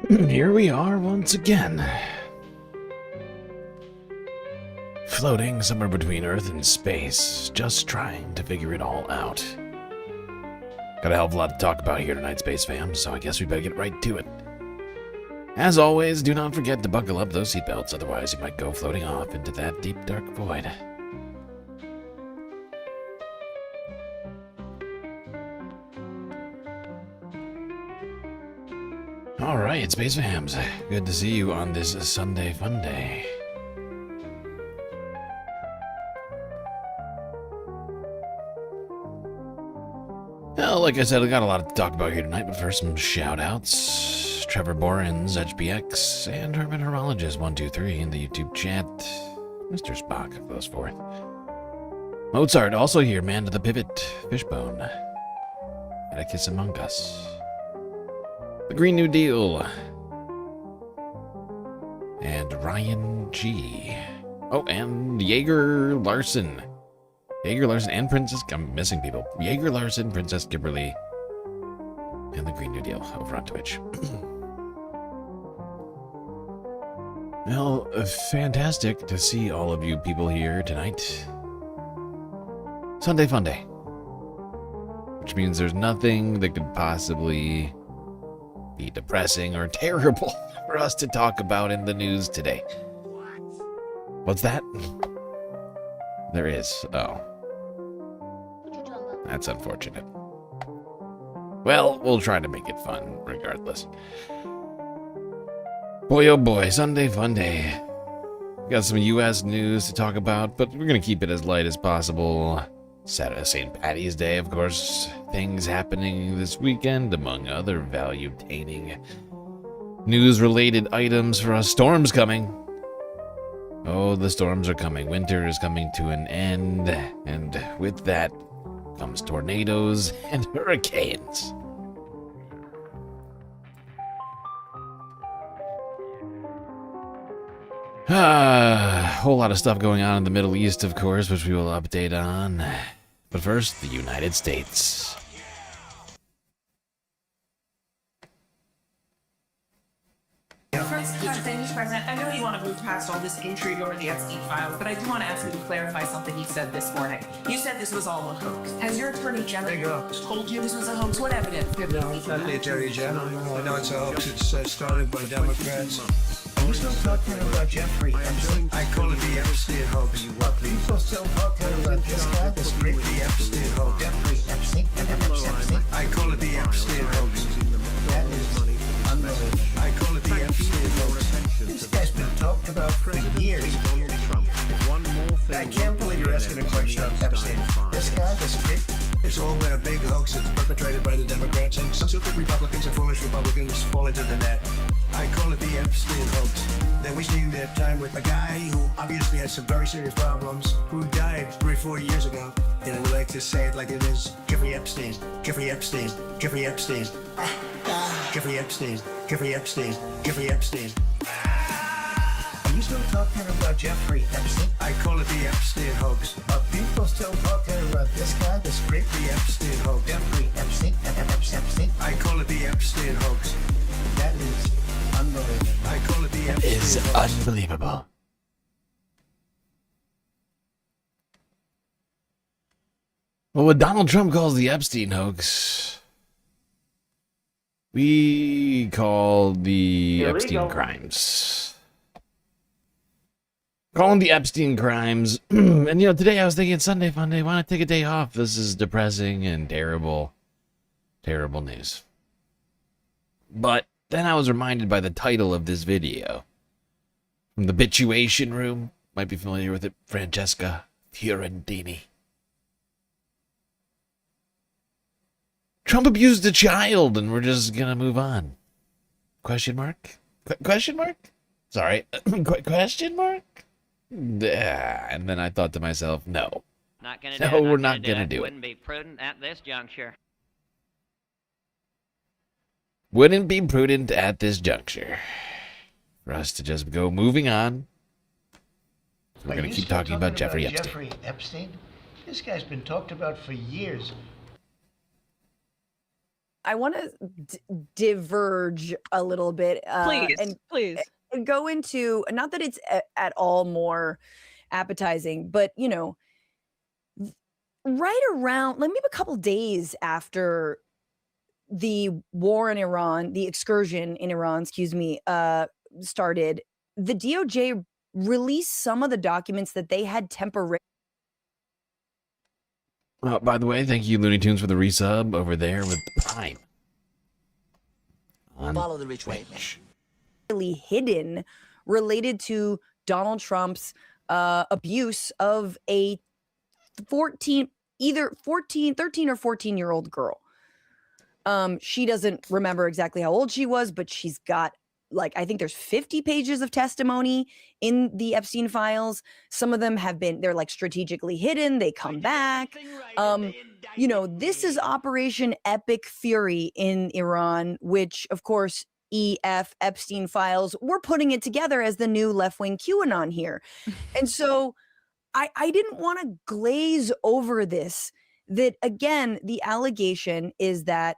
Here we are once again. Floating somewhere between Earth and space, just trying to figure it all out. Got a hell of a lot to talk about here tonight, Space Fam, so I guess we better get right to it. As always, do not forget to buckle up those seatbelts, otherwise you might go floating off into that deep, dark void. Alright, Space Fams, good to see you on this Sunday Funday. Well, like I said, I got a lot to talk about here tonight, but first some shout-outs. Trevor Borens, HBX, and Herman Horologist 123 in the YouTube chat. Mr. Spock goes forth. Mozart, also here, Man to the Pivot, Fishbone. And a Kiss Among Us. The Green New Deal. And Ryan G. Oh, and Jaeger Larson. Jaeger Larson and Princess... I'm missing people. Jaeger Larson, Princess Kimberly, and the Green New Deal over on Twitch. Well, fantastic to see all of you people here tonight. Sunday Funday. Which means there's nothing that could possibly be depressing or terrible for us to talk about in the news today. What's that? There is. Oh. That's unfortunate. Well, we'll try to make it fun regardless. Boy, oh boy, Sunday Funday. Got some U.S. news to talk about, but we're going to keep it as light as possible. Saturday, St. Patty's Day, of course. Things happening this weekend, among other value-taining news-related items for us. Storms coming. Oh, the storms are coming. Winter is coming to an end, and with that comes tornadoes and hurricanes. Whole lot of stuff going on in the Middle East, of course, which we will update on. But first, the United States. Mr. President, I know you want to move past all this intrigue over the Epstein files, but I do want to ask you to clarify something you said this morning. You said this was all a hoax. Has your attorney general told you this was a hoax? What evidence? No, it's not the attorney general. I know it's a hoax. It's started by Democrats. We're still talking about Jeffrey Epstein. I call it the Epstein hoax. People still talking about this guy, this great The Epstein hoax. Jeffrey Epstein. Epstein. I call it the Epstein hoax. That is unbelievable. I call it the Epstein hoax. This guy's been talked about for years. I can't believe you're asking a question of Epstein. This guy, this great. It's all a big hoax. It's perpetrated by the Democrats, and some stupid Republicans and foolish Republicans fall into the net. I call it the Epstein hoax. Then we see that time with a guy who obviously has some very serious problems, who died 3-4 years ago. And we like to say it like it is. Jeffrey Epstein. Jeffrey Epstein. Jeffrey Epstein. Jeffrey Epstein. Jeffrey Epstein. Jeffrey Epstein. Are you still talking about Jeffrey Epstein? I call it the Epstein hoax. Are people still talking about this guy, this great The Epstein hoax. Jeffrey Epstein? Epstein. I call it the Epstein hoax. That is unbelievable. I call it the Epstein Is hoax. unbelievable. Well, what Donald Trump calls the Epstein hoax, we call the Epstein crimes. Call them the Epstein crimes. And, you know, today I was thinking Sunday Funday, why not take a day off? This is depressing and terrible, terrible news. But then I was reminded by the title of this video. From the Bituation Room. Might be familiar with it. Francesca Fiorentini. Trump abused a child, and we're just gonna move on. Question mark? Question mark? Sorry. Question mark? And then I thought to myself, no. Not gonna No, do it, we're not do gonna it. do it. Wouldn't be prudent at this juncture. Wouldn't be prudent at this juncture for us to just go moving on. We're Are going you to keep still talking about Jeffrey Epstein. Jeffrey Epstein? This guy's been talked about for years. I want to diverge a little bit, Please. and go into, not that it's at all more appetizing, but right around, like, maybe a couple days after the war in Iran, the excursion in Iran, started, the DOJ released some of the documents that they had temporarily. By the way, thank you, Looney Tunes, for the resub over there with Prime. Follow the rich way. Hidden, related to Donald Trump's abuse of a 13 or 14-year-old girl. She doesn't remember exactly how old she was, but she's got, like, I think there's 50 pages of testimony in the Epstein files. Some of them they're like strategically hidden. They come back. This is Operation Epic Fury in Iran, which, of course, Epstein files, we're putting it together as the new left-wing QAnon here. And so I didn't want to glaze over this, that, again, the allegation is that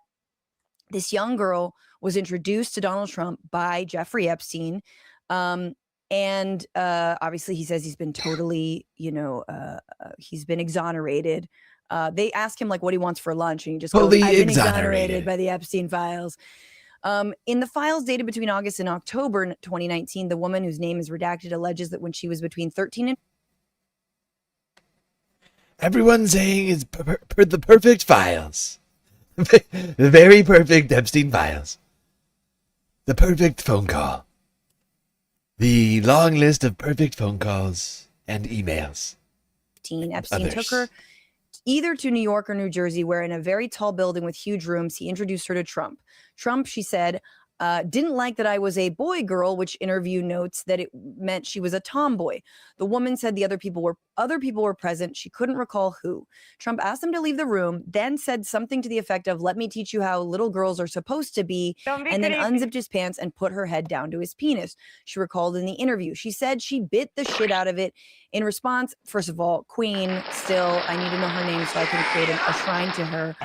this young girl was introduced to Donald Trump by Jeffrey Epstein. And obviously he says he's been totally, he's been exonerated. They ask him, like, what he wants for lunch, and he just goes, I've been exonerated by the Epstein files. In the files dated between August and October 2019, the woman, whose name is redacted, alleges that when she was between 13 and... Everyone's saying it's the perfect files. The very perfect Epstein files. The perfect phone call. The long list of perfect phone calls and emails. Epstein took her either to New York or New Jersey, where in a very tall building with huge rooms, he introduced her to Trump. Trump, she said, didn't like that I was a boy girl, which interview notes that it meant she was a tomboy. The woman said the other people were present. She couldn't recall who. Trump asked them to leave the room, then said something to the effect of, let me teach you how little girls are supposed to be, and then unzipped his pants and put her head down to his penis. She recalled in the interview. She said she bit the shit out of it. In response, first of all, Queen, still, I need to know her name so I can create a shrine to her.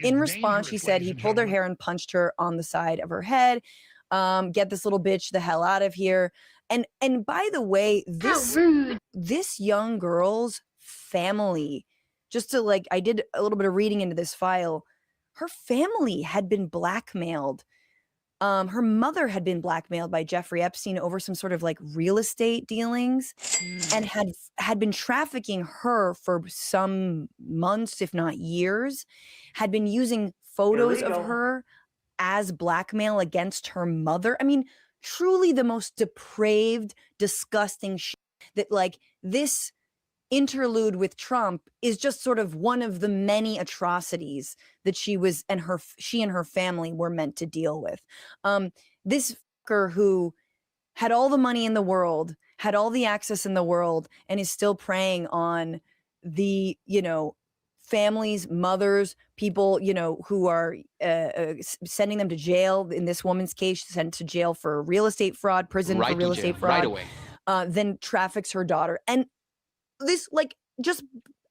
In response, she said he pulled her hair and punched her on the side of her head. Get this little bitch the hell out of here. And by the way, this young girl's family, just to, like, I did a little bit of reading into this file. Her family had been blackmailed. Her mother had been blackmailed by Jeffrey Epstein over some sort of, like, real estate dealings, and had been trafficking her for some months, if not years, had been using photos of her as blackmail against her mother. I mean, truly the most depraved, disgusting shit, that, like, this interlude with Trump is just sort of one of the many atrocities that she and her family were meant to deal with. This fucker who had all the money in the world, had all the access in the world, and is still preying on the, families, mothers, people, who are sending them to jail. In this woman's case, sent to jail for real estate fraud, prison for real estate fraud, right away. Then traffics her daughter. And this, like, just,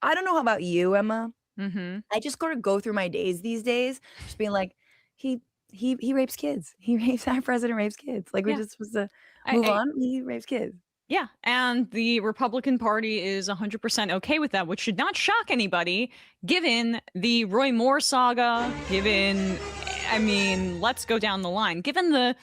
I don't know about you, Emma. Mm-hmm. I just gotta go through my days these days, just being like, he rapes kids. Our president rapes kids. Like, we're just supposed to move on. He rapes kids. Yeah, and the Republican Party is 100% okay with that, which should not shock anybody, given the Roy Moore saga, given, I mean, let's go down the line, given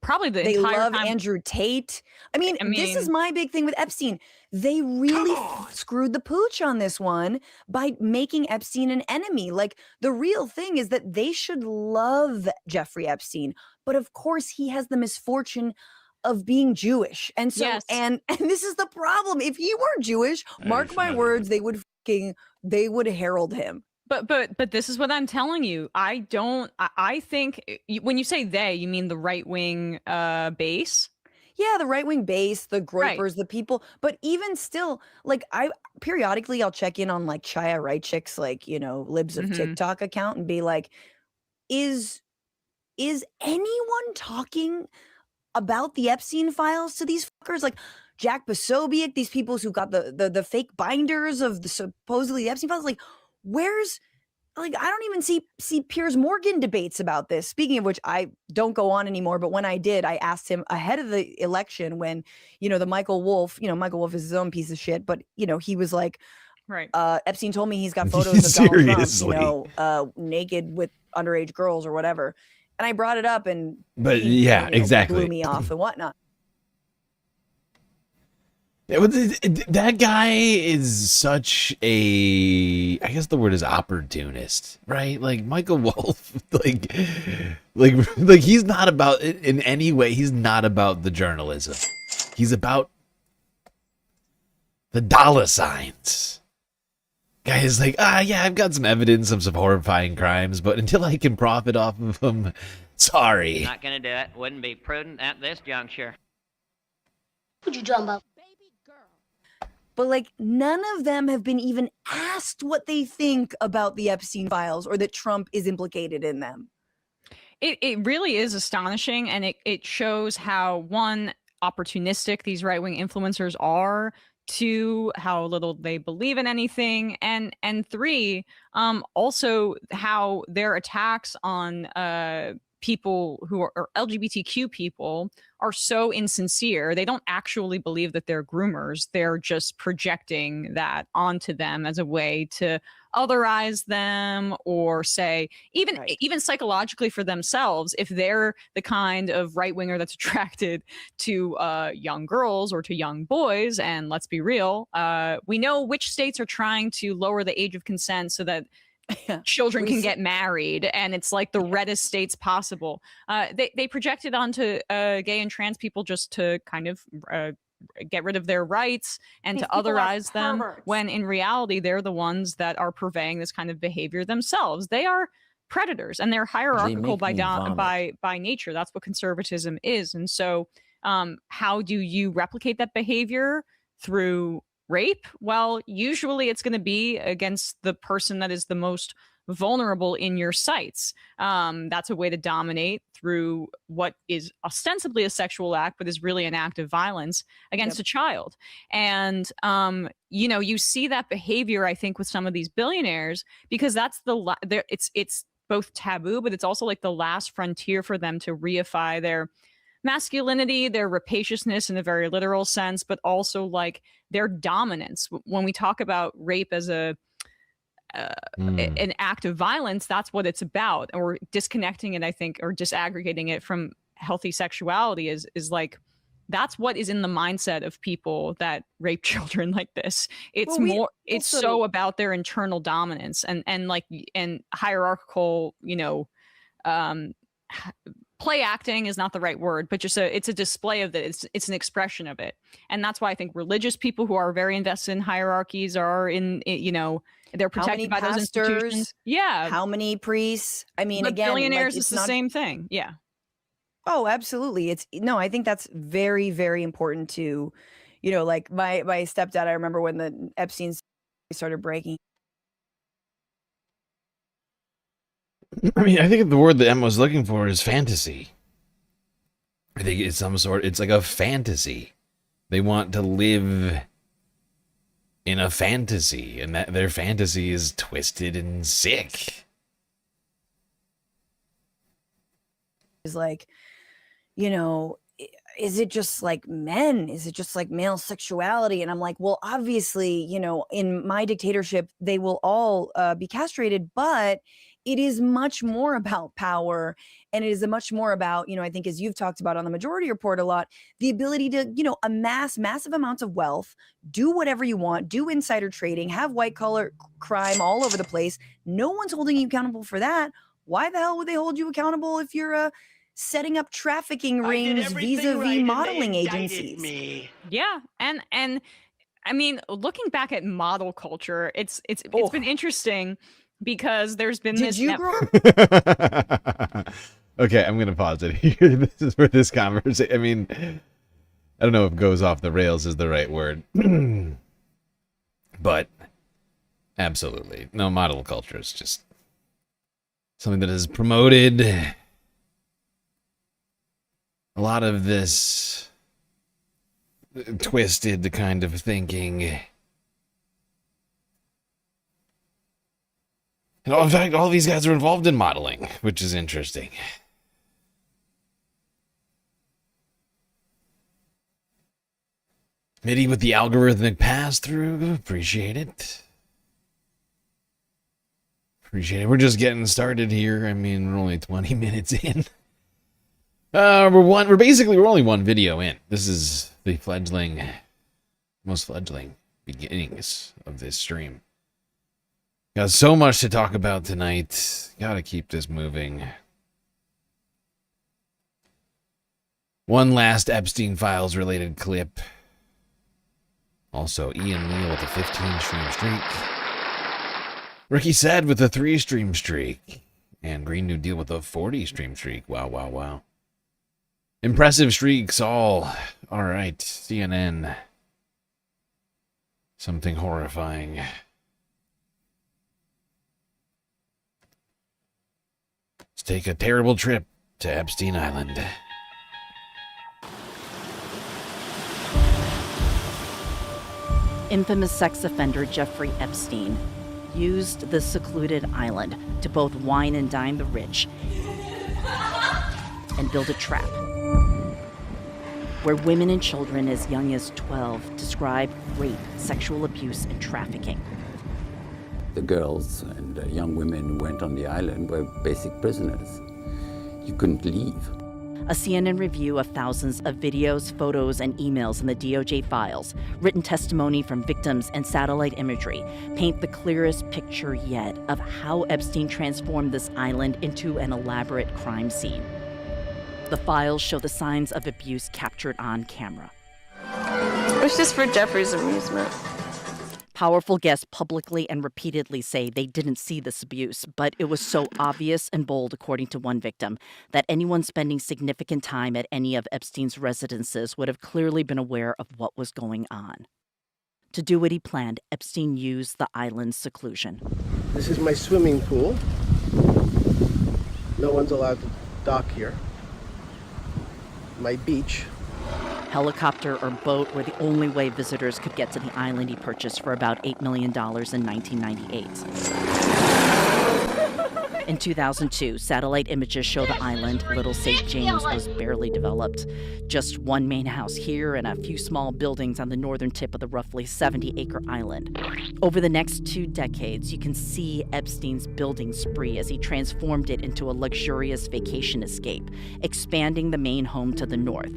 probably the they entire love time. Andrew Tate. I mean, this is my big thing with Epstein. They really screwed the pooch on this one by making Epstein an enemy. Like, the real thing is that they should love Jeffrey Epstein, but of course he has the misfortune of being Jewish. And so, Yes. and this is the problem. If he weren't Jewish, mark my words, they would herald him. But this is what I'm telling you. I think when you say they, you mean the right wing base? Yeah, the right wing base, the groypers, the people. But even still, like, periodically I'll check in on, like, Chaya Raichik's, like, libs of TikTok account and be like, is anyone talking about the Epstein files to these fuckers? Like Jack Posobiec, these people who got the fake binders of the supposedly Epstein files. Like, where's like I don't even see Piers Morgan debates about this. Speaking of which, I don't go on anymore, but when I did, I asked him ahead of the election when, the Michael Wolff, Michael Wolff is his own piece of shit, but he was like, Right. Epstein told me he's got photos of Donald Seriously. Trump, naked with underage girls or whatever. And I brought it up and But he, yeah, exactly. blew me off and whatnot. Yeah, but that guy is such a, I guess the word is opportunist, right? Like Michael Wolff, like he's not about, in any way, he's not about the journalism. He's about the dollar signs. Guy is like, yeah, I've got some evidence of some horrifying crimes, but until I can profit off of them, sorry. Not gonna do it. Wouldn't be prudent at this juncture. What you talking about? But like none of them have been even asked what they think about the Epstein files or that Trump is implicated in them. It really is astonishing, and it shows how, one, opportunistic these right-wing influencers are, two, how little they believe in anything, and three, also how their attacks on people who are LGBTQ people are so insincere. They don't actually believe that they're groomers. They're just projecting that onto them as a way to otherize them, or say even psychologically for themselves, if they're the kind of right winger that's attracted to young girls or to young boys. And let's be real, we know which states are trying to lower the age of consent so that children can get married, and it's like the reddest states possible. They project it onto gay and trans people just to kind of get rid of their rights and to otherize them, when in reality they're the ones that are purveying this kind of behavior themselves. They are predators, and they're hierarchical by nature. That's what conservatism is. And so how do you replicate that behavior? Through rape? Well, usually it's going to be against the person that is the most vulnerable in your sights. That's a way to dominate, through what is ostensibly a sexual act, but is really an act of violence against a child. And, you see that behavior, I think, with some of these billionaires, because that's it's both taboo, but it's also like the last frontier for them to reify their masculinity, their rapaciousness in a very literal sense, but also like their dominance. When we talk about rape as an act of violence, that's what it's about. Or disconnecting it, I think, or disaggregating it from healthy sexuality is like, that's what is in the mindset of people that rape children like this. It's it's so about their internal dominance and hierarchical, play acting is not the right word, but just it's a display of that. It's an expression of it. And that's why I think religious people who are very invested in hierarchies are they're protected by those institutions. Yeah. How many priests? I mean, but again, billionaires, it's the same thing. Yeah. Oh, absolutely. I think that's very, very important to, like my stepdad, I remember when the Epstein started breaking. I mean, I think the word that Emma was looking for is fantasy. I think it's it's like a fantasy. They want to live in a fantasy, and that their fantasy is twisted and sick. Is like, is it just like men? Is it just like male sexuality? And I'm like, well, obviously, in my dictatorship, they will all be castrated, but it is much more about power, and it is much more about, I think, as you've talked about on the Majority Report a lot, the ability to, amass massive amounts of wealth, do whatever you want, do insider trading, have white collar crime all over the place. No one's holding you accountable for that. Why the hell would they hold you accountable if you're setting up trafficking rings vis-a-vis modeling agencies? Yeah, and I mean, looking back at model culture, it's been interesting. Because there's been Did you grow up? Okay, I'm going to pause it here. This is for this conversation. I mean, I don't know if goes off the rails is the right word. But absolutely. No, model culture is just something that is promoted. A lot of this twisted kind of thinking. And in fact, all these guys are involved in modeling, which is interesting. MIDI with the algorithmic pass-through. Appreciate it. Appreciate it. We're just getting started here. I mean, we're only 20 minutes in. We're only one video in. This is the most fledgling beginnings of this stream. Got so much to talk about tonight. Gotta keep this moving. One last Epstein Files related clip. Also, Ian Neal with a 15 stream streak. Ricky Said with a 3 stream streak. And Green New Deal with a 40 stream streak. Wow, wow, wow. Impressive streaks all. Alright, CNN. Something horrifying. Let's take a terrible trip to Epstein Island. Infamous sex offender Jeffrey Epstein used the secluded island to both wine and dine the rich and build a trap where women and children as young as 12 describe rape, sexual abuse, and trafficking. The girls and young women who went on the island were basic prisoners. You couldn't leave. A CNN review of thousands of videos, photos, and emails in the DOJ files, written testimony from victims, and satellite imagery paint the clearest picture yet of how Epstein transformed this island into an elaborate crime scene. The files show the signs of abuse captured on camera. It was just for Jeffrey's amusement. Powerful guests publicly and repeatedly say they didn't see this abuse, but it was so obvious and bold, according to one victim, that anyone spending significant time at any of Epstein's residences would have clearly been aware of what was going on. To do what he planned, Epstein used the island's seclusion. This is my swimming pool. No one's allowed to dock here. My beach. Helicopter or boat were the only way visitors could get to the island he purchased for about $8 million in 1998. In 2002, satellite images show the island, Little St. James, was barely developed. Just one main house here and a few small buildings on the northern tip of the roughly 70-acre island. Over the next 2 decades, you can see Epstein's building spree as he transformed it into a luxurious vacation escape, expanding the main home to the north.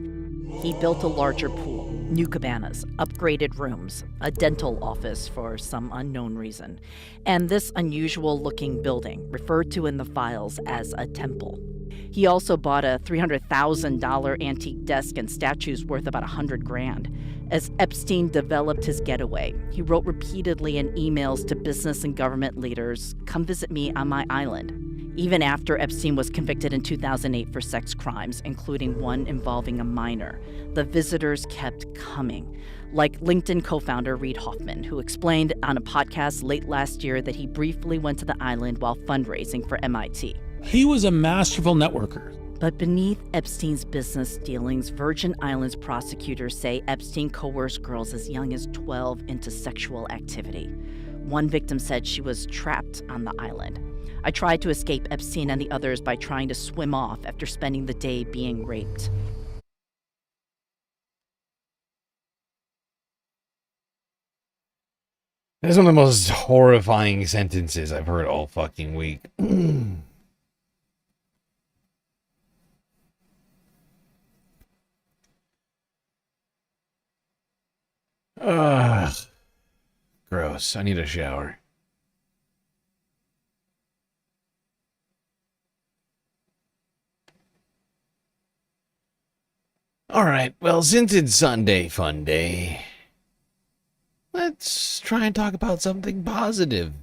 He built a larger pool, new cabanas, upgraded rooms, a dental office for some unknown reason, and this unusual-looking building, referred to in the files as a temple. He also bought a $300,000 antique desk and statues worth about $100,000. As Epstein developed his getaway, he wrote repeatedly in emails to business and government leaders, "Come visit me on my island." Even after Epstein was convicted in 2008 for sex crimes, including one involving a minor, the visitors kept coming. Like LinkedIn co-founder Reid Hoffman, who explained on a podcast late last year that he briefly went to the island while fundraising for MIT. He was a masterful networker. But beneath Epstein's business dealings, Virgin Islands prosecutors say Epstein coerced girls as young as 12 into sexual activity. One victim said she was trapped on the island. "I tried to escape Epstein and the others by trying to swim off after spending the day being raped." That's one of the most horrifying sentences I've heard all fucking week. Ugh. Gross. I need a shower. Alright, well, since it's Sunday Fun Day, let's try and talk about something positive.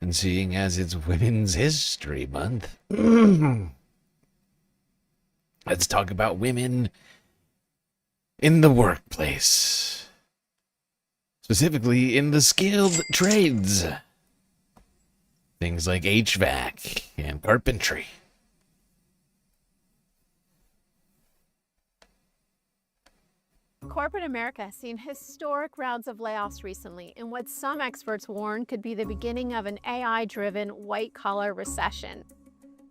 And seeing as it's Women's History Month, let's talk about women in the workplace. Specifically in the skilled trades. Things like HVAC and carpentry. Corporate America has seen historic rounds of layoffs recently in what some experts warn could be the beginning of an AI-driven white-collar recession.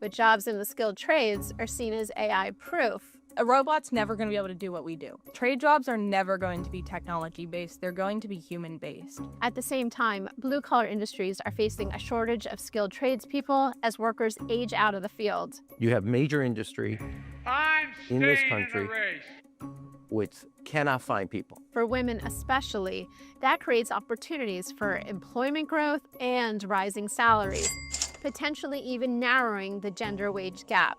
But jobs in the skilled trades are seen as AI-proof. A robot's never going to be able to do what we do. Trade jobs are never going to be technology-based. They're going to be human-based. At the same time, blue-collar industries are facing a shortage of skilled tradespeople as workers age out of the field. You have major industry in this country which cannot find people. For women especially, that creates opportunities for employment growth and rising salaries, potentially even narrowing the gender wage gap.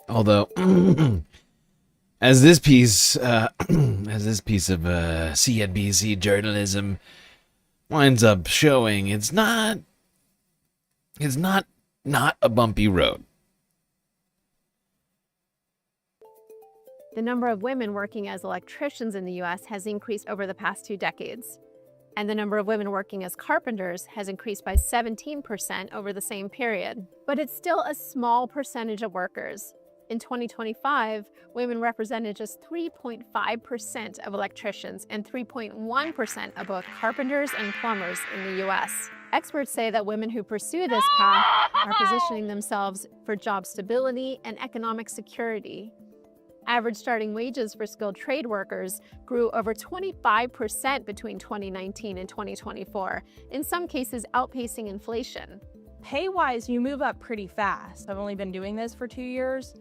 Although, as this piece of CNBC journalism winds up showing, it's not a bumpy road. The number of women working as electricians in the U.S. has increased over the past 2 decades, and the number of women working as carpenters has increased by 17% over the same period. But it's still a small percentage of workers. In 2025, women represented just 3.5% of electricians and 3.1% of both carpenters and plumbers in the U.S. Experts say that women who pursue this path are positioning themselves for job stability and economic security. Average starting wages for skilled trade workers grew over 25% between 2019 and 2024, in some cases outpacing inflation. Pay-wise, you move up pretty fast. I've only been doing this for 2 years.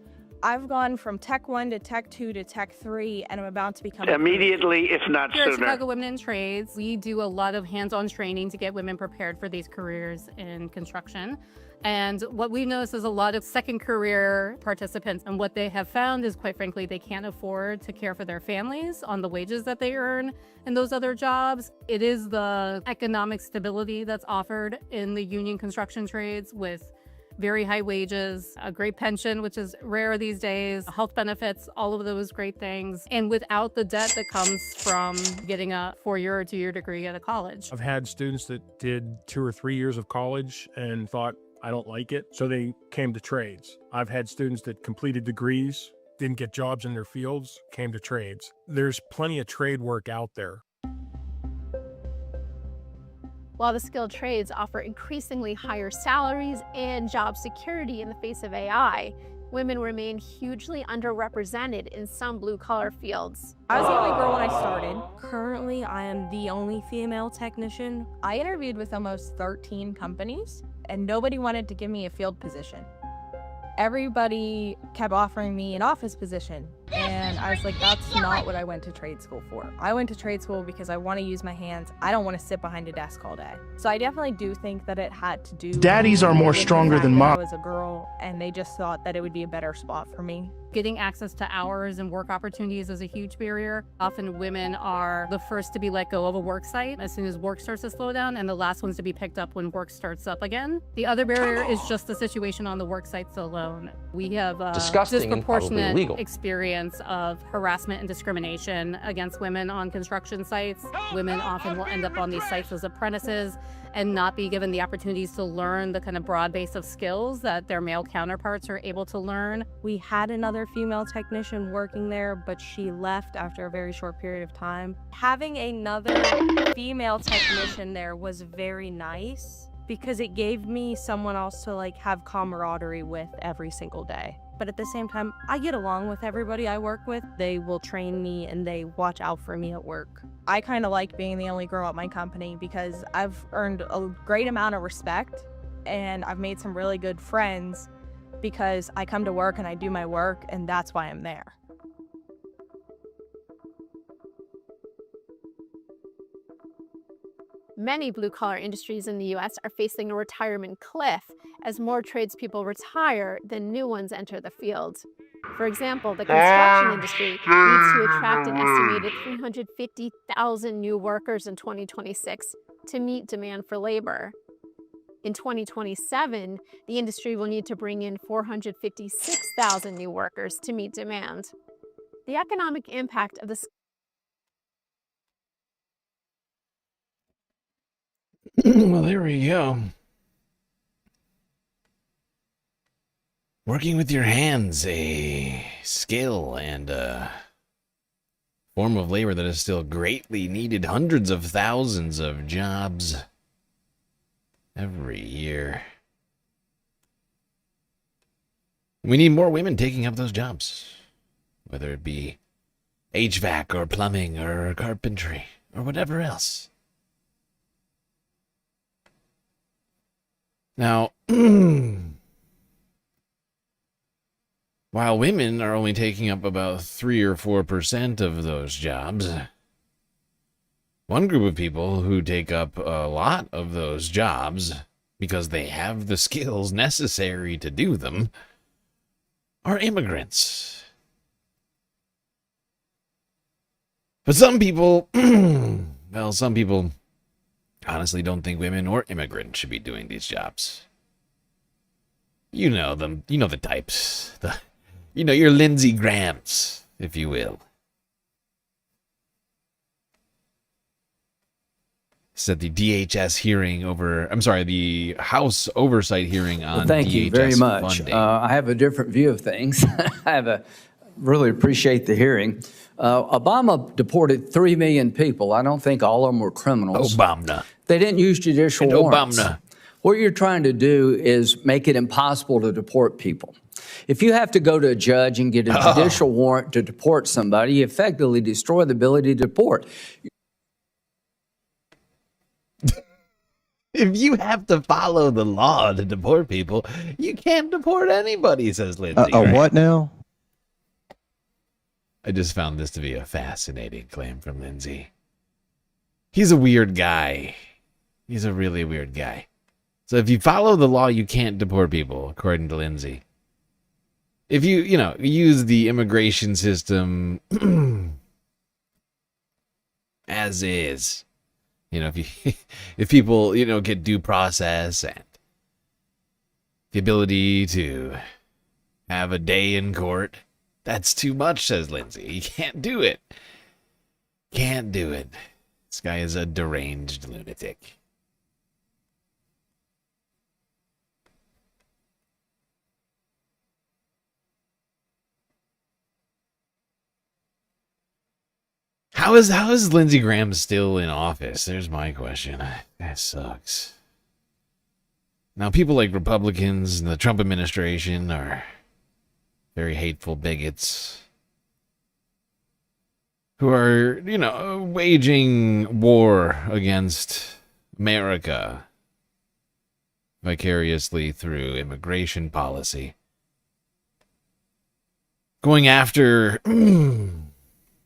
I've gone from Tech 1 to Tech 2 to Tech 3, and I'm about to become immediately, if not Here sooner. at Chicago Women in Trades, we do a lot of hands-on training to get women prepared for these careers in construction. And what we've noticed is a lot of second career participants, and what they have found is, quite frankly, they can't afford to care for their families on the wages that they earn in those other jobs. It is the economic stability that's offered in the union construction trades, with very high wages, a great pension, which is rare these days, health benefits, all of those great things, and without the debt that comes from getting a 4-year or 2-year degree at a college. I've had students that did 2 or 3 years of college and thought, I don't like it, so they came to trades. I've had students that completed degrees, didn't get jobs in their fields, came to trades. There's plenty of trade work out there. While the skilled trades offer increasingly higher salaries and job security in the face of AI, women remain hugely underrepresented in some blue-collar fields. I was the only girl when I started. Currently, I am the only female technician. I interviewed with almost 13 companies, and nobody wanted to give me a field position. Everybody kept offering me an office position, and I was like, that's not what I went to trade school for. I went to trade school because I want to use my hands. I don't want to sit behind a desk all day. So I definitely do think that it had to do Daddies are more stronger than moms. I was a girl, and they just thought that it would be a better spot for me. Getting access to hours and work opportunities is a huge barrier. Often women are the first to be let go of a work site as soon as work starts to slow down, and the last ones to be picked up when work starts up again. The other barrier is just the situation on the work sites alone. We have a disproportionate experience of harassment and discrimination against women on construction sites. Women often will end up on these sites as apprentices and not be given the opportunities to learn the kind of broad base of skills that their male counterparts are able to learn. We had another female technician working there, but she left after a very short period of time. Having another female technician there was very nice because it gave me someone else to have camaraderie with every single day. But at the same time, I get along with everybody I work with. They will train me and they watch out for me at work. I kind of like being the only girl at my company because I've earned a great amount of respect and I've made some really good friends because I come to work and I do my work, and that's why I'm there. Many blue-collar industries in the U.S. are facing a retirement cliff as more tradespeople retire than new ones enter the field. For example, the construction industry needs to attract an estimated 350,000 new workers in 2026 to meet demand for labor. In 2027, the industry will need to bring in 456,000 new workers to meet demand. The economic impact of this well, there we go. working with your hands, a skill and a form of labor that is still greatly needed. Hundreds of thousands of jobs every year. We need more women taking up those jobs, whether it be HVAC or plumbing or carpentry or whatever else. Now, while women are only taking up about 3 or 4% of those jobs, one group of people who take up a lot of those jobs because they have the skills necessary to do them are immigrants. But some people, well, some people honestly don't think women or immigrants should be doing these jobs. You know them. You know the types. You know your Lindsey Grahams, if you will. Said the DHS hearing the House Oversight hearing on Thank DHS you very much. funding. I have a different view of things. Really appreciate the hearing. Obama deported 3 million people. I don't think all of them were criminals. Obama. They didn't use judicial warrants. Obama. What you're trying to do is make it impossible to deport people. If you have to go to a judge and get a judicial warrant to deport somebody, you effectively destroy the ability to deport. If you have to follow the law to deport people, you can't deport anybody, says Lindsey. What now? I just found this to be a fascinating claim from Lindsey. He's a weird guy. He's a really weird guy. So if you follow the law, you can't deport people, according to Lindsey. If you use the immigration system as is, if people, get due process and the ability to have a day in court, that's too much, says Lindsey. You can't do it. Can't do it. This guy is a deranged lunatic. How is Lindsey Graham still in office? There's my question. That sucks. Now, people like Republicans and the Trump administration are very hateful bigots who are, waging war against America vicariously through immigration policy. Going after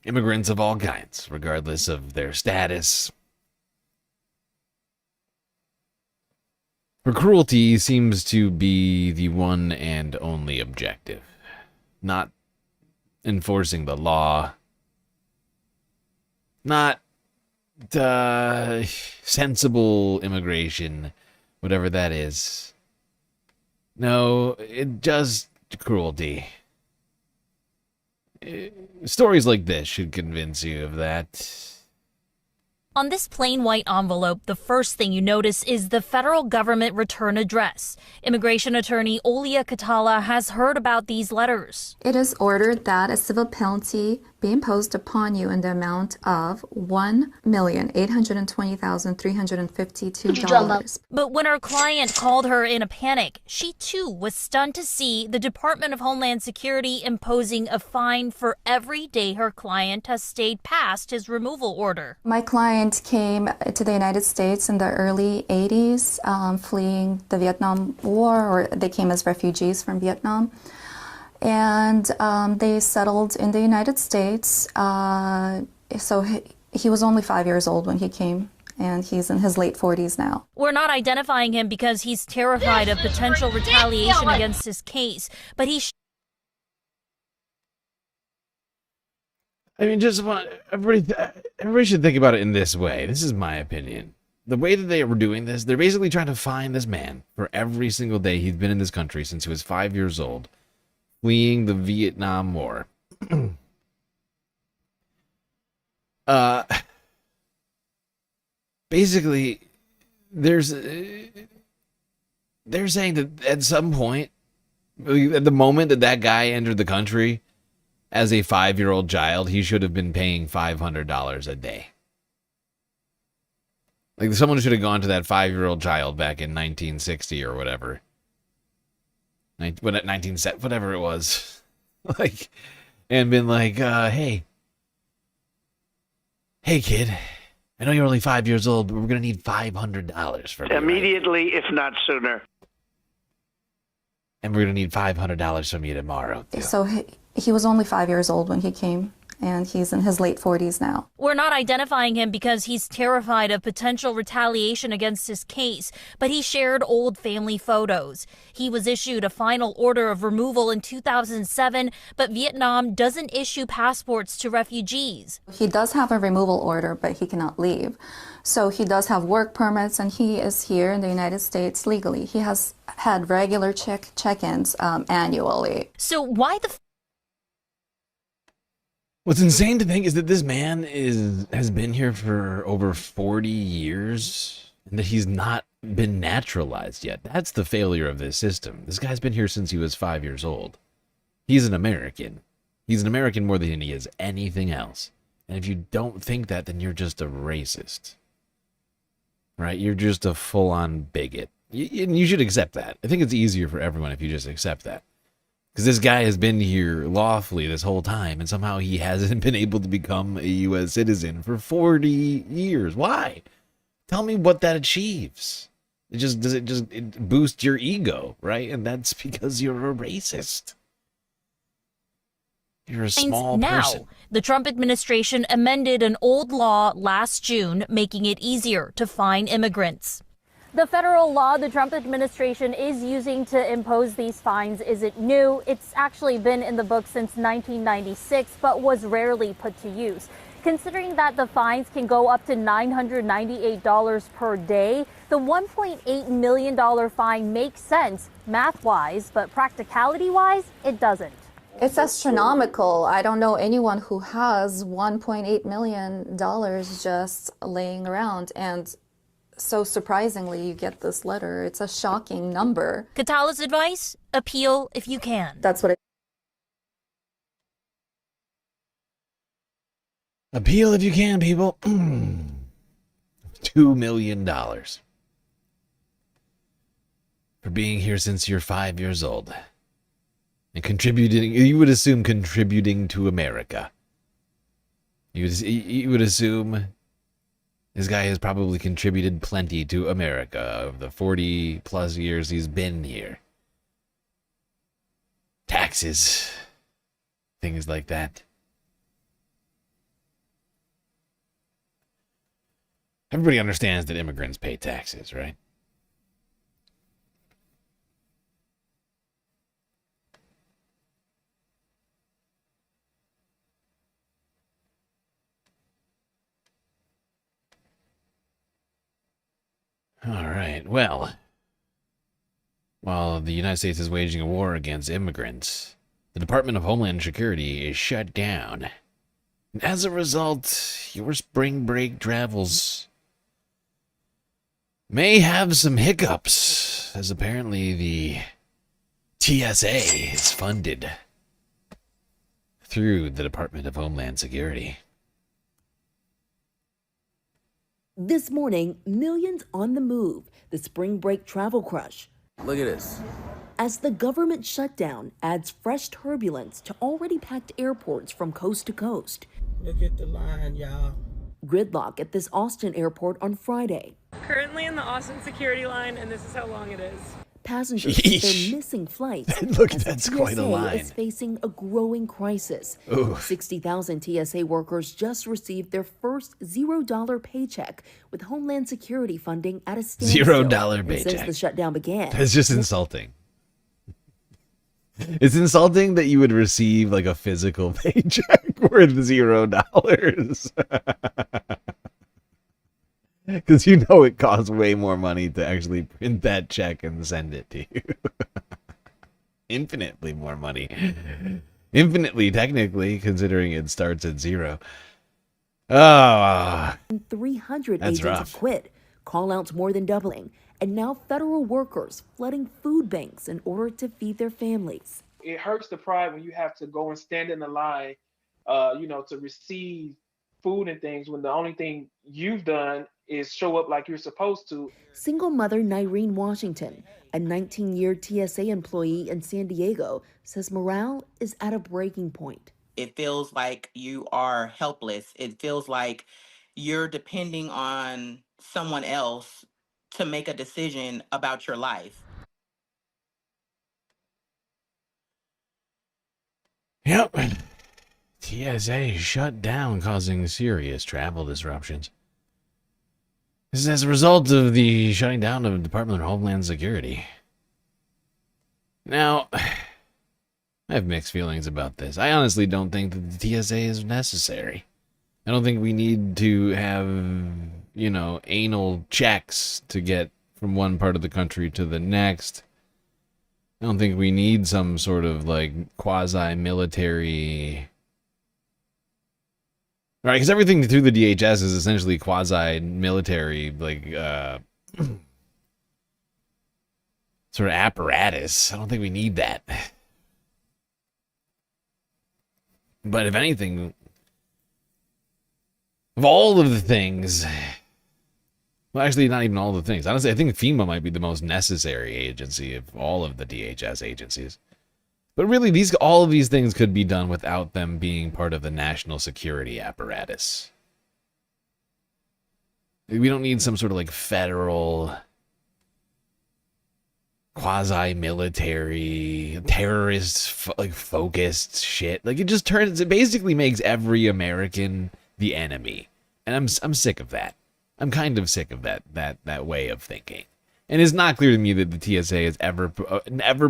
immigrants of all kinds, regardless of their status. For cruelty seems to be the one and only objective. Not enforcing the law. Not sensible immigration, whatever that is. No, it just cruelty. Stories like this should convince you of that. On this plain white envelope, the first thing you notice is the federal government return address. Immigration attorney Olia Katala has heard about these letters. It is ordered that a civil penalty be imposed upon you in the amount of $1,820,352. But when her client called her in a panic, she too was stunned to see the Department of Homeland Security imposing a fine for every day her client has stayed past his removal order. My client came to the United States in the early 80s, fleeing the Vietnam War, or they came as refugees from Vietnam. And they settled in the United States. So he was only 5 years old when he came, and he's in his late 40s now. We're not identifying him because he's terrified of potential retaliation against his case, but he everybody should think about it in this way. This is my opinion. The way that they were doing this, they're basically trying to find this man for every single day he's been in this country since he was 5 years old, fleeing the Vietnam War. Basically, they're saying that at some point At the moment that that guy entered the country as a 5-year-old child, he should have been paying $500 a day. Like, someone should have gone to that 5-year-old child back in 1960 or whatever. 1970, whatever it was. Like, and been like, hey, kid, I know you're only 5 years old, but we're going to need $500 for you. Immediately, if not sooner. And we're going to need $500 from you tomorrow, too. So he was only 5 years old when he came, and he's in his late 40s now. We're not identifying him because he's terrified of potential retaliation against his case, but he shared old family photos. He was issued a final order of removal in 2007, but Vietnam doesn't issue passports to refugees. He does have a removal order, but he cannot leave. So he does have work permits, and he is here in the United States legally. He has had regular check-ins annually. So why the What's insane to think is that this man has been here for over 40 years and that he's not been naturalized yet. That's the failure of this system. This guy's been here since he was 5 years old. He's an American. He's an American more than he is anything else. And if you don't think that, then you're just a racist. Right? You're just a full-on bigot. And you should accept that. I think it's easier for everyone if you just accept that. Because this guy has been here lawfully this whole time, and somehow he hasn't been able to become a U.S. citizen for 40 years. Why? Tell me what that achieves. It boosts your ego, right? And that's because you're a racist. You're a small person. The Trump administration amended an old law last June, making it easier to fine immigrants. The federal law the Trump administration is using to impose these fines isn't new. It's actually been in the books since 1996, but was rarely put to use. Considering that the fines can go up to $998 per day, the $1.8 million fine makes sense math-wise, but practicality-wise, it doesn't. It's astronomical. I don't know anyone who has $1.8 million just laying around, and so surprisingly, you get this letter. It's a shocking number. Katala's advice? Appeal if you can. That's what Appeal if you can, people. $2 million. For being here since you're 5 years old. And contributing, you would assume contributing to America. You would assume this guy has probably contributed plenty to America of the 40 plus years he's been here. Taxes, things like that. Everybody understands that immigrants pay taxes, right? All right, well, while the United States is waging a war against immigrants, the Department of Homeland Security is shut down. And as a result, your spring break travels may have some hiccups, as apparently the TSA is funded through the Department of Homeland Security. This morning, millions on the move, the spring break travel crush. Look at this. As the government shutdown adds fresh turbulence to already packed airports from coast to coast. Look at the line, y'all. Gridlock at this Austin airport on Friday. Currently in the Austin security line, and this is how long it is. Passengers say they're missing flights. Look, that's quite a line. is facing a growing crisis. Ooh. 60,000 TSA workers just received their first $0 paycheck with Homeland Security funding at a standstill. $0 paycheck. Since the shutdown began. That's just insulting. It's insulting that you would receive like a physical paycheck worth $0. Because you know it costs way more money to actually print that check and send it to you. Infinitely more money. Infinitely, technically, considering it starts at $0. Oh, 300 that's agents rough. have quit. Call-outs more than doubling. And now federal workers flooding food banks in order to feed their families. It hurts the pride when you have to go and stand in the line, to receive food and things when the only thing you've done is show up like you're supposed to. Single mother Nyrene Washington, a 19-year TSA employee in San Diego, says morale is at a breaking point. It feels like you are helpless. It feels like you're depending on someone else to make a decision about your life. Yep. TSA shut down, causing serious travel disruptions. This is as a result of the shutting down of the Department of Homeland Security. Now, I have mixed feelings about this. I honestly don't think that the TSA is necessary. I don't think we need to have, anal checks to get from one part of the country to the next. I don't think we need some sort of, quasi-military... Right, because everything through the DHS is essentially quasi-military, sort of apparatus. I don't think we need that. But if anything, of all of the things... Well, actually, not even all the things. Honestly, I think FEMA might be the most necessary agency of all of the DHS agencies. But really, all of these things could be done without them being part of the national security apparatus. We don't need some sort of federal, quasi-military, terrorist, focused shit. It basically makes every American the enemy, and I'm sick of that. I'm kind of sick of that way of thinking. And it's not clear to me that the TSA has ever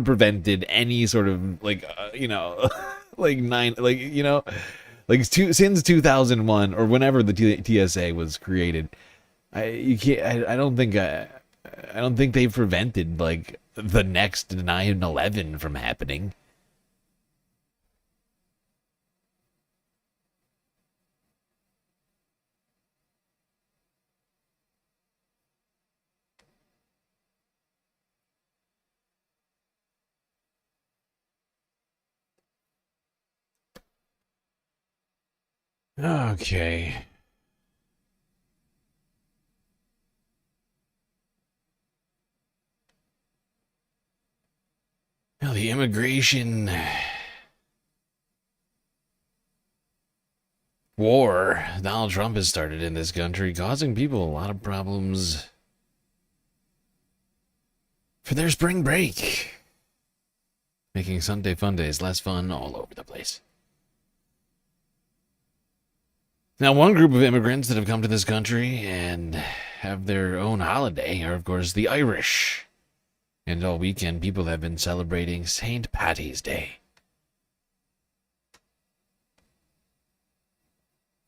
prevented any sort of since 2001 or whenever the TSA was created. I don't think they've prevented the next 9/11 from happening. Okay. Now the immigration war Donald Trump has started in this country, causing people a lot of problems for their spring break, making Sunday Fundays less fun all over the place. Now, one group of immigrants that have come to this country and have their own holiday are, of course, the Irish. And all weekend, people have been celebrating St. Paddy's Day.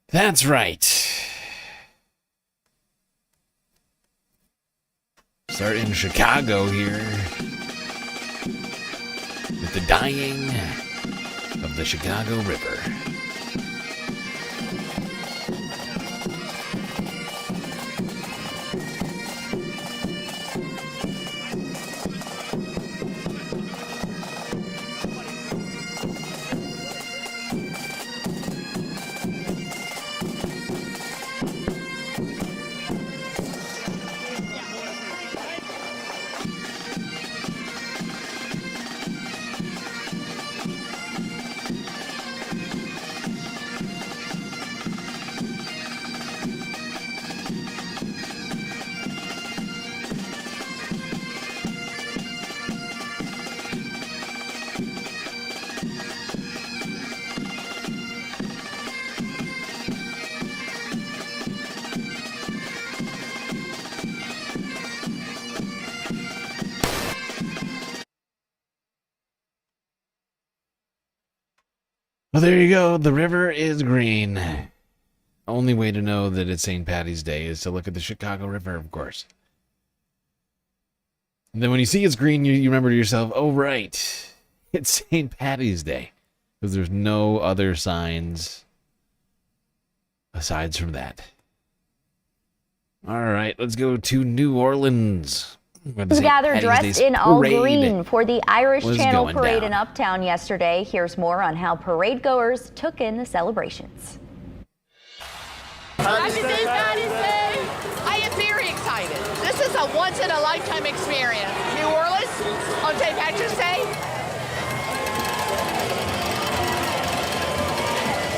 That's right. Start in Chicago here with the dyeing of the Chicago River. Well, there you go. The river is green. Only way to know that it's St. Paddy's Day is to look at the Chicago River, of course. And then when you see it's green, you remember to yourself, oh, right, it's St. Paddy's Day. Because there's no other signs aside from that. All right, let's go to New Orleans. Who's gathered dressed in all green for the Irish was Channel going Parade down. in Uptown yesterday. Here's more on how parade goers took in the celebrations. Happy St. Patty's Day! I am very excited. This is a once-in-a-lifetime experience. New Orleans on St. Patrick's Day.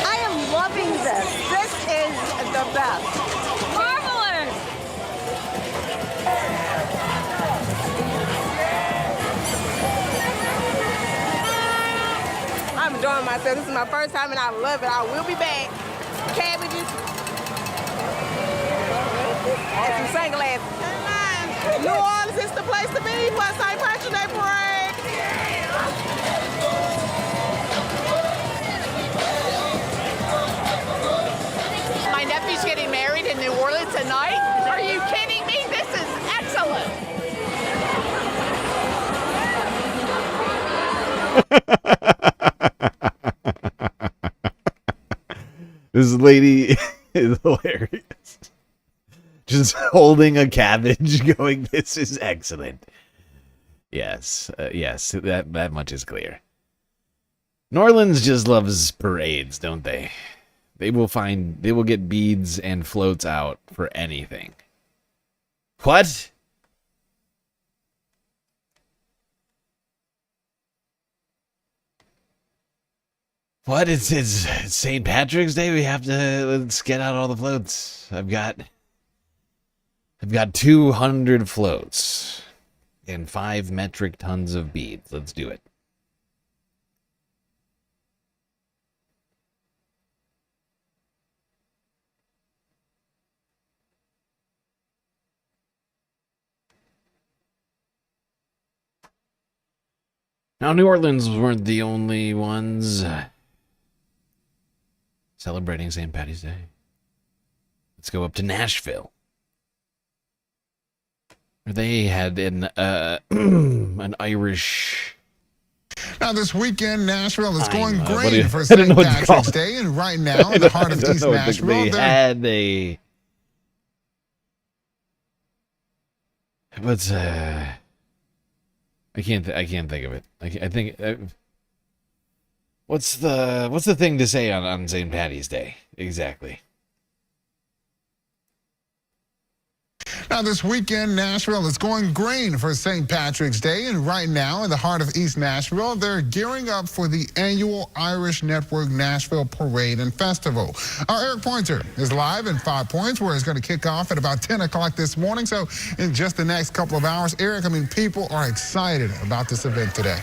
I am loving this. This is the best. Marvelous! I'm enjoying myself. This is my first time and I love it. I will be back. Cabbages and some sunglasses. New Orleans is the place to be for St. Patrick's Day Parade. My nephew's getting married in New Orleans tonight. Are you kidding me? This is excellent. This lady is hilarious. Just holding a cabbage going, this is excellent. Yes, yes, that much is clear. New Orleans just loves parades, don't they? They will get beads and floats out for anything. What? What? It's St. Patrick's Day. We have to let's get out all the floats. I've got 200 floats and 5 metric tons of beads. Let's do it. Now, New Orleans weren't the only ones celebrating St. Patty's Day. Let's go up to Nashville. They had an Irish. Now this weekend, Nashville is going what do green you- for I don't know St. what to call Patrick's it. Day, and right now in the heart of I don't East know what Nashville, they they're had a. What's I can't think of it. I think what's the thing to say on St. Patty's Day exactly? Now this weekend, Nashville is going green for St. Patrick's Day, and right now in the heart of East Nashville, they're gearing up for the annual Irish Network Nashville Parade and Festival. Our Eric Pointer is live in 5 Points, where it's going to kick off at about 10 o'clock this morning. So in just the next couple of hours, Eric, I mean, people are excited about this event today.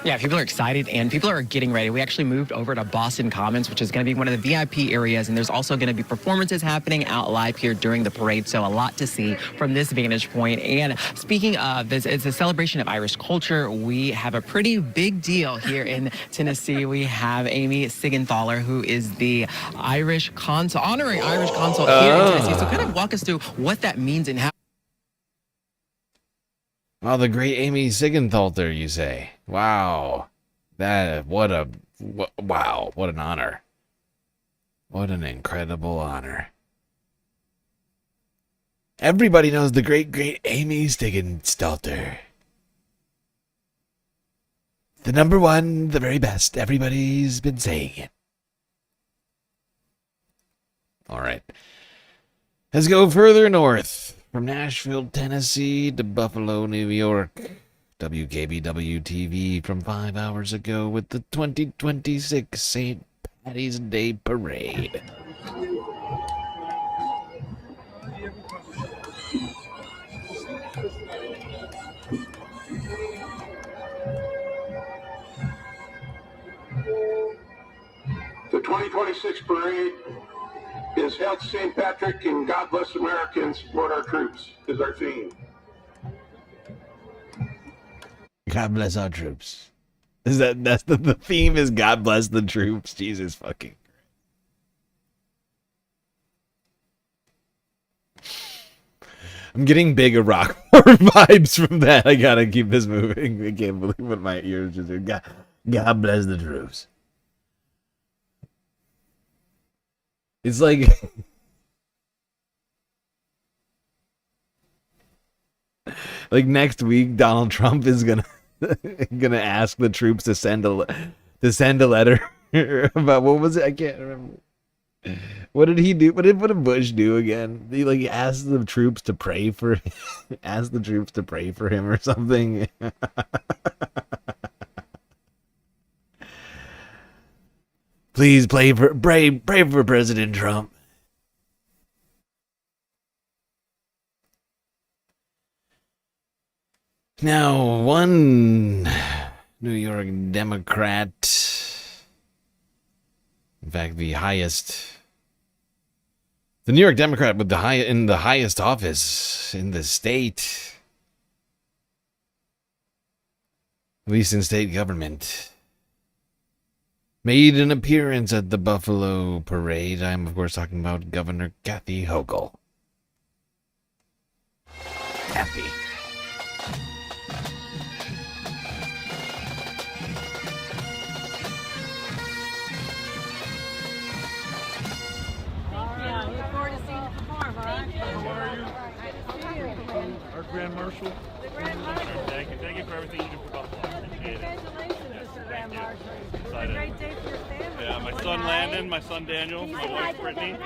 Yeah, people are excited and people are getting ready. We actually moved over to Boston Commons, which is going to be one of the VIP areas, and there's also going to be performances happening out live here during the parade, so a lot to see from this vantage point. And speaking of this, it's a celebration of Irish culture. We have a pretty big deal here in Tennessee. We have Amy Sigenthaler, who is the Irish consul, honorary Irish consul here in Tennessee. So kind of walk us through what that means and how. Oh, the great Amy Sigenthaler, you say? Wow, what an honor! What an incredible honor! Everybody knows the great Amy Sigenthaler, the number one, the very best. Everybody's been saying it. All right, let's go further north. From Nashville, Tennessee to Buffalo, New York, WKBW-TV from 5 hours ago with the 2026 St. Patty's Day Parade. The 2026 parade is Hail to St. Patrick and God bless America and support our troops is our theme. God bless our troops. That's the theme is God bless the troops. Jesus fucking Christ. I'm getting big Rockmore vibes from that. I gotta keep this moving. I can't believe what my ears just heard. God bless the troops. It's like Like next week, Donald Trump is gonna ask the troops to send a letter about what was it? I can't remember. What did he do? What did Bush do again? He like asked the troops to pray for him or something. Please pray for President Trump. Now, one New York Democrat, in fact, the New York Democrat with the highest office in the state, at least in state government, made an appearance at the Buffalo parade. I'm, of course, talking about Governor Kathy Hochul. Kathy. Our Grand Marshal. The Grand Marshal. Thank you for everything you do for Buffalo. Appreciate it. Congratulations, Mr. Grand Marshal. What a great day for your family. Yeah, my son Landon, my son Daniel, my wife Brittany.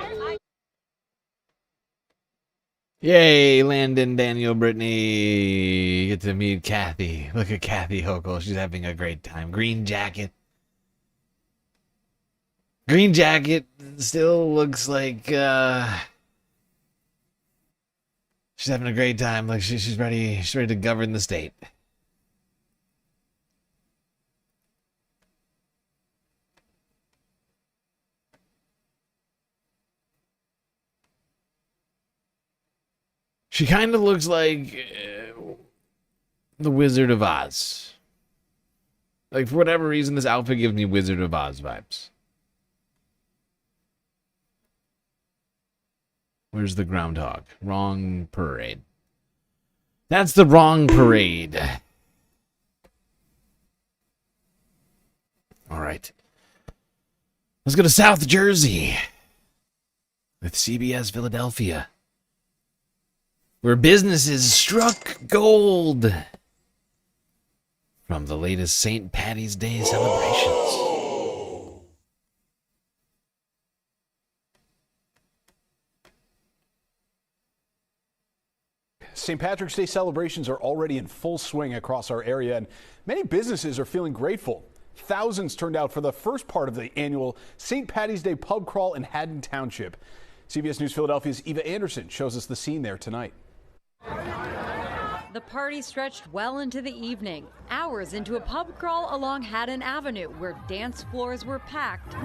Yay, Landon, Daniel, Brittany. Get to meet Kathy. Look at Kathy Hochul. She's having a great time. Green jacket. Green jacket still looks like she's having a great time. Like she's ready to govern the state. She kind of looks like the Wizard of Oz. Like, for whatever reason, this outfit gives me Wizard of Oz vibes. Where's the groundhog? Wrong parade. That's the wrong parade. All right. Let's go to South Jersey with CBS Philadelphia, where businesses struck gold from the latest St. Patty's Day celebrations. St. Patrick's Day celebrations are already in full swing across our area, and many businesses are feeling grateful. Thousands turned out for the first part of the annual St. Patty's Day pub crawl in Haddon Township. CBS News Philadelphia's Eva Anderson shows us the scene there tonight. The party stretched well into the evening, hours into a pub crawl along Haddon Avenue, where dance floors were packed,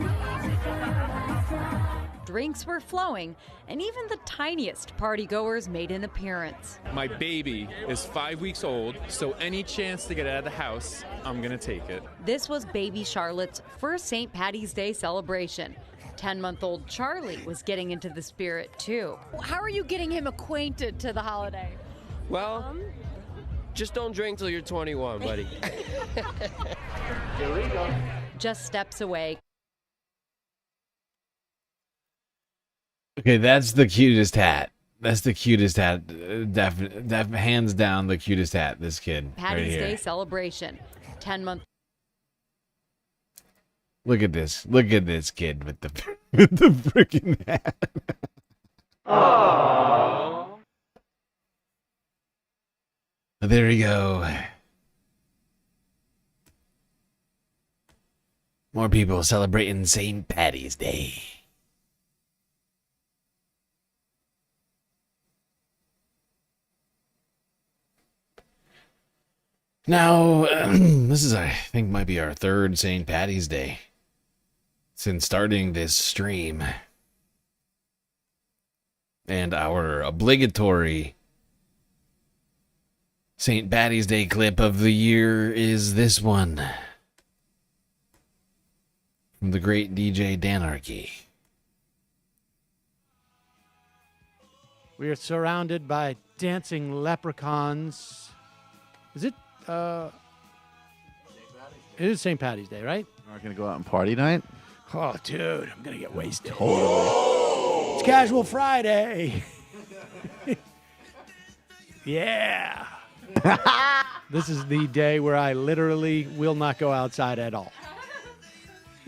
drinks were flowing, and even the tiniest partygoers made an appearance. My baby is 5 weeks old, so any chance to get out of the house, I'm gonna take it. This was baby Charlotte's first St. Patty's Day celebration. 10-month-old Charlie was getting into the spirit, too. How are you getting him acquainted to the holiday? Well, just don't drink till you're 21, buddy. Here we go. Just steps away. Okay, that's the cutest hat. That's the cutest hat. Hands down the cutest hat, this kid. Patty's right here. Day celebration. 10-month. Look at this. Look at this kid with the freaking hat. Aww. There we go. More people celebrating St. Patty's Day. Now, this is, I think, might be our third St. Patty's Day since starting this stream. And our obligatory St. Patty's Day clip of the year is this one from the great DJ Danarchy. We are surrounded by dancing leprechauns. Is it? It is St. Patty's Day, right? We're not gonna go out and party tonight. Oh, dude, I'm gonna get wasted. Totally. It's Casual Friday. Yeah. This is the day where I literally will not go outside at all.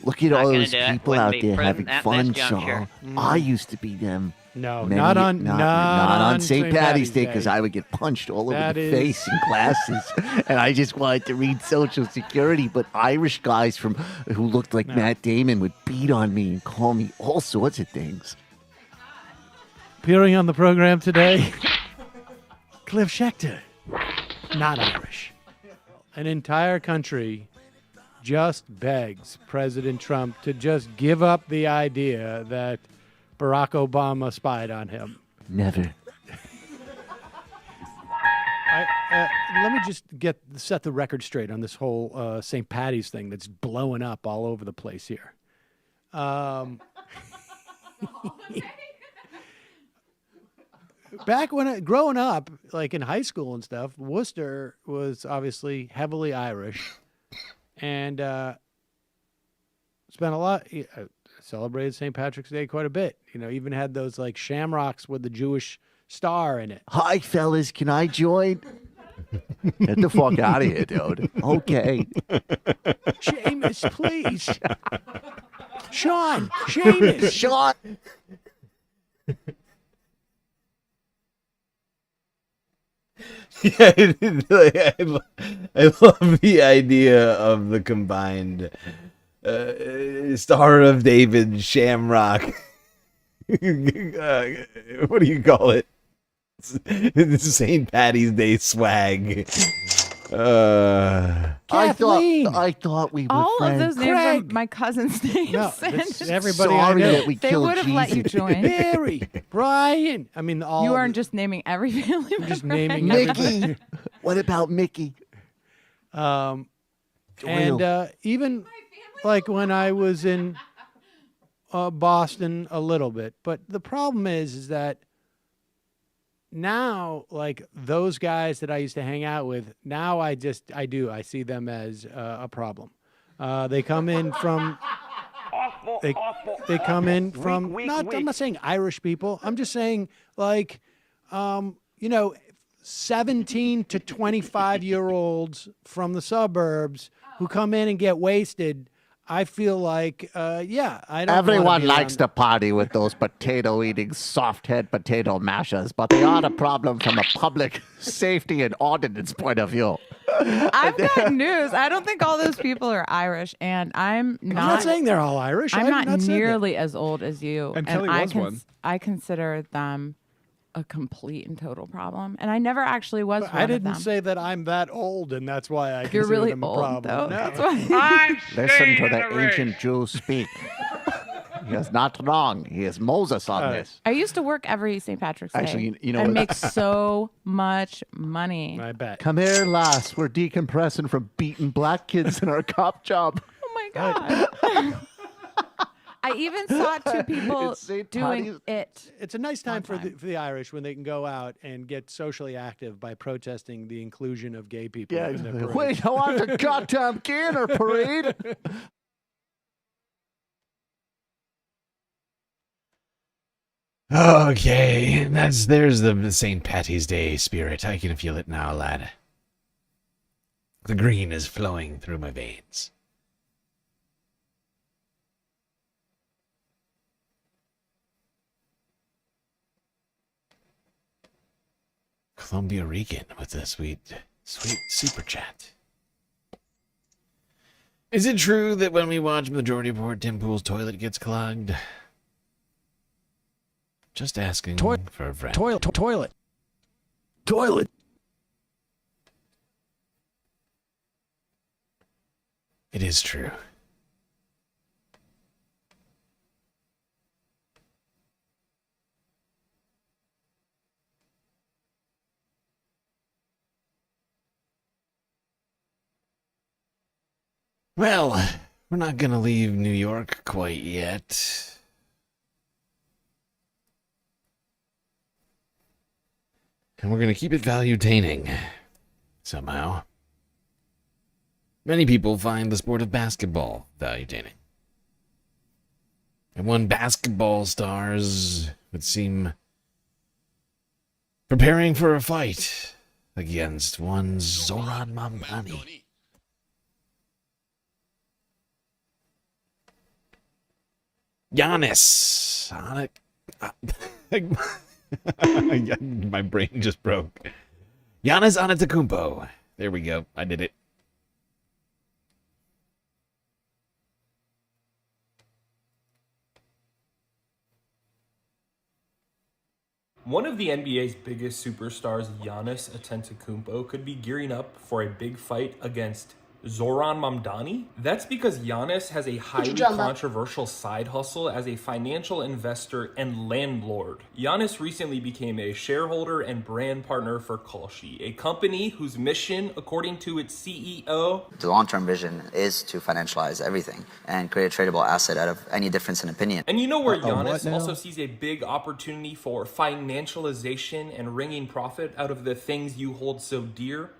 Look at Not all gonna those do it. people Wouldn't out be there present having at fun, this juncture. Saul. I used to be them. No, Many- not on St. Patty's Day because I would get punched all over That the is- face in classes, and I just wanted to read Social Security. But Irish guys who looked like Matt Damon would beat on me and call me all sorts of things. Appearing on the program today, Cliff Schechter, not Irish. An entire country just begs President Trump to just give up the idea that Barack Obama spied on him. Never. Let me just set the record straight on this whole St. Patty's thing that's blowing up all over the place here. Back when growing up, like in high school and stuff, Worcester was obviously heavily Irish, and spent a lot. Celebrated St. Patrick's Day quite a bit. You know, even had those like shamrocks with the Jewish star in it. Hi, fellas, can I join? Get the fuck out of here, dude. Okay. Seamus, please. Sean, Seamus. Sean. Yeah, I love the idea of the combined Star of David Shamrock. What do you call it? St. Patty's Day swag. I thought we were All friends. of those names are my cousin's names. No, that's everybody Sorry I know. that we They killed would have let you Jesus. join. Mary, Brian. I mean, all. You aren't just naming every family member. just naming Mickey. What about Mickey? And even like when I was in Boston a little bit, but the problem is that now, like those guys that I used to hang out with, now I see them as a problem. They come in from. They come in from. I'm not saying Irish people. I'm just saying like, 17 to 25-year-olds from the suburbs who come in and get wasted. I feel like, I don't. Everyone likes to party with those potato-eating, soft-head potato mashers, but they are a problem from a public safety and ordinance point of view. I've got news. I don't think all those people are Irish, and I'm not saying they're all Irish. I'm I've not said that. nearly as old as you, And Kelly was one. I consider them a complete and total problem, and I never actually was But one I of didn't them. say that I'm that old, and that's why I You're consider really them a old, problem. though. No. That's why. Listen to the ancient Jews speak. He is not wrong. He is Moses on this. I used to work every St. Patrick's Day. Actually, you know and what? make so much money. I bet. Come here, lass. We're decompressing from beating black kids in our cop job. Oh my god. I even saw two people It's St. doing Patty's- it. It's a nice time for the Irish when they can go out and get socially active by protesting the inclusion of gay people. Yeah, in their parade. wait, I want the goddamn Gainer parade. Okay, there's the St. Patty's Day spirit. I can feel it now, lad. The green is flowing through my veins. Columbia Rican with a sweet super chat. Is it true that when we watch Majority Report, Tim Pool's toilet gets clogged? Just asking for a friend. Toilet. It is true. Well, we're not gonna leave New York quite yet. And we're gonna keep it valuetaining. Somehow. Many people find the sport of basketball valuetaining. And when basketball stars would seem preparing for a fight against one Zoran Mamdani. Giannis. My brain just broke. Giannis Antetokounmpo. There we go. I did it. One of the NBA's biggest superstars, Giannis Antetokounmpo, could be gearing up for a big fight against Zoran Mamdani. That's because Giannis has a highly controversial side hustle as a financial investor and landlord. Giannis recently became a shareholder and brand partner for Kalshi, a company whose mission, according to its CEO, the long-term vision is to financialize everything and create a tradable asset out of any difference in opinion. And you know where Giannis also sees a big opportunity for financialization and wringing profit out of the things you hold so dear?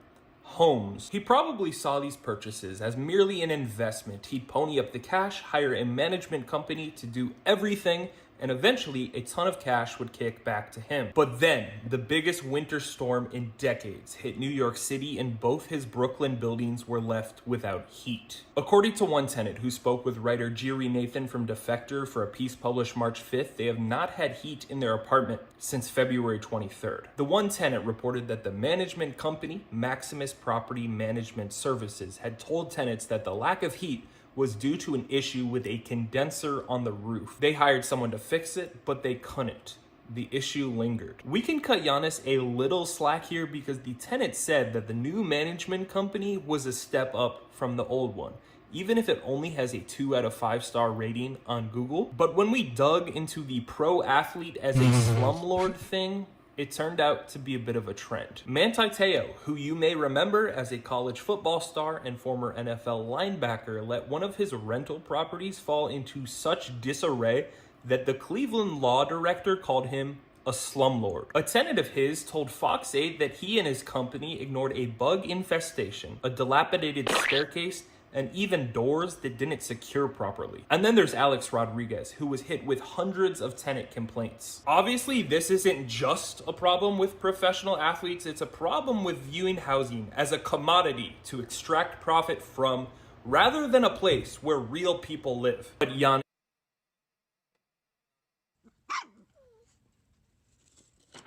Homes. He probably saw these purchases as merely an investment. He'd pony up the cash, hire a management company to do everything, and eventually a ton of cash would kick back to him. But then, the biggest winter storm in decades hit New York City, and both his Brooklyn buildings were left without heat. According to one tenant who spoke with writer Jiri Nathan from Defector for a piece published March 5th, they have not had heat in their apartment since February 23rd. The one tenant reported that the management company, Maximus Property Management Services, had told tenants that the lack of heat was due to an issue with a condenser on the roof. They hired someone to fix it, but they couldn't. The issue lingered. We can cut Giannis a little slack here because the tenant said that the new management company was a step up from the old one, even if it only has a 2 out of 5 star rating on Google. But when we dug into the pro athlete as a slumlord thing, it turned out to be a bit of a trend. Manti Te'o, who you may remember as a college football star and former NFL linebacker, let one of his rental properties fall into such disarray that the Cleveland law director called him a slumlord. A tenant of his told Fox 8 that he and his company ignored a bug infestation, a dilapidated staircase, and even doors that didn't secure properly. And then there's Alex Rodriguez, who was hit with hundreds of tenant complaints. Obviously, this isn't just a problem with professional athletes, it's a problem with viewing housing as a commodity to extract profit from, rather than a place where real people live. But Jan.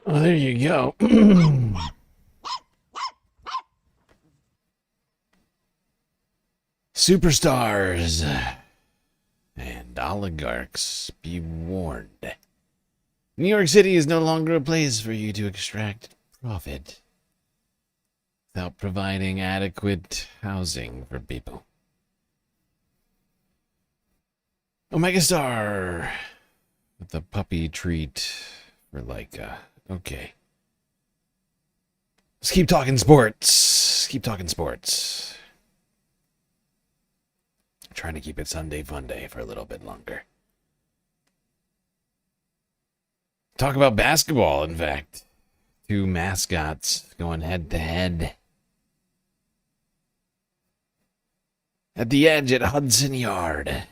Oh, there you go. Superstars and oligarchs, be warned. New York City is no longer a place for you to extract profit without providing adequate housing for people. Omega Star with a puppy treat for Leica. Okay. Let's keep talking sports. Keep talking sports. Trying to keep it Sunday Funday for a little bit longer. Talk about basketball, in fact. Two mascots going head to head. At the edge at Hudson Yard.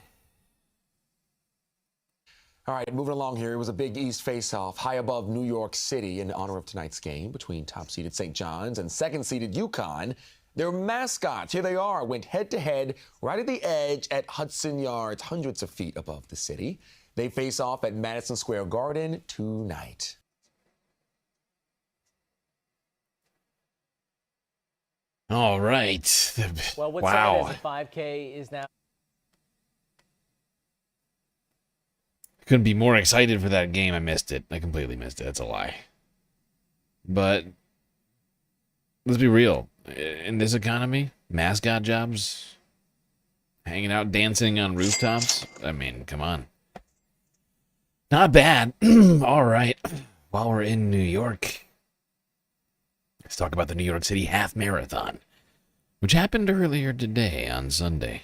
All right, moving along here. It was a Big East face-off high above New York City in honor of tonight's game between top-seeded St. John's and second-seeded UConn. Their mascots, here they are, went head-to-head right at the edge at Hudson Yards, hundreds of feet above the city. They face off at Madison Square Garden tonight. All right. Well, what's wow. as a 5K is now. Couldn't be more excited for that game. I missed it. I completely missed it. That's a lie. But let's be real. In this economy, mascot jobs, hanging out, dancing on rooftops. I mean, come on. Not bad. All right. While we're in New York, let's talk about the New York City Half Marathon, which happened earlier today on Sunday.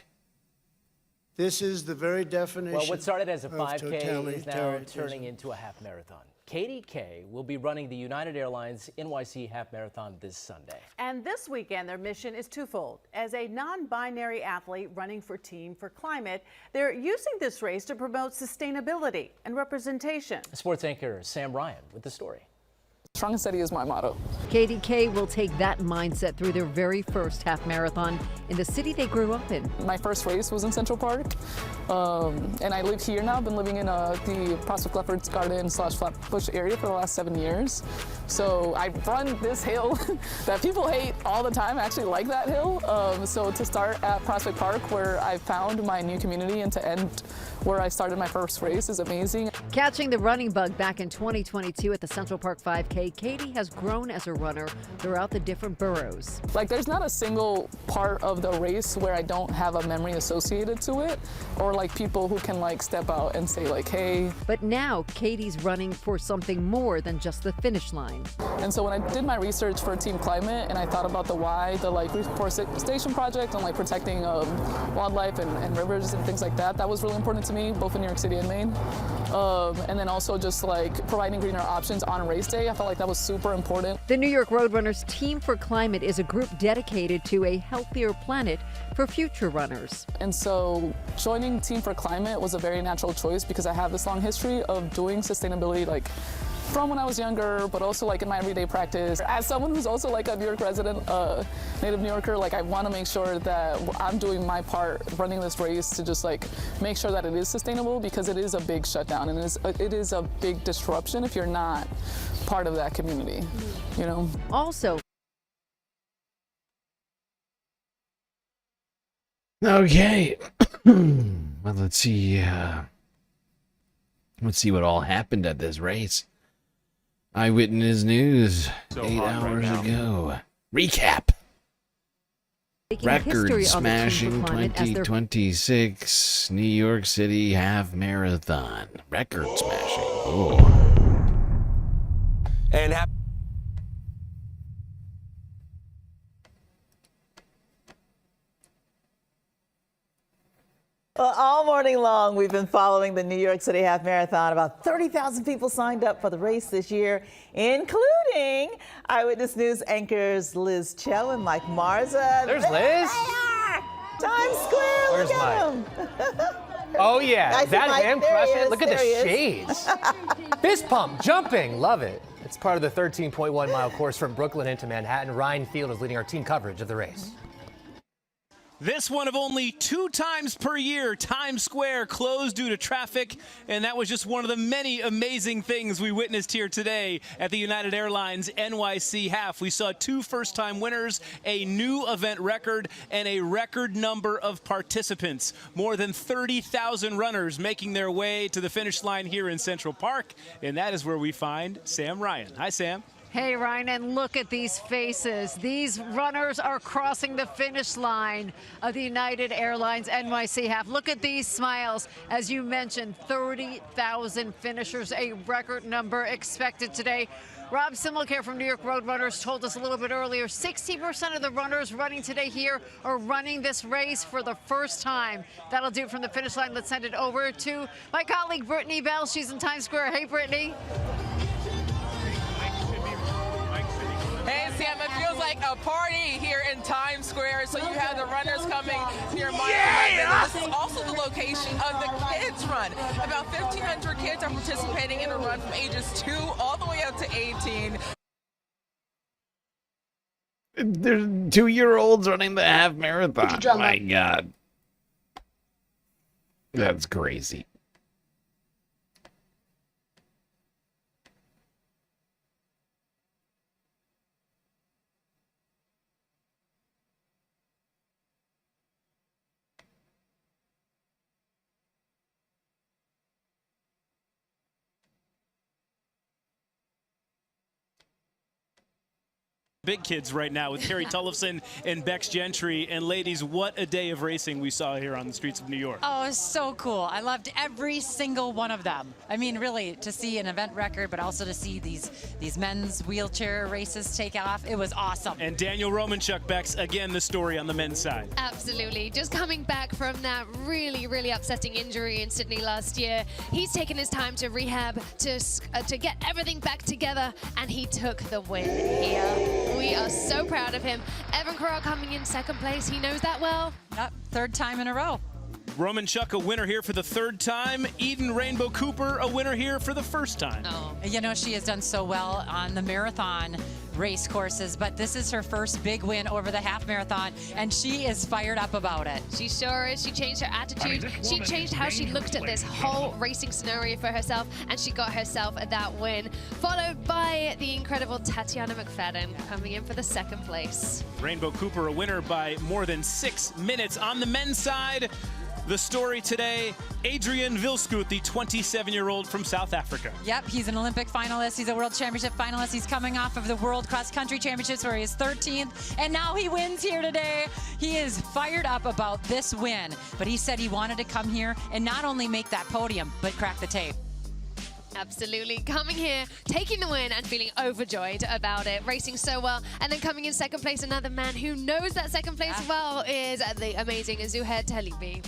This is the very definition. Well, what started as a 5K is now totalitarianism. turning into a half marathon. Katie Kay will be running the United Airlines NYC Half Marathon this Sunday. And this weekend, their mission is twofold. As a non-binary athlete running for Team for Climate, they're using this race to promote sustainability and representation. Sports anchor Sam Ryan with the story. Strong and steady is my motto. Katie K will take that mindset through their very first half marathon in the city they grew up in. My first race was in Central Park, and I live here now. I've been living in the Prospect Lefferts Garden / Flatbush area for the last 7 years. So I run this hill that people hate all the time. I actually like that hill. So to start at Prospect Park, where I found my new community, and to end where I started my first race is amazing. Catching the running bug back in 2022 at the Central Park 5K, Katie has grown as a runner throughout the different boroughs. Like, there's not a single part of the race where I don't have a memory associated to it, or like people who can like step out and say like, hey. But now Katie's running for something more than just the finish line. And so when I did my research for Team Climate and I thought about the why, the like reforestation project and like protecting wildlife and rivers and things like that, that was really important to me, both in New York City and Maine. And then also just like providing greener options on race day. I felt like that was super important. The New York Roadrunners Team for Climate is a group dedicated to a healthier planet for future runners. And so joining Team for Climate was a very natural choice because I have this long history of doing sustainability, like from when I was younger, but also like in my everyday practice. As someone who's also like a New York resident, native New Yorker, like I want to make sure that I'm doing my part running this race to just like make sure that it is sustainable, because it is a big shutdown and it is a big disruption if you're not part of that community, you know? Also, okay. Well, let's see what all happened at this race. Eyewitness News, 8 hours ago. Recap. Record smashing 2026 New York City half marathon. Record smashing. Ooh. And Well, all morning long, we've been following the New York City Half Marathon. About 30,000 people signed up for the race this year, including Eyewitness News anchors Liz Cho and Mike Marza. There's Liz. Times Square, Where's look at him. Oh, yeah, I see that Mike. him There he crushing is. it. Look at There the he is. shades. Fist pump, jumping, love it. It's part of the 13.1-mile course from Brooklyn into Manhattan. Ryan Field is leading our team coverage of the race. This one of only 2 times per year, Times Square closed due to traffic, and that was just one of the many amazing things we witnessed here today at the United Airlines NYC Half. We saw 2 first-time winners, a new event record, and a record number of participants. More than 30,000 runners making their way to the finish line here in Central Park, and that is where we find Sam Ryan. Hi, Sam. hey, Ryan, and look at these faces. These runners are crossing the finish line of the United Airlines NYC half. Look at these smiles. As you mentioned, 30,000 finishers, a record number expected today. Rob Simlicare from New York Roadrunners told us a little bit earlier, 60% of the runners running today here are running this race for the first time. That'll do it from the finish line. Let's send it over to my colleague, Brittany Bell. She's in Times Square. Hey, Brittany. Hey, Sam, it feels like a party here in Times Square. So you have the runners coming near my This is also the location of the kids' run. About 1,500 kids are participating in a run from ages 2 all the way up to 18. There's 2-year-olds running the half marathon. My God. That's crazy. Big kids right now with Carrie Tullifson and Bex Gentry. And ladies, what a day of racing we saw here on the streets of New York. Oh, it was so cool. I loved every single one of them. I mean, really, to see an event record, but also to see these men's wheelchair races take off, it was awesome. And Daniel Romanchuk, Bex, again, the story on the men's side. Absolutely. Just coming back from that really, really upsetting injury in Sydney last year. He's taken his time to rehab, to get everything back together, and he took the win here. We are so proud of him. Evan Corral coming in second place. He knows that well. Yep, third time in a row. Roman Chuck, a winner here for the third time. Eden Rainbow Cooper, a winner here for the first time. Oh, you know, she has done so well on the marathon race courses, but this is her first big win over the half marathon, and she is fired up about it. She sure is. She changed her attitude. She changed how she looked at this whole racing scenario for herself, and she got herself that win. Followed by the incredible Tatiana McFadden coming in for the second place. Rainbow Cooper, a winner by more than 6 minutes. On the men's side, the story today, Adrian Vilskuit, the 27-year-old from South Africa. Yep, he's an Olympic finalist. He's a World Championship finalist. He's coming off of the World Cross Country Championships where he is 13th, and now he wins here today. He is fired up about this win, but he said he wanted to come here and not only make that podium, but crack the tape. Absolutely. Coming here, taking the win and feeling overjoyed about it. Racing so well. And then coming in second place, another man who knows that second place well is the amazing Zuhair Talibi.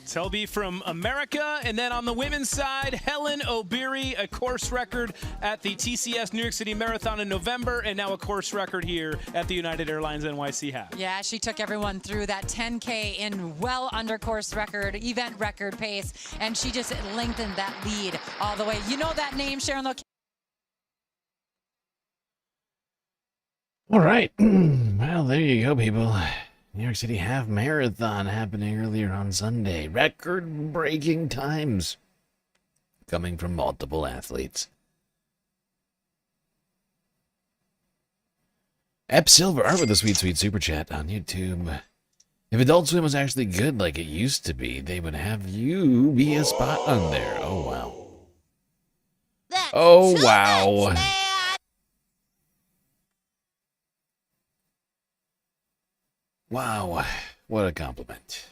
Telby from America. And then on the women's side, Helen Obiri, a course record at the TCS New York City Marathon in November, and now a course record here at the United Airlines NYC half. Yeah, she took everyone through that 10K in well under course record, event record pace, and she just lengthened that lead all the way. You know that name, Sharon Lo? All right. Well, there you go, people. New York City Half Marathon happening earlier on Sunday. Record-breaking times coming from multiple athletes. Ep Silver Art with a sweet, sweet super chat on YouTube. If Adult Swim was actually good like it used to be, they would have you be a spot on there. Oh, wow. Oh, wow. Wow, what a compliment.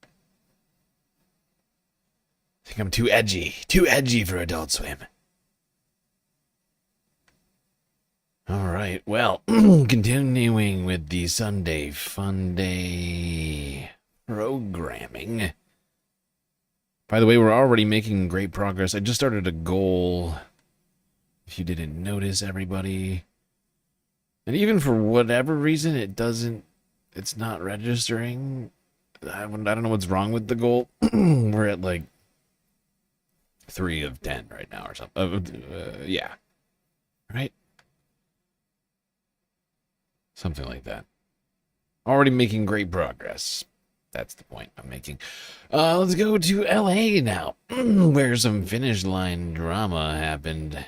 I think I'm too edgy for Adult Swim. All right, well, continuing with the Sunday FUNDAY programming. By the way, we're already making great progress. I just started a goal, if you didn't notice, everybody. And even for whatever reason, it's not registering. I don't know what's wrong with the goal. We're at like 3 of 10 right now or something. Yeah. Right? Something like that. Already making great progress. That's the point I'm making. Let's go to LA now, where some finish line drama happened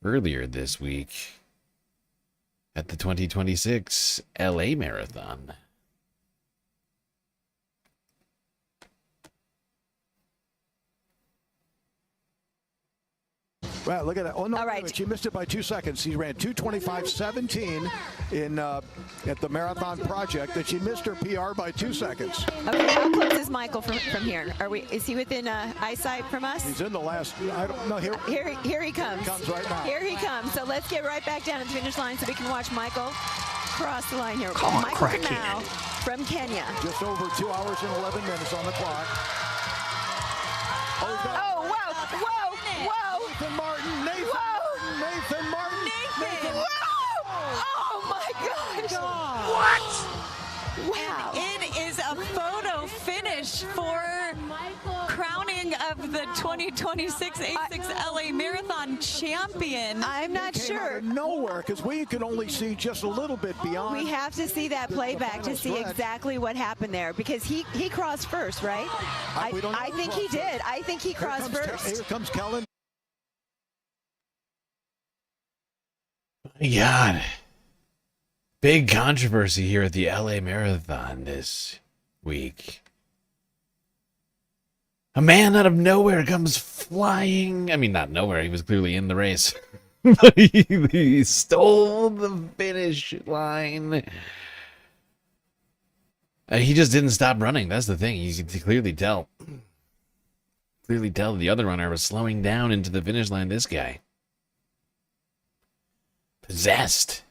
earlier this week at the 2026 LA Marathon. Wow, look at that. Oh, no, all right. She missed it by 2 seconds. She ran 2:25.17 in at the Marathon Project, and she missed her PR by 2 seconds. Okay, how close is Michael from here? Is he within eyesight from us? He's in the last, I don't know. Here he comes. He comes right now. Here he comes. So let's get right back down to the finish line so we can watch Michael cross the line here. Come on, Michael Kamau from Kenya. Just over 2 hours and 11 minutes on the clock. Oh, whoa. Nathan Martin. Nathan Martin. Whoa! Oh my gosh! What? Wow! And it is a photo finish for crowning of the 2026 A6 LA Marathon champion. I'm not Came sure. Out of nowhere, because we can only see just a little bit beyond. We have to see that playback to see exactly what happened there, because he crossed first, right? I think he did. I think he crossed first. Here comes Kellen. My God. Big controversy here at the LA Marathon this week. A man out of nowhere comes flying. I mean, not nowhere. He was clearly in the race. But he stole the finish line. He just didn't stop running. That's the thing. You could clearly tell. Clearly tell the other runner was slowing down into the finish line. This guy. Possessed.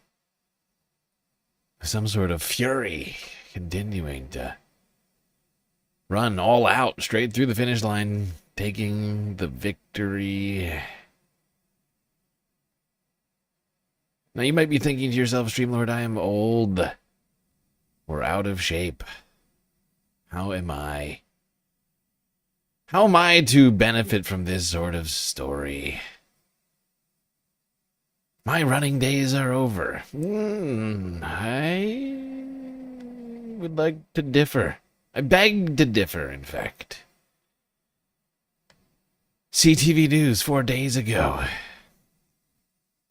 Some sort of fury, continuing to run all out straight through the finish line, taking the victory. Now you might be thinking to yourself, StreamLord, I am old. or out of shape. How am I? How am I to benefit from this sort of story? My running days are over. I would like to differ. I beg to differ, in fact. CTV News 4 days ago.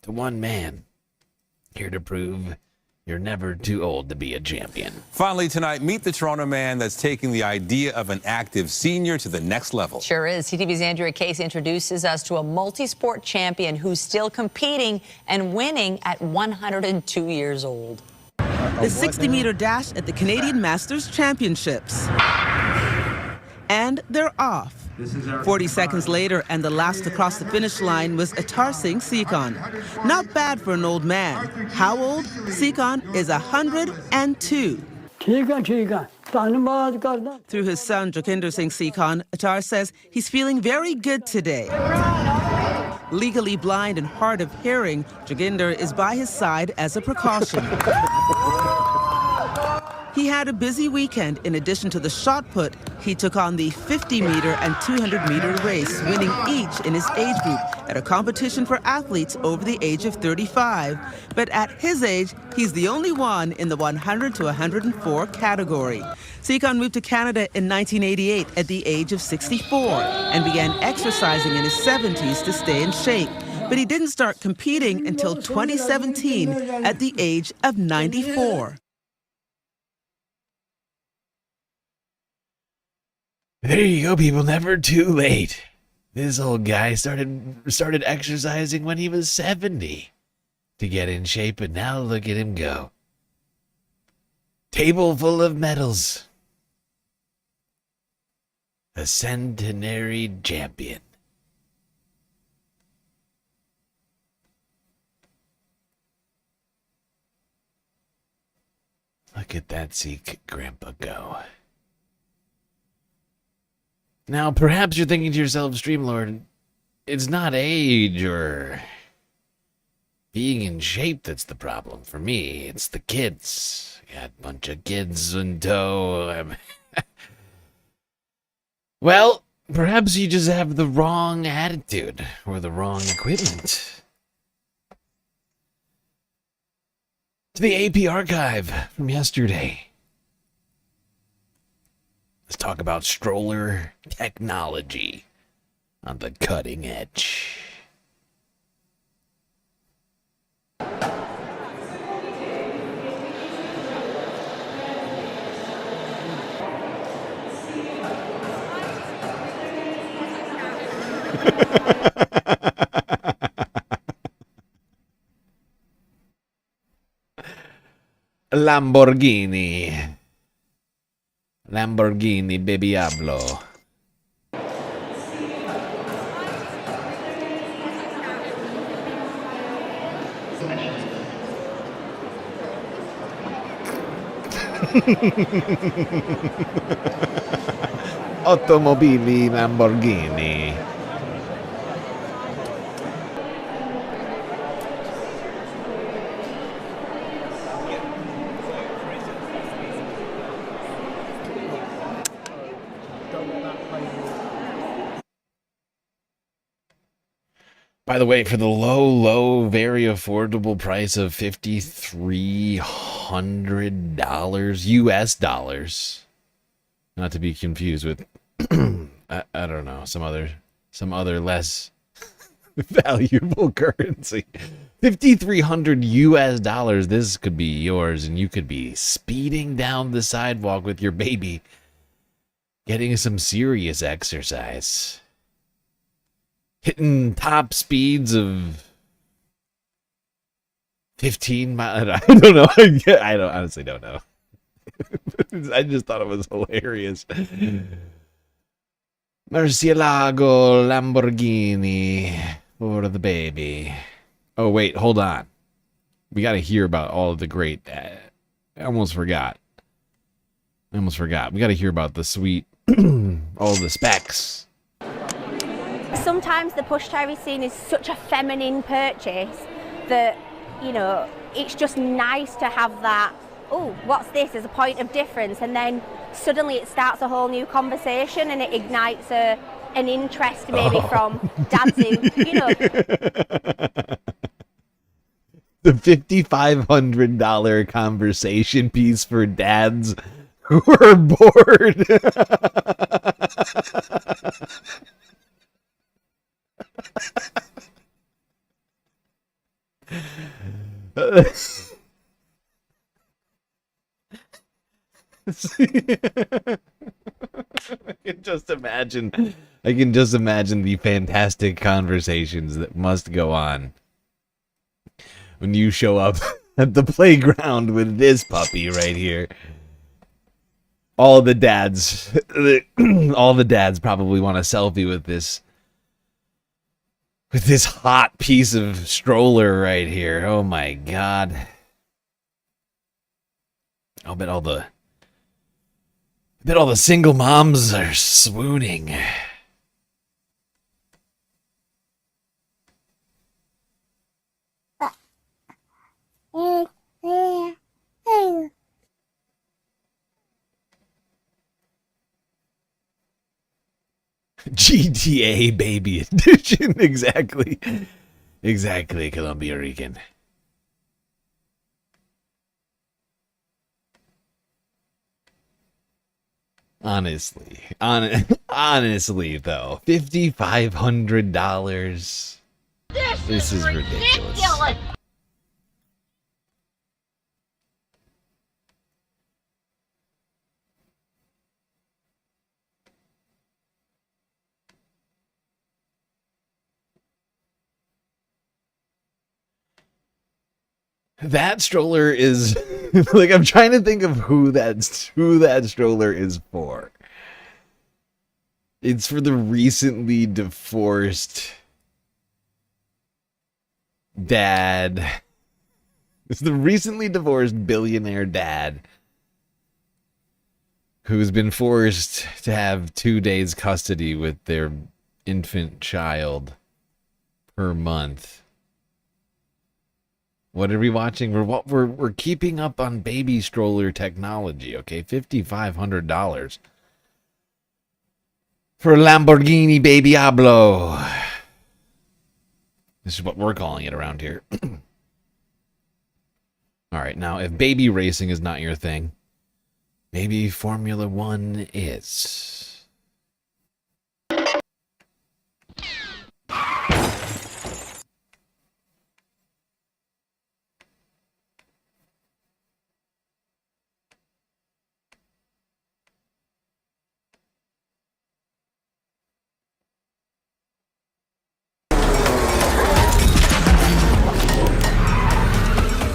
The one man here to prove you're never too old to be a champion. Finally tonight, meet the Toronto man that's taking the idea of an active senior to the next level. Sure is. CTV's Andrea Case introduces us to a multi-sport champion who's still competing and winning at 102 years old. The 60-meter dash at the Canadian Masters Championships. And they're off. 40 seconds later, and the last to cross the finish line was Atar Singh Sikhan. Not bad for an old man. How old? Sikhan is 102. Through his son, Joginder Singh Sikhan, Atar says he's feeling very good today. Legally blind and hard of hearing, Joginder is by his side as a precaution. He had a busy weekend. In addition to the shot put, he took on the 50-meter and 200-meter race, winning each in his age group at a competition for athletes over the age of 35. But at his age, he's the only one in the 100 to 104 category. Sikhan moved to Canada in 1988 at the age of 64 and began exercising in his 70s to stay in shape. But he didn't start competing until 2017 at the age of 94. There you go, people. Never too late. This old guy started exercising when he was 70 to get in shape, and now look at him go. Table full of medals. A centenary champion. Look at that Sikh grandpa go. Now, perhaps you're thinking to yourself, StreamLord, it's not age or being in shape that's the problem. For me, it's the kids. Got a bunch of kids in tow. Well, perhaps you just have the wrong attitude or the wrong equipment. To the AP archive from yesterday. Let's talk about stroller technology on the cutting edge. Lamborghini, baby hablo. Automobili Lamborghini. By the way, for the low, very affordable price of $5,300 US dollars, not to be confused with, I don't know, some other less valuable currency. $5,300 US dollars. This could be yours, and you could be speeding down the sidewalk with your baby, getting some serious exercise. Hitting top speeds of 15 miles. I don't know. I honestly don't know. I just thought it was hilarious. Murcielago Lamborghini for the baby. Oh, wait, hold on. We got to hear about all of the great. I almost forgot. We got to hear about the sweet, all the specs. Sometimes the push Cherry scene is such a feminine purchase that, you know, it's just nice to have that oh, what's this? There's a point of difference. And then suddenly it starts a whole new conversation and it ignites an interest maybe from dads who, you know. The $5,500 conversation piece for dads who are bored. I can just imagine the fantastic conversations that must go on when you show up at the playground with this puppy right here. All the dads probably want a selfie with this hot piece of stroller right here. Oh my god. I bet all the single moms are swooning. GTA Baby Edition. Exactly, Columbia Rican. Honestly though, $5,500. This is ridiculous. That stroller is like, I'm trying to think of who that stroller is for. It's for the recently divorced dad. It's the recently divorced billionaire dad who's been forced to have 2 days custody with their infant child per month. What are we watching? We're keeping up on baby stroller technology, okay? $5,500 for a Lamborghini Baby Diablo. This is what we're calling it around here. All right, now if baby racing is not your thing, maybe Formula One is.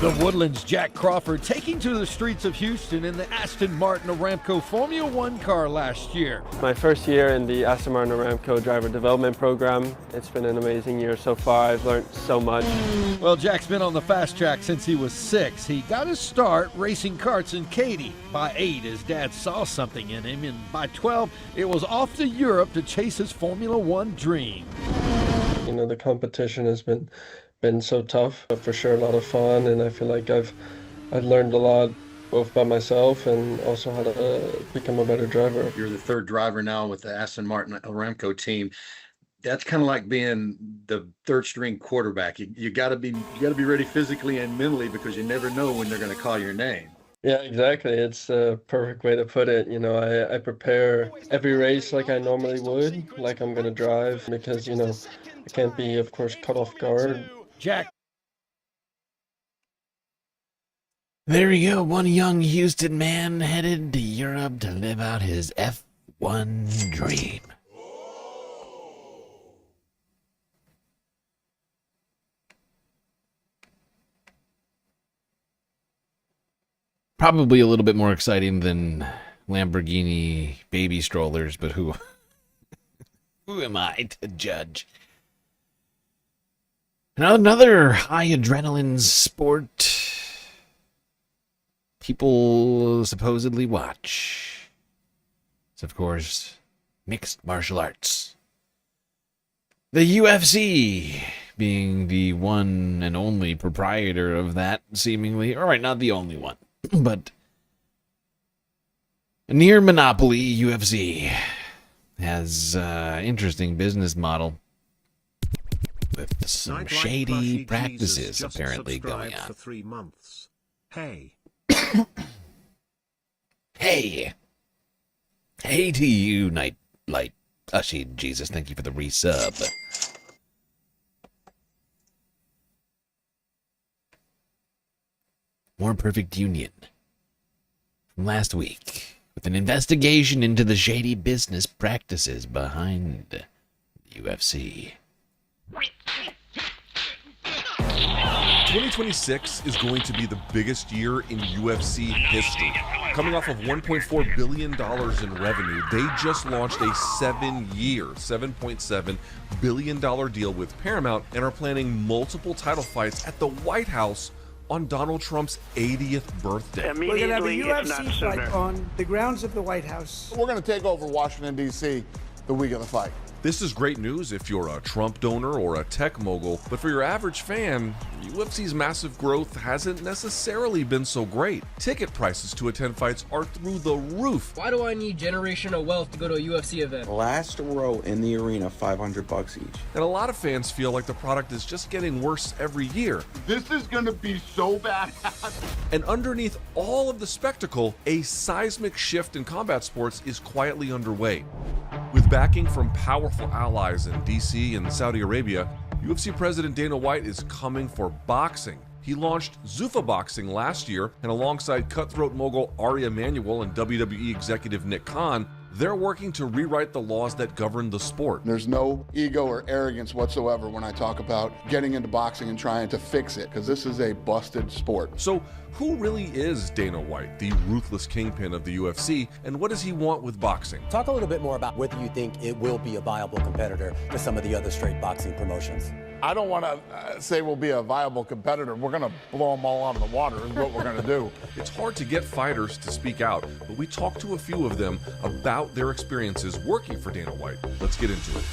The Woodlands' Jack Crawford taking to the streets of Houston in the Aston Martin Aramco Formula One car last year. My first year in the Aston Martin Aramco driver development program. It's been an amazing year so far. I've learned so much. Well, Jack's been on the fast track since he was 6. He got his start racing karts in Katy. By 8, his dad saw something in him, and by 12, it was off to Europe to chase his Formula One dream. You know, the competition has been so tough, but for sure a lot of fun, and I feel like I've learned a lot both by myself and also how to become a better driver. You're the third driver now with the Aston Martin Aramco team. That's kind of like being the third string quarterback. You got to be ready physically and mentally, because you never know when they're going to call your name. Yeah, exactly. It's the perfect way to put it. You know, I prepare every race like I normally would, like I'm going to drive, because, you know, I can't be, of course, caught off guard. Jack. There we go. One young Houston man headed to Europe to live out his F1 dream. Probably a little bit more exciting than Lamborghini baby strollers, but who am I to judge? Now, another high adrenaline sport people supposedly watch. It's, of course, mixed martial arts. The UFC being the one and only proprietor of that, seemingly. All right, not the only one. But near monopoly, UFC has interesting business model with some shady practices apparently going on. For 3 months. Hey. Hey. Hey to you, Nightlight Ushy Jesus. Thank you for the resub. More Perfect Union from last week with an investigation into the shady business practices behind the UFC. 2026 is going to be the biggest year in UFC history. Coming off of $1.4 billion in revenue, they just launched a 7-year, $7.7 billion deal with Paramount and are planning multiple title fights at the White House on Donald Trump's 80th birthday. We're going to have a UFC fight on the grounds of the White House. We're going to take over Washington, D.C. the week of the fight. This is great news if you're a Trump donor or a tech mogul, but for your average fan, UFC's massive growth hasn't necessarily been so great. Ticket prices to attend fights are through the roof. Why do I need generational wealth to go to a UFC event? Last row in the arena, $500 each. And a lot of fans feel like the product is just getting worse every year. This is going to be so bad. And underneath all of the spectacle, a seismic shift in combat sports is quietly underway. With backing from powerful allies in DC and Saudi Arabia, UFC President Dana White is coming for boxing. He launched Zuffa Boxing last year, and alongside cutthroat mogul Ari Emanuel and WWE executive Nick Khan, they're working to rewrite the laws that govern the sport. There's no ego or arrogance whatsoever when I talk about getting into boxing and trying to fix it, because this is a busted sport. So who really is Dana White, the ruthless kingpin of the UFC, and what does he want with boxing? Talk a little bit more about whether you think it will be a viable competitor to some of the other straight boxing promotions. I don't want to say we'll be a viable competitor. We're going to blow them all out of the water is what we're going to do. It's hard to get fighters to speak out, but we talked to a few of them about their experiences working for Dana White. Let's get into it.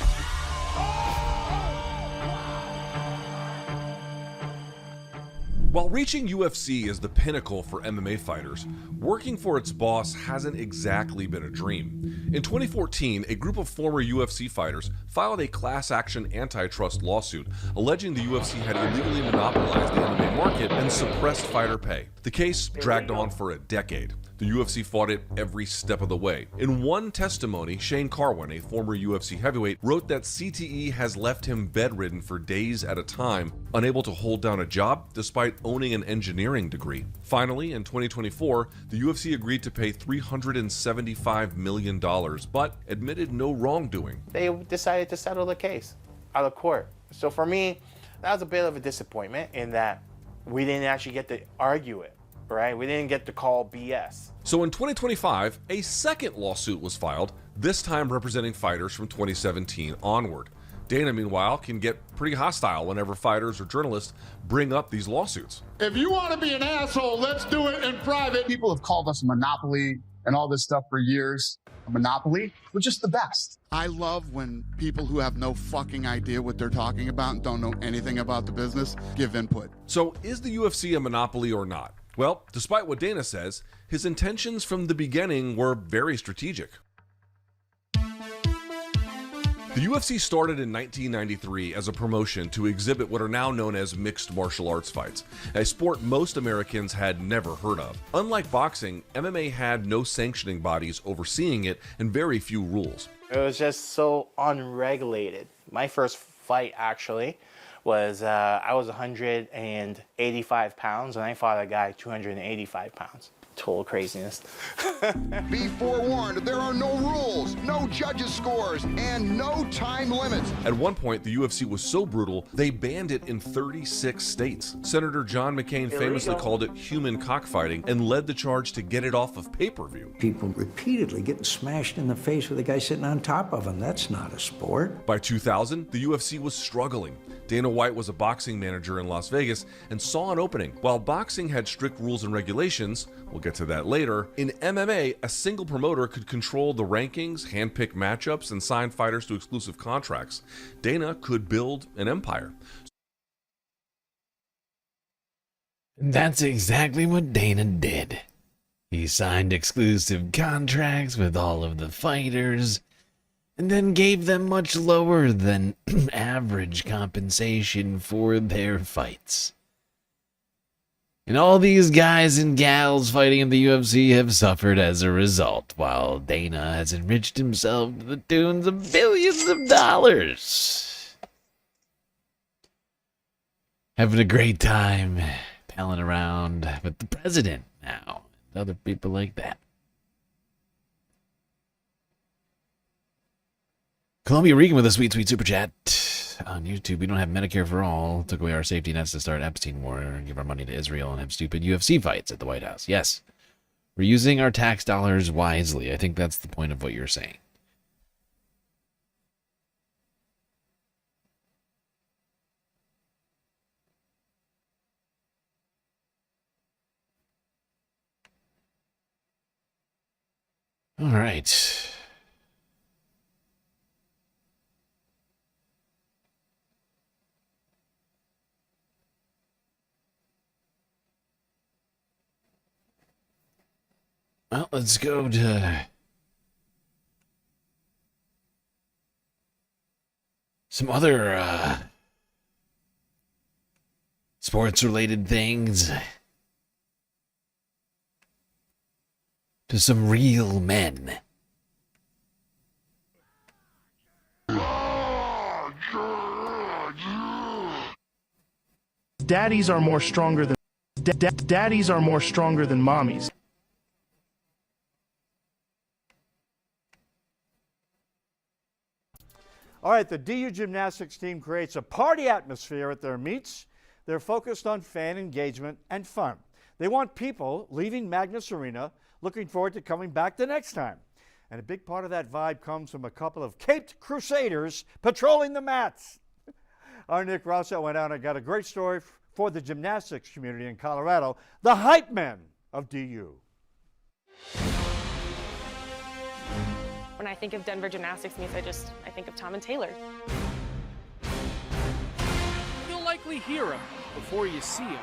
While reaching UFC is the pinnacle for MMA fighters, working for its boss hasn't exactly been a dream. In 2014, a group of former UFC fighters filed a class action antitrust lawsuit alleging the UFC had illegally monopolized the MMA market and suppressed fighter pay. The case dragged on for a decade. The UFC fought it every step of the way. In one testimony, Shane Carwin, a former UFC heavyweight, wrote that CTE has left him bedridden for days at a time, unable to hold down a job despite owning an engineering degree. Finally, in 2024, the UFC agreed to pay $375 million, but admitted no wrongdoing. They decided to settle the case out of court. So for me, that was a bit of a disappointment in that we didn't actually get to argue it. Right? We didn't get to call BS. So in 2025, a second lawsuit was filed, this time representing fighters from 2017 onward. Dana, meanwhile, can get pretty hostile whenever fighters or journalists bring up these lawsuits. If you want to be an asshole, let's do it in private. People have called us a monopoly and all this stuff for years. A monopoly? We're just the best. I love when people who have no fucking idea what they're talking about and don't know anything about the business give input. So is the UFC a monopoly or not? Well, despite what Dana says, his intentions from the beginning were very strategic. The UFC started in 1993 as a promotion to exhibit what are now known as mixed martial arts fights, a sport most Americans had never heard of. Unlike boxing, MMA had no sanctioning bodies overseeing it and very few rules. It was just so unregulated. My first fight, actually, was I was 185 pounds and I fought a guy 285 pounds. Total craziness. Be forewarned, there are no rules, no judges' scores, and no time limits. At one point, the UFC was so brutal, they banned it in 36 states. Senator John McCain famously called it human cockfighting and led the charge to get it off of pay-per-view. People repeatedly getting smashed in the face with a guy sitting on top of them. That's not a sport. By 2000, the UFC was struggling. Dana White was a boxing manager in Las Vegas and saw an opening. While boxing had strict rules and regulations, we'll get to that later, in MMA, a single promoter could control the rankings, handpick matchups, and sign fighters to exclusive contracts. Dana could build an empire. That's exactly what Dana did. He signed exclusive contracts with all of the fighters, and then gave them much lower than average compensation for their fights. And all these guys and gals fighting in the UFC have suffered as a result, while Dana has enriched himself to the tunes of billions of dollars. Having a great time palling around with the president now, and other people like that. Columbia Regan with a sweet, sweet super chat on YouTube. We don't have Medicare for all. Took away our safety nets to start Epstein war and give our money to Israel and have stupid UFC fights at the White House. Yes, we're using our tax dollars wisely. I think that's the point of what you're saying. All right. Well, let's go to some other sports-related things. To some real men. Daddies are more stronger than daddies are more stronger than mommies. All right, the DU gymnastics team creates a party atmosphere at their meets. They're focused on fan engagement and fun. They want people leaving Magnus Arena looking forward to coming back the next time. And a big part of that vibe comes from a couple of caped crusaders patrolling the mats. Our Nick Rousseau went out and got a great story for the gymnastics community in Colorado, the hype men of DU. When I think of Denver gymnastics meets, I think of Tom and Taylor. You'll likely hear him before you see him.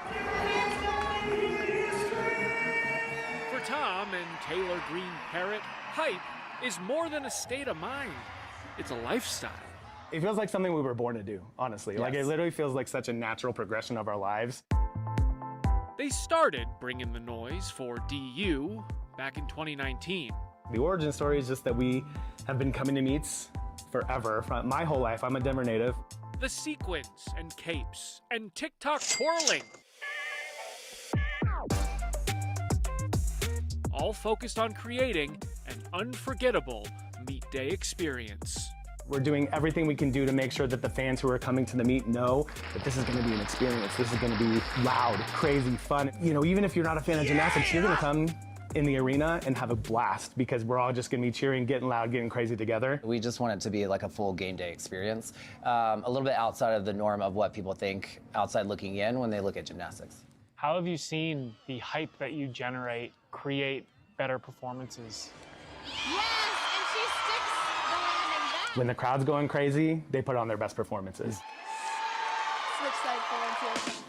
For Tom and Taylor Green Parrott, hype is more than a state of mind. It's a lifestyle. It feels like something we were born to do, honestly. Yes. Like, it literally feels like such a natural progression of our lives. They started bringing the noise for DU back in 2019. The origin story is just that we have been coming to meets forever. My whole life, I'm a Denver native. The sequins and capes and TikTok twirling. All focused on creating an unforgettable meet day experience. We're doing everything we can do to make sure that the fans who are coming to the meet know that this is going to be an experience. This is going to be loud, crazy, fun. You know, even if you're not a fan of gymnastics, you're going to come in the arena and have a blast because we're all just going to be cheering, getting loud, getting crazy together. We just want it to be like a full game day experience, a little bit outside of the norm of what people think outside looking in when they look at gymnastics. How have you seen the hype that you generate create better performances? When the crowd's going crazy, they put on their best performances. Switch side volunteers.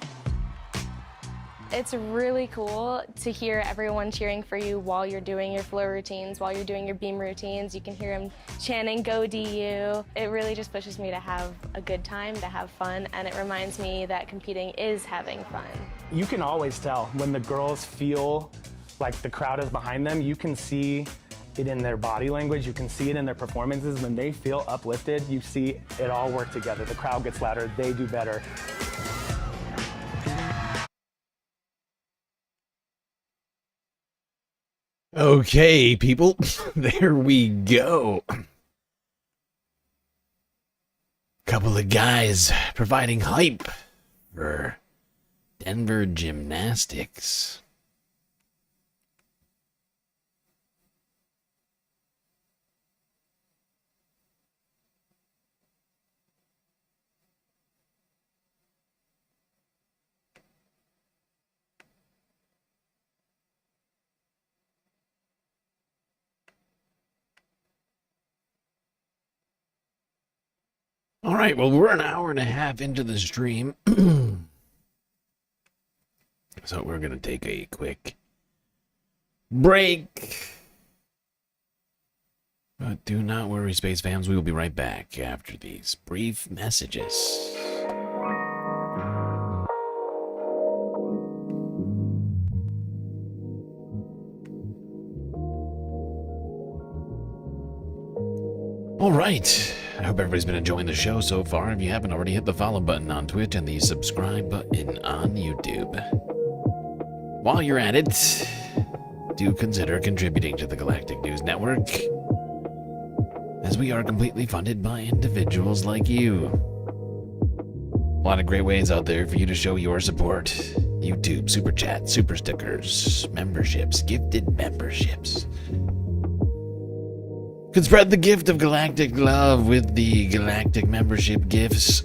It's really cool to hear everyone cheering for you while you're doing your floor routines, while you're doing your beam routines. You can hear them chanting, "Go DU." It really just pushes me to have a good time, to have fun, and it reminds me that competing is having fun. You can always tell when the girls feel like the crowd is behind them. You can see it in their body language. You can see it in their performances. When they feel uplifted, you see it all work together. The crowd gets louder, they do better. Okay, people, there we go. Couple of guys providing hype for Denver gymnastics. All right, well, we're an hour and a half into the stream. So we're going to take a quick break. But do not worry, space fans. We will be right back after these brief messages. All right. I hope everybody's been enjoying the show so far. If you haven't already, hit the follow button on Twitch and the subscribe button on YouTube. While you're at it, do consider contributing to the Galactic News Network, as we are completely funded by individuals like you. A lot of great ways out there for you to show your support. YouTube, Super Chat, Super Stickers, memberships, gifted memberships. Could spread the gift of galactic love with the galactic membership gifts.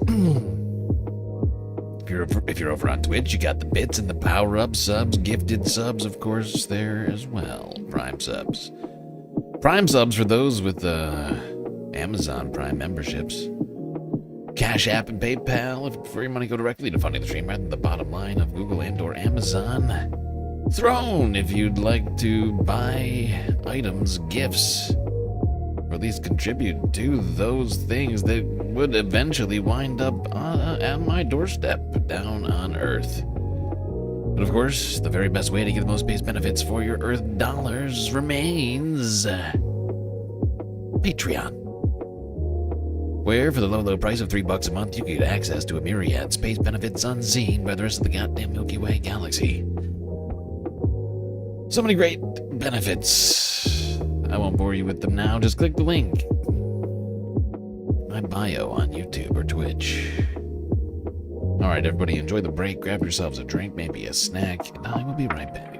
If you're over on Twitch, you got the bits and the power-up subs, gifted subs, of course, there as well. Prime subs. Prime subs for those with Amazon Prime memberships. Cash App and PayPal for your money go directly to funding the stream rather than the bottom line of Google and or Amazon. Throne if you'd like to buy items, gifts, or at least contribute to those things that would eventually wind up on my doorstep down on Earth. But of course, the very best way to get the most space benefits for your Earth dollars remains Patreon, where for the low price of $3 a month, you can get access to a myriad space benefits unseen by the rest of the goddamn Milky Way galaxy. So many great benefits. I won't bore you with them now. Just click the link in my bio on YouTube or Twitch. All right, everybody, enjoy the break. Grab yourselves a drink, maybe a snack, and I will be right back.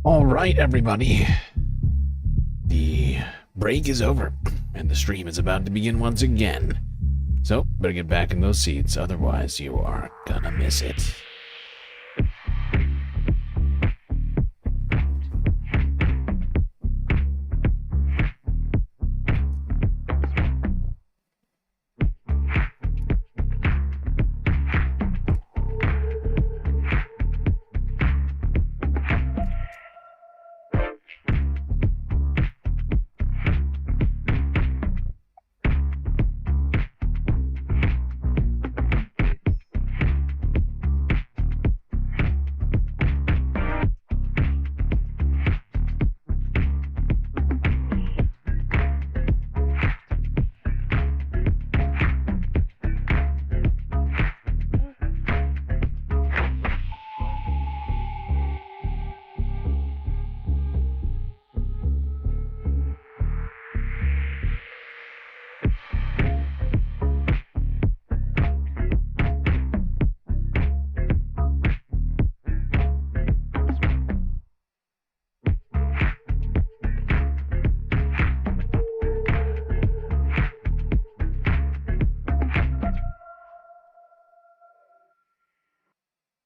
All right, everybody. The break is over, and the stream is about to begin once again. So, better get back in those seats, otherwise you are gonna miss it.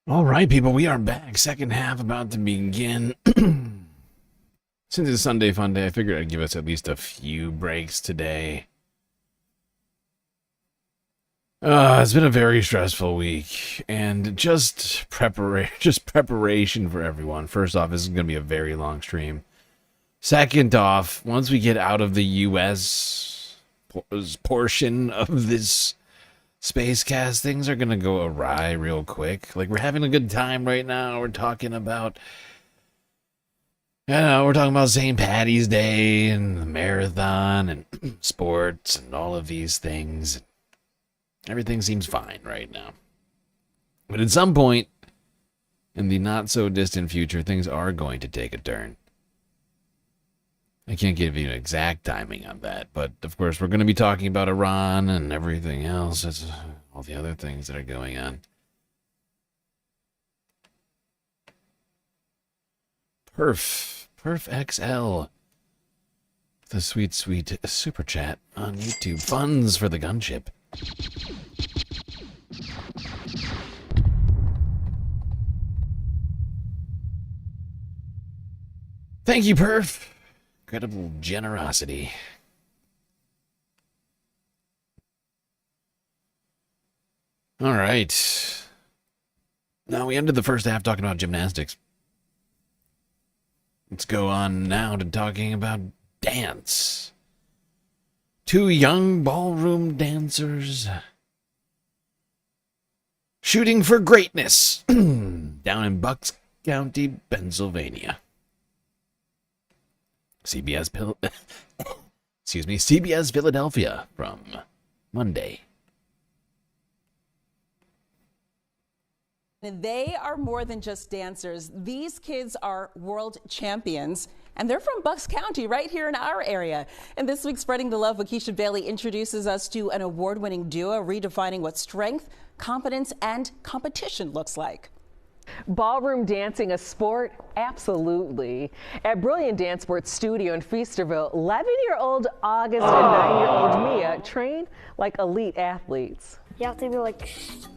All right, people, we are back. Second half about to begin. Since it's Sunday Fun Day, I figured I'd give us at least a few breaks today. It's been a very stressful week, and just preparation for everyone. First off, this is going to be a very long stream. Second off, once we get out of the U.S. portion of this spacecast, things are gonna go awry real quick. Like, we're having a good time right now. We're talking about, St. Patty's Day and the marathon and sports and all of these things. Everything seems fine right now. But at some point in the not so distant future, things are going to take a turn. I can't give you an exact timing on that, but of course we're going to be talking about Iran and everything else. It's all the other things that are going on. Perf XL. The sweet super chat on YouTube. Funds for the gunship. Thank you, Perf. Incredible generosity. All right. Now, we ended the first half talking about gymnastics. Let's go on now to talking about dance. Two young ballroom dancers shooting for greatness down in Bucks County, Pennsylvania. CBS Philadelphia from Monday. And they are more than just dancers. These kids are world champions, and they're from Bucks County, right here in our area. And this week, Spreading the Love, Waukesha Bailey introduces us to an award-winning duo redefining what strength, confidence, and competition looks like. Ballroom dancing a sport? Absolutely. At Brilliant Dance Sports Studio in Feasterville, 11-year-old August and 9-year-old Mia train like elite athletes. You have to be like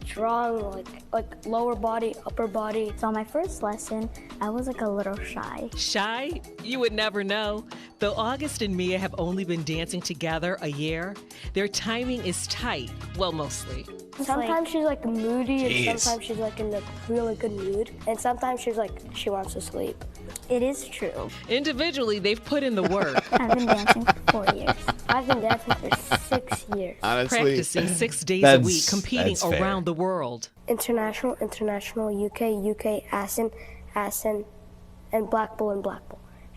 strong, like lower body, upper body. So on my first lesson, I was like a little shy. Shy? You would never know. Though August and Mia have only been dancing together a year, their timing is tight. Well, mostly. Sometimes she's like moody, and sometimes she's like in a really good mood, and sometimes she's like she wants to sleep. It is true. Individually, they've put in the work. I've been dancing for 4 years. I've been dancing for 6 years. Honestly, practicing 6 days a week, competing around the world. International, UK, ASEAN, and Black Bull,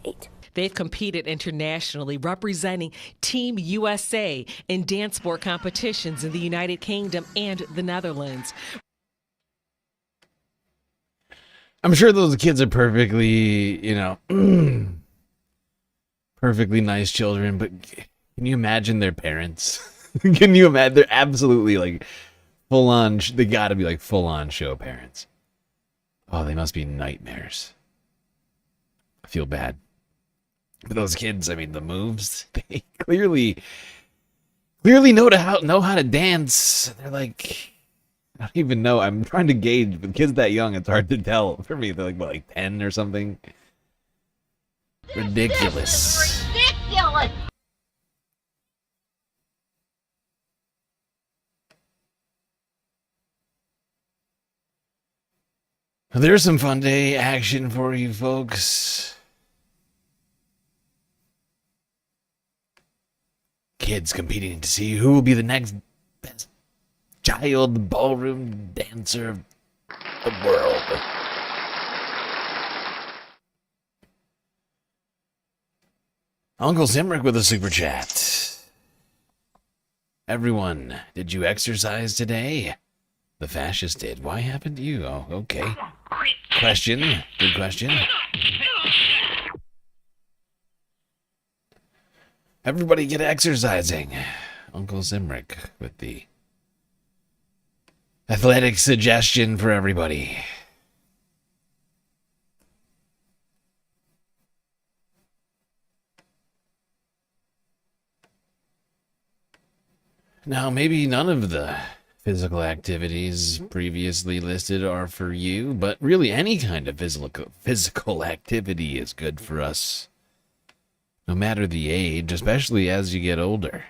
8. They've competed internationally, representing Team USA in dance sport competitions in the United Kingdom and the Netherlands. I'm sure those kids are perfectly, perfectly nice children, but can you imagine their parents? Can you imagine? They're absolutely like full on, they gotta be like full on show parents. Oh, they must be nightmares. I feel bad. But those kids, I mean, the moves, they clearly know how to dance. They're like, I don't even know. I'm trying to gauge. With kids that young, it's hard to tell. For me, they're like, what, like 10 or something? Ridiculous. Ridiculous! There's some fun day action for you folks. Kids competing to see who will be the next best child ballroom dancer of the world. Uncle Zimrick with a super chat. Everyone, did you exercise today? The fascist did. Why happened to you? Oh, okay. Question. Good question. Everybody get exercising. Uncle Zimrick with the athletic suggestion for everybody. Now, maybe none of the physical activities previously listed are for you, but really any kind of physical activity is good for us. No matter the age, especially as you get older,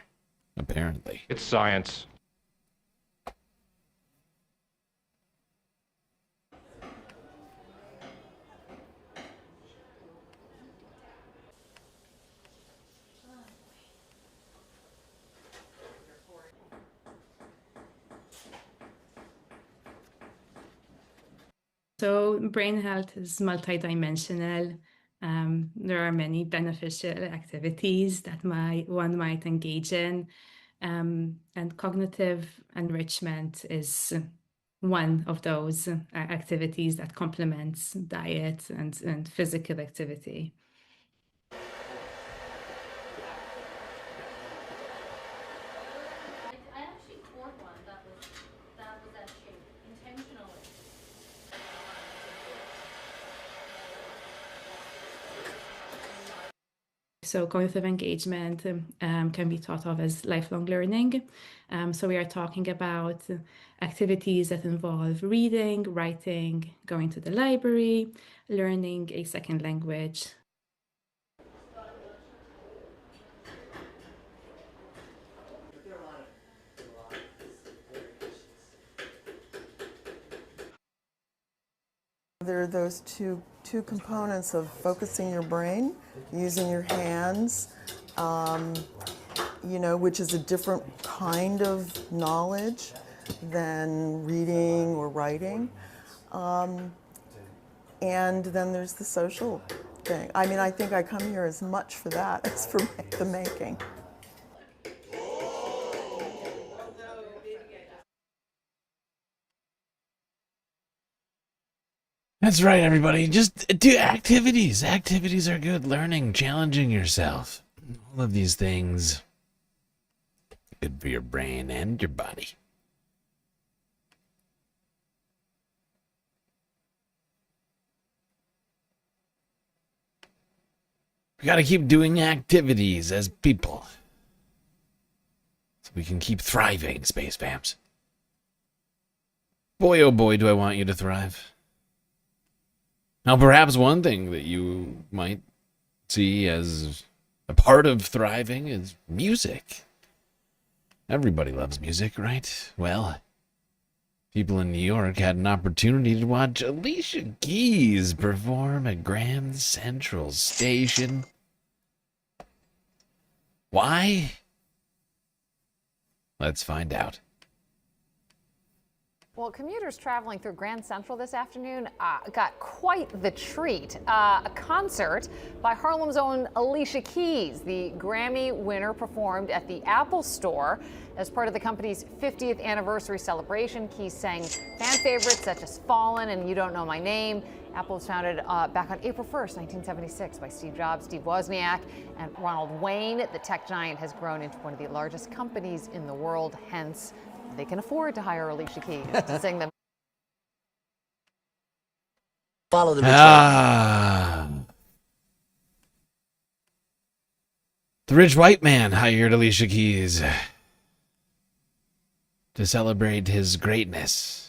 apparently. It's science. So brain health is multidimensional. There are many beneficial activities that one might engage in, and cognitive enrichment is one of those activities that complements diet and physical activity. So cognitive engagement can be thought of as lifelong learning. So we are talking about activities that involve reading, writing, going to the library, learning a second language. There are those two components of focusing your brain, using your hands, which is a different kind of knowledge than reading or writing. And then there's the social thing. I mean, I think I come here as much for that as for the making. That's right, everybody. Just do activities. Activities are good. Learning, challenging yourself. All of these things. Good for your brain and your body. We gotta keep doing activities as people. So we can keep thriving, Space Vamps. Boy, oh boy, do I want you to thrive. Now, perhaps one thing that you might see as a part of thriving is music. Everybody loves music, right? Well, people in New York had an opportunity to watch Alicia Keys perform at Grand Central Station. Why? Let's find out. Well, commuters traveling through Grand Central this afternoon got quite the treat. A concert by Harlem's own Alicia Keys. The Grammy winner performed at the Apple Store as part of the company's 50th anniversary celebration. Keys sang fan favorites such as Fallen and You Don't Know My Name. Apple was founded back on April 1st, 1976 by Steve Jobs, Steve Wozniak, and Ronald Wayne. The tech giant has grown into one of the largest companies in the world, hence they can afford to hire Alicia Keys to sing them. Follow the The rich white man hired Alicia Keys to celebrate his greatness.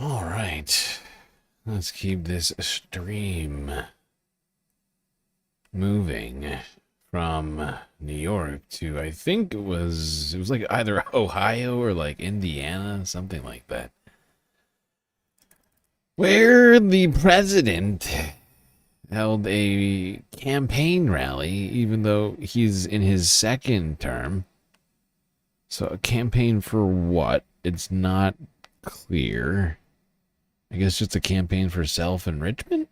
All right, let's keep this stream moving from New York to, I think it was like either Ohio or like Indiana, something like that, where the president held a campaign rally, even though he's in his second term. So a campaign for what? It's not clear. I guess just a campaign for self-enrichment?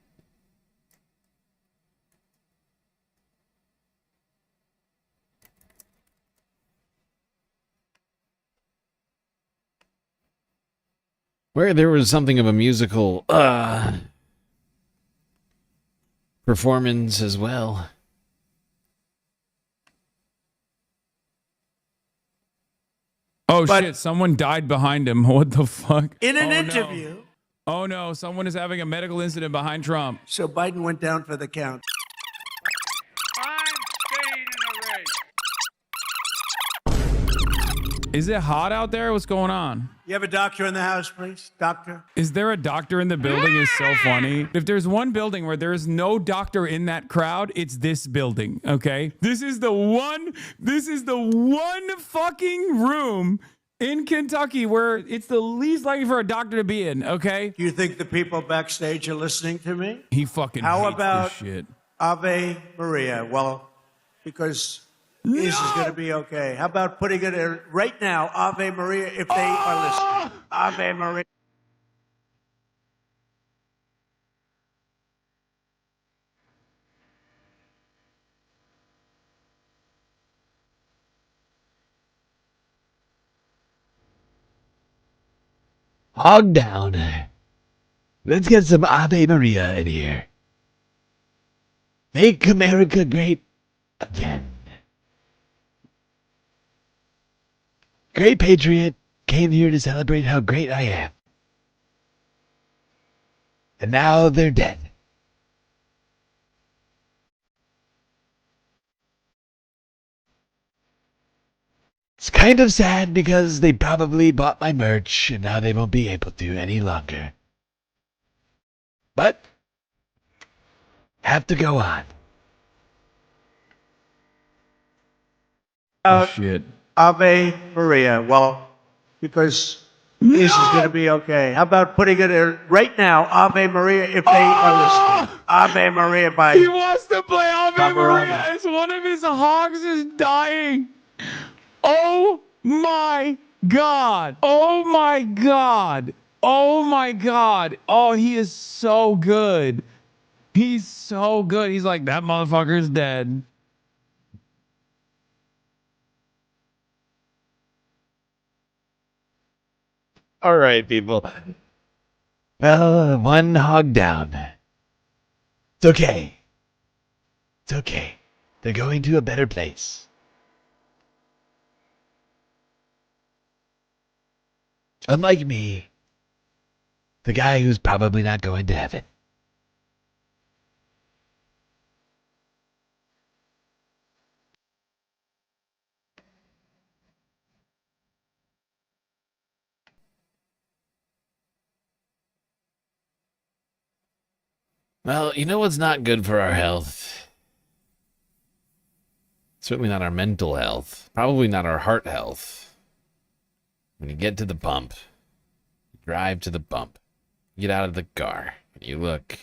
Where there was something of a musical performance as well. Oh, shit, someone died behind him. What the fuck? In an interview. No. Oh, no, someone is having a medical incident behind Trump. So Biden went down for the count. Is it hot out there? What's going on? You have a doctor in the house, please? Doctor? Is there a doctor in the building? Is so funny. If there's one building where there is no doctor in that crowd, it's this building, okay? This is the one fucking room in Kentucky where it's the least likely for a doctor to be in, okay? Do you think the people backstage are listening to me? He fucking How hates about this shit. Ave Maria? Well, because this is going to be okay. How about putting it in right now, Ave Maria, if they are listening? Ave Maria. Hog down. Let's get some Ave Maria in here. Make America great again. Great patriot came here to celebrate how great I am. And now they're dead. It's kind of sad because they probably bought my merch and now they won't be able to any longer. But have to go on. Shit. Ave Maria. Well, because this is going to be okay. How about putting it in right now, Ave Maria, if they are listening? Ave Maria by... He wants to play Ave Maria as one of his hogs is dying. Oh my God. Oh my God. Oh my God. Oh, he is so good. He's so good. He's like, that motherfucker's dead. All right, people. Well, one hog down. It's okay. It's okay. They're going to a better place. Unlike me, the guy who's probably not going to heaven. Well, you know what's not good for our health? Certainly not our mental health. Probably not our heart health. When you get to the pump, drive to the pump, get out of the car, and you look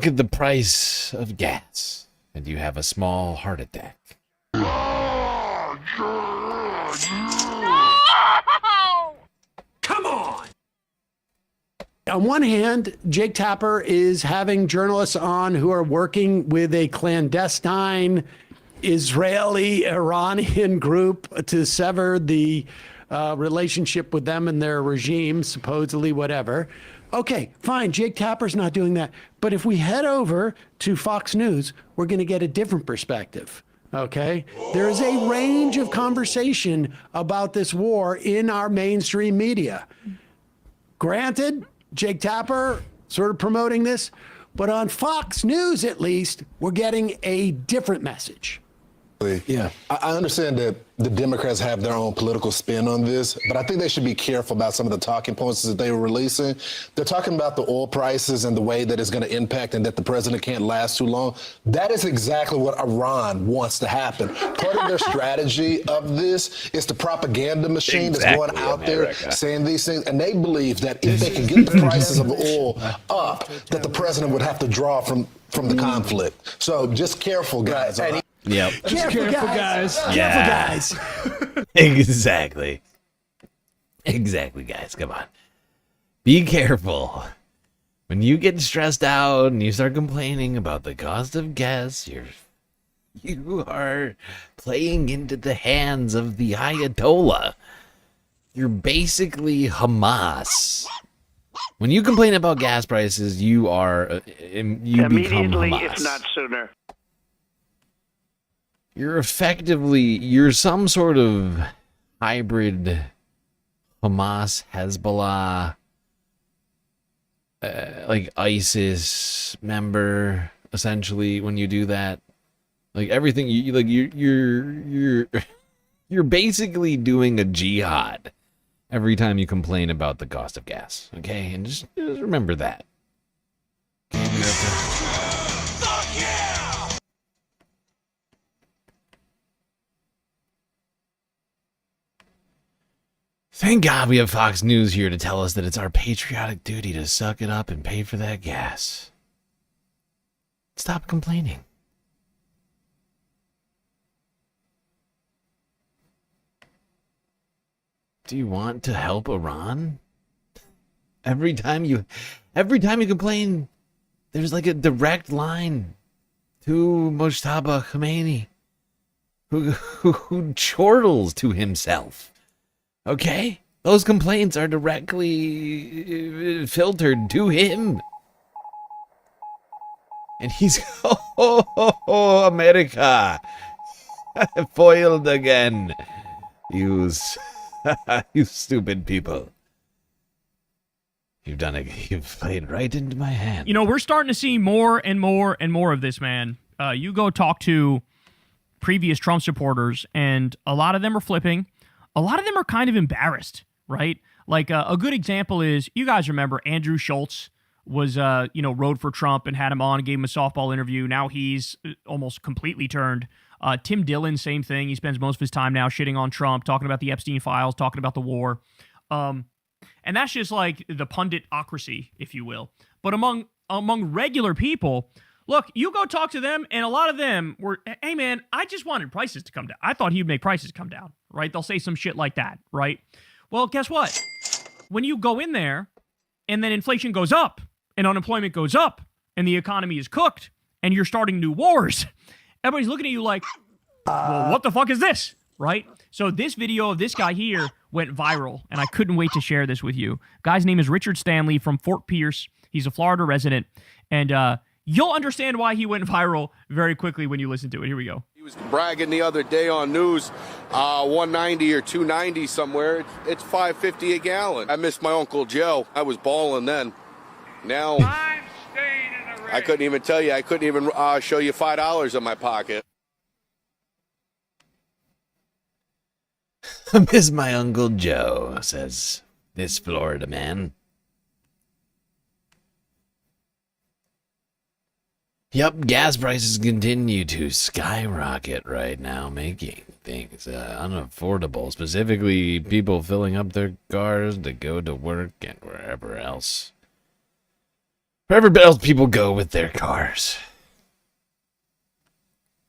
at the price of gas, and you have a small heart attack. Come on! On one hand, Jake Tapper is having journalists on who are working with a clandestine Israeli-Iranian group to sever the relationship with them and their regime, supposedly, whatever. Okay, fine, Jake Tapper's not doing that. But if we head over to Fox News, we're going to get a different perspective. Okay? There is a range of conversation about this war in our mainstream media. Granted, Jake Tapper sort of promoting this, but on Fox News, at least, we're getting a different message. Yeah, I understand that the Democrats have their own political spin on this, but I think they should be careful about some of the talking points that they were releasing. They're talking about the oil prices and the way that it's going to impact and that the president can't last too long. That is exactly what Iran wants to happen. Part of their strategy of this is the propaganda machine that's going out there saying these things, and they believe that if they can get the prices of oil up, that the president would have to draw from the conflict. So just careful, guys. Yep. Careful, guys. Yeah. Careful, guys. Exactly. Exactly, guys. Come on. Be careful. When you get stressed out and you start complaining about the cost of gas, you are playing into the hands of the Ayatollah. You're basically Hamas. When you complain about gas prices, you are you become Hamas. if not sooner. You're some sort of hybrid Hamas, Hezbollah, like ISIS member, essentially, when you do that. Like everything, you're basically doing a jihad every time you complain about the cost of gas. Okay? And just remember that. Thank God we have Fox News here to tell us that it's our patriotic duty to suck it up and pay for that gas. Stop complaining. Do you want to help Iran? Every time you complain, there's like a direct line to Mojtaba Khomeini, who chortles to himself. Okay? Those complaints are directly filtered to him. And he's, oh, America. Foiled again. You stupid people. You've played right into my hand. You know, we're starting to see more and more and more of this, man. You go talk to previous Trump supporters, and a lot of them are flipping. A lot of them are kind of embarrassed, right? Like a good example is, you guys remember Andrew Schultz was, rode for Trump and had him on, gave him a softball interview. Now he's almost completely turned. Tim Dillon, same thing. He spends most of his time now shitting on Trump, talking about the Epstein files, talking about the war. And that's just like the punditocracy, if you will. But among regular people, look, you go talk to them, and a lot of them were, hey, man, I just wanted prices to come down. I thought he'd make prices come down, right? They'll say some shit like that, right? Well, guess what? When you go in there, and then inflation goes up, and unemployment goes up, and the economy is cooked, and you're starting new wars, everybody's looking at you like, well, what the fuck is this, right? So this video of this guy here went viral, and I couldn't wait to share this with you. Guy's name is Richard Stanley from Fort Pierce. He's a Florida resident, and you'll understand why he went viral very quickly when you listen to it. Here we go. He was bragging the other day on news, 190 or 290 somewhere. It's $5.50 a gallon. I missed my Uncle Joe. I was balling then. Now, I couldn't even tell you. I couldn't even show you $5 in my pocket. I miss my Uncle Joe, says this Florida man. Yup, gas prices continue to skyrocket right now, making things unaffordable, specifically people filling up their cars to go to work and wherever else people go with their cars.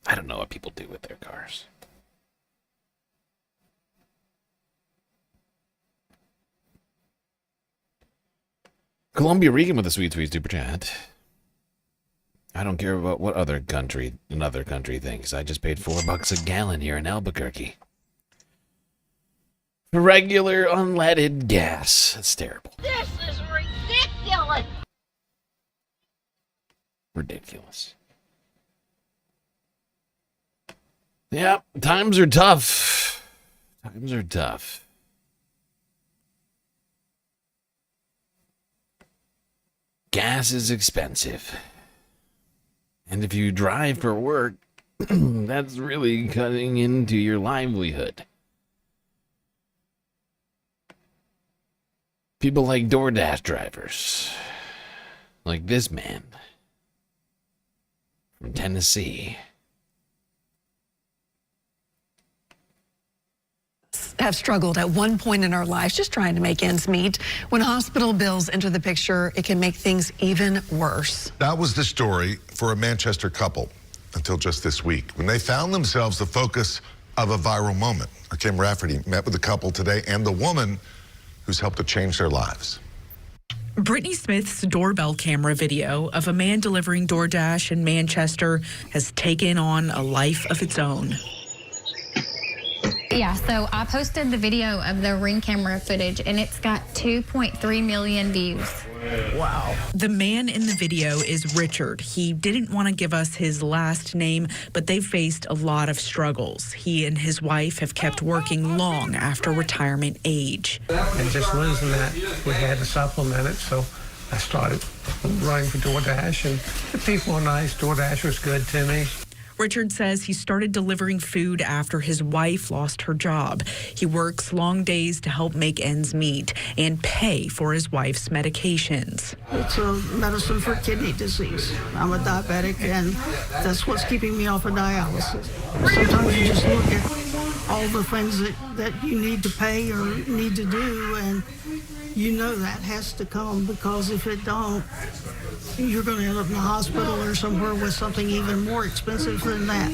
I don't know what people do with their cars. Columbia Regan with a sweet super chat. I don't care about what another country thinks. I just paid $4 a gallon here in Albuquerque. For regular unleaded gas. It's terrible. This is ridiculous. Ridiculous. Yeah, times are tough. Times are tough. Gas is expensive. And if you drive for work, that's really cutting into your livelihood. People like DoorDash drivers, like this man from Tennessee. Have struggled at one point in our lives just trying to make ends meet. When hospital bills enter the picture, it can make things even worse. That was the story for a Manchester couple until just this week, when they found themselves the focus of a viral moment. Our Kim Rafferty met with the couple today and the woman who's helped to change their lives. Brittany Smith's doorbell camera video of a man delivering DoorDash in Manchester has taken on a life of its own. Yeah, so I posted the video of the Ring camera footage, and it's got 2.3 million views. Wow. The man in the video is Richard. He didn't want to give us his last name, but they've faced a lot of struggles. He and his wife have kept working long after retirement age. And just losing that, we had to supplement it, so I started running for DoorDash, and the people were nice. DoorDash was good to me. Richard says he started delivering food after his wife lost her job. He works long days to help make ends meet and pay for his wife's medications. It's a medicine for kidney disease. I'm a diabetic, and that's what's keeping me off of dialysis. Sometimes you just look at all the things that you need to pay or need to do, and you know that has to come, because if it don't, you're going to end up in the hospital or somewhere with something even more expensive than that.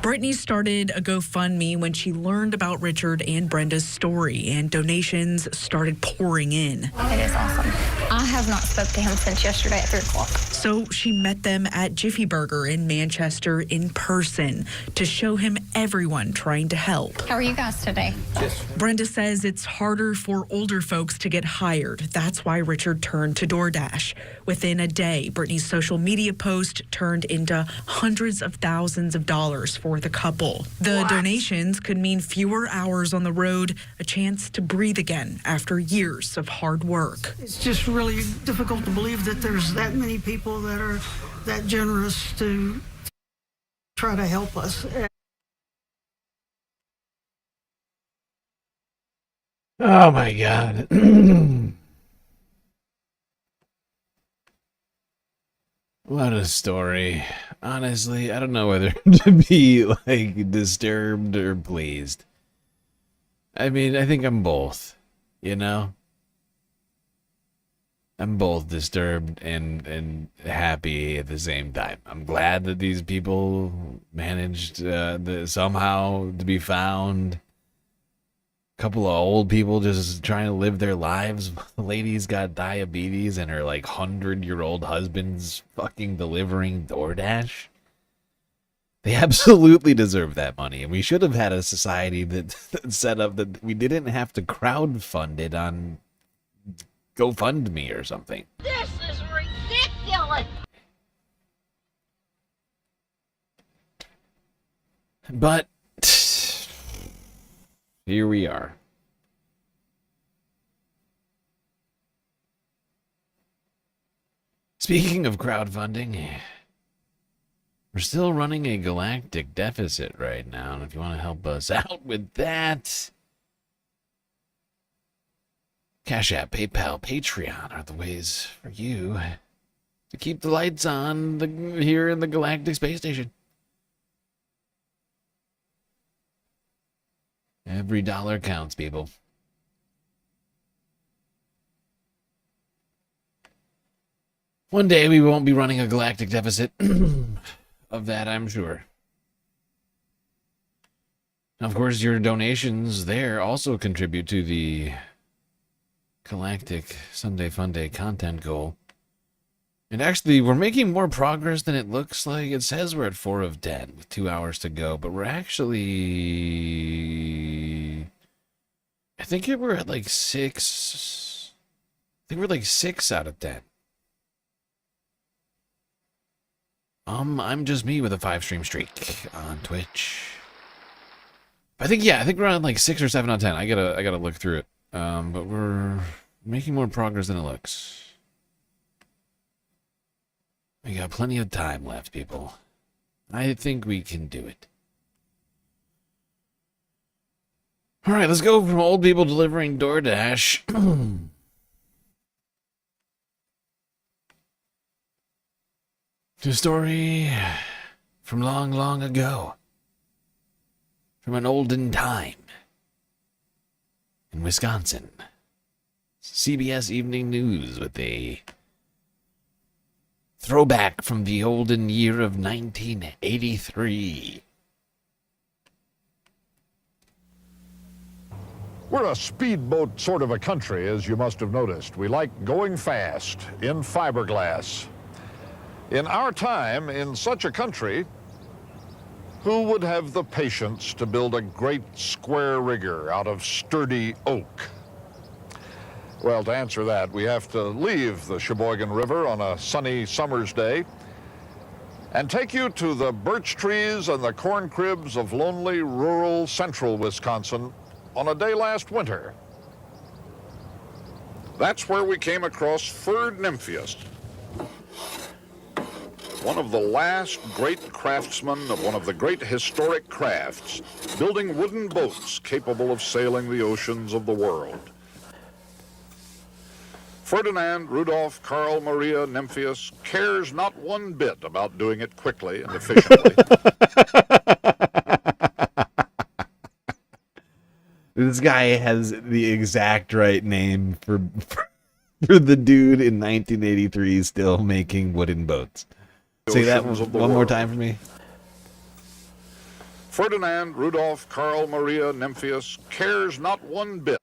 Brittany started a GoFundMe when she learned about Richard and Brenda's story, and donations started pouring in. It is awesome. I have not spoke to him since yesterday at 3 o'clock. So she met them at Jiffy Burger in Manchester in person to show him everyone trying to help. How are you guys today? Brenda says it's harder for older folks to get hired. That's why Richard turned to DoorDash. Within a day, Brittany's social media post turned into hundreds of thousands of dollars for the couple. The donations could mean fewer hours on the road, a chance to breathe again after years of hard work. It's just really difficult to believe that there's that many people that are that generous to try to help us. Oh my God. What a story. Honestly, I don't know whether to be like disturbed or pleased. I mean, I think I'm both, you know? I'm both disturbed and happy at the same time. I'm glad that these people managed somehow to be found. Couple of old people just trying to live their lives. The lady's got diabetes and her like 100-year-old husband's fucking delivering DoorDash. They absolutely deserve that money, and we should have had a society that set up that we didn't have to crowdfund it on GoFundMe or something. This is ridiculous. But here we are. Speaking of crowdfunding, we're still running a galactic deficit right now, and if you want to help us out with that, Cash App, PayPal, Patreon are the ways for you to keep the lights on here in the Galactic Space Station. Every dollar counts, people. One day we won't be running a galactic deficit. Of that, I'm sure. Of course, your donations there also contribute to the Galactic Sunday Funday content goal. And actually, we're making more progress than it looks like. It says we're at 4 of 10 with 2 hours to go, but we're actually... I think we're at like 6... I think we're like 6 out of 10. I'm just me with a 5-stream streak on Twitch. I think we're on like 6 or 7 out of 10. I gotta look through it. But we're making more progress than it looks. We got plenty of time left, people. I think we can do it. All right, let's go from old people delivering DoorDash. To a story from long, long ago. From an olden time. In Wisconsin. CBS Evening News with a throwback from the olden year of 1983. We're a speedboat sort of a country, as you must have noticed. We like going fast in fiberglass. In our time, in such a country, who would have the patience to build a great square rigger out of sturdy oak? Well, to answer that, we have to leave the Sheboygan River on a sunny summer's day and take you to the birch trees and the corn cribs of lonely rural central Wisconsin on a day last winter. That's where we came across Ferd Nymphius, one of the last great craftsmen of one of the great historic crafts, building wooden boats capable of sailing the oceans of the world. Ferdinand Rudolph Karl Maria Nymphius cares not one bit about doing it quickly and efficiently. This guy has the exact right name for the dude in 1983 still making wooden boats. Say that one more time for me. Ferdinand Rudolph Karl Maria Nymphius cares not one bit.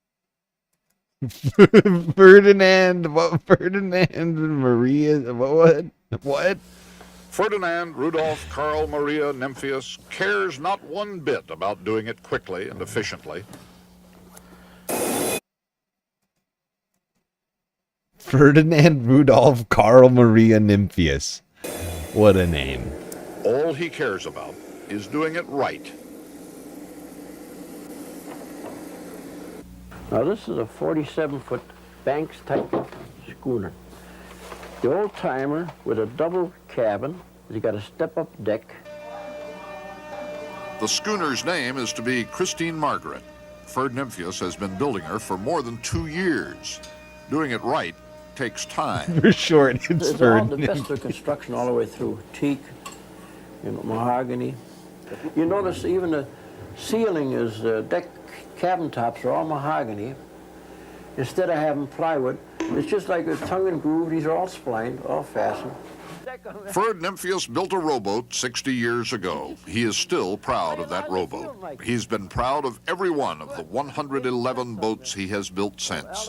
Ferdinand Maria, what? Ferdinand Rudolph Karl Maria Nymphius cares not one bit about doing it quickly and efficiently. Ferdinand Rudolph Karl Maria Nymphius. What a name. All he cares about is doing it right. Now this is a 47-foot Banks type schooner. The old timer with a double cabin. You got a step-up deck. The schooner's name is to be Christine Margaret. Ferd Nymphius has been building her for more than 2 years. Doing it right takes time. For short, it's Ferd. All the best of construction all the way through. Teak, mahogany. You notice even the ceiling is deck cabin tops are all mahogany. Instead of having plywood, it's just like a tongue and groove. These are all splined, all fastened. Ferd Nymphius built a rowboat 60 years ago. He is still proud of that rowboat. He's been proud of every one of the 111 boats he has built since.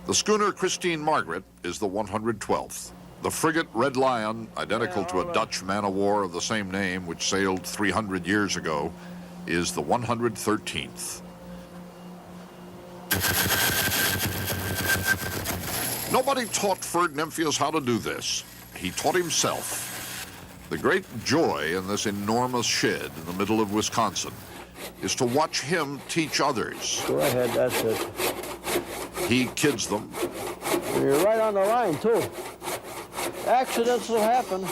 The schooner Christine Margaret is the 112th. The frigate Red Lion, identical to a Dutch man-of-war of the same name which sailed 300 years ago, is the 113th. Nobody taught Ferd Nymphius how to do this. He taught himself. The great joy in this enormous shed in the middle of Wisconsin is to watch him teach others. Go ahead, that's it. He kids them. You're right on the line, too. Accidents will happen.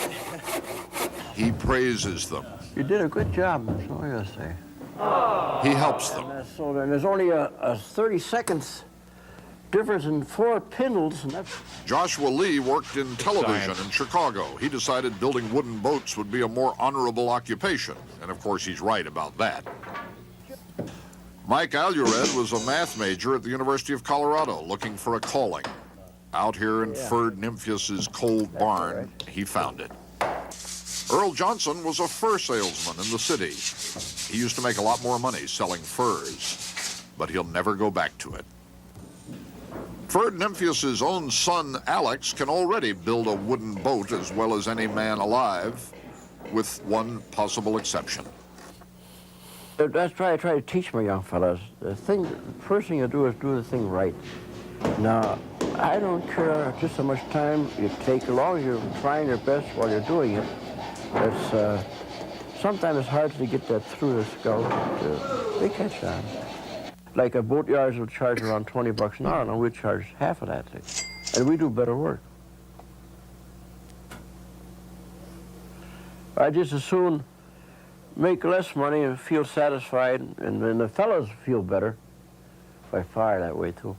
He praises them. You did a good job, that's all I gotta say. He helps them. And there's only a 30 seconds difference in 4 pindles. And that's... Joshua Lee worked in television in Chicago. He decided building wooden boats would be a more honorable occupation. And of course, he's right about that. Mike Alured was a math major at the University of Colorado looking for a calling. Out here in Ferd Nymphius's cold barn, he found it. Earl Johnson was a fur salesman in the city. He used to make a lot more money selling furs, but he'll never go back to it. Ferd Nymphius's own son, Alex, can already build a wooden boat as well as any man alive, with one possible exception. That's why I try to teach my young fellas. First thing you do is do the thing right. Now, I don't care just how much time you take, as long as you're trying your best while you're doing it. Sometimes it's hard to get that through the skull, but they catch on. Like a boat yards will charge around $20 an hour, and we charge half of that thing. And we do better work. I just as soon make less money and feel satisfied, and then the fellows feel better by far that way too.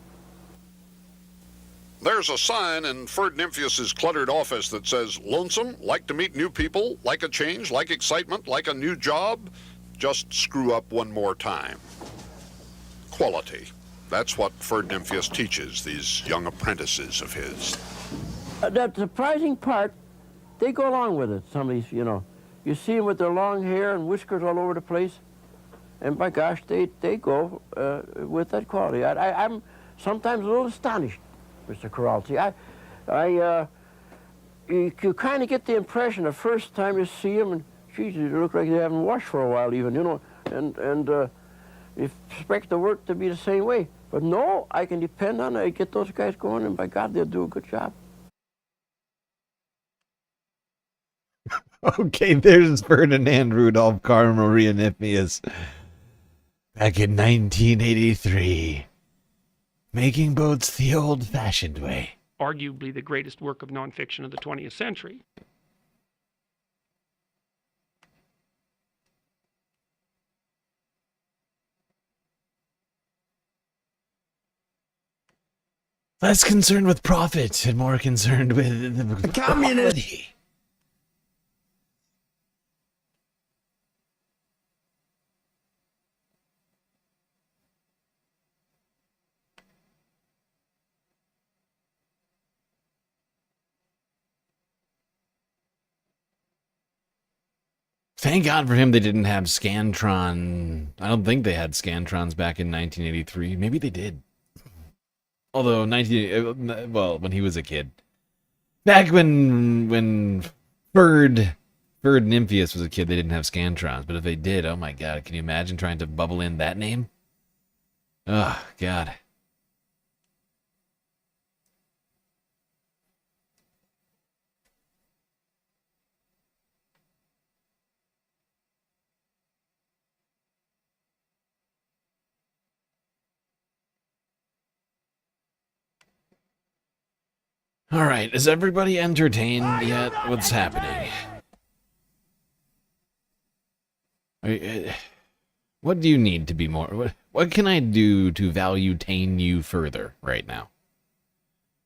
There's a sign in Ferd Nymphius's cluttered office that says, "Lonesome, like to meet new people, like a change, like excitement, like a new job, just screw up one more time." Quality. That's what Ferd Nymphius teaches these young apprentices of his. The surprising part, they go along with it. Some of these, you see them with their long hair and whiskers all over the place, and by gosh, they go with that quality. I'm sometimes a little astonished, Mr. Kowalski. You kind of get the impression the first time you see them, and geez, they look like they haven't washed for a while even, and you expect the work to be the same way. But no, I can depend on it. I get those guys going, and by God, they'll do a good job. Okay, there's Ferdinand Rudolph Karl Maria Nymphius back in 1983, making boats the old-fashioned way. Arguably the greatest work of nonfiction of the 20th century. Less concerned with profit and more concerned with the community. Thank God for him they didn't have Scantron. I don't think they had Scantrons back in 1983. Maybe they did. Although when he was a kid. Back when Ferd Nymphius was a kid, they didn't have Scantrons. But if they did, oh my God, can you imagine trying to bubble in that name? Oh, God. All right, is everybody entertained yet? What's happening? What do you need to be more? What can I do to value-tain you further right now?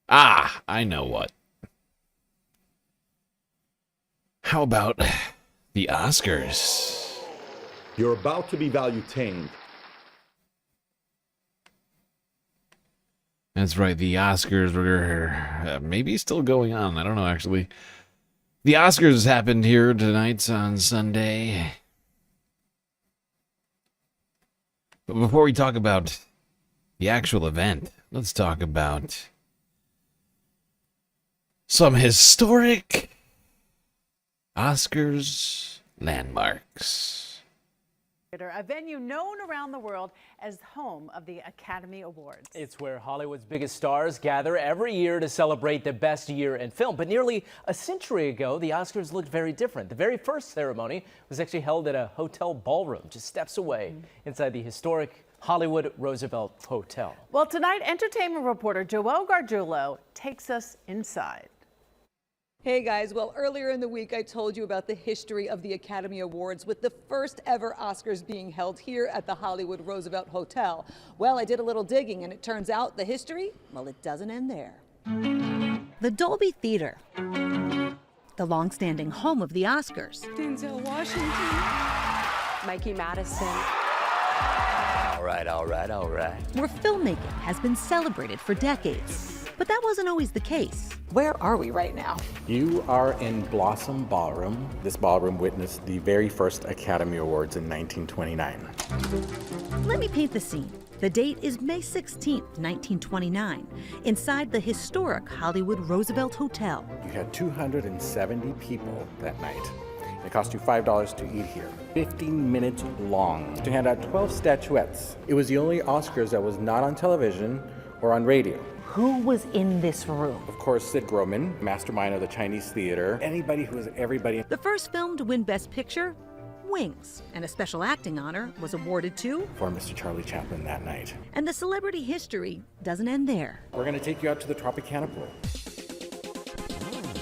Ah, I know what. How about the Oscars? You're about to be value-tained. That's right, the Oscars were maybe still going on. I don't know, actually. The Oscars happened here tonight on Sunday. But before we talk about the actual event, let's talk about some historic Oscars landmarks. A venue known around the world as home of the Academy Awards. It's where Hollywood's biggest stars gather every year to celebrate the best year in film. But nearly a century ago, the Oscars looked very different. The very first ceremony was actually held at a hotel ballroom just steps away inside the historic Hollywood Roosevelt Hotel. Well, tonight, entertainment reporter Joelle Gargiulo takes us inside. Hey guys, well, earlier in the week I told you about the history of the Academy Awards with the first ever Oscars being held here at the Hollywood Roosevelt Hotel. Well, I did a little digging and it turns out the history, well, it doesn't end there. The Dolby Theater, the long-standing home of the Oscars. Denzel Washington. Mikey Madison. All right. Where filmmaking has been celebrated for decades. But that wasn't always the case. Where are we right now? You are in Blossom Ballroom. This ballroom witnessed the very first Academy Awards in 1929. Let me paint the scene. The date is May 16th, 1929, inside the historic Hollywood Roosevelt Hotel. You had 270 people that night. It cost you $5 to eat here. 15 minutes long to hand out 12 statuettes. It was the only Oscars that was not on television or on radio. Who was in this room? Of course, Sid Groman, mastermind of the Chinese theater. Anybody who was everybody. The first film to win Best Picture, Wings, and a special acting honor was awarded to for Mr. Charlie Chaplin that night. And the celebrity history doesn't end there. We're going to take you out to the Tropicana pool.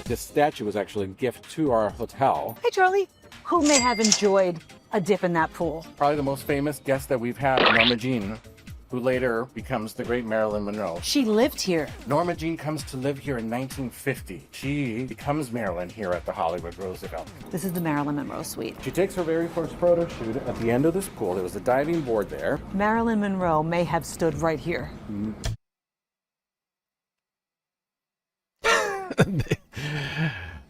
This statue was actually a gift to our hotel. Hey, Charlie. Who may have enjoyed a dip in that pool? Probably the most famous guest that we've had, Norma Jean, who later becomes the great Marilyn Monroe. She lived here. Norma Jean comes to live here in 1950. She becomes Marilyn here at the Hollywood Roosevelt. This is the Marilyn Monroe suite. She takes her very first photo shoot at the end of this pool. There was a diving board there. Marilyn Monroe may have stood right here.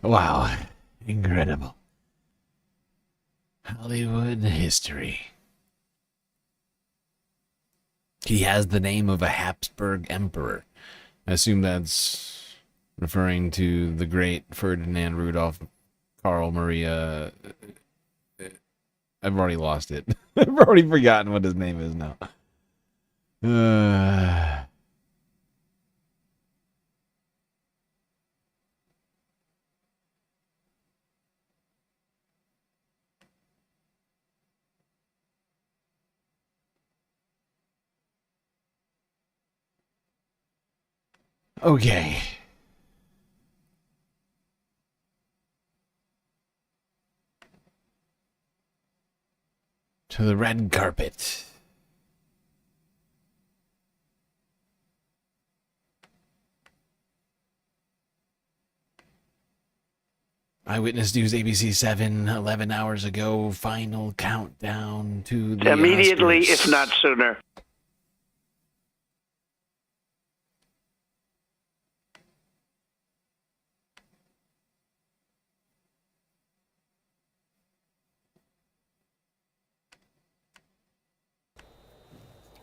Wow. Incredible. Hollywood history. He has the name of a Habsburg emperor. I assume that's referring to the great Ferdinand Rudolph Karl Maria. I've already lost it. I've already forgotten what his name is now. Okay. To the red carpet. Eyewitness News ABC 7, 11 hours ago. Final countdown to the immediately, Oscars. if not sooner.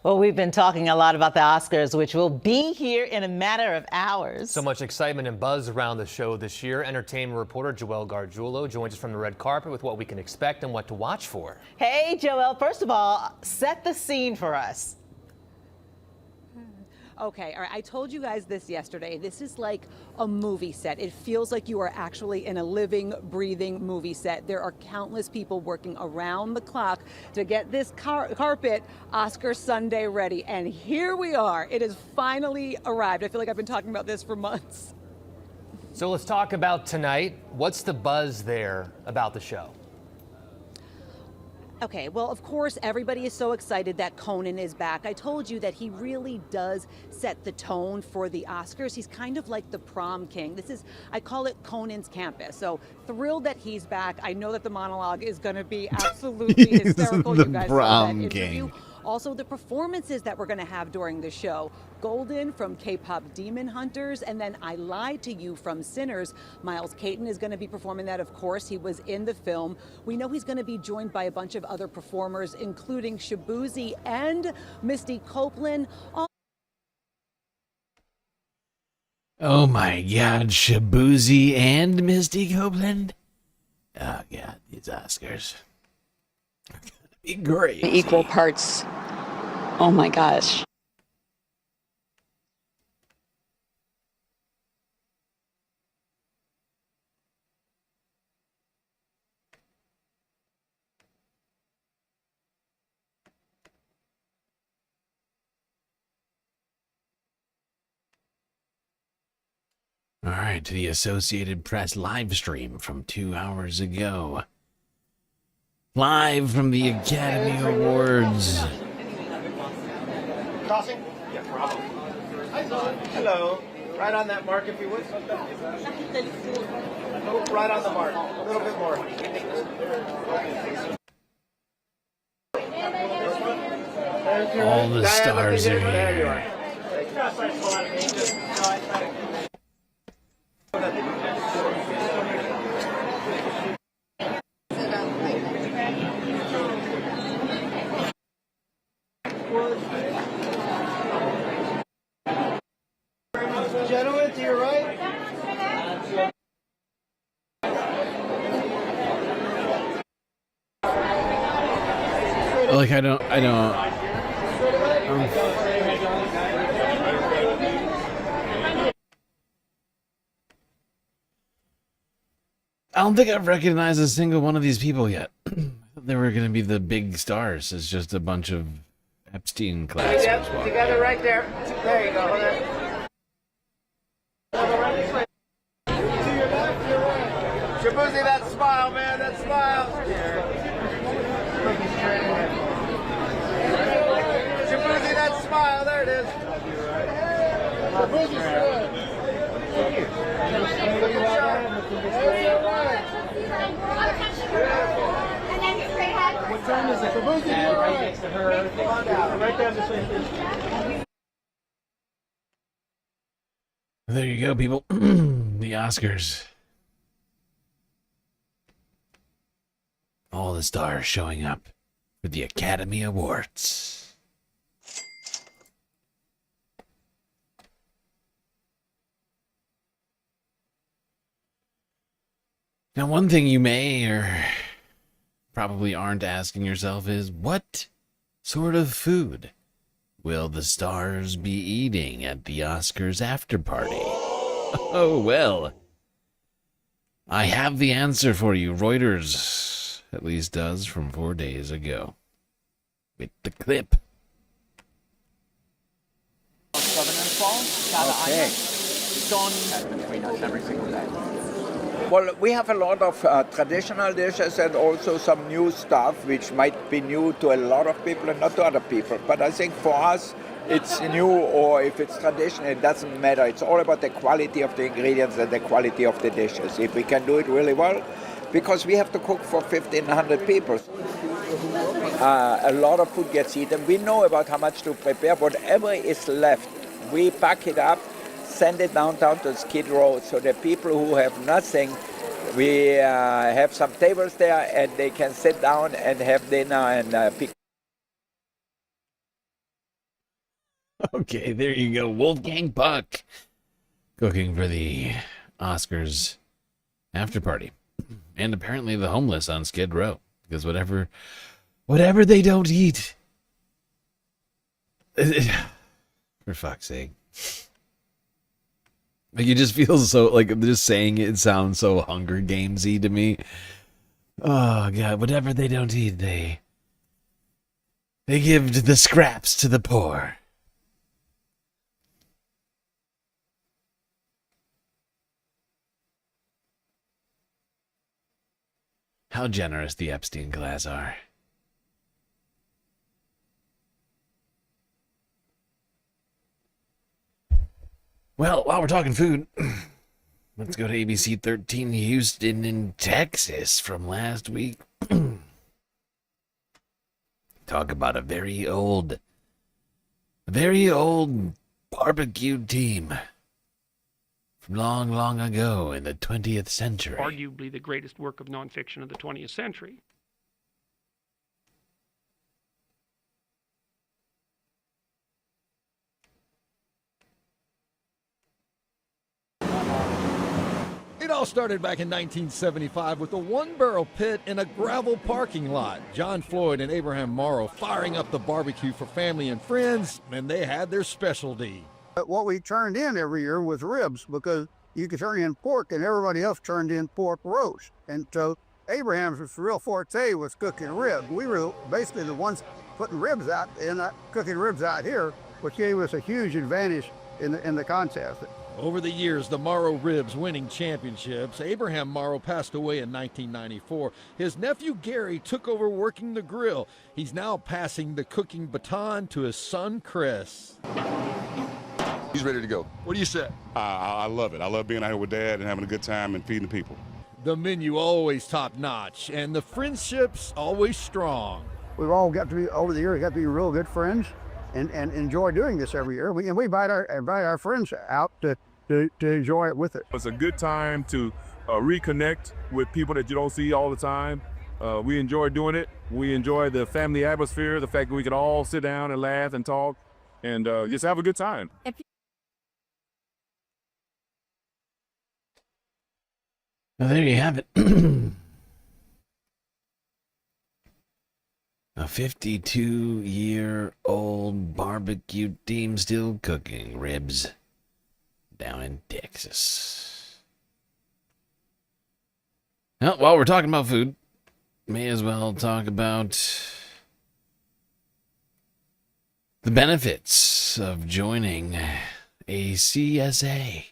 Well, we've been talking a lot about the Oscars, which will be here in a matter of hours. So much excitement and buzz around the show this year. Entertainment reporter Joelle Gargiulo joins us from the red carpet with what we can expect and what to watch for. Hey, Joelle, first of all, set the scene for us. Okay, all right, I told you guys this yesterday. This is like a movie set. It feels like you are actually in a living, breathing movie set. There are countless people working around the clock to get this carpet Oscar Sunday ready. And here we are. It has finally arrived. I feel like I've been talking about this for months. So let's talk about tonight. What's the buzz there about the show? Okay, well, of course, everybody is so excited that Conan is back. I told you that he really does set the tone for the Oscars. He's kind of like the prom king. This is, I call it Conan's campus. So thrilled that he's back. I know that the monologue is going to be absolutely hysterical. You guys saw that interview. Also, the performances that we're going to have during the show. Golden from K-pop Demon Hunters, and then I Lied to You from Sinners. Miles Caton is going to be performing that, of course. He was in the film. We know he's going to be joined by a bunch of other performers, including Shabuzi and Misty Copeland. Oh my God, Shabuzi and Misty Copeland? Oh God, these Oscars are gonna be great. Equal parts. Oh my gosh. All right, to the Associated Press live stream from 2 hours ago. Live from the Academy Awards. Crossing? Yeah, bravo. Hello. Right on that mark, if you would. Right on the mark. A little bit more. There All the stars are here. Gentlemen, to your right. Like, I don't. I don't think I've recognized a single one of these people yet. I thought they were going to be the big stars. It's just a bunch of Epstein class. Together right there. There you go. Shabuzi, that smile, man, that smile. Shabuzi, that smile, there it is. What time is it? Shabuzi, right next to her. Right down this way. There you go, people. The Oscars. All the stars showing up for the Academy Awards. Now, one thing you may or probably aren't asking yourself is, what sort of food will the stars be eating at the Oscars after party? Oh, well. I have the answer for you. Reuters at least does from 4 days ago. With the clip. Okay. Between us every single day. Well, we have a lot of traditional dishes and also some new stuff which might be new to a lot of people and not to other people. But I think for us, it's new, or if it's traditional, it doesn't matter. It's all about the quality of the ingredients and the quality of the dishes. If we can do it really well, because we have to cook for 1,500 people. A lot of food gets eaten. We know about how much to prepare. Whatever is left, we pack it up, send it downtown to Skid Row, so the people who have nothing, we have some tables there and they can sit down and have dinner and pick. Okay, there you go. Wolfgang Puck cooking for the Oscars after party. And apparently the homeless on Skid Row. Because whatever they don't eat. For fuck's sake. Like, you just feel so, like, just saying it sounds so Hunger Games-y to me. Oh, God, whatever they don't eat, they give the scraps to the poor. How generous the Epstein class are. Well, while we're talking food, let's go to ABC 13 Houston in Texas from last week. Talk about a very old barbecue team from long, long ago in the 20th century. Arguably the greatest work of nonfiction of the 20th century. It all started back in 1975 with a one-barrel pit in a gravel parking lot. John Floyd and Abraham Morrow firing up the barbecue for family and friends, and they had their specialty. What we turned in every year was ribs, because you could turn in pork and everybody else turned in pork roast. And so Abraham's real forte was cooking ribs. We were basically the ones putting ribs out and cooking ribs out here, which gave us a huge advantage in the contest. Over the years, the Morrow Ribs winning championships. Abraham Morrow passed away in 1994. His nephew Gary took over working the grill. He's now passing the cooking baton to his son Chris. He's ready to go. What do you say? I love it. I love being out here with Dad and having a good time and feeding the people. The menu always top notch and the friendships always strong. We've all got to be, over the years, got to be real good friends. and enjoy doing this every year. We invite our friends out to enjoy it with it. It's a good time to reconnect with people that you don't see all the time. We enjoy doing it. We enjoy the family atmosphere, the fact that we can all sit down and laugh and talk and just have a good time. Well, there you have it. A 52-year-old barbecue team still cooking ribs down in Texas. Well, while we're talking about food, may as well talk about the benefits of joining a CSA.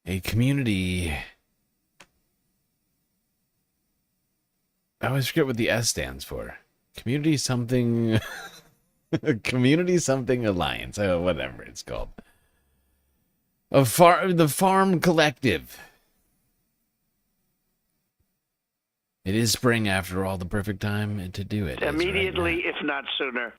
A community. I always forget what the S stands for. Community something. Community something alliance. Oh, whatever it's called. The Farm Collective. It is spring after all, the perfect time to do it. Immediately, if not sooner.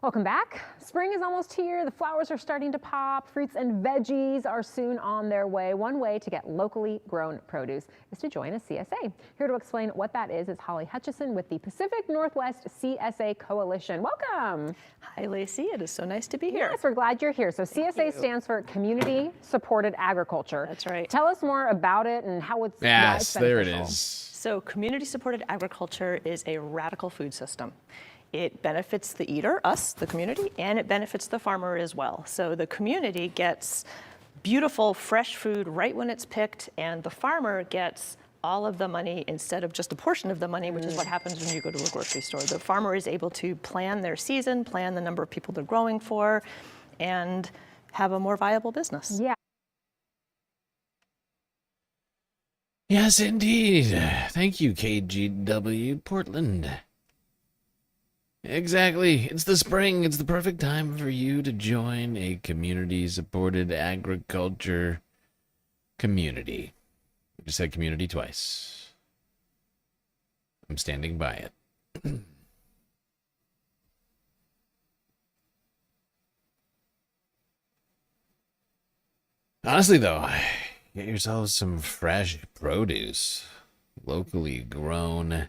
Welcome back. Spring is almost here. The flowers are starting to pop. Fruits and veggies are soon on their way. One way to get locally grown produce is to join a CSA. Here to explain what that is Holly Hutchison with the Pacific Northwest CSA Coalition. Welcome. Hi, Lacey. It is so nice to be here. Yes, we're glad you're here. So CSA stands for Community Supported Agriculture. That's right. Tell us more about it and how it's Yes, there it is. So community supported agriculture is a radical food system. It benefits the eater, us, the community, and it benefits the farmer as well. So the community gets beautiful, fresh food right when it's picked, and the farmer gets all of the money instead of just a portion of the money, which is what happens when you go to a grocery store. The farmer is able to plan their season, plan the number of people they're growing for, and have a more viable business. Yeah. Yes, indeed. Thank you, KGW Portland. Exactly. It's the spring. It's the perfect time for you to join a community-supported agriculture community. I just said community twice. I'm standing by it. Honestly, though, get yourself some fresh produce, locally grown.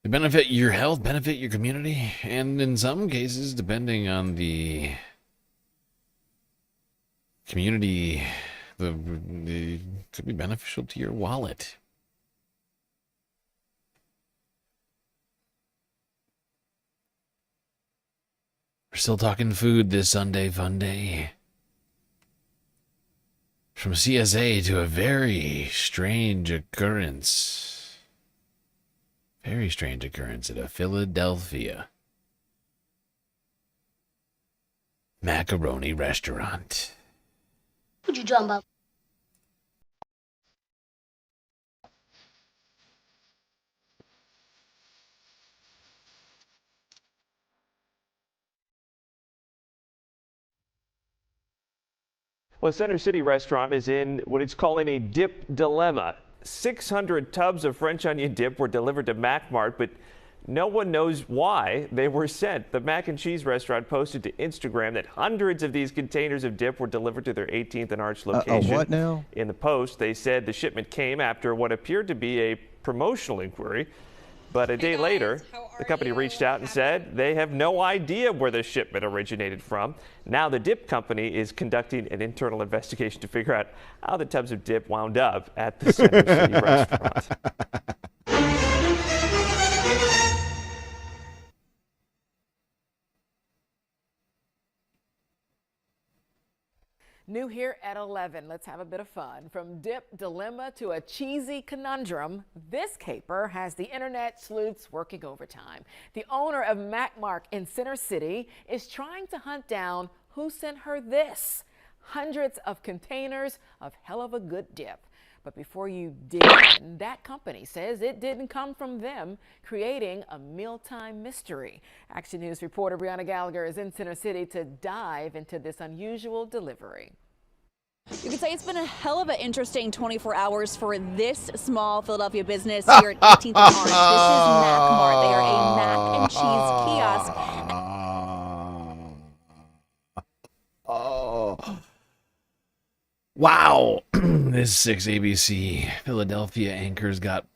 To benefit your health, benefit your community, and in some cases, depending on the community, it could be beneficial to your wallet. We're still talking food this Sunday Fun Day. From CSA to a very strange occurrence. Very strange occurrence at a Philadelphia macaroni restaurant. Would you jump up? Well, Center City restaurant is in what it's calling a dip dilemma. 600 tubs of French onion dip were delivered to Macmart, but no one knows why they were sent. The mac and cheese restaurant posted to Instagram that hundreds of these containers of dip were delivered to their 18th and Arch location. What now? In the post, they said the shipment came after what appeared to be a promotional inquiry. But a day later, the company reached out and said they have no idea where the shipment originated from. Now the dip company is conducting an internal investigation to figure out how the tubs of dip wound up at the Center City restaurant. New here at 11, let's have a bit of fun. From dip dilemma to a cheesy conundrum, this caper has the internet sleuths working overtime. The owner of Macmart in Center City is trying to hunt down who sent her this. Hundreds of containers of hell of a good dip. But before you dig in, that company says it didn't come from them, creating a mealtime mystery. Action News reporter Brianna Gallagher is in Center City to dive into this unusual delivery. You could say it's been a hell of an interesting 24 hours for this small Philadelphia business here at 18th and Orange. This is Mac Mart. They are a mac and cheese kiosk. Oh. Wow. This 6 ABC Philadelphia anchors got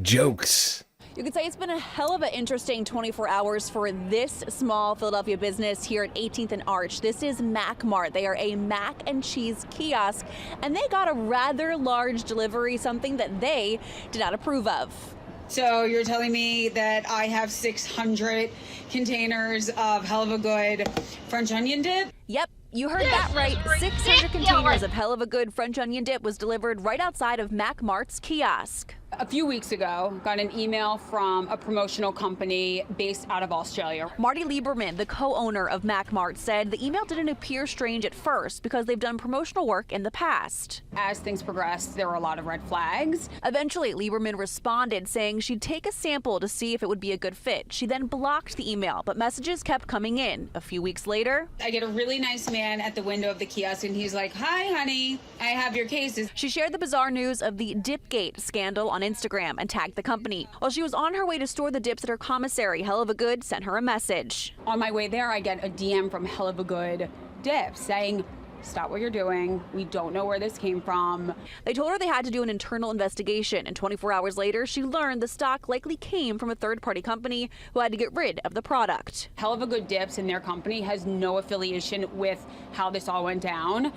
jokes. You could say it's been a hell of an interesting 24 hours for this small Philadelphia business here at 18th and Arch. This is Mac Mart. They are a mac and cheese kiosk, and they got a rather large delivery, something that they did not approve of. So you're telling me that I have 600 containers of hell of a good French onion dip? Yep. You heard that right. 600 containers of hell of a good French onion dip was delivered right outside of Mac Mart's kiosk. A few weeks ago, got an email from a promotional company based out of Australia. Marty Lieberman, the co-owner of Mac Mart, said the email didn't appear strange at first because they've done promotional work in the past. As things progressed, there were a lot of red flags. Eventually, Lieberman responded saying she'd take a sample to see if it would be a good fit. She then blocked the email, but messages kept coming in. A few weeks later, I get a really nice man at the window of the kiosk, and he's like, "Hi, honey, I have your cases." She shared the bizarre news of the Dipgate scandal on Instagram and tagged the company. While she was on her way to store the dips at her commissary, Hell of a Good sent her a message. On my way there, I get a DM from Hell of a Good Dip saying, "Stop what you're doing. We don't know where this came from." They told her they had to do an internal investigation, and 24 hours later, she learned the stock likely came from a third-party company who had to get rid of the product. Hell of a Good Dips and their company has no affiliation with how this all went down.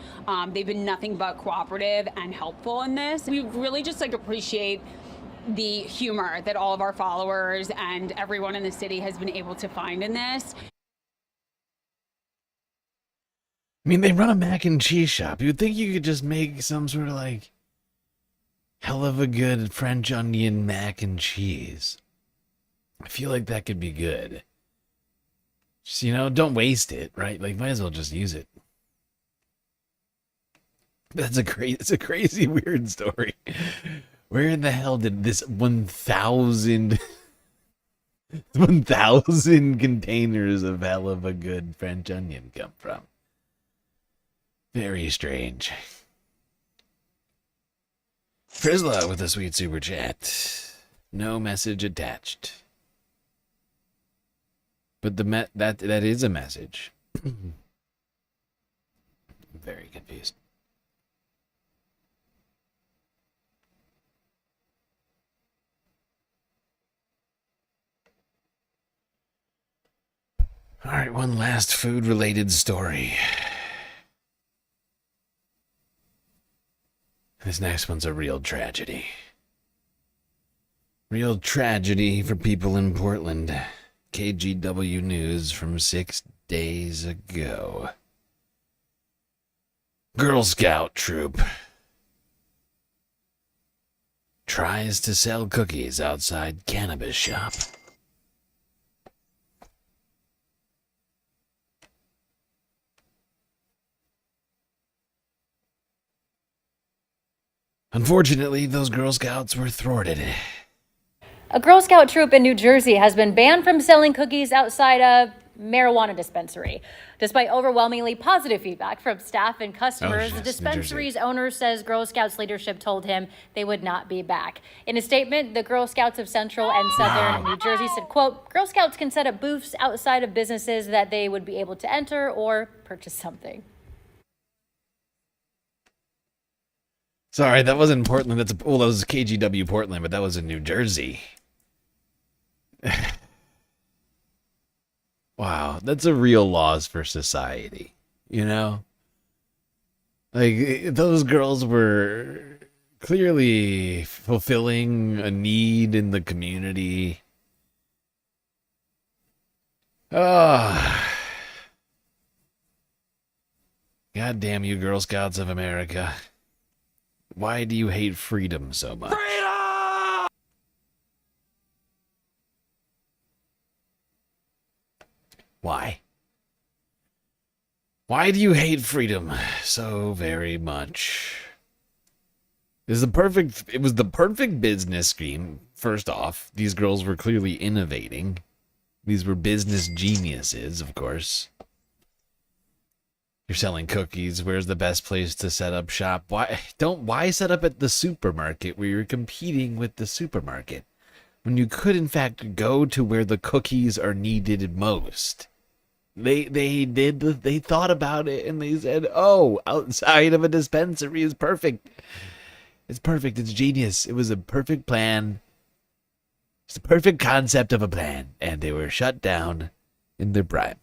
They've been nothing but cooperative and helpful in this. We really just appreciate the humor that all of our followers and everyone in the city has been able to find in this. I mean, they run a mac and cheese shop. You'd think you could just make some sort of hell of a good French onion mac and cheese. I feel like that could be good. Just, don't waste it, right? Might as well just use it. It's a crazy, weird story. Where in the hell did this 1,000 containers of hell of a good French onion come from? Very strange. Frizzla with a sweet super chat. No message attached. But that is a message. I'm very confused. All right, one last food-related story. This next one's a real tragedy. Real tragedy for people in Portland. KGW News from 6 days ago. Girl Scout troop tries to sell cookies outside cannabis shop. Unfortunately, those Girl Scouts were thwarted. A Girl Scout troop in New Jersey has been banned from selling cookies outside a marijuana dispensary. Despite overwhelmingly positive feedback from staff and customers, the dispensary's owner says Girl Scouts leadership told him they would not be back. In a statement, the Girl Scouts of Central and Southern New Jersey said, quote, Girl Scouts can set up booths outside of businesses that they would be able to enter or purchase something. Sorry, that wasn't Portland. That was KGW Portland, but that was in New Jersey. Wow, that's a real loss for society, those girls were clearly fulfilling a need in the community. God damn you, Girl Scouts of America. Why do you hate freedom so much? Freedom! Why? Why do you hate freedom so very much? It was the perfect business scheme. First off, these girls were clearly innovating. These were business geniuses, of course. You're selling cookies. Where's the best place to set up shop? Why set up at the supermarket where you're competing with the supermarket when you could in fact go to where the cookies are needed most? They thought about it and they said, "Oh, outside of a dispensary is perfect. It's perfect. It's genius. It was a perfect plan. It's the perfect concept of a plan." And they were shut down in their prime.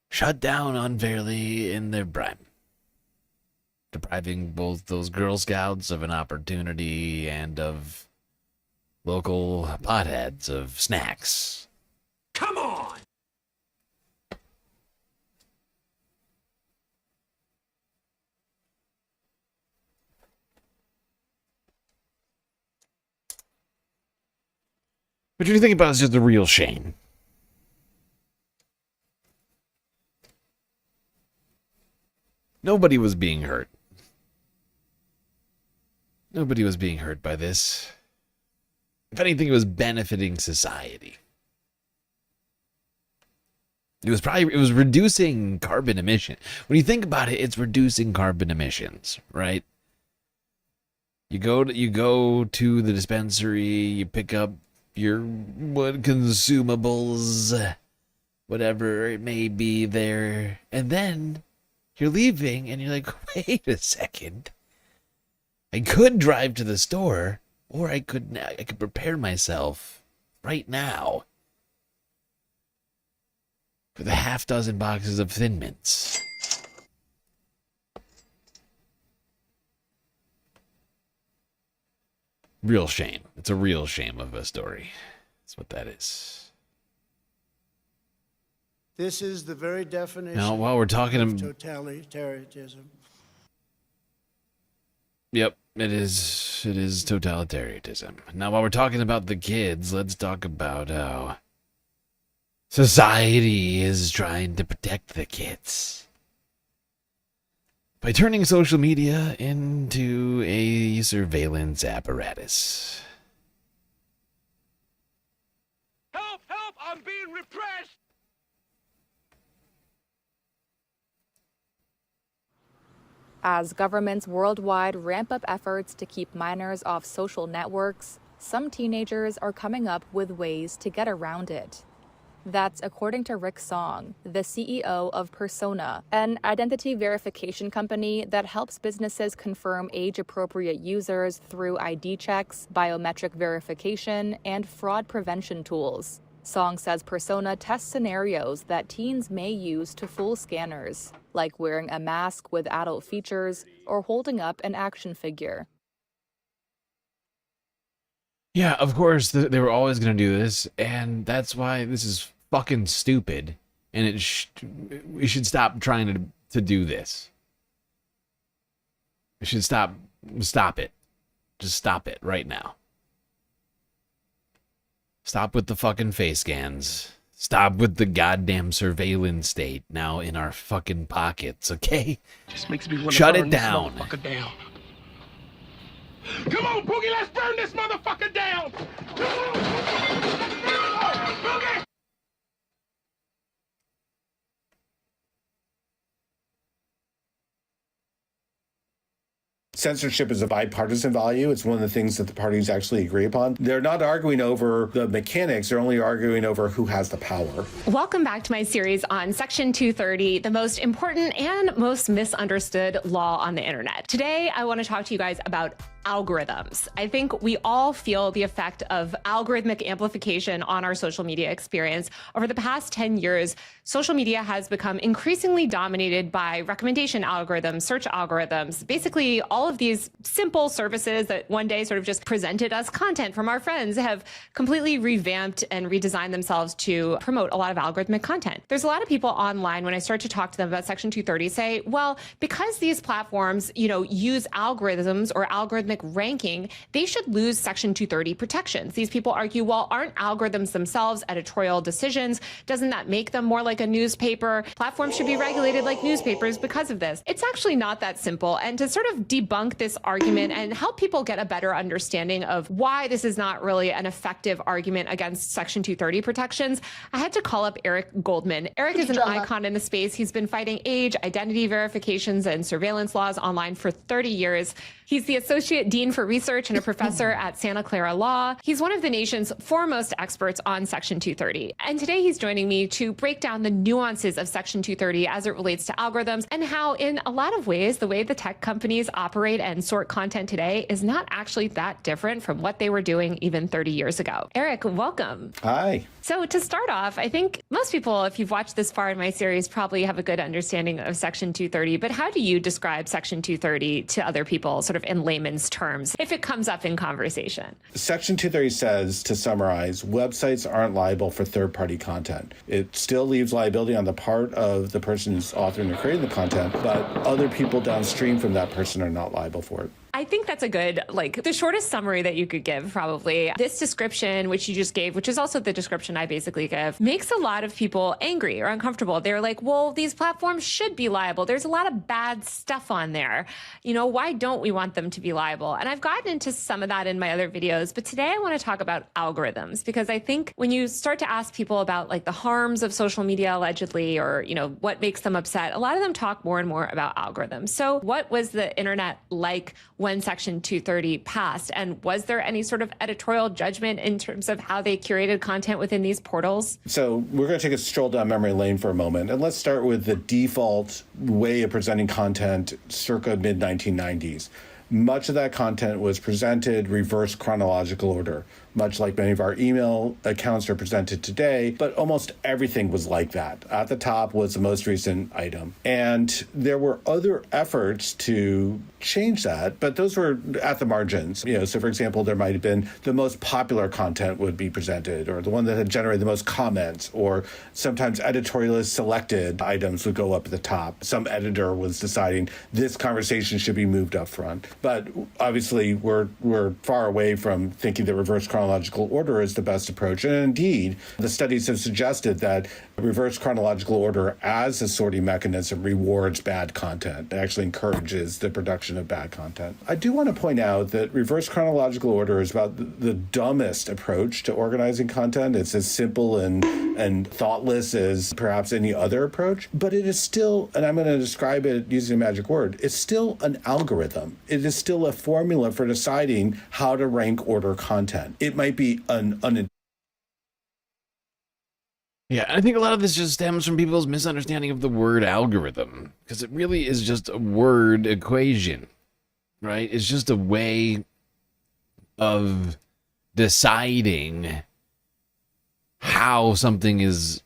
Shut down unfairly in their prime. Depriving both those Girl Scouts of an opportunity and of local potheads of snacks. Come on! What do you think about is just a real shame? Nobody was being hurt. Nobody was being hurt by this. If anything, it was benefiting society. It was reducing carbon emission. When you think about it, it's reducing carbon emissions, right? You go to the dispensary, you pick up your consumables, whatever it may be there, and then you're leaving and you're like, wait a second. I could drive to the store, or I could prepare myself right now for the half dozen boxes of Thin Mints. Real shame. It's a real shame of a story. That's what that is. This is the very definition now, while we're talking of totalitarianism. Yep, it is totalitarianism. Now, while we're talking about the kids, let's talk about how society is trying to protect the kids by turning social media into a surveillance apparatus. Help! Help! I'm being repressed! As governments worldwide ramp up efforts to keep minors off social networks, some teenagers are coming up with ways to get around it. That's according to Rick Song, the CEO of Persona, an identity verification company that helps businesses confirm age-appropriate users through ID checks, biometric verification, and fraud prevention tools. Song says Persona tests scenarios that teens may use to fool scanners, like wearing a mask with adult features or holding up an action figure. Yeah, of course, they were always going to do this, and that's why this is fucking stupid, and we should stop trying to do this. We should stop it. Just stop it right now. Stop with the fucking face scans. Stop with the goddamn surveillance state now in our fucking pockets, okay? Just makes me want to shut burn it down. This motherfucker down. Come on, Boogie, let's burn this motherfucker down! Come on! Boogie! Censorship is a bipartisan value. It's one of the things that the parties actually agree upon. They're not arguing over the mechanics. They're only arguing over who has the power. Welcome back to my series on Section 230, the most important and most misunderstood law on the internet. Today, I want to talk to you guys about algorithms. I think we all feel the effect of algorithmic amplification on our social media experience. Over the past 10 years, social media has become increasingly dominated by recommendation algorithms, search algorithms, basically all of these simple services that one day sort of just presented us content from our friends have completely revamped and redesigned themselves to promote a lot of algorithmic content. There's a lot of people online, when I start to talk to them about Section 230, say, well, because these platforms, use algorithms or algorithmic algorithmic ranking, they should lose Section 230 protections. These people argue, well, aren't algorithms themselves editorial decisions? Doesn't that make them more like a newspaper? Platforms should be regulated like newspapers because of this. It's actually not that simple. And to sort of debunk this argument and help people get a better understanding of why this is not really an effective argument against Section 230 protections, I had to call up Eric Goldman. Eric is an icon in the space. He's been fighting age, identity verifications, and surveillance laws online for 30 years. He's the Associate Dean for Research and a professor at Santa Clara Law. He's one of the nation's foremost experts on Section 230. And today he's joining me to break down the nuances of Section 230 as it relates to algorithms and how, in a lot of ways, the way the tech companies operate and sort content today is not actually that different from what they were doing even 30 years ago. Eric, welcome. Hi. So to start off, I think most people, if you've watched this far in my series, probably have a good understanding of Section 230. But how do you describe Section 230 to other people, sort of in layman's terms, if it comes up in conversation? Section 230 says, to summarize, websites aren't liable for third-party content. It still leaves liability on the part of the person who's authoring or creating the content, but other people downstream from that person are not liable for it. I think that's a good, the shortest summary that you could give, probably. This description, which you just gave, which is also the description I basically give, makes a lot of people angry or uncomfortable. They're like, well, these platforms should be liable. There's a lot of bad stuff on there. You know, why don't we want them to be liable? And I've gotten into some of that in my other videos, but today I want to talk about algorithms, because I think when you start to ask people about the harms of social media allegedly, or, what makes them upset, a lot of them talk more and more about algorithms. So what was the internet like when Section 230 passed? And was there any sort of editorial judgment in terms of how they curated content within these portals? So we're going to take a stroll down memory lane for a moment. And let's start with the default way of presenting content circa mid-1990s. Much of that content was presented reverse chronological order, much like many of our email accounts are presented today, but almost everything was like that. At the top was the most recent item. And there were other efforts to change that, but those were at the margins. So for example, there might have been the most popular content would be presented, or the one that had generated the most comments, or sometimes editorialist selected items would go up at the top. Some editor was deciding this conversation should be moved up front. But obviously, we're far away from thinking that reverse chronological order is the best approach. And indeed, the studies have suggested that reverse chronological order as a sorting mechanism rewards bad content. It actually encourages the production of bad content. I do want to point out that reverse chronological order is about the dumbest approach to organizing content. It's as simple and thoughtless as perhaps any other approach, but it is still, and I'm going to describe it using a magic word, it's still an algorithm. It is still a formula for deciding how to rank order content. It might be Yeah, I think a lot of this just stems from people's misunderstanding of the word algorithm, because it really is just a word equation, right? It's just a way of deciding how something is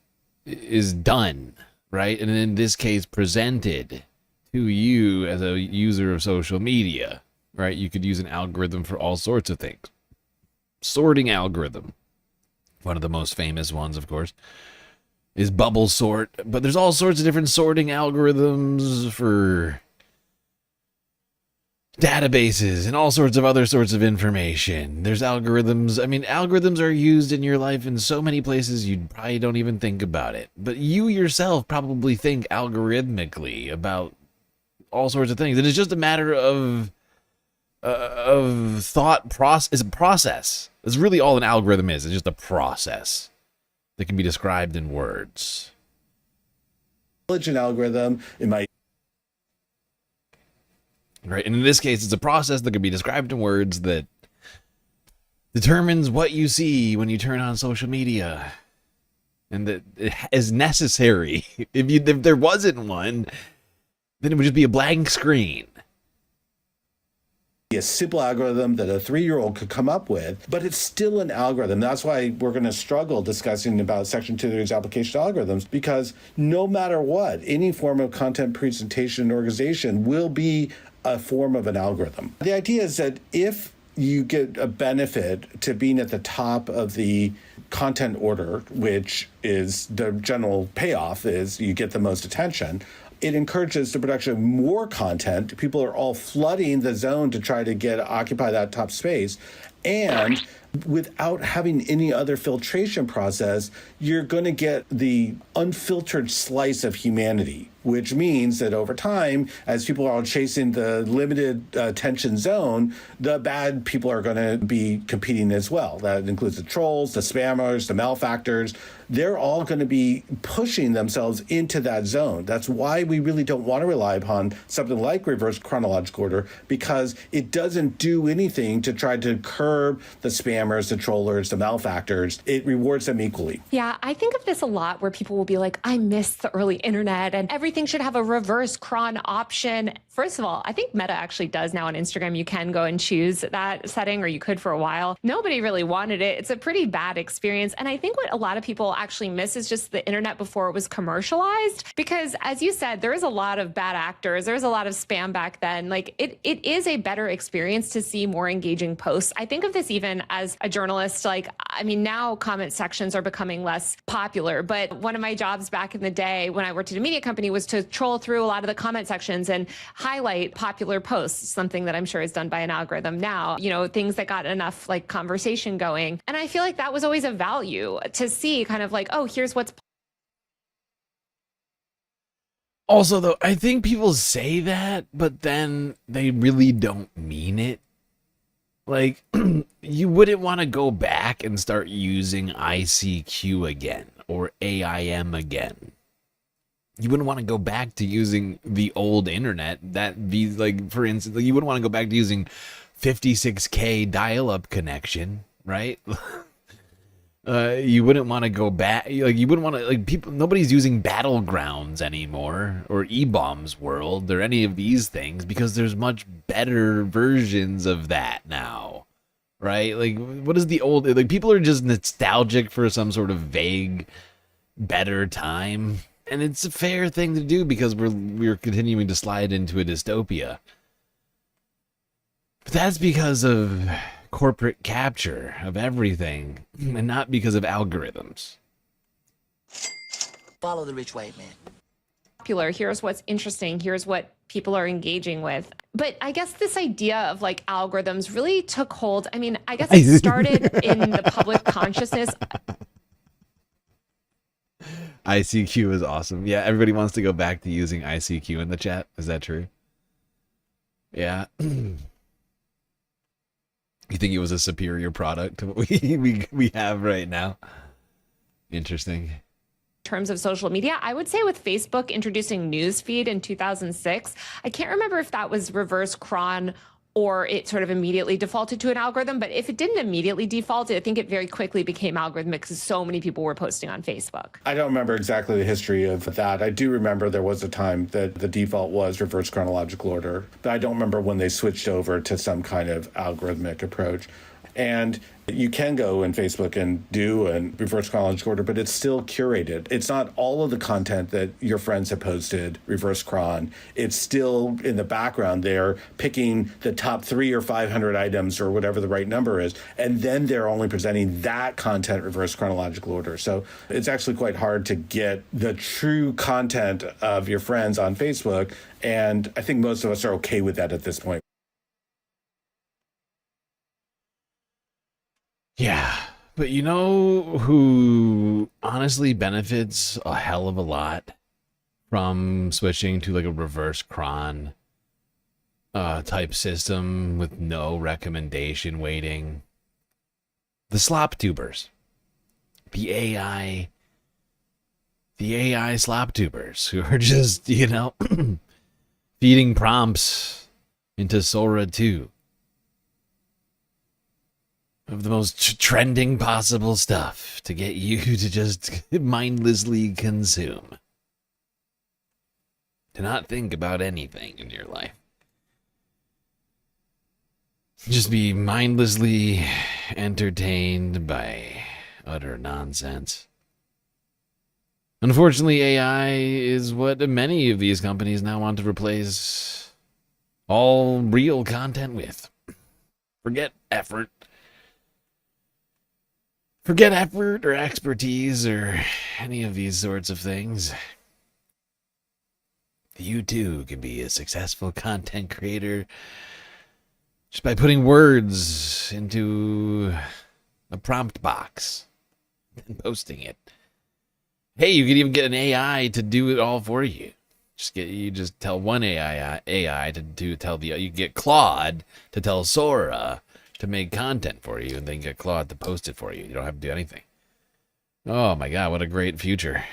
done, right? And in this case, presented to you as a user of social media, right? You could use an algorithm for all sorts of things. Sorting algorithm, one of the most famous ones, of course, is bubble sort, but there's all sorts of different sorting algorithms for databases and all sorts of other sorts of information. There's algorithms. I mean, algorithms are used in your life in so many places you probably don't even think about it. But you yourself probably think algorithmically about all sorts of things. And it's just a matter of thought process. It's a process. That's really all an algorithm is. It's just a process that can be described in words. An algorithm, it might. Right, and in this case, it's a process that can be described in words that determines what you see when you turn on social media, and that it is necessary. If there wasn't one, then it would just be a blank screen. A simple algorithm that a 3-year-old could come up with, but it's still an algorithm. That's why we're going to struggle discussing about Section 230's application to algorithms, because no matter what, any form of content presentation and organization will be a form of an algorithm. The idea is that if you get a benefit to being at the top of the content order, which is the general payoff is you get the most attention, it encourages the production of more content. People are all flooding the zone to try to occupy that top space. And without having any other filtration process, you're going to get the unfiltered slice of humanity, which means that over time, as people are all chasing the limited attention zone, the bad people are going to be competing as well. That includes the trolls, the spammers, the malefactors. They're all going to be pushing themselves into that zone. That's why we really don't want to rely upon something like reverse chronological order, because it doesn't do anything to try to curb the spammers, the trollers, the malefactors. It rewards them equally. Yeah, I think of this a lot where people will be like, I miss the early internet and everything should have a reverse chron option. First of all, I think Meta actually does now on Instagram. You can go and choose that setting, or you could for a while. Nobody really wanted it. It's a pretty bad experience. And I think what a lot of people actually miss is just the internet before it was commercialized. Because as you said, there is a lot of bad actors. There's a lot of spam back then. Like it is a better experience to see more engaging posts. I think of this even as a journalist. Like, I mean, now comment sections are becoming less popular, but one of my jobs back in the day when I worked at a media company was to troll through a lot of the comment sections and highlight popular posts, something that I'm sure is done by an algorithm now, you know, things that got enough like conversation going. And I feel like that was always a value to see kind of like, oh, here's what's. Also, though, I think people say that, but then they really don't mean it. Like, you wouldn't want to go back and start using ICQ again or AIM again. You wouldn't want to go back to using the old internet. Like, for instance, you wouldn't want to go back to using 56K dial-up connection, right? You wouldn't want to go back. Like, you wouldn't want to, like, people. Nobody's using Battlegrounds anymore, or E-Bombs World, or any of these things, because there's much better versions of that now, right? Like, what is the old? Like, people are just nostalgic for some sort of vague, better time, and it's a fair thing to do because we're continuing to slide into a dystopia. But that's because of corporate capture of everything, and not because of algorithms. Follow the rich white man. Popular. Here's what's interesting. Here's what people are engaging with. But I guess this idea of like algorithms really took hold. I mean, I guess it started in the public consciousness. ICQ is awesome. Yeah, everybody wants to go back to using ICQ in the chat. Is that true? Yeah. You think it was a superior product to what we have right now? Interesting. Terms of social media, I would say with Facebook introducing Newsfeed in 2006, I can't remember if that was reverse cron or it sort of immediately defaulted to an algorithm. But if it didn't immediately default, I think it very quickly became algorithmic because so many people were posting on Facebook. I don't remember exactly the history of that. I do remember there was a time that the default was reverse chronological order, but I don't remember when they switched over to some kind of algorithmic approach. And you can go in Facebook and do a reverse chronological order, but it's still curated. It's not all of the content that your friends have posted, reverse chron. It's still in the background there, picking the top 300 or 500 items or whatever the right number is. And then they're only presenting that content reverse chronological order. So it's actually quite hard to get the true content of your friends on Facebook. And I think most of us are okay with that at this point. Yeah, but you know who honestly benefits a hell of a lot from switching to like a reverse cron type system with no recommendation weighting? The slop tubers. The AI slop tubers who are just, you know, feeding prompts into Sora 2. Of the most trending possible stuff to get you to just mindlessly consume. To not think about anything in your life. Just be mindlessly entertained by utter nonsense. Unfortunately, AI is what many of these companies now want to replace all real content with. Forget effort. Forget effort or expertise or any of these sorts of things. You too can be a successful content creator just by putting words into a prompt box and posting it. Hey, you can even get an AI to do it all for you. Just tell one AI to tell the other. You get Claude to tell Sora to make content for you, and then get Claude to post it for you. You don't have to do anything. Oh my God, what a great future.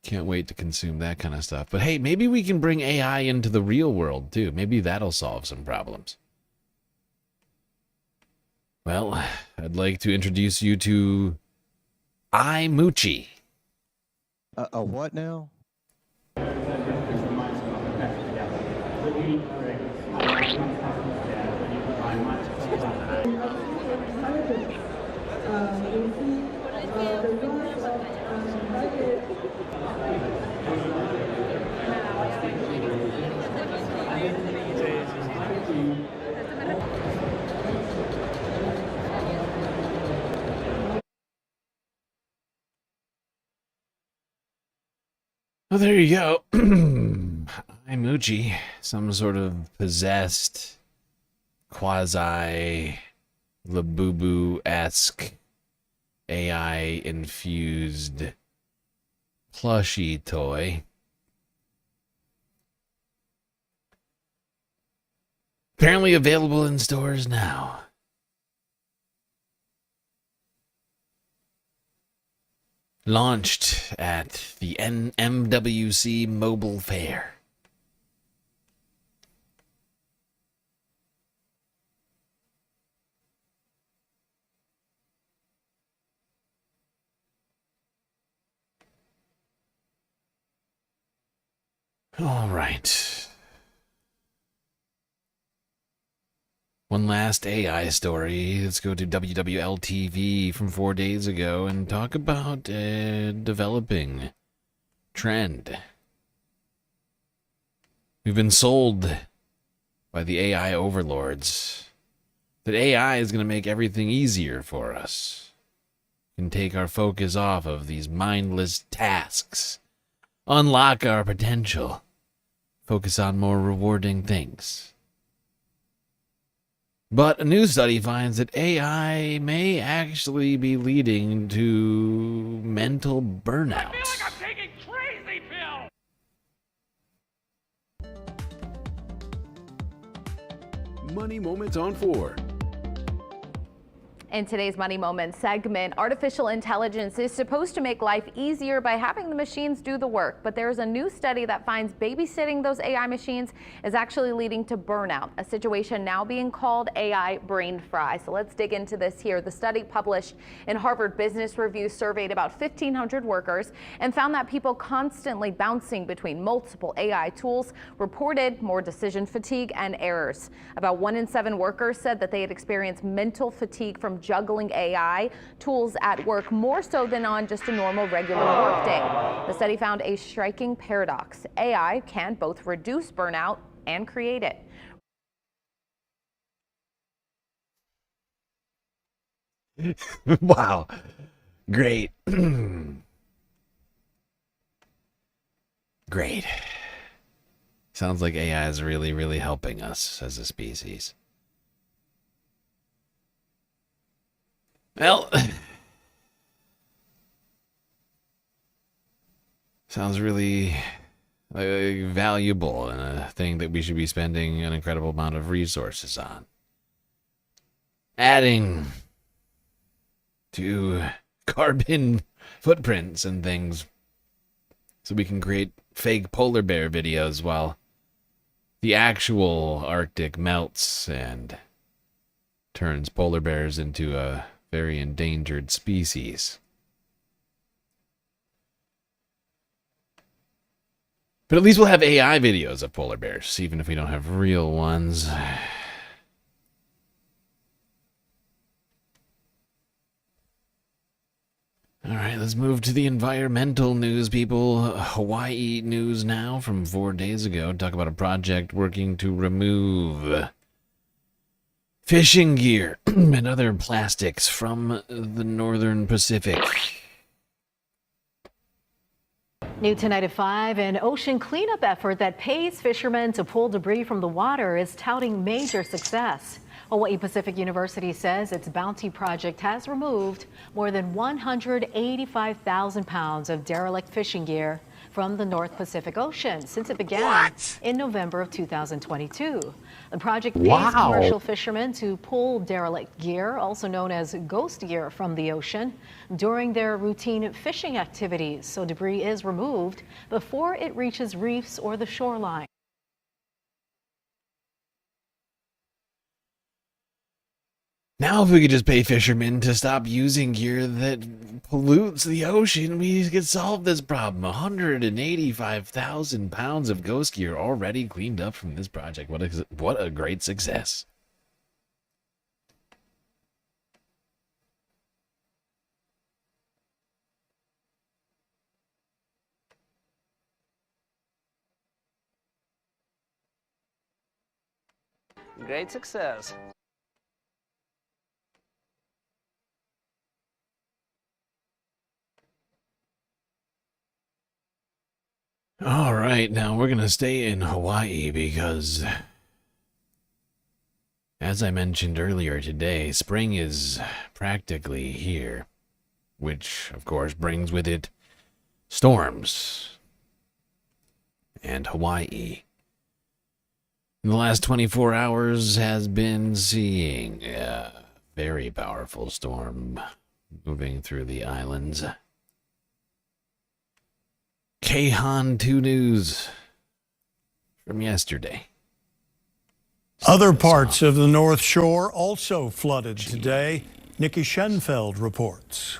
Can't wait to consume that kind of stuff. But hey, maybe we can bring AI into the real world too. Maybe that'll solve some problems. Well, I'd like to introduce you to iMoochie. A what now? Well, there you go. iMoochie, some sort of possessed, quasi-Labubu-esque, AI-infused plushie toy. Apparently available in stores now. Launched at the MWC Mobile Fair. All right. One last AI story. Let's go to WWL-TV from 4 days ago and talk about a developing trend. We've been sold by the AI overlords that AI is going to make everything easier for us. We can take our focus off of these mindless tasks, unlock our potential, focus on more rewarding things. But a new study finds that AI may actually be leading to mental burnout. I feel like I'm taking crazy pills! Money Moments on 4. In today's Money Moments segment, artificial intelligence is supposed to make life easier by having the machines do the work. But there's a new study that finds babysitting those AI machines is actually leading to burnout, a situation now being called AI brain fry. So let's dig into this here. The study published in Harvard Business Review surveyed about 1,500 workers and found that people constantly bouncing between multiple AI tools reported more decision fatigue and errors. About 1 in 7 workers said that they had experienced mental fatigue from juggling AI tools at work more so than on just a normal regular workday. The study found a striking paradox. AI can both reduce burnout and create it. Wow. Great. Great. Sounds like AI is really, really helping us as a species. Well, sounds really valuable and a thing that we should be spending an incredible amount of resources on. Adding to carbon footprints and things so we can create fake polar bear videos while the actual Arctic melts and turns polar bears into a very endangered species. But at least we'll have AI videos of polar bears, even if we don't have real ones. All right, let's move to the environmental news, people. Hawaii news now from 4 days ago. Talk about a project working to remove fishing gear and other plastics from the northern Pacific. New tonight at 5, an ocean cleanup effort that pays fishermen to pull debris from the water is touting major success. Hawaii Pacific University says its Bounty project has removed more than 185,000 pounds of derelict fishing gear from the North Pacific Ocean since it began in November of 2022. The project pays commercial fishermen to pull derelict gear, also known as ghost gear, from the ocean during their routine fishing activities, so debris is removed before it reaches reefs or the shoreline. Now, if we could just pay fishermen to stop using gear that pollutes the ocean, we could solve this problem. 185,000 pounds of ghost gear already cleaned up from this project. What a great success. Great success. All right, now we're going to stay in Hawaii because, as I mentioned earlier today, spring is practically here, which, of course, brings with it storms. And Hawaii, in the last 24 hours, has been seeing a very powerful storm moving through the islands. Kayhan 2 News from yesterday. Other parts of the North Shore also flooded today. Nikki Schenfeld reports.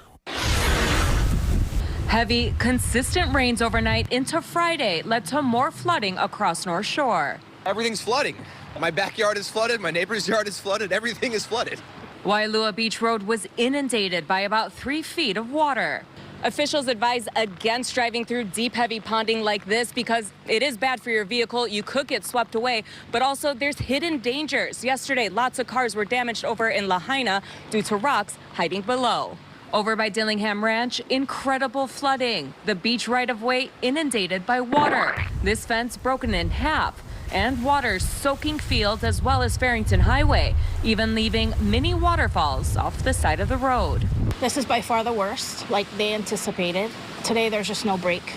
Heavy, consistent rains overnight into Friday led to more flooding across North Shore. Everything's flooding. My backyard is flooded. My neighbor's yard is flooded. Everything is flooded. Wailua Beach Road was inundated by about 3 feet of water. Officials advise against driving through deep, heavy ponding like this because it is bad for your vehicle. You could get swept away, but also there's hidden dangers. Yesterday, lots of cars were damaged over in Lahaina due to rocks hiding below. Over by Dillingham Ranch, incredible flooding. The beach right-of-way inundated by water. This fence broken in half. And water soaking fields as well as Farrington Highway, even leaving mini waterfalls off the side of the road. This is by far the worst, like they anticipated. Today there's just no break.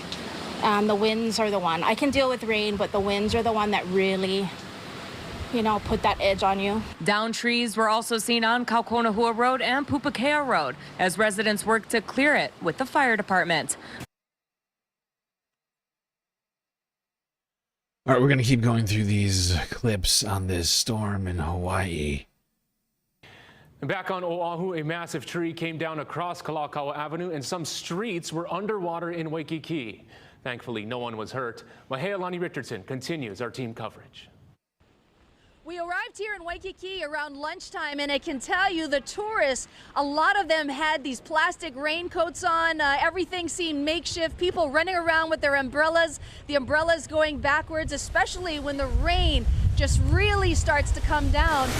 The winds are the one. I can deal with rain, but the winds are the one that really, put that edge on you. Down trees were also seen on Kaukonahua Road and Pupakea Road as residents worked to clear it with the fire department. All right, we're going to keep going through these clips on this storm in Hawaii. Back on Oahu, a massive tree came down across Kalakaua Avenue and some streets were underwater in Waikiki. Thankfully, no one was hurt. Mahealani Richardson continues our team coverage. We arrived here in Waikiki around lunchtime, and I can tell you the tourists, a lot of them had these plastic raincoats on. Everything seemed makeshift, people running around with their umbrellas, the umbrellas going backwards, especially when the rain just really starts to come down.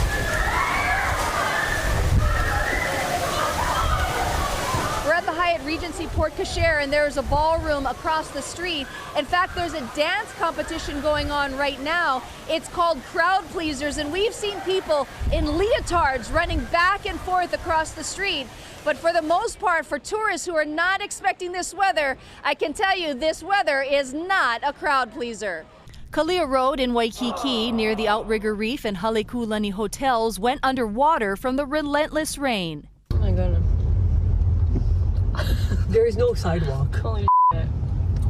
We're at the Hyatt Regency Port Cochere, and there's a ballroom across the street. In fact, there's a dance competition going on right now. It's called Crowd Pleasers, and we've seen people in leotards running back and forth across the street. But for the most part, for tourists who are not expecting this weather, I can tell you this weather is not a crowd pleaser. Kalia Road in Waikiki, near the Outrigger Reef and Halekulani hotels, went underwater from the relentless rain. Oh my goodness. There is no sidewalk. Holy shit.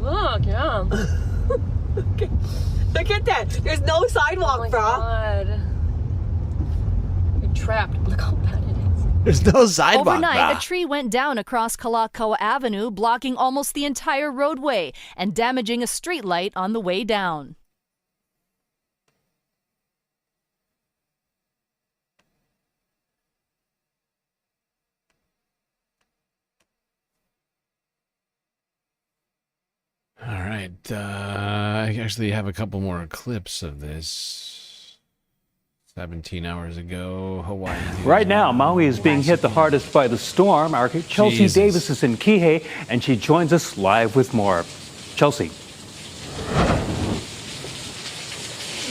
Look, yeah. Okay. Look at that. There's no sidewalk, oh bro. God. You're trapped. Look how bad it is. There's no sidewalk. Overnight, a tree went down across Kalakaua Avenue, blocking almost the entire roadway and damaging a streetlight on the way down. All right, I actually have a couple more clips of this. 17 hours ago, Hawaii. Right now, Maui is being hit the hardest by the storm. Our Chelsea Davis is in Kihei, and she joins us live with more. Chelsea.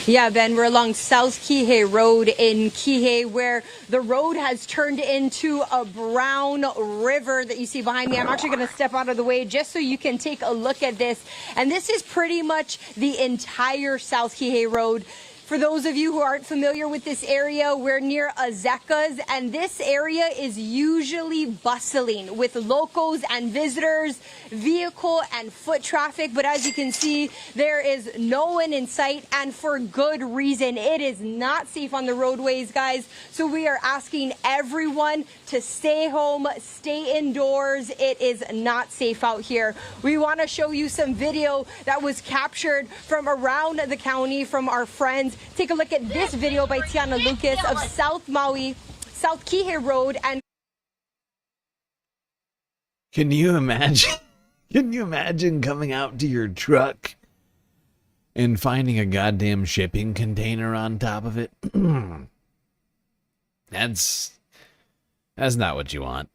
Yeah, Ben, we're along South Kihei Road in Kihei, where the road has turned into a brown river that you see behind me. I'm actually going to step out of the way just so you can take a look at this. And this is pretty much the entire South Kihei Road. For those of you who aren't familiar with this area, we're near Azeka's, and this area is usually bustling with locals and visitors, vehicle and foot traffic. But as you can see, there is no one in sight, and for good reason. It is not safe on the roadways, guys. So we are asking everyone to stay home, stay indoors. It is not safe out here. We want to show you some video that was captured from around the county from our friends. Take a look at this video by Tiana Lucas of South Maui, South Kihei Road. And can you imagine? Can you imagine coming out to your truck and finding a goddamn shipping container on top of it? That's not what you want.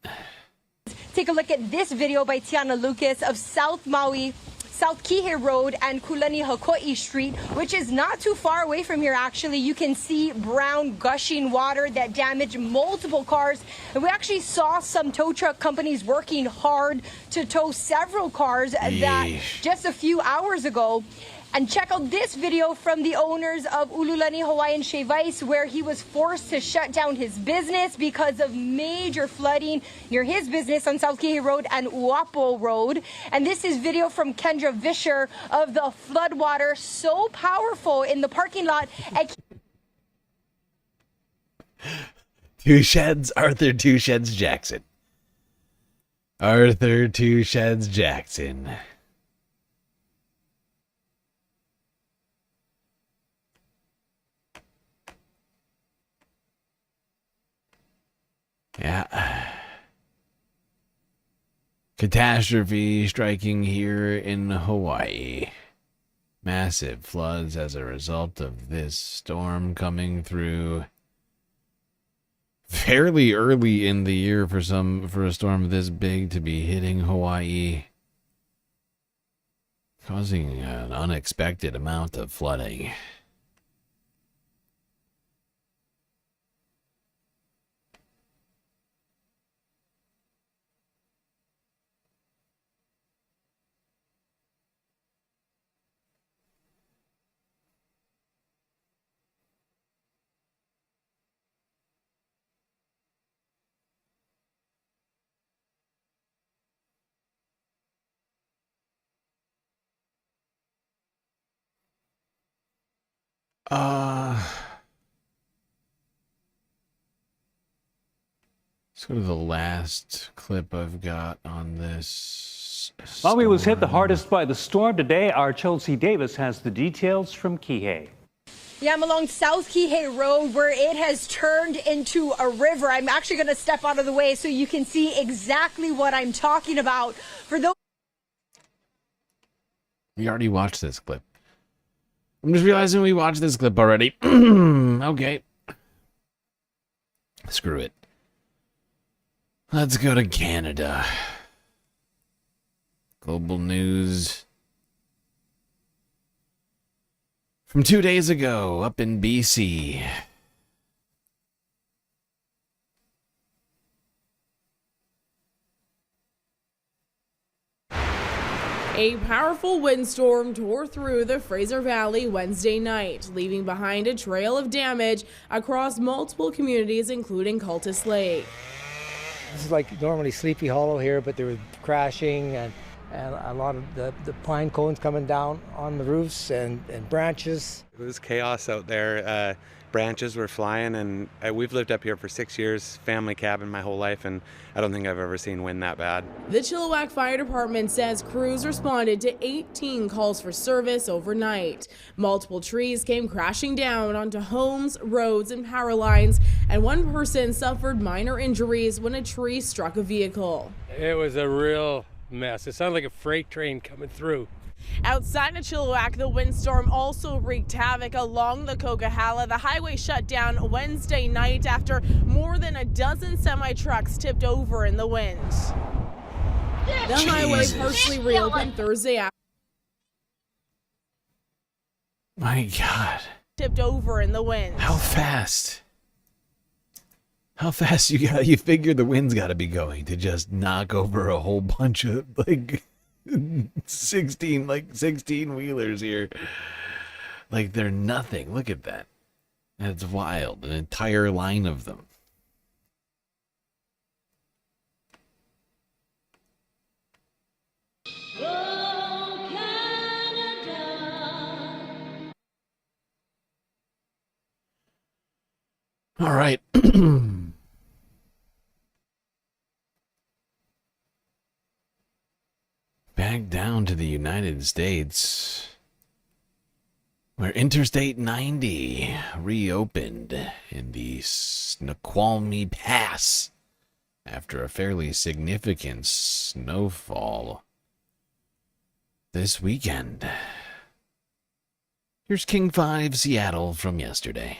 Take a look at this video by Tiana Lucas of South Maui, South Kihei Road and Kulani Hakoi Street, which is not too far away from here, actually. You can see brown gushing water that damaged multiple cars. And we actually saw some tow truck companies working hard to tow several cars that just a few hours ago. And check out this video from the owners of Ululani Hawaiian Shave Ice, where he was forced to shut down his business because of major flooding near his business on South Kihei Road and Uapo Road. And this is video from Kendra Vischer of the floodwater so powerful in the parking lot. Two Sheds, Arthur Two Sheds Jackson. Arthur Two Sheds Jackson. Yeah. Catastrophe striking here in Hawaii. Massive floods as a result of this storm coming through fairly early in the year for a storm this big to be hitting Hawaii, causing an unexpected amount of flooding. Let's go to the last clip I've got on this. Maui was hit the hardest by the storm today. Our Chelsea Davis has the details from Kihei. Yeah, I'm along South Kihei Road where it has turned into a river. I'm actually going to step out of the way so you can see exactly what I'm talking about. For those, we already watched this clip. I'm just realizing we watched this clip already. Okay. Screw it. Let's go to Canada. Global news from 2 days ago up in BC. A powerful windstorm tore through the Fraser Valley Wednesday night, leaving behind a trail of damage across multiple communities, including Cultus Lake. This is like normally Sleepy Hollow here, but there was crashing and a lot of the pine cones coming down on the roofs and branches. It was chaos out there. Branches were flying, and we've lived up here for 6 years, family cabin my whole life, and I don't think I've ever seen wind that bad. The Chilliwack Fire Department says crews responded to 18 calls for service overnight. Multiple trees came crashing down onto homes, roads, and power lines, and one person suffered minor injuries when a tree struck a vehicle. It was a real mess. It sounded like a freight train coming through. Outside of Chilliwack, the windstorm also wreaked havoc along the Coquihalla. The highway shut down Wednesday night after more than a dozen semi-trucks tipped over in the wind. The highway partially reopened Thursday afternoon. My God. Tipped over in the wind. How fast? How fast you figure the wind's got to be going to just knock over a whole bunch of like 16 wheelers here. Like they're nothing. Look at that. That's wild. An entire line of them. All right. Back down to the United States, where Interstate 90 reopened in the Snoqualmie Pass after a fairly significant snowfall this weekend. Here's King 5 Seattle from yesterday.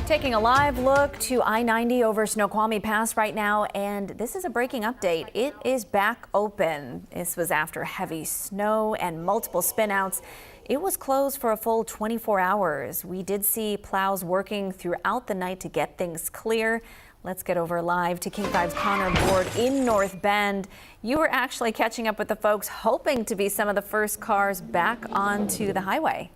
Taking a live look to I-90 over Snoqualmie Pass right now, and this is a breaking update. It is back open. This was after heavy snow and multiple spinouts. It was closed for a full 24 hours. We did see plows working throughout the night to get things clear. Let's get over live to King 5's Connor Board in North Bend. You were actually catching up with the folks hoping to be some of the first cars back onto the highway.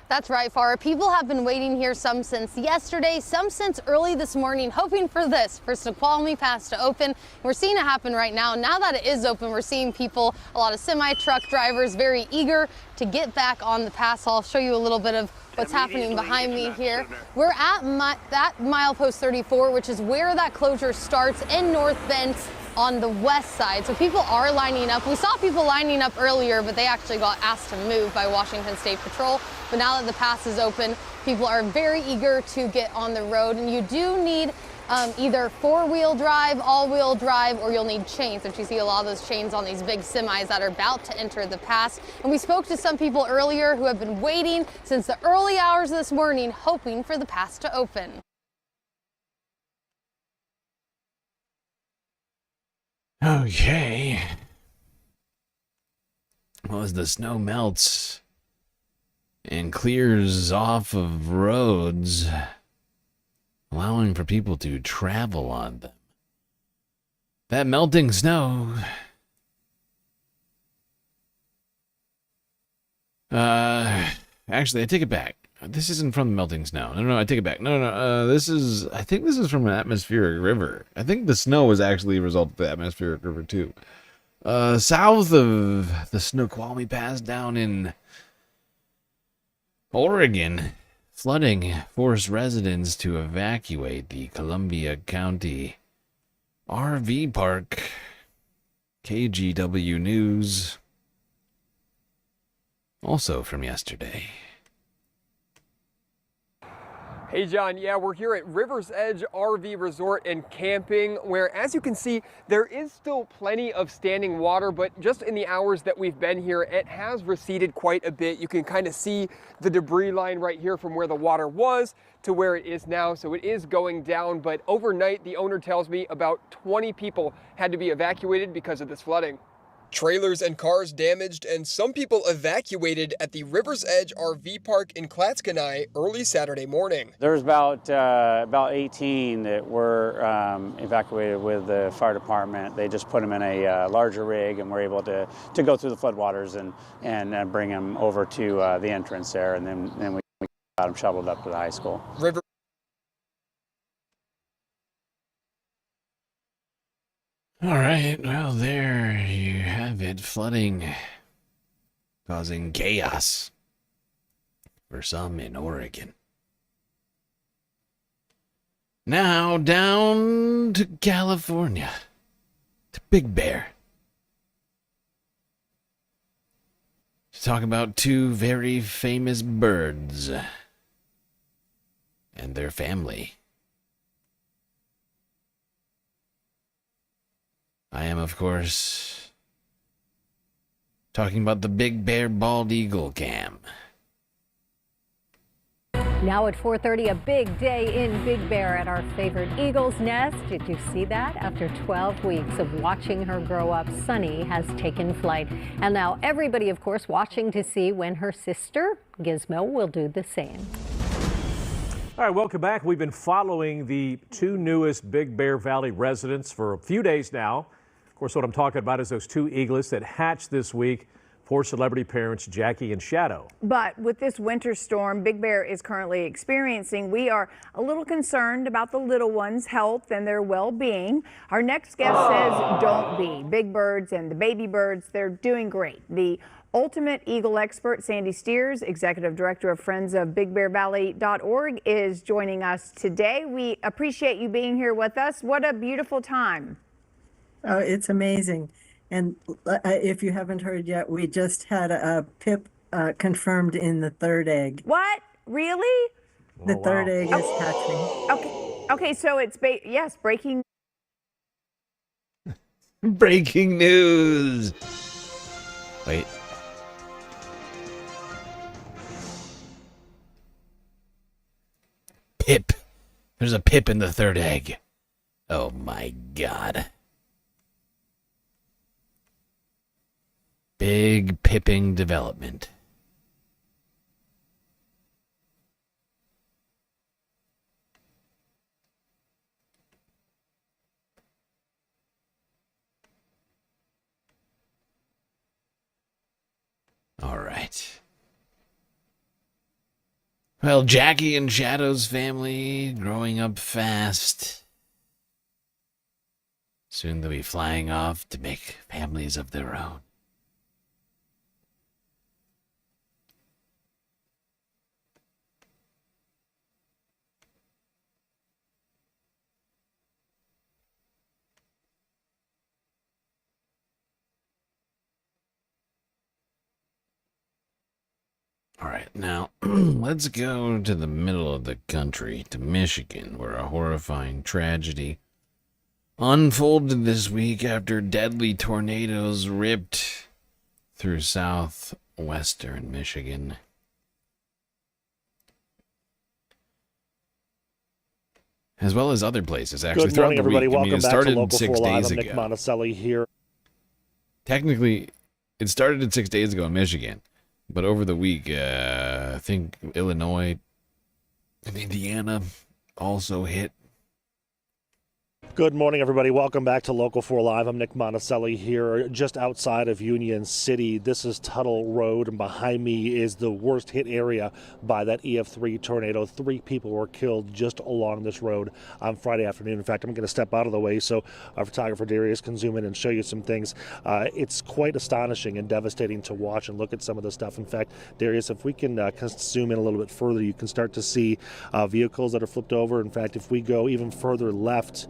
That's right, Farah. People have been waiting here, some since yesterday, some since early this morning, hoping for this, for Snoqualmie Pass to open. We're seeing it happen right now. Now that it is open, we're seeing people, a lot of semi-truck drivers, very eager to get back on the pass. I'll show you a little bit of what's happening behind me here. We're at that milepost 34, which is where that closure starts in North Bend on the west side. So people are lining up. We saw people lining up earlier, but they actually got asked to move by Washington State Patrol. But now that the pass is open, people are very eager to get on the road. And you do need either four-wheel drive, all-wheel drive, or you'll need chains, which you see a lot of those chains on these big semis that are about to enter the pass. And we spoke to some people earlier who have been waiting since the early hours of this morning, hoping for the pass to open. Okay. Well, as the snow melts and clears off of roads, allowing for people to travel on them, that melting snow actually, I take it back. This isn't from the melting snow. No, I take it back. No. I think this is from an atmospheric river. I think the snow was actually a result of the atmospheric river, too. South of the Snoqualmie Pass down in Oregon, flooding forced residents to evacuate the Columbia County RV park. KGW News. Also from yesterday. Hey John, yeah, we're here at River's Edge RV Resort and Camping, where as you can see, there is still plenty of standing water, but just in the hours that we've been here, it has receded quite a bit. You can kind of see the debris line right here from where the water was to where it is now, so it is going down, but overnight, the owner tells me about 20 people had to be evacuated because of this flooding. Trailers and cars damaged, and some people evacuated at the River's Edge RV Park in Clatskanie early Saturday morning. There's about 18 that were evacuated with the fire department. They just put them in a larger rig and were able to go through the floodwaters and bring them over to the entrance there, and then we got them shoveled up to the high school. All right, well, there you have it. Flooding causing chaos for some in Oregon. Now down to California, to Big Bear. To talk about two very famous birds and their family. I am, of course, talking about the Big Bear Bald Eagle Cam. Now at 4:30, a big day in Big Bear at our favorite eagle's nest. Did you see that? After 12 weeks of watching her grow up, Sunny has taken flight. And now everybody, of course, watching to see when her sister, Gizmo, will do the same. All right, welcome back. We've been following the two newest Big Bear Valley residents for a few days now. Of course, what I'm talking about is those two eaglets that hatched this week for celebrity parents Jackie and Shadow. But with this winter storm Big Bear is currently experiencing, we are a little concerned about the little ones' health and their well-being. Our next guest says don't be. Big birds and the baby birds, they're doing great. The ultimate eagle expert, Sandy Steers, executive director of Friends of BigBearValley.org, is joining us today. We appreciate you being here with us. What a beautiful time. Oh, it's amazing. And if you haven't heard yet, we just had a pip confirmed in the third egg. What? Really? The third egg is hatching. Okay, so it's yes, breaking. Breaking news. Wait. Pip. There's a pip in the third egg. Oh my God. Big pipping development. All right. Well, Jackie and Shadow's family growing up fast. Soon they'll be flying off to make families of their own. All right, now let's go to the middle of the country, to Michigan, where a horrifying tragedy unfolded this week after deadly tornadoes ripped through southwestern Michigan. As well as other places, actually. Good morning, everybody. Welcome back to started Local 6 4 Live. days I'm Nick ago. Monticelli here. Technically, it started 6 days ago in Michigan. But over the week, I think Illinois and Indiana also hit. Good morning, everybody. Welcome back to Local 4 Live. I'm Nick Monticelli here just outside of Union City. This is Tuttle Road, and behind me is the worst hit area by that EF3 tornado. 3 people were killed just along this road on Friday afternoon. In fact, I'm going to step out of the way so our photographer Darius can zoom in and show you some things. It's quite astonishing and devastating to watch and look at some of the stuff. In fact, Darius, if we can zoom in a little bit further, you can start to see vehicles that are flipped over. In fact, if we go even further left,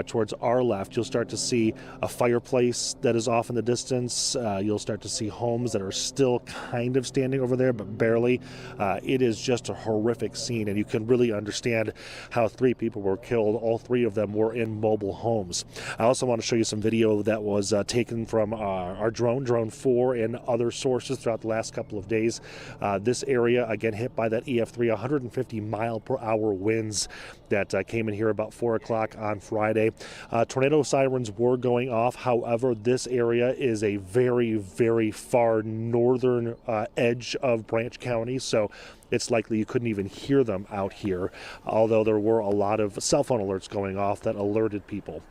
towards our left, you'll start to see a fireplace that is off in the distance. You'll start to see homes that are still kind of standing over there, but barely. It is just a horrific scene, and you can really understand how 3 people were killed. All 3 of them were in mobile homes. I also want to show you some video that was taken from our drone 4, and other sources throughout the last couple of days. This area, again, hit by that EF3, 150 mile per hour winds that came in here about 4 o'clock on Friday. Tornado sirens were going off. However, this area is a very, very far northern edge of Branch County, so it's likely you couldn't even hear them out here, although there were a lot of cell phone alerts going off that alerted people.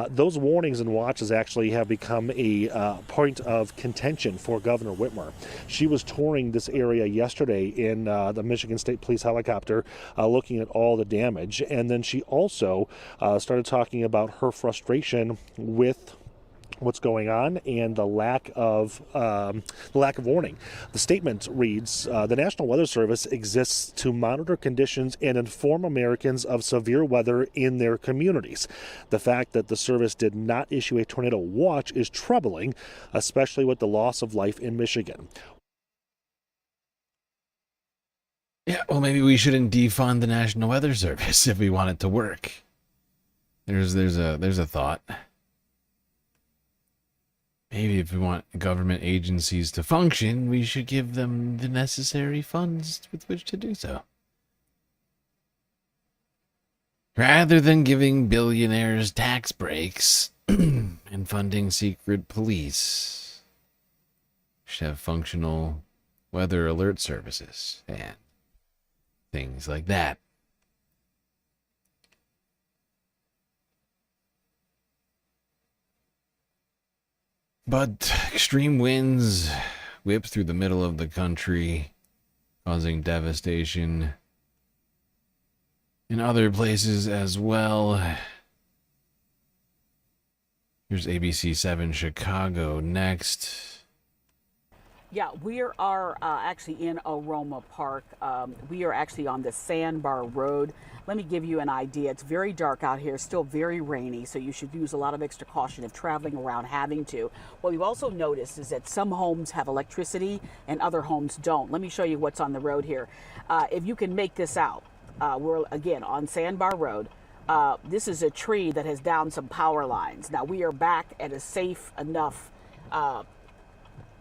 Those warnings and watches actually have become a point of contention for Governor Whitmer. She was touring this area yesterday in the Michigan State Police helicopter, looking at all the damage, and then she also started talking about her frustration with what's going on and the lack of warning. The statement reads, the National Weather Service exists to monitor conditions and inform Americans of severe weather in their communities. The fact that the service did not issue a tornado watch is troubling, especially with the loss of life in Michigan. Yeah, well, maybe we shouldn't defund the National Weather Service if we want it to work. There's a thought. Maybe if we want government agencies to function, we should give them the necessary funds with which to do so. Rather than giving billionaires tax breaks and funding secret police, should have functional weather alert services and things like that. But extreme winds whip through the middle of the country, causing devastation in other places as well. Here's ABC 7 Chicago next. Yeah, we are actually in Aroma Park. We are actually on the Sandbar Road. Let me give you an idea. It's very dark out here, still very rainy, so you should use a lot of extra caution if traveling around having to. What we've also noticed is that some homes have electricity and other homes don't. Let me show you what's on the road here. If you can make this out, we're again on Sandbar Road. This is a tree that has downed some power lines. Now we are back at a safe enough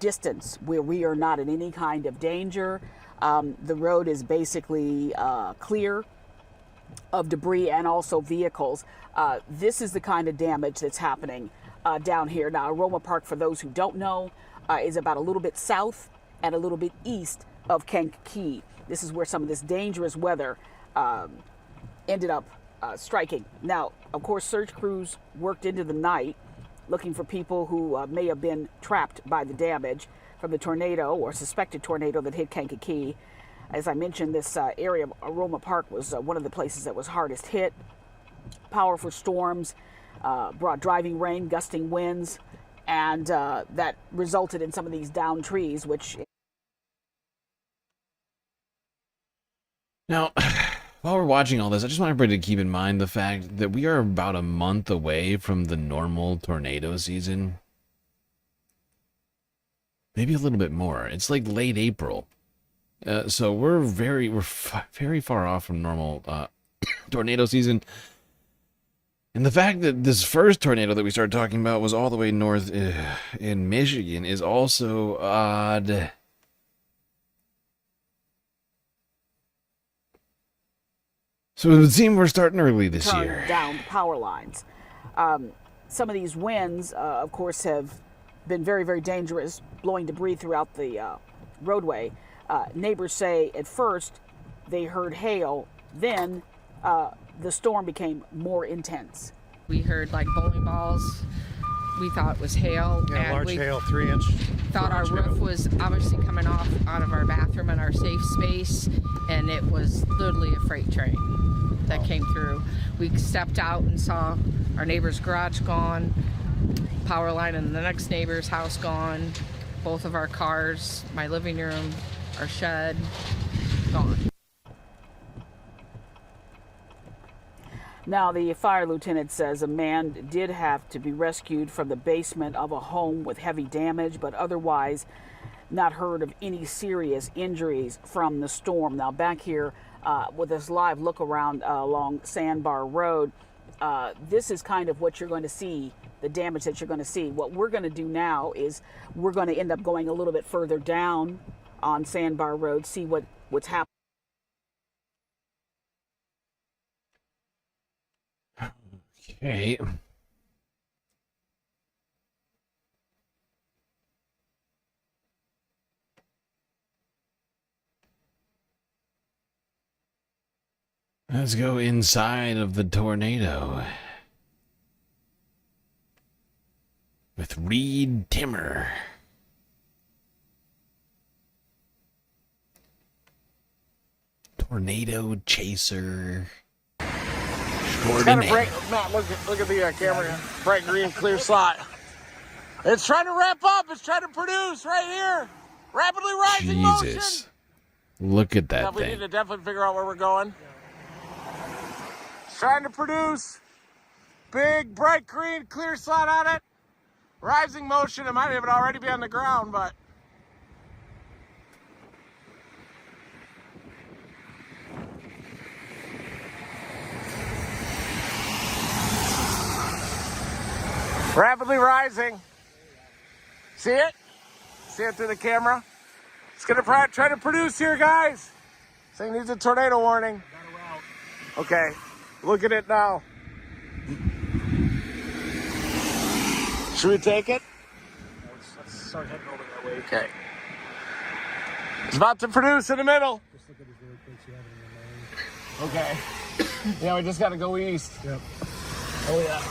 distance where we are not in any kind of danger. The road is basically clear of debris and also vehicles. This is the kind of damage that's happening down here. Now, Aroma Park, for those who don't know, is about a little bit south and a little bit east of Kankakee. This is where some of this dangerous weather ended up striking. Now, of course, search crews worked into the night looking for people who may have been trapped by the damage from the tornado or suspected tornado that hit Kankakee. As I mentioned, this area of Aroma Park was one of the places that was hardest hit. Powerful storms brought driving rain, gusting winds, and that resulted in some of these downed trees, which... Now, while we're watching all this, I just want everybody to keep in mind the fact that we are about a month away from the normal tornado season. Maybe a little bit more. It's like late April. So we're very far off from normal tornado season. And the fact that this first tornado that we started talking about was all the way north in Michigan is also odd. So it would seem we're starting early this year. Down the power lines. Some of these winds, of course, have been very, very dangerous, blowing debris throughout the roadway. Neighbors say at first they heard hail, then the storm became more intense. We heard like bowling balls. We thought it was hail. Yeah, and large we hail, 3-inch. Thought our roof was obviously coming off out of our bathroom and our safe space, and it was literally a freight train that came through. We stepped out and saw our neighbor's garage gone, power line in the next neighbor's house gone, both of our cars, my living room, our shed, gone. Now, the fire lieutenant says a man did have to be rescued from the basement of a home with heavy damage, but otherwise not heard of any serious injuries from the storm. Now, back here with this live look around along Sandbar Road, this is kind of what you're going to see, the damage that you're going to see. What we're going to do now is we're going to end up going a little bit further down on Sandbar Road, see what's happening. Okay. Let's go inside of the tornado with Reed Timmer. Tornado chaser. It's kind of bright. Matt, look at the camera. Bright green, clear slot. It's trying to ramp up. It's trying to produce right here. Rapidly rising motion. Jesus. Look at that We thing. need to definitely figure out where we're going. It's trying to produce. Big, bright green, clear slot on it. Rising motion. It might even already be on the ground, but... Rapidly rising. See it? See it through the camera? It's going to try to produce here, guys. This thing needs a tornado warning. Okay. Look at it now. Should we take it? Let's start heading over that way. Okay. It's about to produce in the middle. Just look at his really quick. So you have it in your mind. Okay. Yeah, we just got to go east. Yep. Oh, yeah.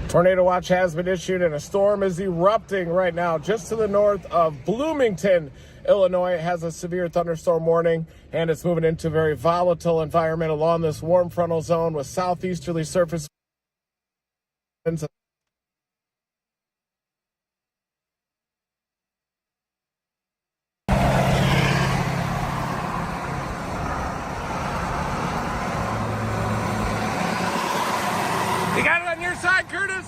Tornado watch has been issued and a storm is erupting right now just to the north of Bloomington, Illinois. It has a severe thunderstorm warning and it's moving into a very volatile environment along this warm frontal zone with southeasterly surface winds. You got it on your side, Curtis?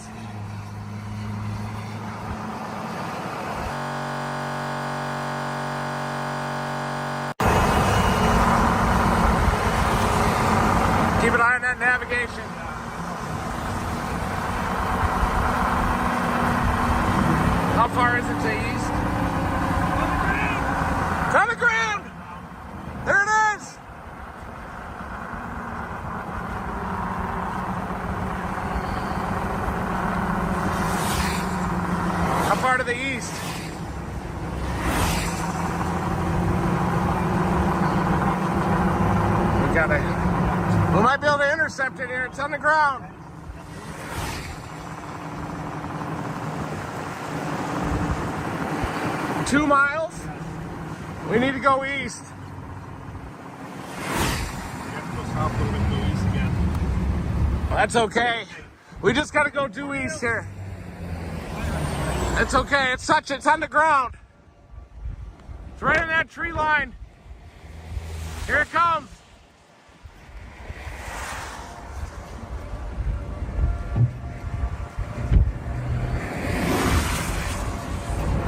Keep an eye on that navigation. How far is it to east? It's on the ground! There it is! How far to the east? We might be able to intercept it here. It's on the ground. Two miles. We need to go east. Well, that's okay. We just got to go due east here. It's okay. It's on the ground. It's right in that tree line. Here it comes.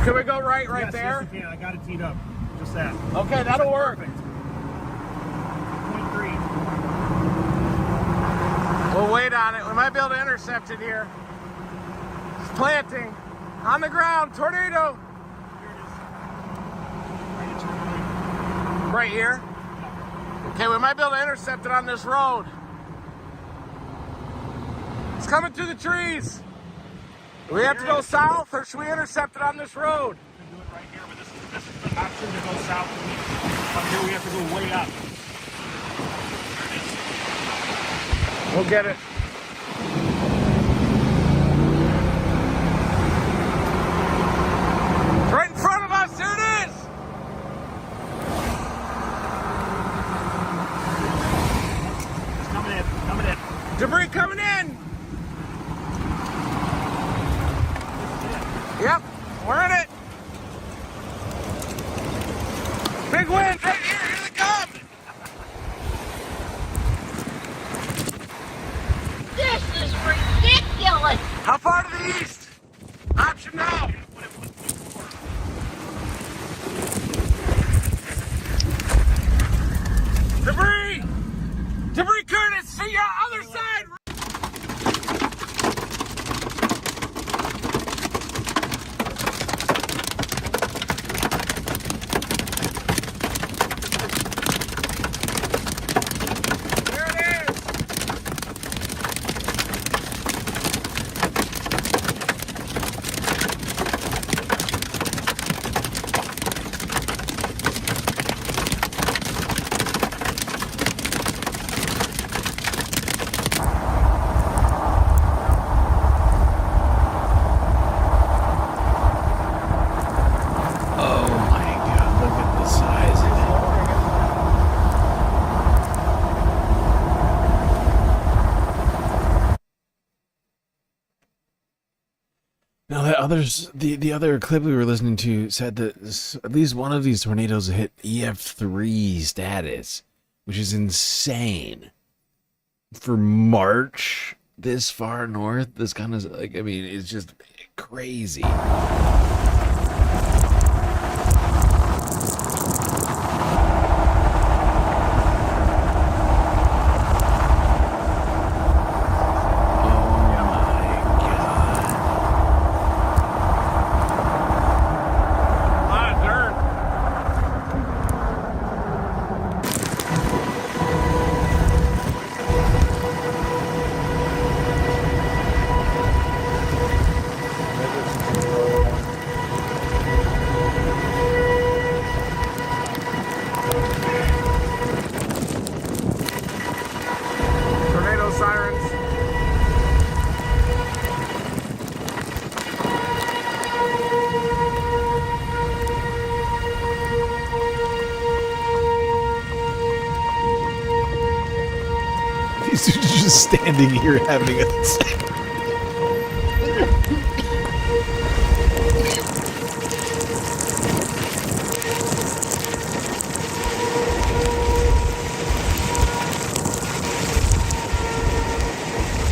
Can we go right Yes, there? Yes, you can. I got it teed up. Just that. Okay, that'll work. Perfect. 0.3. We'll wait on it. We might be able to intercept it here. It's planting. On the ground. Tornado. Right here. Okay, we might be able to intercept it on this road. It's coming through the trees. Do we have to go south, or should we intercept it on this road? We can do it right here, but this is the option to go south. Up here we have to go way up. We'll get it. It's right in front of us. There it is. It's coming in. Coming in. Debris coming in. Yep, we're in it. Big wind right here. Here they come. This is ridiculous. How far to the east? Option now. Debris! Debris, Curtis, see your other side! There it is! Oh my god, look at the size of it. Now the other clip we were listening to said that at least one of these tornadoes hit EF3 status, which is insane. For March this far north, this kind of like, I mean, it's just crazy. Just standing here having a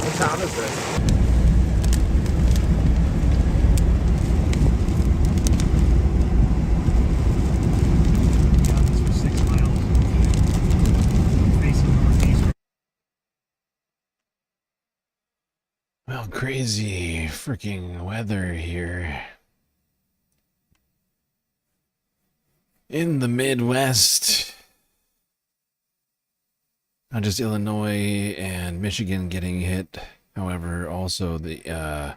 What town is this? Well, crazy freaking weather here in the Midwest. Not just Illinois and Michigan getting hit, however, also the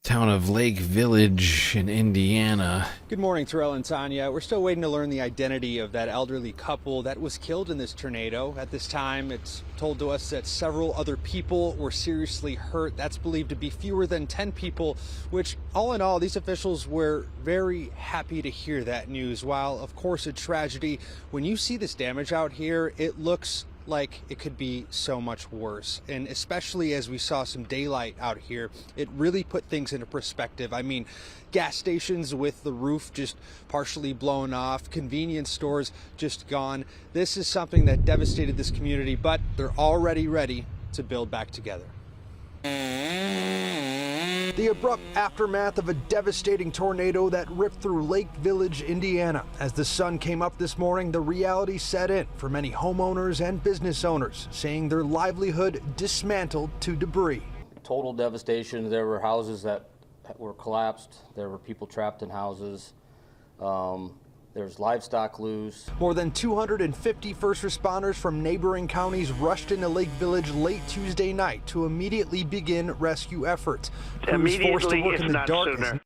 town of Lake Village in Indiana. Good morning, Terrell and Tanya. We're still waiting to learn the identity of that elderly couple that was killed in this tornado. At this time, it's told to us that several other people were seriously hurt. That's believed to be fewer than 10 people, which all in all, these officials were very happy to hear that news. While, of course, a tragedy, when you see this damage out here, it looks like it could be so much worse. And especially as we saw some daylight out here, it really put things into perspective. I mean, gas stations with the roof just partially blown off, convenience stores just gone. This is something that devastated this community, but they're already ready to build back together. The abrupt aftermath of a devastating tornado that ripped through Lake Village, Indiana. As the sun came up this morning, the reality set in for many homeowners and business owners, seeing their livelihood dismantled to debris. Total devastation. There were houses that were collapsed. There were people trapped in houses. There's livestock loose. More than 250 first responders from neighboring counties rushed into Lake Village late Tuesday night to immediately begin rescue efforts. Crews forced to work in the darkness.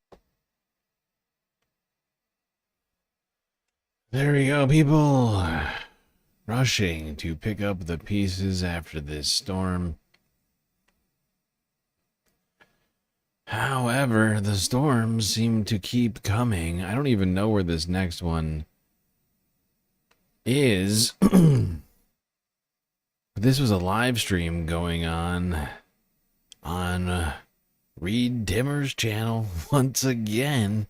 There we go, people. Rushing to pick up the pieces after this storm. However, the storms seem to keep coming. I don't even know where this next one is. This was a live stream going on Reed Timmer's channel once again.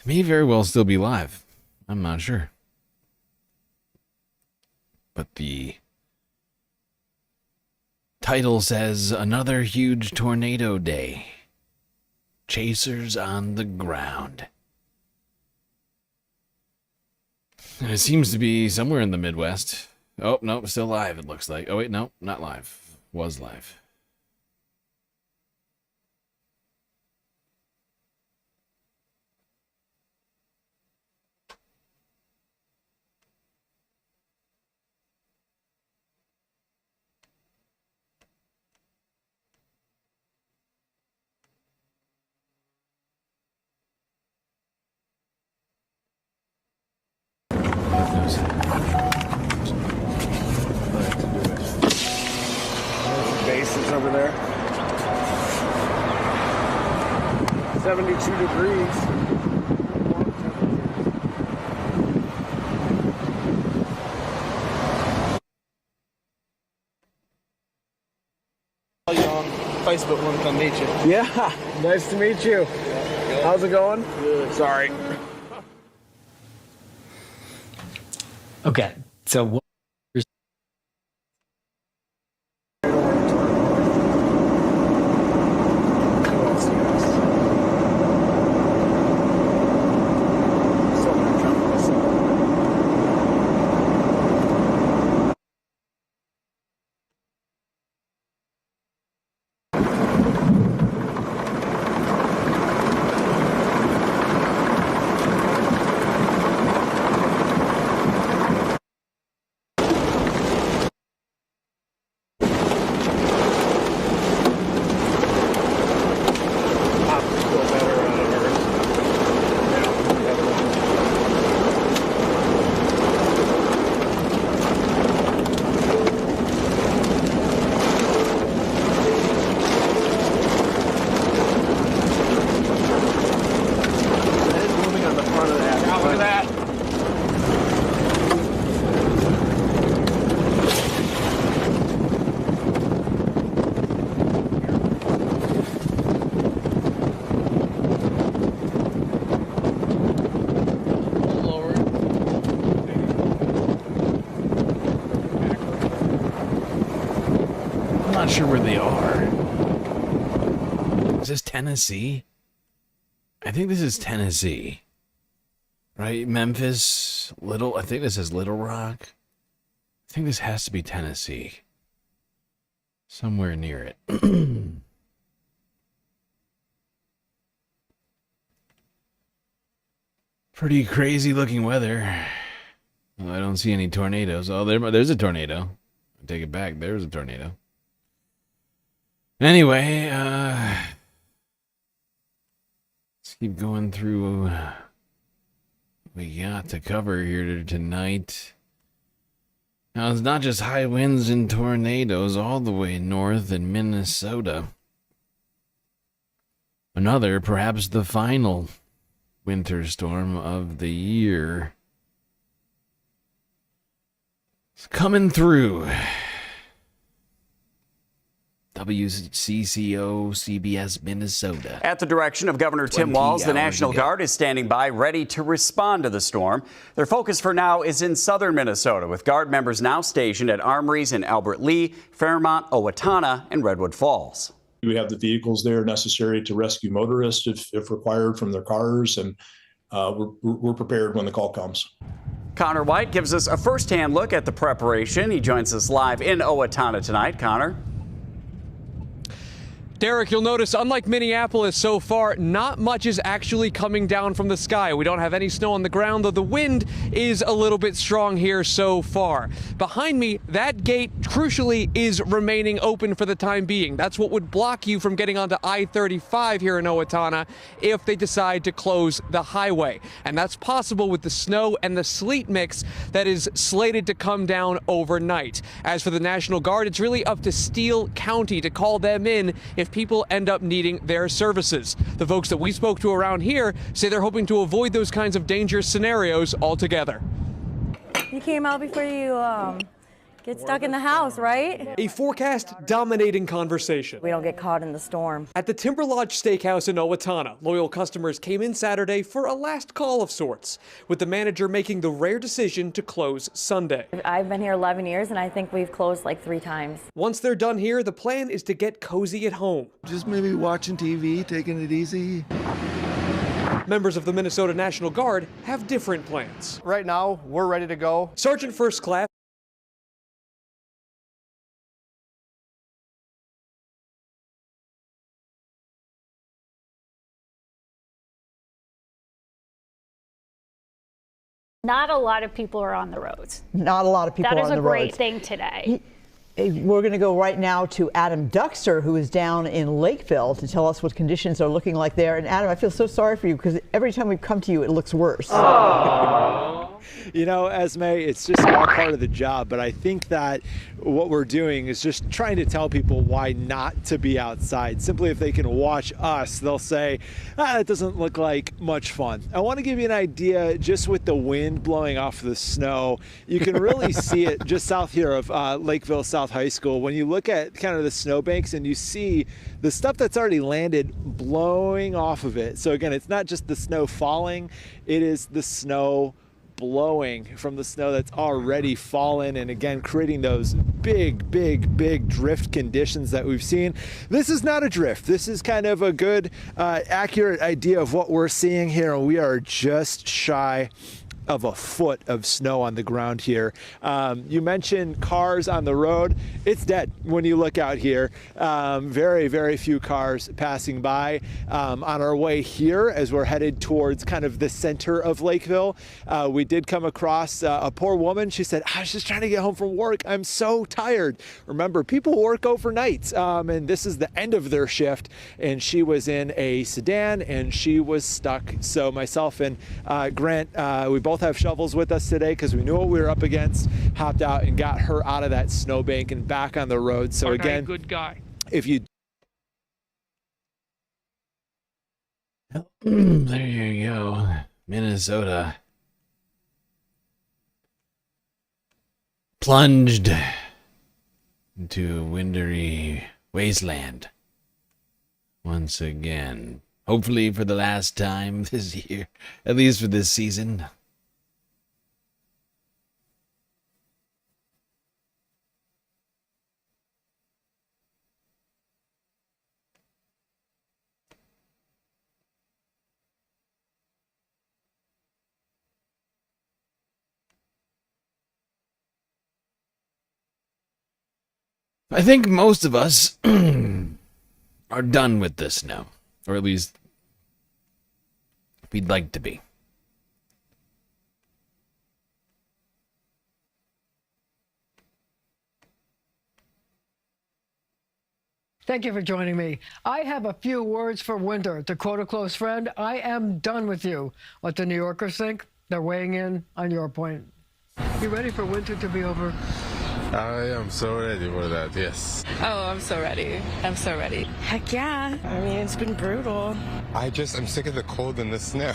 It may very well still be live. I'm not sure. But the title says, another huge tornado day. Chasers on the ground. And it seems to be somewhere in the Midwest. Oh, no, still live, it looks like. Oh, wait, no, not live. Was live. Bases over there. 72 degrees. Facebook want to come meet you. Yeah, nice to meet you. How's it going? Good. Sorry. Okay, so what? not sure where they are. Is this Tennessee? I think this is Tennessee. Right? Memphis, I think this is Little Rock. I think this has to be Tennessee. Somewhere near it. Pretty crazy looking weather. Well, I don't see any tornadoes. Oh, there's a tornado. I take it back. There's a tornado. Anyway, let's keep going through what we got to cover here tonight. Now, it's not just high winds and tornadoes all the way north in Minnesota. Another, perhaps the final winter storm of the year. It's coming through. WCCO CBS Minnesota. At the direction of Governor Tim Walz, the National Guard is standing by ready to respond to the storm. Their focus for now is in southern Minnesota, with Guard members now stationed at armories in Albert Lea, Fairmont, Owatonna, and Redwood Falls. We have the vehicles there necessary to rescue motorists if required from their cars, and we're prepared when the call comes. Connor White gives us a first-hand look at the preparation. He joins us live in Owatonna tonight. Connor. Derek, you'll notice, unlike Minneapolis so far, not much is actually coming down from the sky. We don't have any snow on the ground, though the wind is a little bit strong here so far. Behind me, that gate, crucially, is remaining open for the time being. That's what would block you from getting onto I-35 here in Owatonna if they decide to close the highway. And that's possible with the snow and the sleet mix that is slated to come down overnight. As for the National Guard, it's really up to Steele County to call them in if people end up needing their services. The folks that we spoke to around here say they're hoping to avoid those kinds of dangerous scenarios altogether. You came out before you get stuck in the house, right? A forecast-dominating conversation. We don't get caught in the storm. At the Timber Lodge Steakhouse in Owatonna, loyal customers came in Saturday for a last call of sorts, with the manager making the rare decision to close Sunday. I've been here 11 years, and I think we've closed like 3 times. Once they're done here, the plan is to get cozy at home. Just maybe watching TV, taking it easy. Members of the Minnesota National Guard have different plans. Right now, we're ready to go. Sergeant First Class Not a lot of people are on the roads. Not a lot of people are on the roads. That is a great thing today. We're going to go right now to Adam Duxter, who is down in Lakeville, to tell us what conditions are looking like there. And Adam, I feel so sorry for you because every time we come to you, it looks worse. You know, Esme, it's just all part of the job, but I think that what we're doing is just trying to tell people why not to be outside. Simply, if they can watch us, they'll say, it doesn't look like much fun. I want to give you an idea, just with the wind blowing off the snow, you can really see it just south here of Lakeville South High School. When you look at kind of the snowbanks and you see the stuff that's already landed blowing off of it. So again, it's not just the snow falling, it is the snow blowing from the snow that's already fallen, and again creating those big drift conditions that we've seen. This is not a drift. This is kind of a good accurate idea of what we're seeing here, and we are just shy of a foot of snow on the ground here. You mentioned cars on the road. It's dead when you look out here. Very few cars passing by. On our way here, as we're headed towards kind of the center of Lakeville, we did come across a poor woman. She said, I was just trying to get home from work. I'm so tired. Remember, people work overnight, and this is the end of their shift, and she was in a sedan and she was stuck. So myself and Grant, we both have shovels with us today because we knew what we were up against, hopped out and got her out of that snowbank and back on the road. So again, good guy. If you there you go, Minnesota plunged into a wintry wasteland once again. Hopefully for the last time this year, at least for this season. I think most of us are done with this now, or at least we'd like to be. Thank you for joining me. I have a few words for winter. To quote a close friend, I am done with you. What the New Yorkers think, they're weighing in on your point. You ready for winter to be over? I am so ready for that, yes. Oh, I'm so ready. I'm so ready. Heck yeah. I mean, it's been brutal. I'm sick of the cold and the snow.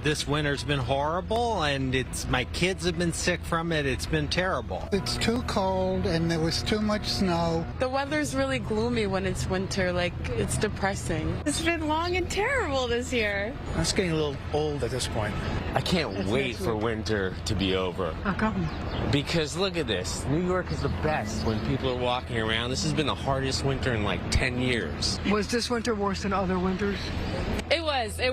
This winter's been horrible, and my kids have been sick from it. It's been terrible. It's too cold, and there was too much snow. The weather's really gloomy when it's winter. Like, it's depressing. It's been long and terrible this year. It's getting a little old at this point. I can't wait for winter to be over. How come? Because look at this. New York is the best when people are walking around. This has been the hardest winter in like 10 years. Was this winter worse than other winters? It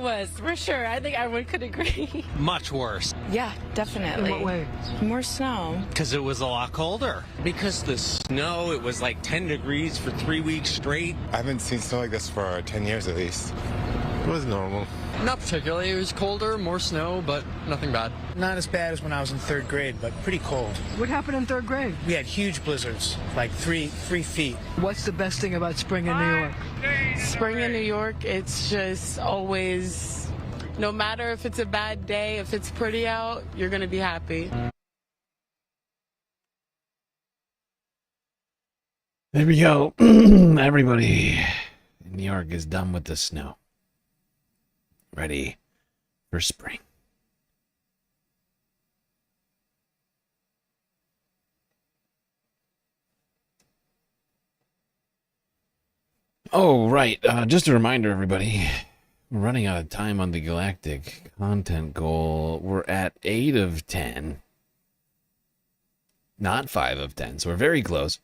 was, for sure. I think everyone could agree. Much worse. Yeah, definitely. In what way? More snow. Because it was a lot colder. Because the snow, it was like 10 degrees for 3 weeks straight. I haven't seen snow like this for 10 years at least. It was normal. Not particularly. It was colder, more snow, but nothing bad. Not as bad as when I was in 3rd grade, but pretty cold. What happened in 3rd grade? We had huge blizzards, like 3 feet. What's the best thing about spring in New York? Spring in New York, it's just always, no matter if it's a bad day, if it's pretty out, you're going to be happy. There we go. Everybody in New York is done with the snow. Ready for spring. Oh, right. Just a reminder, everybody. We're running out of time on the Galactic content goal. We're at 8 of 10. Not 5 of 10, so we're very close.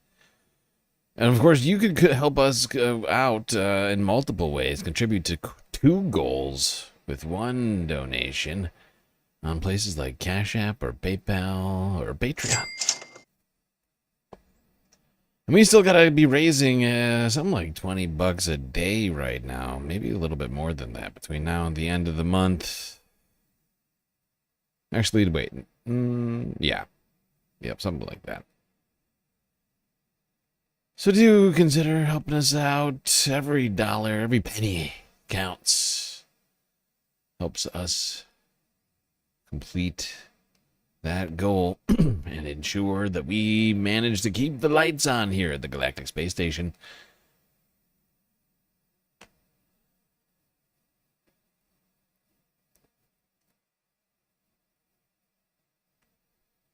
And of course, you could help us out in multiple ways. Contribute to 2 goals with 1 donation on places like Cash App or PayPal or Patreon. And we still gotta be raising something like $20 a day right now. Maybe a little bit more than that between now and the end of the month. Actually, wait. Yeah. Yep, something like that. So do consider helping us out. Every dollar, every penny counts. Helps us complete that goal and ensure that we manage to keep the lights on here at the Galactic Space Station.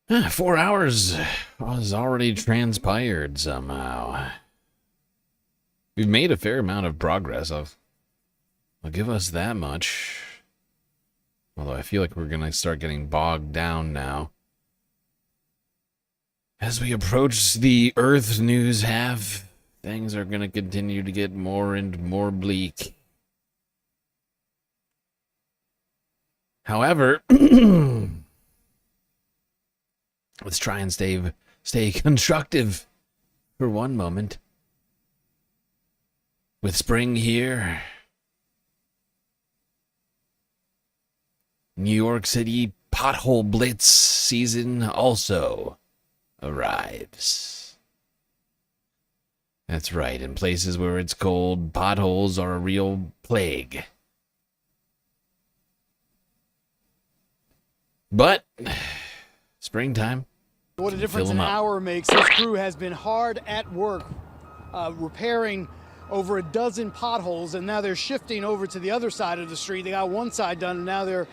Ah, 4 hours has already transpired somehow. We've made a fair amount of progress. I'll give us that much. Although I feel like we're going to start getting bogged down now. As we approach the Earth news half, things are going to continue to get more and more bleak. However, let's try and stay constructive for one moment. With spring here, New York City pothole blitz season also arrives. That's right, in places where it's cold, potholes are a real plague. But springtime. What a difference an hour makes. This crew has been hard at work repairing over a dozen potholes, and now they're shifting over to the other side of the street. They got one side done, and now they're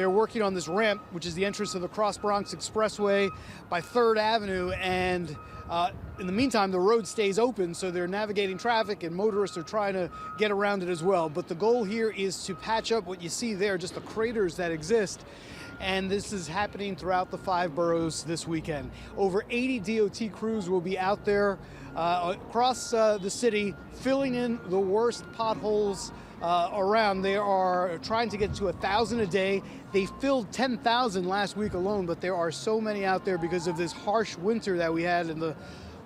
working on this ramp, which is the entrance of the Cross Bronx Expressway by 3rd Avenue. And in the meantime, the road stays open, so they're navigating traffic, and motorists are trying to get around it as well. But the goal here is to patch up what you see there, just the craters that exist. And this is happening throughout the 5 boroughs this weekend. Over 80 DOT crews will be out there across the city, filling in the worst potholes around. They are trying to get to 1,000 a day. They filled 10,000 last week alone, but there are so many out there because of this harsh winter that we had in the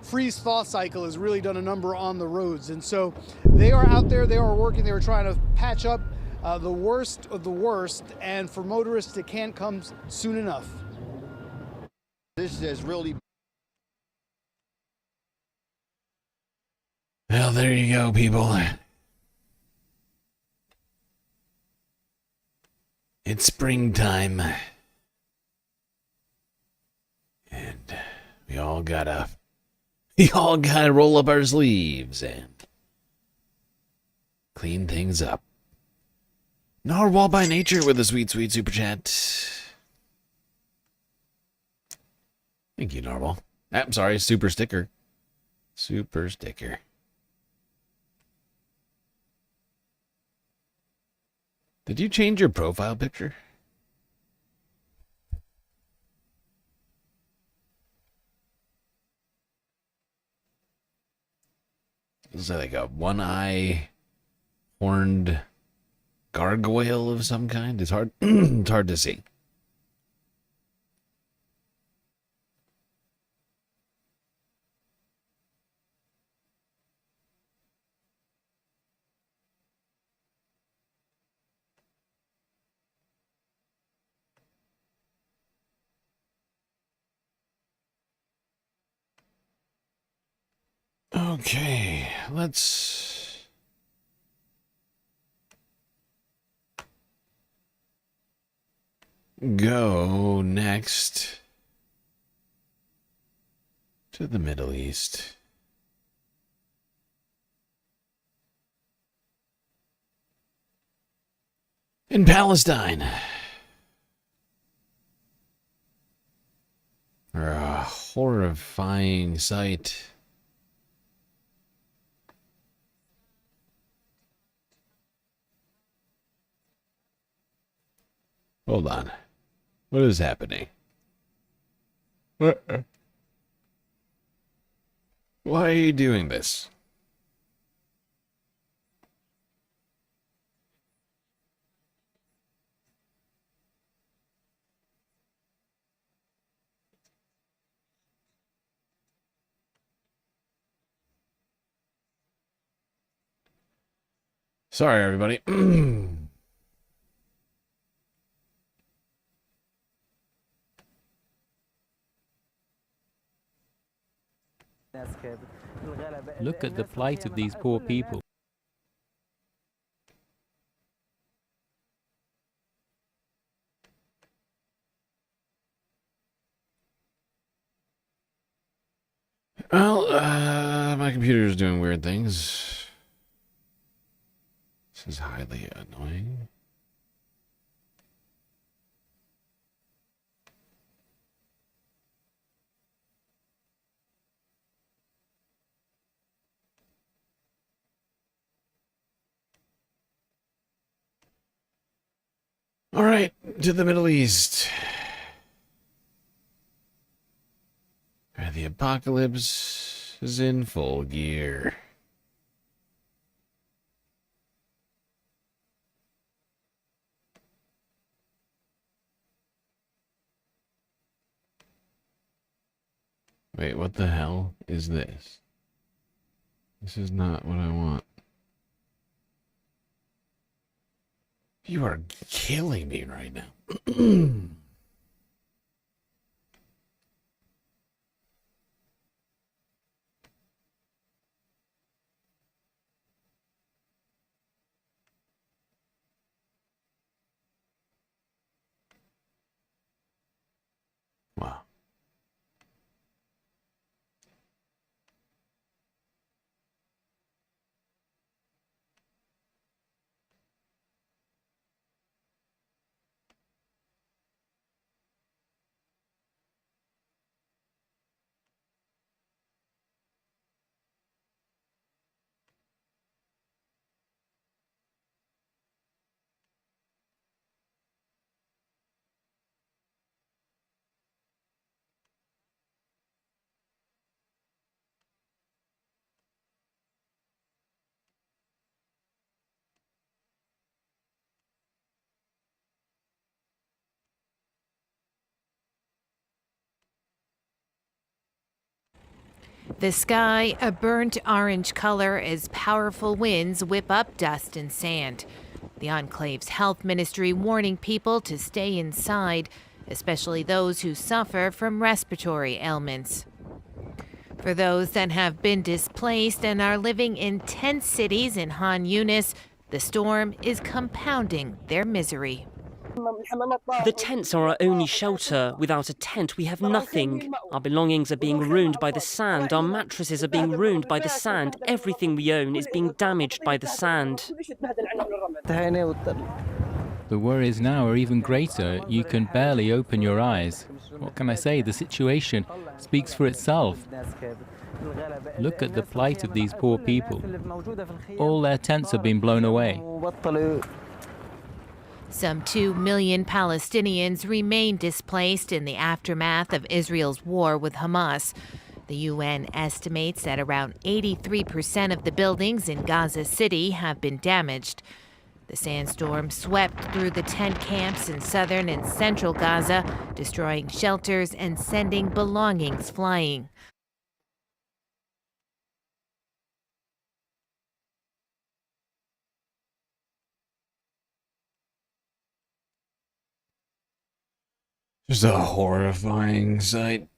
freeze-thaw cycle has really done a number on the roads. And so they are out there, they are working, they are trying to patch up the worst of the worst, and for motorists, it can't come soon enough. This is really... Well, there you go, people. It's springtime. And we all gotta roll up our sleeves and clean things up. Narwhal by nature with a sweet, sweet super chat. Thank you, Narwhal. I'm sorry, super sticker. Super sticker. Did you change your profile picture? Is that like a one-eye horned gargoyle of some kind? It's hard it's hard to see. Okay, let's go next to the Middle East. In Palestine. A horrifying sight. Hold on. What is happening? Why are you doing this? Sorry, everybody. Look at the plight of these poor people. Well, my computer is doing weird things. This is highly annoying. All right, to the Middle East. Where the apocalypse is in full gear. Wait, what the hell is this? This is not what I want. You are killing me right now. Wow. The sky, a burnt orange color as powerful winds whip up dust and sand. The enclave's health ministry warning people to stay inside, especially those who suffer from respiratory ailments. For those that have been displaced and are living in tent cities in Han Yunis, the storm is compounding their misery. The tents are our only shelter. Without a tent, we have nothing. Our belongings are being ruined by the sand. Our mattresses are being ruined by the sand. Everything we own is being damaged by the sand. The worries now are even greater. You can barely open your eyes. What can I say? The situation speaks for itself. Look at the plight of these poor people. All their tents have been blown away. Some 2 million Palestinians remain displaced in the aftermath of Israel's war with Hamas. The UN estimates that around 83% of the buildings in Gaza City have been damaged. The sandstorm swept through the tent camps in southern and central Gaza, destroying shelters and sending belongings flying. Just a horrifying sight.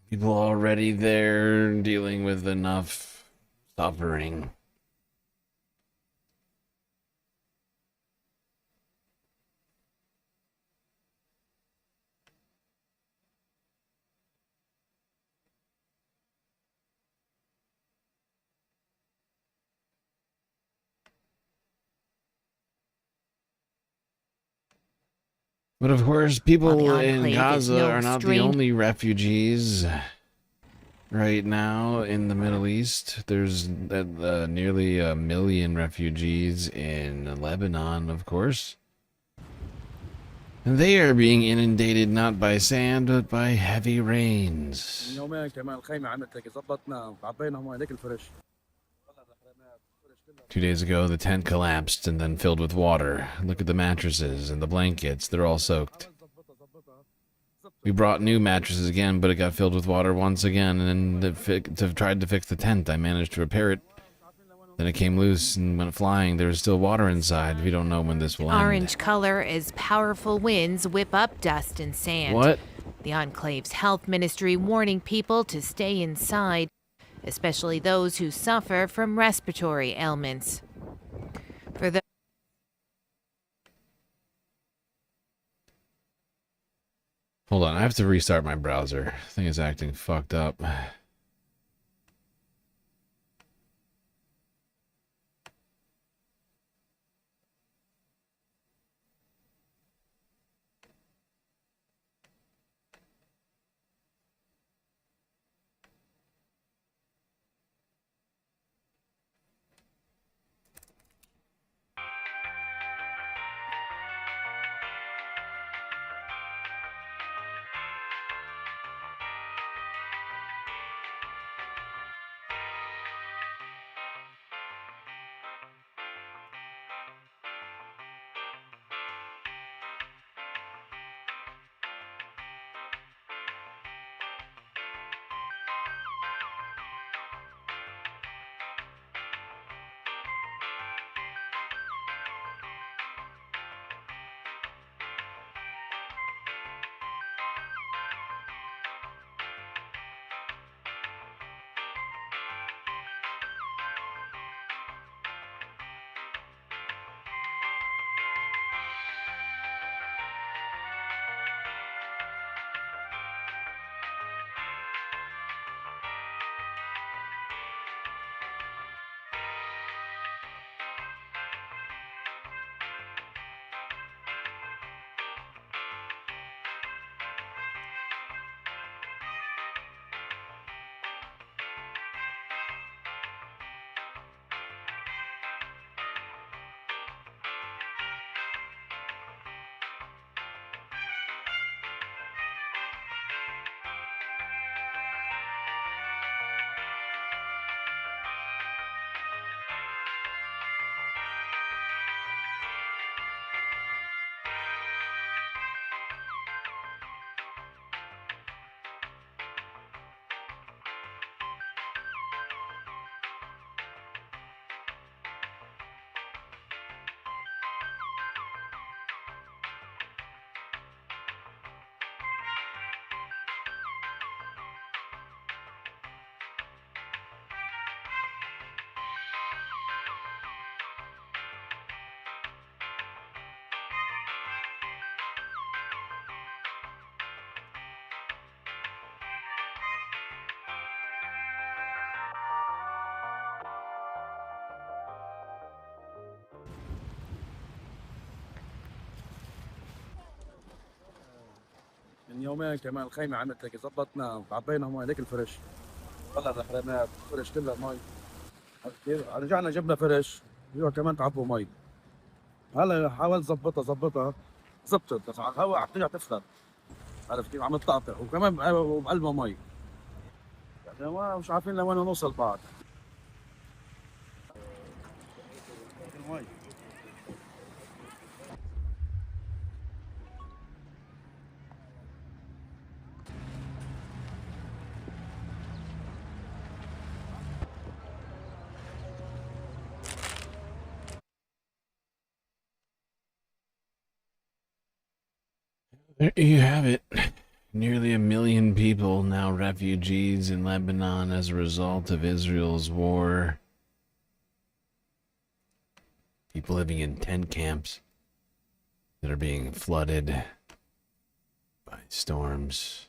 People already there dealing with enough suffering. But of course, people in Gaza are not the only refugees right now in the Middle East. There's nearly 1 million refugees in Lebanon, of course. And they are being inundated not by sand, but by heavy rains. 2 days ago, the tent collapsed and then filled with water. Look at the mattresses and the blankets. They're all soaked. We brought new mattresses again, but it got filled with water once again, and then tried to fix the tent. I managed to repair it. Then it came loose and went flying. There was still water inside. We don't know when this will end. Orange color as powerful winds whip up dust and sand. What? The enclave's health ministry warning people to stay inside, especially those who suffer from respiratory ailments. Hold on, I have to restart my browser. I think it's acting fucked up. من يومين كمان الخيمة عملت لك ظبطنا وعبينا مي ليك الفرش. والله الحرامات فرش كلها مي. كيف رجعنا جبنا فرش رجعوا كمان تعبوا مي. هلا حاولت ظبطها زبطت بس على الهواء عم ترجع تفلت. عرفت كيف عم تقطع وكمان بقلبها مي. يعني ما مش عارفين لوين نوصل بعد. There you have it. Nearly 1 million people now refugees in Lebanon as a result of Israel's war. People living in tent camps that are being flooded by storms.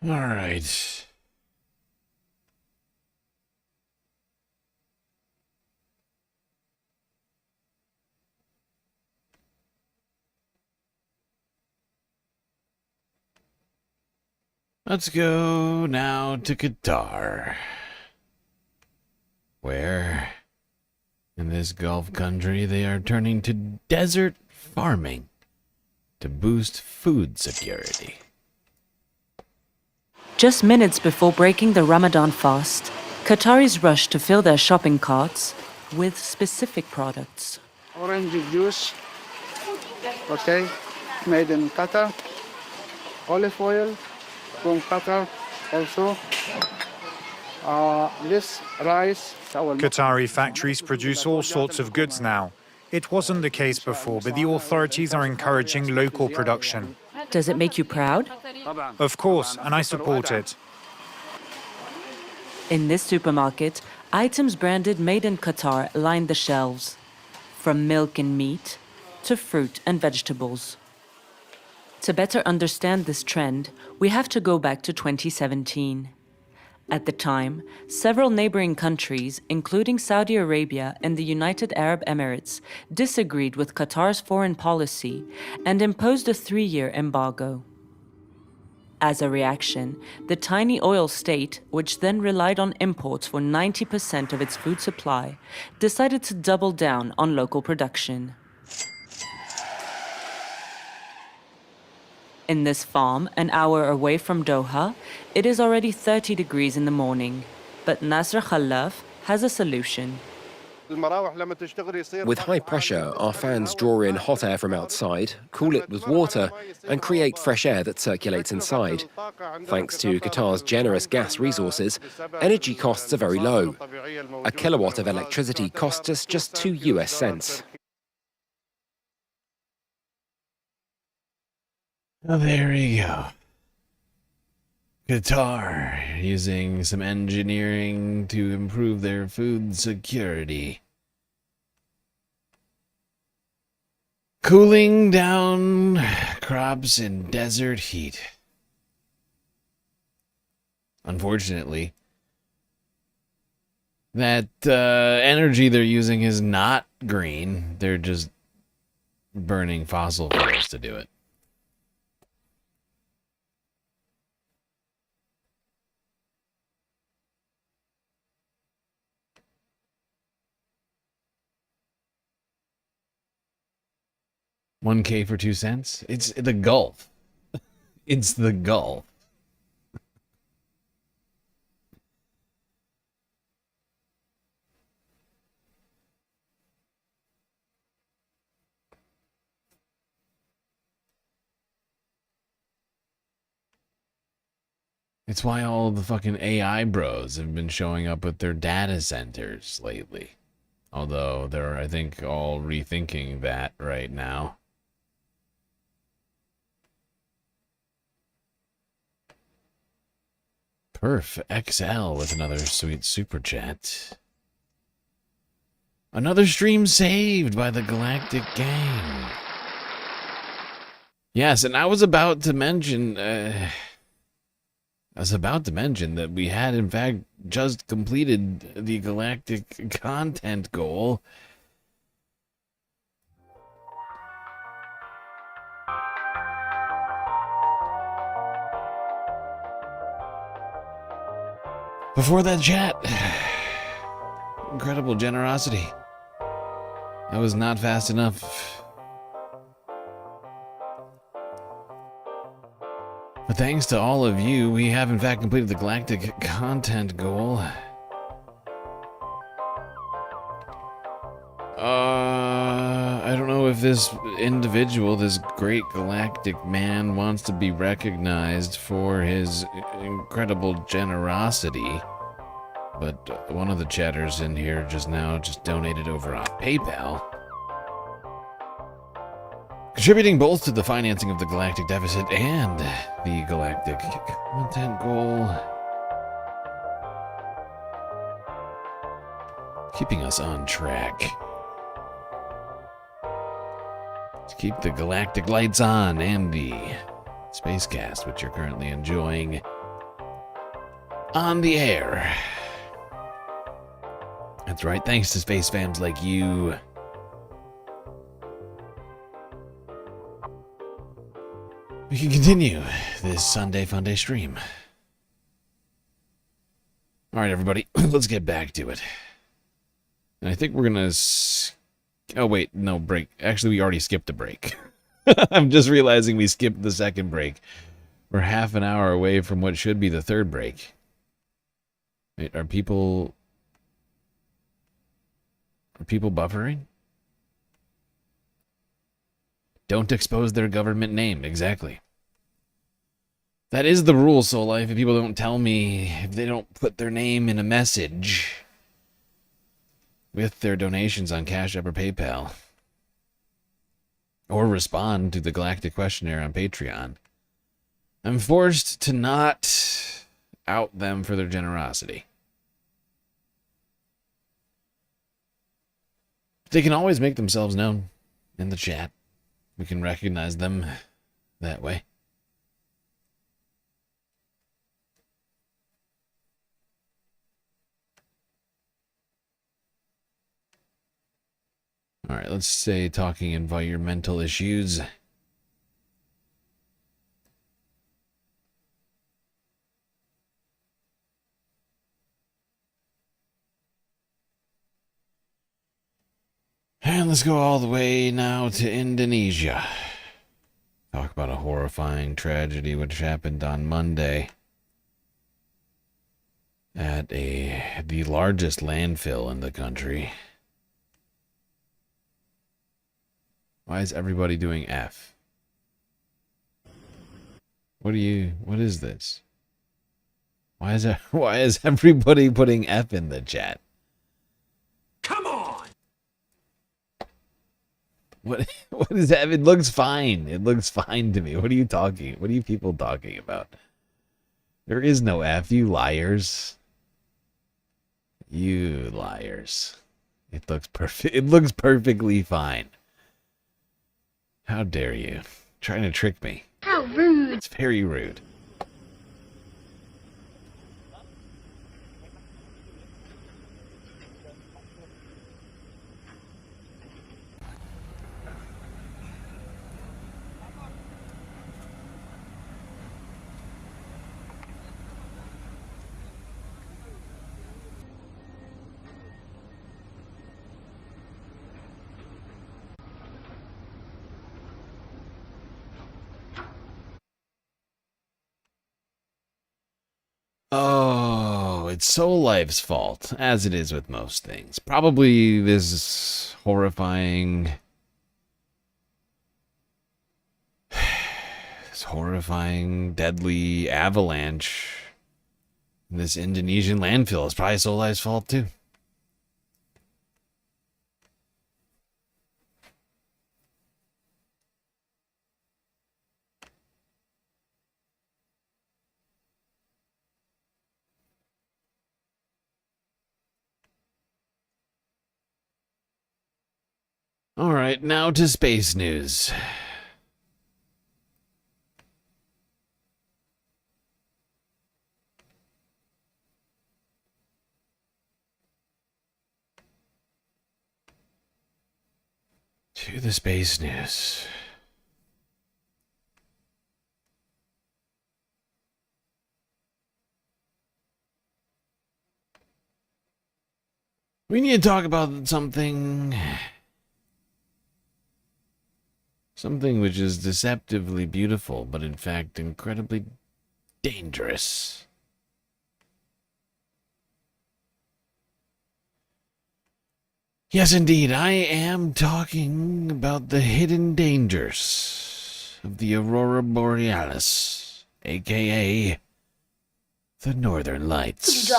All right. Let's go now to Qatar, where in this Gulf country they are turning to desert farming to boost food security. Just minutes before breaking the Ramadan fast, Qataris rush to fill their shopping carts with specific products. Orange juice, okay, made in Qatar. Olive oil from Qatar also. This rice. Qatari factories produce all sorts of goods now. It wasn't the case before, but the authorities are encouraging local production. Does it make you proud? Of course, and I support it. In this supermarket, items branded Made in Qatar line the shelves, from milk and meat to fruit and vegetables. To better understand this trend, we have to go back to 2017. At the time, several neighboring countries, including Saudi Arabia and the United Arab Emirates, disagreed with Qatar's foreign policy and imposed a 3-year embargo. As a reaction, the tiny oil state, which then relied on imports for 90% of its food supply, decided to double down on local production. In this farm, an hour away from Doha, it is already 30 degrees in the morning, but Nasser Khalaf has a solution. With high pressure, our fans draw in hot air from outside, cool it with water, and create fresh air that circulates inside. Thanks to Qatar's generous gas resources, energy costs are very low. A kilowatt of electricity costs us just 2 US cents. Well, there you go. Qatar using some engineering to improve their food security. Cooling down crops in desert heat. Unfortunately, that energy they're using is not green. They're just burning fossil fuels to do it. $1K for 2 cents? It's the Gulf. It's the Gulf. It's why all the fucking AI bros have been showing up with their data centers lately. Although they're, I think, all rethinking that right now. Perf XL with another sweet super chat. Another stream saved by the Galactic Gang. Yes, and I was about to mention that we had in fact just completed the galactic content goal. Before that chat, incredible generosity. That was not fast enough. But thanks to all of you, we have in fact completed the galactic content goal. I don't know if this individual, this great galactic man, wants to be recognized for his incredible generosity. But one of the chatters in here just now just donated over on PayPal, contributing both to the financing of the galactic deficit and the galactic content goal, keeping us on track to keep the galactic lights on and the spacecast, which you're currently enjoying, on the air. That's right, thanks to space fams like you. We can continue this Sunday FUNDAY stream. Alright, everybody, let's get back to it. And I think we're gonna... Oh, wait, no, break. Actually, we already skipped a break. I'm just realizing we skipped the second break. We're half an hour away from what should be the third break. Wait, are people buffering? Don't expose their government name. Exactly. That is the rule, Soul Life. If people don't tell me, if they don't put their name in a message with their donations on Cash App or PayPal, or respond to the Galactic Questionnaire on Patreon, I'm forced to not out them for their generosity. They can always make themselves known in the chat. We can recognize them that way. All right, let's say talking environmental issues. And let's go all the way now to Indonesia. Talk about a horrifying tragedy which happened on Monday at the largest landfill in the country. Why is everybody doing F? What is this? Why is everybody putting F in the chat? Come on! What is that? It looks fine. It looks fine to me. What are you people talking about? There is no F, you liars. You liars. It looks perfect. It looks perfectly fine. How dare you? Trying to trick me. How rude! It's very rude. Oh, it's Soul Life's fault, as it is with most things. Probably this horrifying, deadly avalanche in this Indonesian landfill is probably Soul Life's fault too. All right, now to space news. the space news. We need to talk about something which is deceptively beautiful, but in fact incredibly dangerous. Yes, indeed, I am talking about the hidden dangers of the Aurora Borealis, aka the Northern Lights.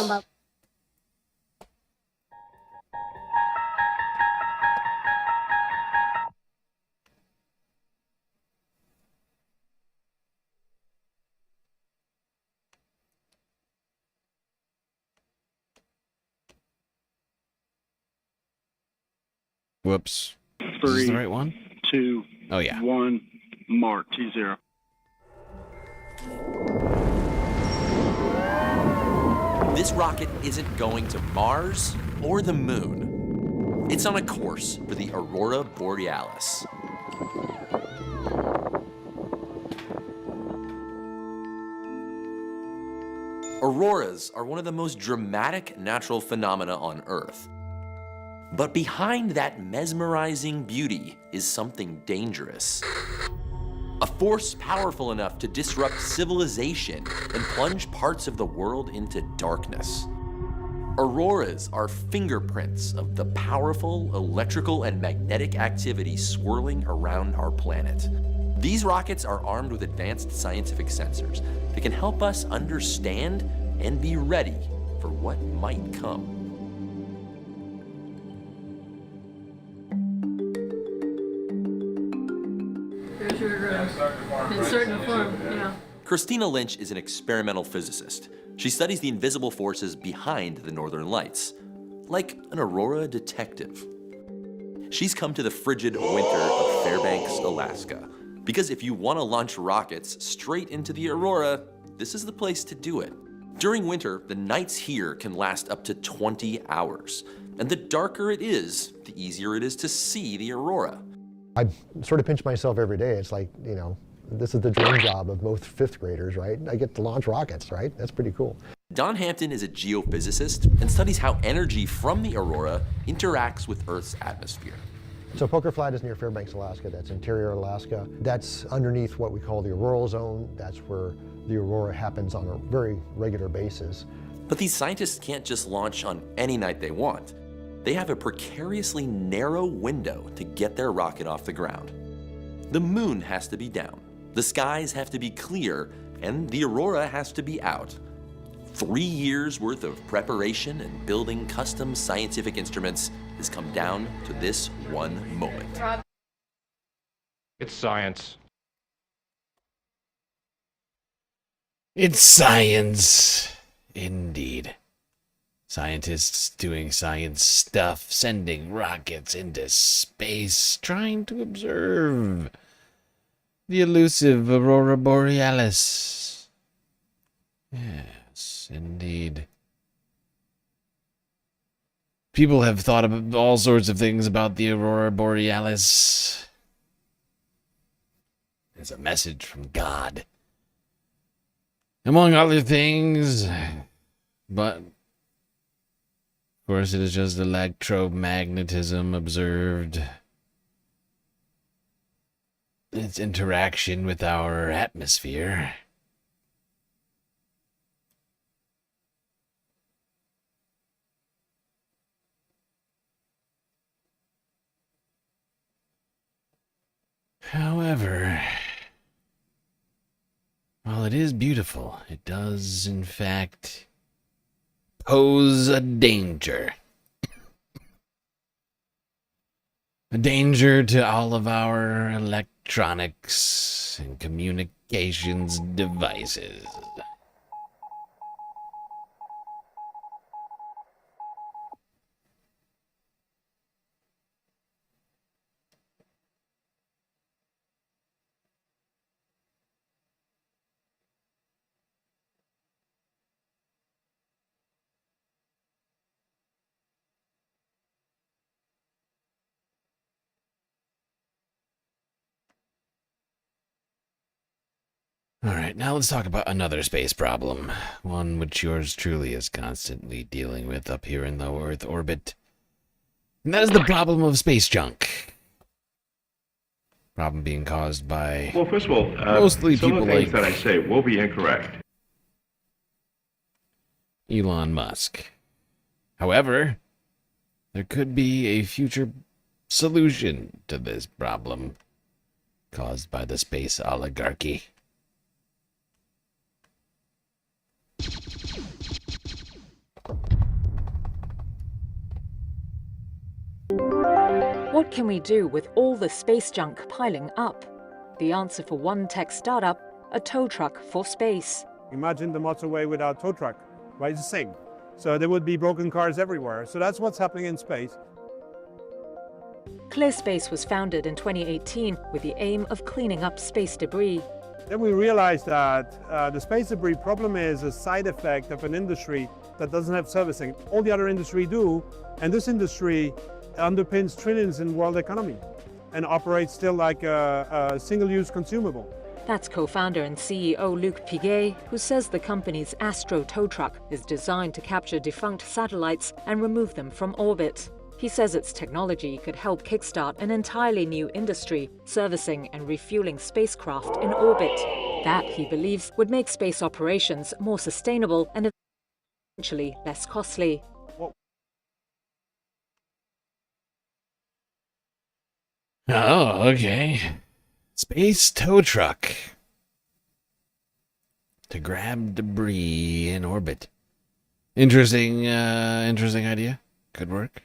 Whoops. Is this the right one? 2, oh, yeah. 1, mark, T0. This rocket isn't going to Mars or the Moon. It's on a course for the Aurora Borealis. Auroras are one of the most dramatic natural phenomena on Earth. But behind that mesmerizing beauty is something dangerous. A force powerful enough to disrupt civilization and plunge parts of the world into darkness. Auroras are fingerprints of the powerful electrical and magnetic activity swirling around our planet. These rockets are armed with advanced scientific sensors that can help us understand and be ready for what might come. Insert in form, yeah. Christina Lynch is an experimental physicist. She studies the invisible forces behind the Northern Lights, like an aurora detective. She's come to the frigid winter of Fairbanks, Alaska, because if you want to launch rockets straight into the aurora, this is the place to do it. During winter, the nights here can last up to 20 hours, and the darker it is, the easier it is to see the aurora. I sort of pinch myself every day. It's like, you know, this is the dream job of most fifth graders, right? I get to launch rockets, right? That's pretty cool. Don Hampton is a geophysicist and studies how energy from the aurora interacts with Earth's atmosphere. So Poker Flat is near Fairbanks, Alaska. That's interior Alaska. That's underneath what we call the auroral zone. That's where the aurora happens on a very regular basis. But these scientists can't just launch on any night they want. They have a precariously narrow window to get their rocket off the ground. The moon has to be down, the skies have to be clear, and the aurora has to be out. 3 years worth of preparation and building custom scientific instruments has come down to this one moment. It's science. It's science, indeed. Scientists doing science stuff, sending rockets into space, trying to observe the elusive Aurora Borealis. Yes, indeed. People have thought of all sorts of things about the Aurora Borealis. It's a message from God, among other things, but of course, it is just electromagnetism observed. Its interaction with our atmosphere. However, while it is beautiful, it does, in fact, pose a danger. A danger to all of our electronics and communications devices. Alright, now let's talk about another space problem. One which yours truly is constantly dealing with up here in low Earth orbit. And that is the problem of space junk. Problem being caused by... Well, first of all, mostly some people of the things like that I say will be incorrect. Elon Musk. However, there could be a future solution to this problem caused by the space oligarchy. What can we do with all the space junk piling up? The answer for one tech startup, a tow truck for space. Imagine the motorway without tow truck, right? It's the same. So there would be broken cars everywhere. So that's what's happening in space. ClearSpace was founded in 2018 with the aim of cleaning up space debris. Then we realized that the space debris problem is a side effect of an industry that doesn't have servicing. All the other industry do, and this industry underpins trillions in world economy and operates still like a single-use consumable. That's co-founder and CEO Luc Piguet, who says the company's Astro tow truck is designed to capture defunct satellites and remove them from orbit. He says its technology could help kickstart an entirely new industry, servicing and refueling spacecraft in orbit. That, he believes, would make space operations more sustainable and eventually less costly. Oh, okay. Space tow truck. To grab debris in orbit. Interesting idea. Could work.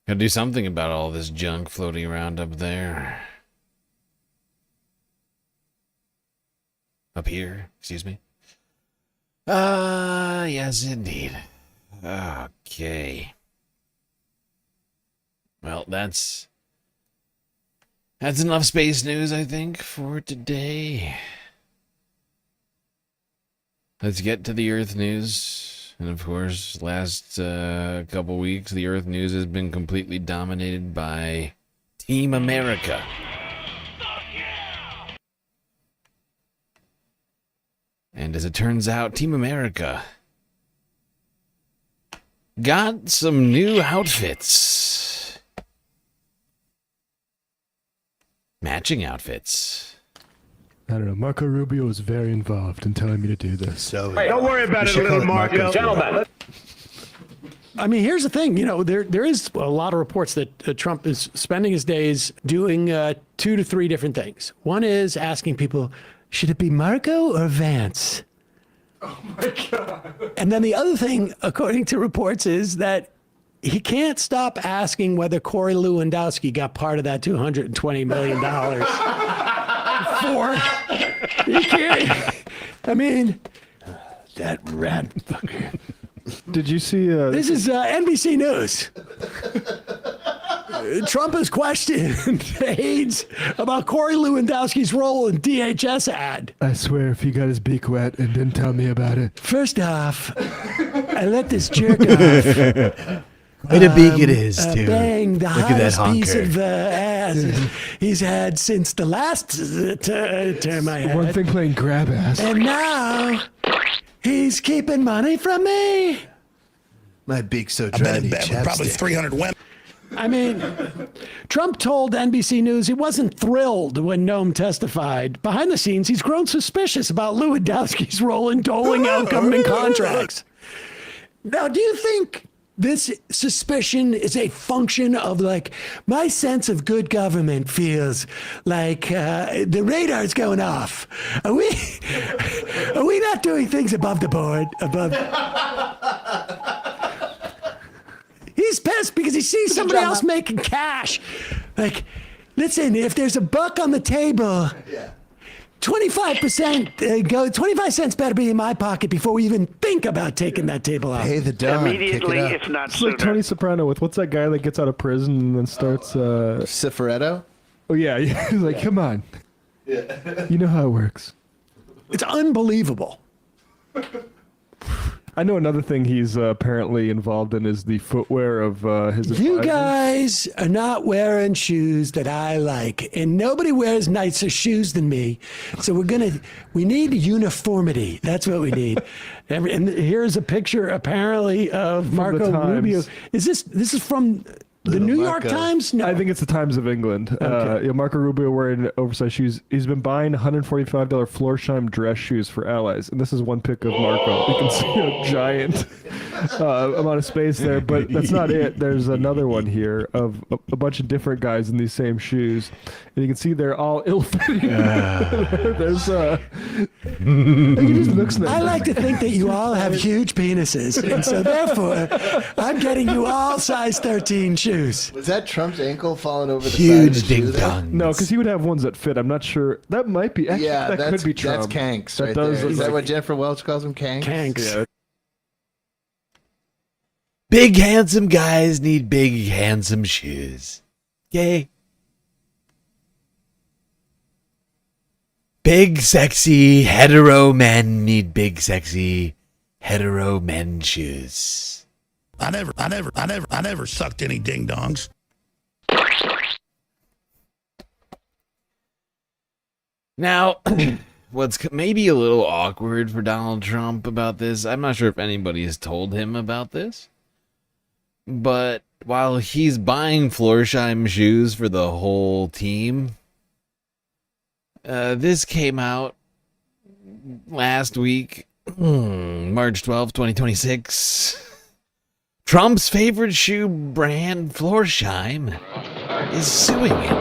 Gotta do something about all this junk floating around up there. Up here, excuse me. Yes indeed. Okay. Well, that's enough space news, I think, for today. Let's get to the Earth news. And of course, last couple weeks, the Earth news has been completely dominated by Team America. And as it turns out, Team America got some new outfits. Matching outfits. I don't know. Marco Rubio was very involved in telling me to do this. So don't worry about it, little Marco. Gentlemen. I mean, here's the thing. You know, there is a lot of reports that Trump is spending his days doing 2 to 3 different things. One is asking people, should it be Marco or Vance? Oh my God. And then the other thing, according to reports, is that he can't stop asking whether Corey Lewandowski got part of that $220 million. He can't. I mean, that rat fucker. Did you see? This is NBC News. Trump has questioned aides about Corey Lewandowski's role in DHS ad. I swear, if he got his beak wet and didn't tell me about it. First off, I let this jerk off. What a beak it is, too. Bang the Look at that highest piece honker. of ass he's had since the last term I had. One thing playing grab ass. And now he's keeping money from me. My beak's so dry. I bet probably 300 women. I mean, Trump told NBC News he wasn't thrilled when Noam testified. Behind the scenes, he's grown suspicious about Lewandowski's role in doling out government contracts. Now, do you think this suspicion is a function of, like, my sense of good government feels like the radar's going off? Are we not doing things above the board? He's pissed because he sees somebody else making cash. Like, listen, if there's a buck on the table, 25% 25 cents better be in my pocket before we even think about taking that table out. Hey, the dog. Immediately, if not It's sooner. like Tony Soprano with what's that guy that gets out of prison and then starts Cifaretto? Oh yeah, he's like, come on. Yeah. You know how it works. It's unbelievable. I know another thing he's apparently involved in is the footwear of his You advisors. guys are not wearing shoes that I like, and nobody wears nicer shoes than me. So we need uniformity. That's what we need. And here's a picture, apparently, of Marco Rubio. This is from the New York Times? No. I think it's the Times of England. Okay. Marco Rubio wearing oversized shoes. He's been buying $145 Florsheim dress shoes for allies. And this is one pic of Marco. You can see a giant amount of space there. But that's not it. There's another one here of a bunch of different guys in these same shoes. And you can see they're all ill-fitting. There's it just looks nice. I like to think that you all have huge penises. And so therefore, I'm getting you all size 13 shoes. Was that Trump's ankle falling over the Huge side of the shoe ding there? dong. No, because he would have ones that fit. I'm not sure. That might be. Actually, Yeah, that could be Trump. That's kanks That right does there. look Is that like- what Jennifer Welch calls them, kanks? Kanks. Yeah. Big handsome guys need big handsome shoes. Okay. Big sexy hetero men need big sexy hetero men shoes. I never sucked any ding dongs. Now, what's maybe a little awkward for Donald Trump about this, I'm not sure if anybody has told him about this, but while he's buying Florsheim shoes for the whole team, this came out last week, March 12th, 2026. Trump's favorite shoe brand, Florsheim, is suing him.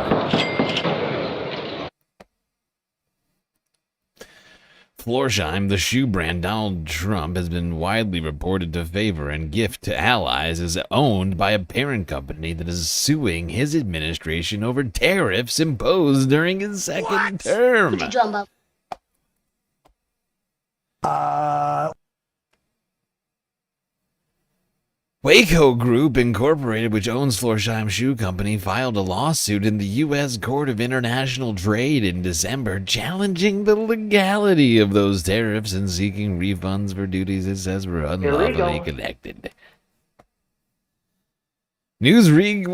Florsheim, the shoe brand Donald Trump has been widely reported to favor and gift to allies, is owned by a parent company that is suing his administration over tariffs imposed during his second term. Waco Group Incorporated, which owns Florsheim Shoe Company, filed a lawsuit in the U.S. Court of International Trade in December, challenging the legality of those tariffs and seeking refunds for duties it says were unlawfully collected. Newsweek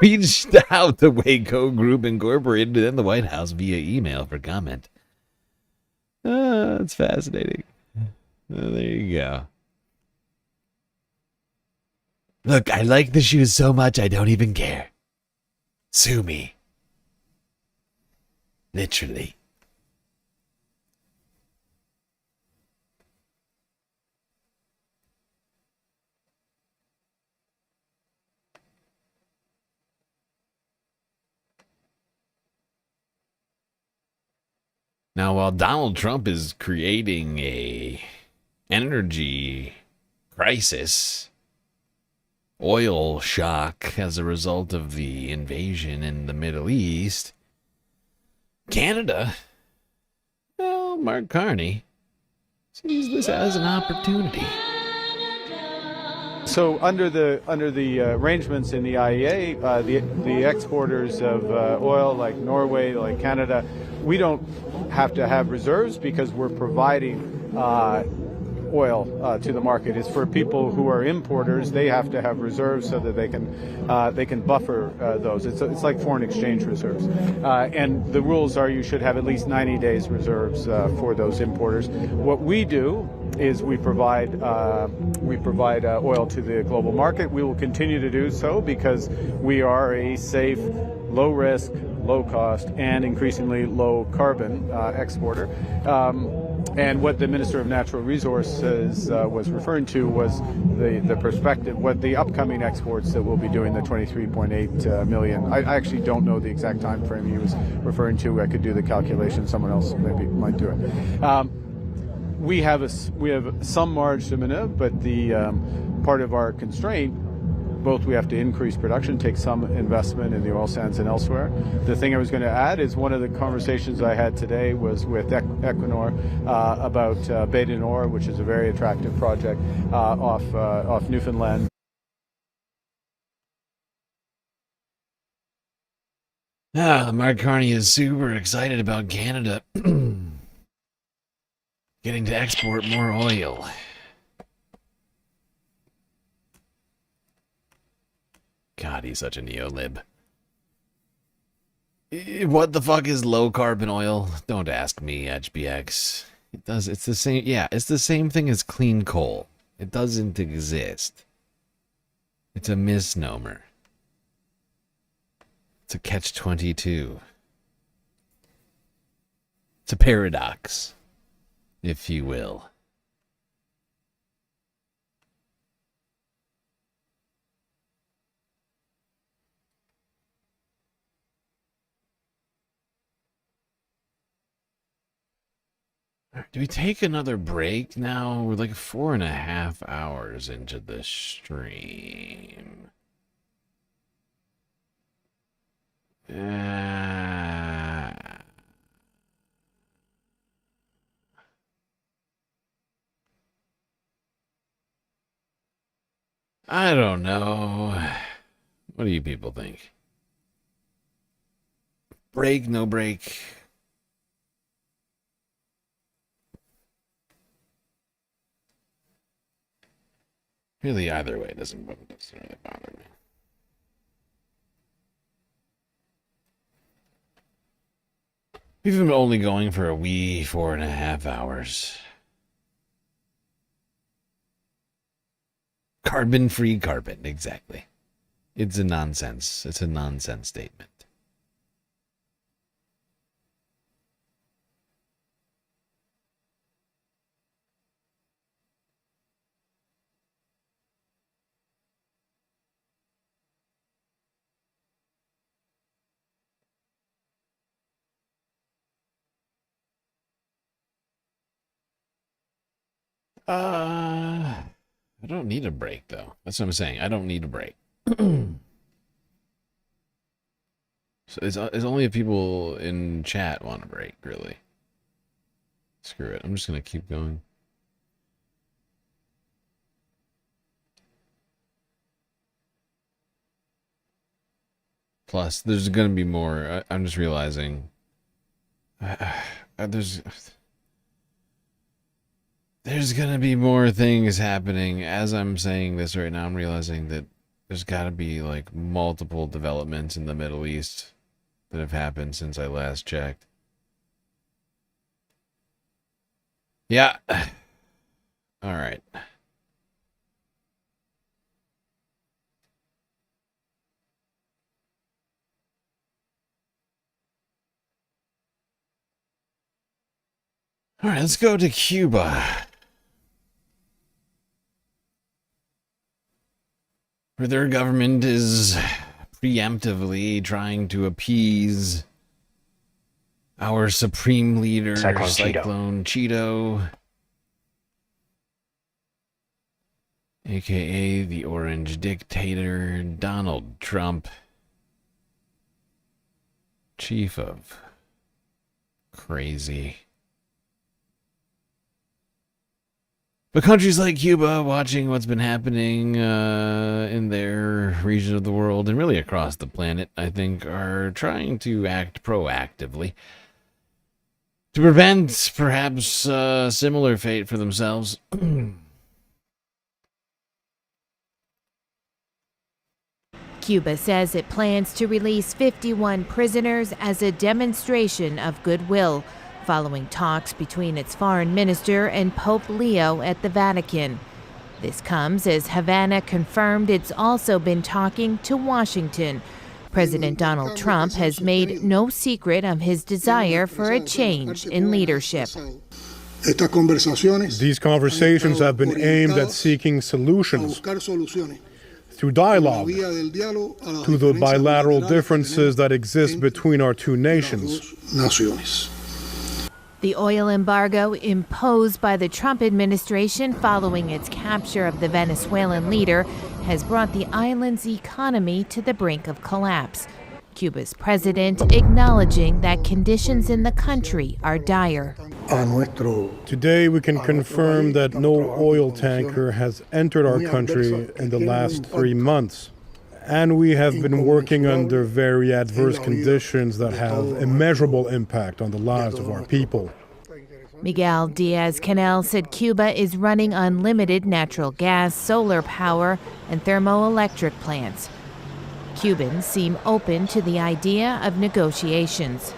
reached out to Waco Group Incorporated and the White House via email for comment. That's fascinating. There you go. Look, I like the shoes so much I don't even care. Sue me. Literally. Now, while Donald Trump is creating a energy crisis, oil shock as a result of the invasion in the Middle East, Canada, well, Mark Carney sees this as an opportunity. So under the arrangements in the IEA, the exporters of oil like Norway, like Canada, we don't have to have reserves because we're providing oil to the market. Is for people who are importers, they have to have reserves so that they can buffer those. It's like foreign exchange reserves, and the rules are you should have at least 90 days reserves for those importers. What we do is we provide oil to the global market. We will continue to do so because we are a safe, low risk, low cost, and increasingly low carbon exporter. And what the Minister of Natural Resources was referring to was the perspective, what the upcoming exports that we'll be doing, the 23.8 million. I actually don't know the exact time frame he was referring to. I could do the calculation. Someone else maybe might do it. We have some marge to maneuver, but the part of our constraint, both we have to increase production, take some investment in the oil sands and elsewhere. The thing I was going to add is one of the conversations I had today was with Equinor about Bay du Nord, which is a very attractive project off Newfoundland. Mark Carney is super excited about Canada getting to export more oil. God, he's such a neo-lib. What the fuck is low carbon oil? Don't ask me, HBX. It's the same, yeah, it's the same thing as clean coal. It doesn't exist. It's a misnomer. It's a catch-22. It's a paradox, if you will. Do we take another break now? We're like 4.5 hours into the stream. I don't know. What do you people think? Break, no break? Really, either way doesn't necessarily bother me. We've been only going for a wee 4.5 hours. Carbon-free carbon, exactly. It's a nonsense. It's a nonsense statement. I don't need a break, though. That's what I'm saying. I don't need a break. So it's only if people in chat want a break, really. Screw it. I'm just going to keep going. Plus, there's going to be more. I'm just realizing. There's going to be more things happening. As I'm saying this right now, I'm realizing that there's got to be like multiple developments in the Middle East that have happened since I last checked. Yeah. All right. All right, let's go to Cuba, where their government is preemptively trying to appease our supreme leader, Cyclone Cheeto, aka the Orange Dictator, Donald Trump, chief of crazy. But countries like Cuba, watching what's been happening in their region of the world and really across the planet, I think, are trying to act proactively to prevent perhaps a similar fate for themselves. Cuba says it plans to release 51 prisoners as a demonstration of goodwill, following talks between its foreign minister and Pope Leo at the Vatican. This comes as Havana confirmed it's also been talking to Washington. President Donald Trump has made no secret of his desire for a change in leadership. These conversations have been aimed at seeking solutions through dialogue to the bilateral differences that exist between our two nations. The oil embargo imposed by the Trump administration following its capture of the Venezuelan leader has brought the island's economy to the brink of collapse. Cuba's president acknowledging that conditions in the country are dire. Today we can confirm that no oil tanker has entered our country in the last 3 months. And we have been working under very adverse conditions that have immeasurable impact on the lives of our people. Miguel Diaz-Canel said Cuba is running unlimited natural gas, solar power, and thermoelectric plants. Cubans seem open to the idea of negotiations.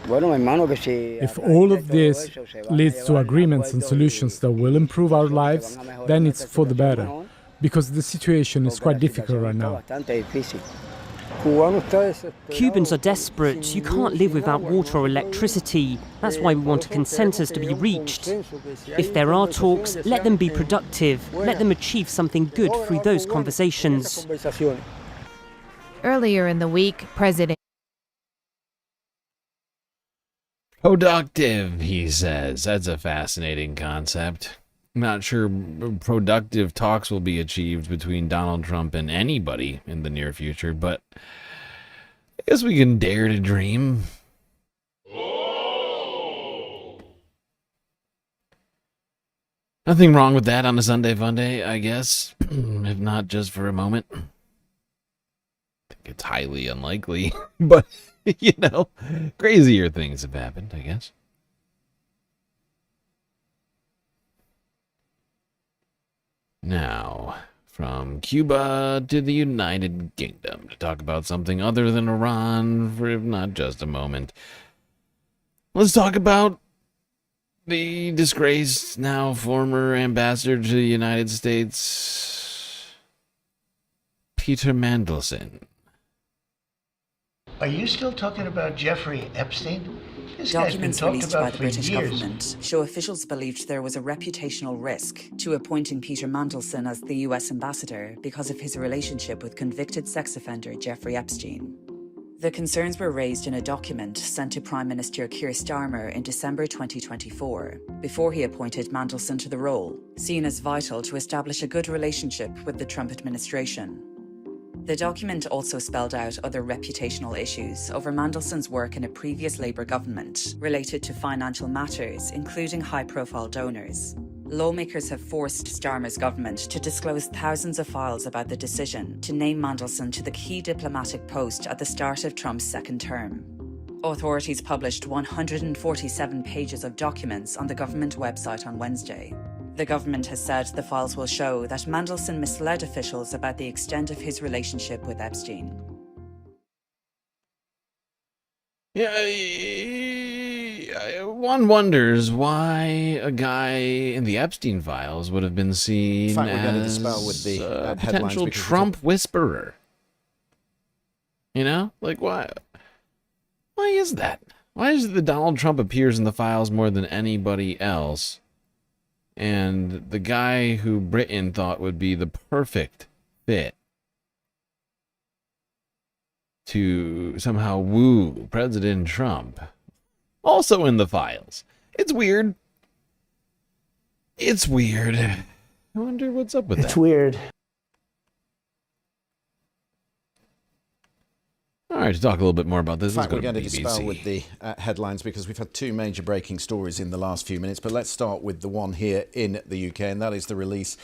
If all of this leads to agreements and solutions that will improve our lives, then it's for the better, because the situation is quite difficult right now. Cubans are desperate. You can't live without water or electricity. That's why we want a consensus to be reached. If there are talks, let them be productive. Let them achieve something good through those conversations. Earlier in the week, President Productive, he says. That's a fascinating concept. I'm not sure productive talks will be achieved between Donald Trump and anybody in the near future, but I guess we can dare to dream. Nothing wrong with that on a Sunday Funday, I guess, if not just for a moment. I think it's highly unlikely, but, you know, crazier things have happened, I guess. Now, from Cuba to the United Kingdom to talk about something other than Iran for if not just a moment. Let's talk about the disgraced, now former ambassador to the United States, Peter Mandelson. Are you still talking about Jeffrey Epstein? This guy's been Documents talked released about by the for British years. government show officials believed there was a reputational risk to appointing Peter Mandelson as the US ambassador because of his relationship with convicted sex offender Jeffrey Epstein. The concerns were raised in a document sent to Prime Minister Keir Starmer in December 2024, before he appointed Mandelson to the role, seen as vital to establish a good relationship with the Trump administration. The document also spelled out other reputational issues over Mandelson's work in a previous Labour government related to financial matters, including high-profile donors. Lawmakers have forced Starmer's government to disclose thousands of files about the decision to name Mandelson to the key diplomatic post at the start of Trump's second term. Authorities published 147 pages of documents on the government website on Wednesday. The government has said the files will show that Mandelson misled officials about the extent of his relationship with Epstein. Yeah, one wonders why a guy in the Epstein files would have been seen In fact, we're going to as dispel with the a headlines potential because Trump whisperer. You know? Like, why? Why is that? Why is it that Donald Trump appears in the files more than anybody else? And the guy who Britain thought would be the perfect fit to somehow woo President Trump, also in the files. It's weird. It's weird. I wonder what's up with that. It's weird. All right, to talk a little bit more about this, In fact, let's we're go going to to BBC. dispel with the headlines because we've had two major breaking stories in the last few minutes. But let's start with the one here in the UK, and that is the release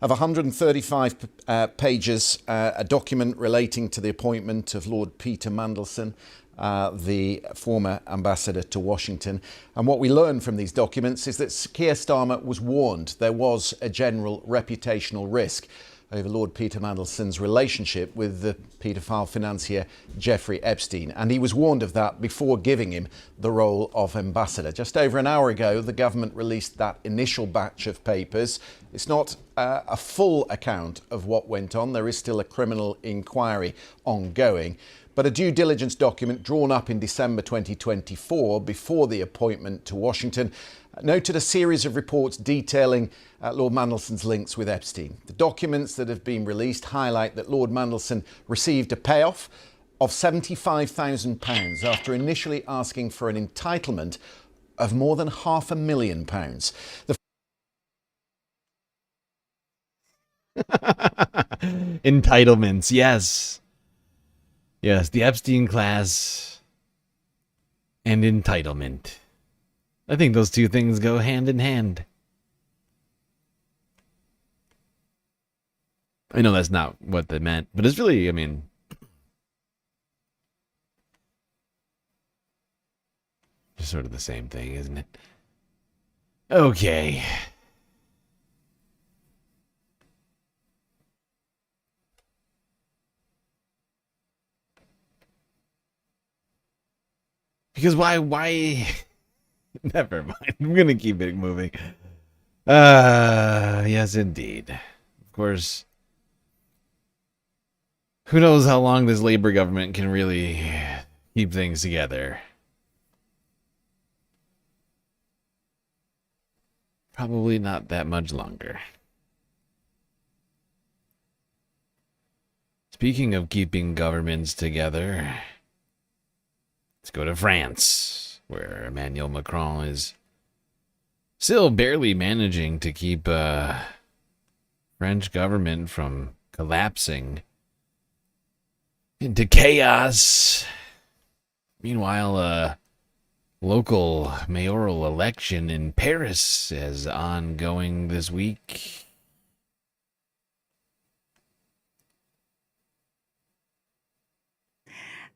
of 135 pages, a document relating to the appointment of Lord Peter Mandelson, the former ambassador to Washington. And what we learn from these documents is that Keir Starmer was warned there was a general reputational risk over Lord Peter Mandelson's relationship with the paedophile financier Jeffrey Epstein. And he was warned of that before giving him the role of ambassador. Just over an hour ago, the government released that initial batch of papers. It's not a full account of what went on. There is still a criminal inquiry ongoing. But a due diligence document drawn up in December 2024 before the appointment to Washington noted a series of reports detailing Lord Mandelson's links with Epstein. The documents that have been released highlight that Lord Mandelson received a payoff of £75,000 after initially asking for an entitlement of more than £500,000. Entitlements, yes. Yes, the Epstein class and entitlement. I think those two things go hand in hand. I know that's not what they meant, but it's really, I mean, just sort of the same thing, isn't it? Okay. Because why? Never mind. I'm going to keep it moving. Yes, indeed. Of course, who knows how long this Labour government can really keep things together. Probably not that much longer. Speaking of keeping governments together, let's go to France, where Emmanuel Macron is still barely managing to keep French government from collapsing into chaos. Meanwhile, a local mayoral election in Paris is ongoing this week.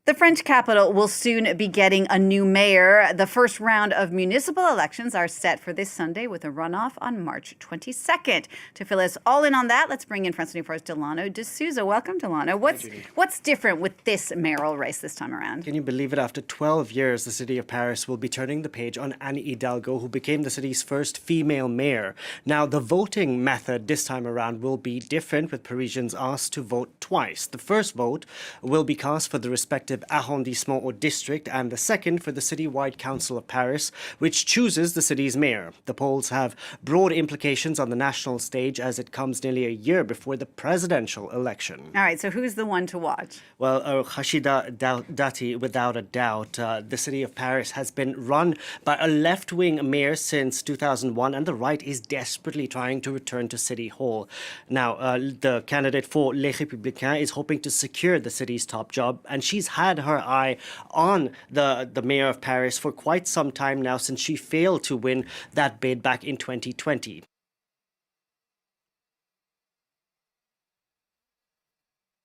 The French capital will soon be getting a new mayor. The first round of municipal elections are set for this Sunday with a runoff on March 22nd. To fill us all in on that, let's bring in France 24's Delano D'Souza. Welcome, Delano. What's different with this mayoral race this time around? Can you believe it? After 12 years, the city of Paris will be turning the page on Anne Hidalgo, who became the city's first female mayor. Now, the voting method this time around will be different, with Parisians asked to vote twice. The first vote will be cast for the respective arrondissement or district, and the second for the citywide council of Paris, which chooses the city's mayor. The polls have broad implications on the national stage as it comes nearly a year before the presidential election. All right, so who's the one to watch? Well, Rachida Dati, without a doubt. The city of Paris has been run by a left-wing mayor since 2001, and the right is desperately trying to return to City Hall. Now, the candidate for Les Républicains is hoping to secure the city's top job, and she's had her eye on the mayor of Paris for quite some time now, since she failed to win that bid back in 2020.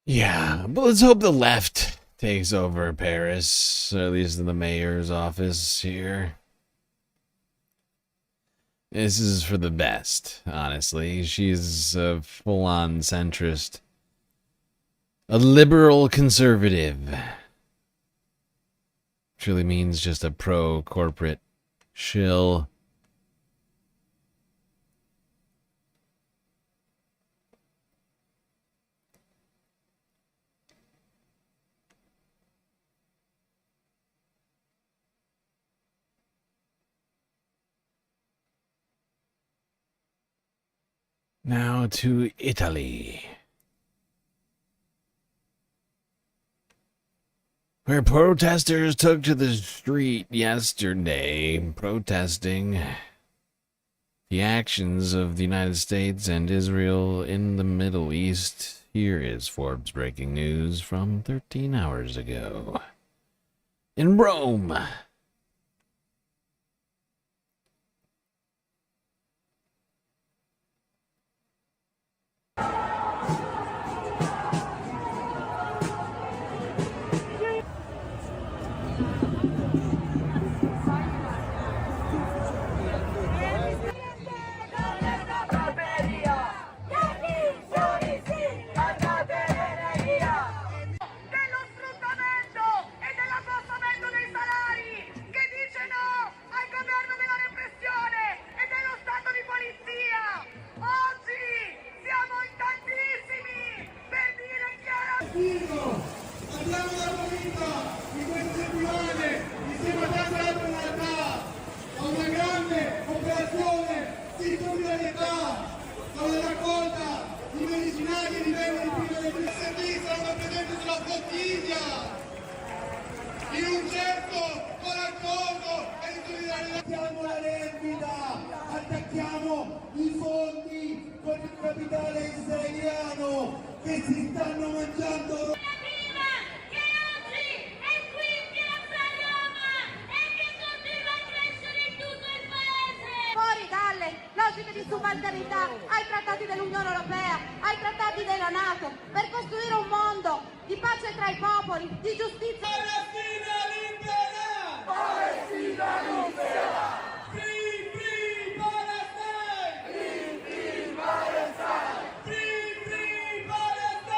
Yeah, but let's hope the left takes over Paris, or at least in the mayor's office here. This is for the best, honestly. She's a full-on centrist. A liberal conservative. Truly means just a pro-corporate shill. Now to Italy, where protesters took to the street yesterday protesting the actions of the United States and Israel in the Middle East. Here is Forbes breaking news from 13 hours ago. In Rome, attacchiamo i fondi con il capitale israeliano che si stanno mangiando. Fuori dalle logiche di subalternità ai trattati dell'Unione Europea, ai trattati della NATO, per costruire un mondo di pace tra i popoli, di giustizia. Palestina libera! Palestina libera! Free, free Palestine! Free, free Palestine! Free, free Palestine!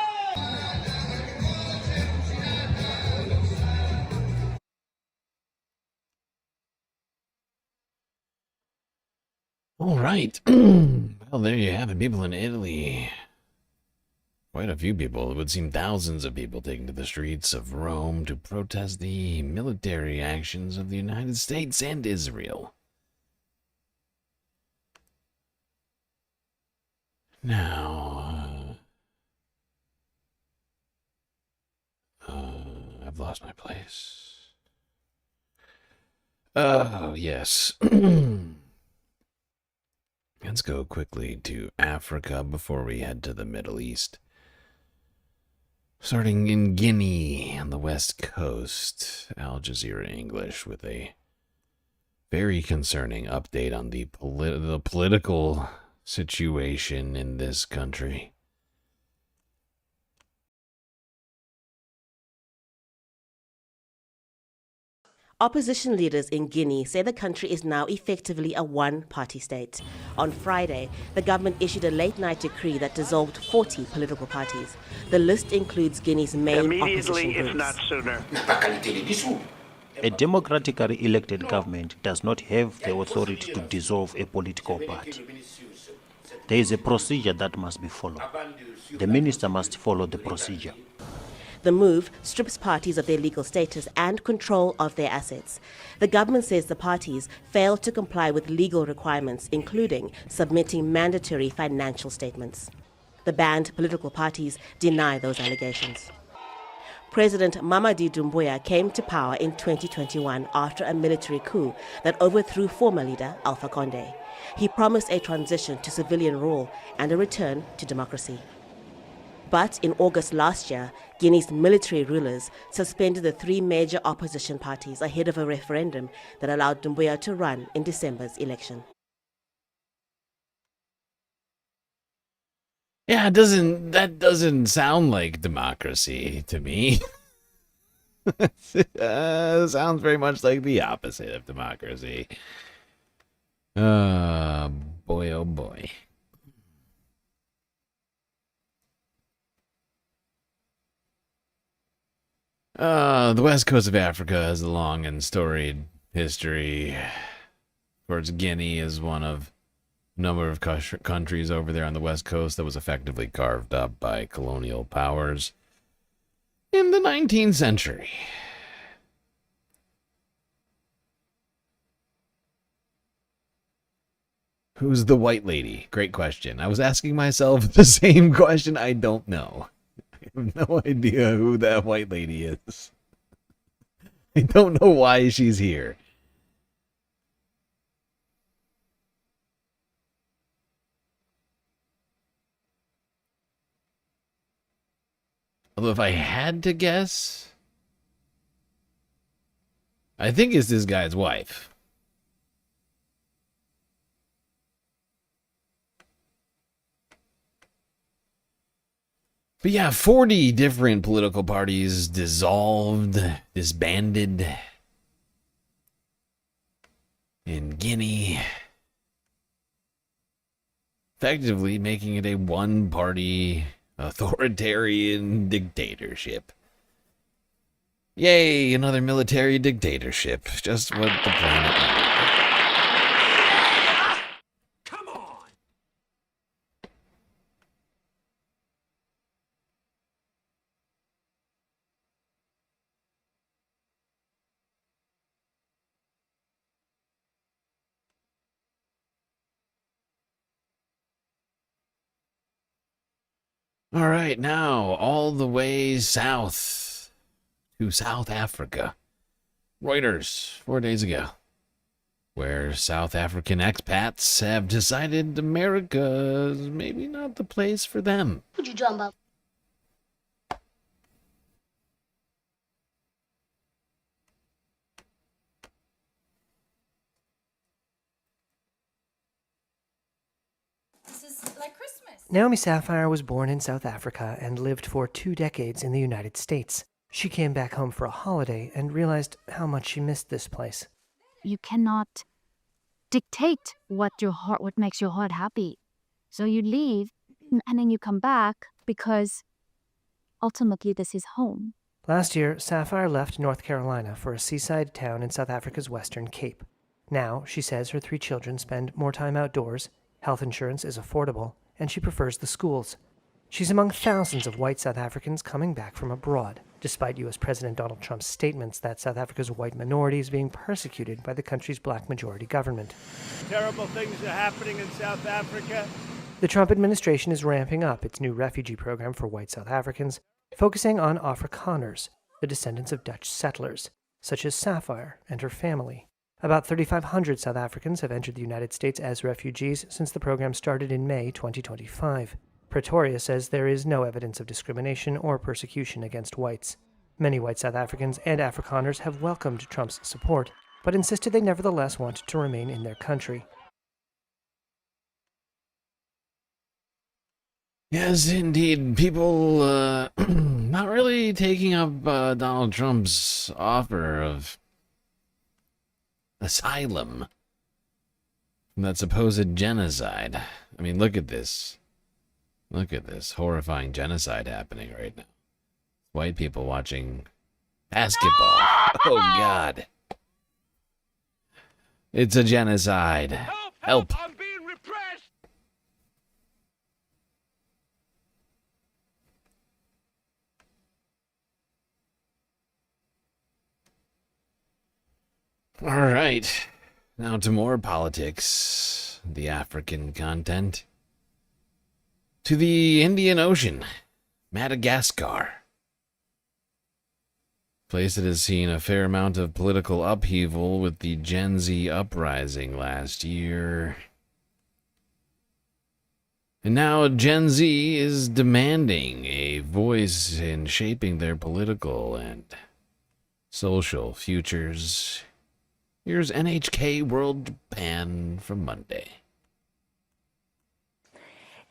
All right. Well, there you have it. People in Italy. Quite a few people. It would seem thousands of people taking to the streets of Rome to protest the military actions of the United States and Israel. Now, I've lost my place. Oh, yes. Let's go quickly to Africa before we head to the Middle East. Starting in Guinea on the west coast, Al Jazeera English with a very concerning update on the political situation in this country. Opposition leaders in Guinea say the country is now effectively a one-party state. On Friday, the government issued a late-night decree that dissolved 40 political parties. The list includes Guinea's main opposition groups. If not sooner. A democratically elected government does not have the authority to dissolve a political party. There is a procedure that must be followed. The minister must follow the procedure. The move strips parties of their legal status and control of their assets. The government says the parties failed to comply with legal requirements, including submitting mandatory financial statements. The banned political parties deny those allegations. President Mamadi Doumbouya came to power in 2021 after a military coup that overthrew former leader Alpha Condé. He promised a transition to civilian rule and a return to democracy. But in August last year, Guinea's military rulers suspended the three major opposition parties ahead of a referendum that allowed Doumbouya to run in December's election. Yeah, that doesn't sound like democracy to me. Sounds very much like the opposite of democracy. Boy, oh boy. The west coast of Africa has a long and storied history. Of course, Guinea is one of a number of countries over there on the west coast that was effectively carved up by colonial powers in the 19th century. Who's the white lady? Great question. I was asking myself the same question. I don't know. I have no idea who that white lady is. I don't know why she's here. Although if I had to guess, I think it's this guy's wife. But yeah, 40 different political parties dissolved, disbanded in Guinea, effectively making it a one-party authoritarian dictatorship. Yay, another military dictatorship. Just what the planet needed. All right, now all the way south to South Africa. Reuters, 4 days ago, where South African expats have decided America's maybe not the place for them. What you talking about? Naomi Sapphire was born in South Africa and lived for 2 decades in the United States. She came back home for a holiday and realized how much she missed this place. You cannot dictate what makes your heart happy. So you leave and then you come back because ultimately this is home. Last year, Sapphire left North Carolina for a seaside town in South Africa's Western Cape. Now, she says her 3 children spend more time outdoors, health insurance is affordable, and she prefers the schools. She's among thousands of white South Africans coming back from abroad, despite U.S. President Donald Trump's statements that South Africa's white minority is being persecuted by the country's black majority government. Terrible things are happening in South Africa. The Trump administration is ramping up its new refugee program for white South Africans, focusing on Afrikaners, the descendants of Dutch settlers, such as Sapphire and her family. About 3,500 South Africans have entered the United States as refugees since the program started in May 2025. Pretoria says there is no evidence of discrimination or persecution against whites. Many white South Africans and Afrikaners have welcomed Trump's support, but insisted they nevertheless want to remain in their country. Yes, indeed. People not really taking up Donald Trump's offer of asylum from that supposed genocide. I mean, look at this. Look at this horrifying genocide happening right now. White people watching basketball. Oh, God. It's a genocide. Help. I'm being repressed. All right. Now to more politics. The African content. To the Indian Ocean. Madagascar. Place that has seen a fair amount of political upheaval with the Gen Z uprising last year. And now Gen Z is demanding a voice in shaping their political and social futures. Here's NHK World Japan from Monday.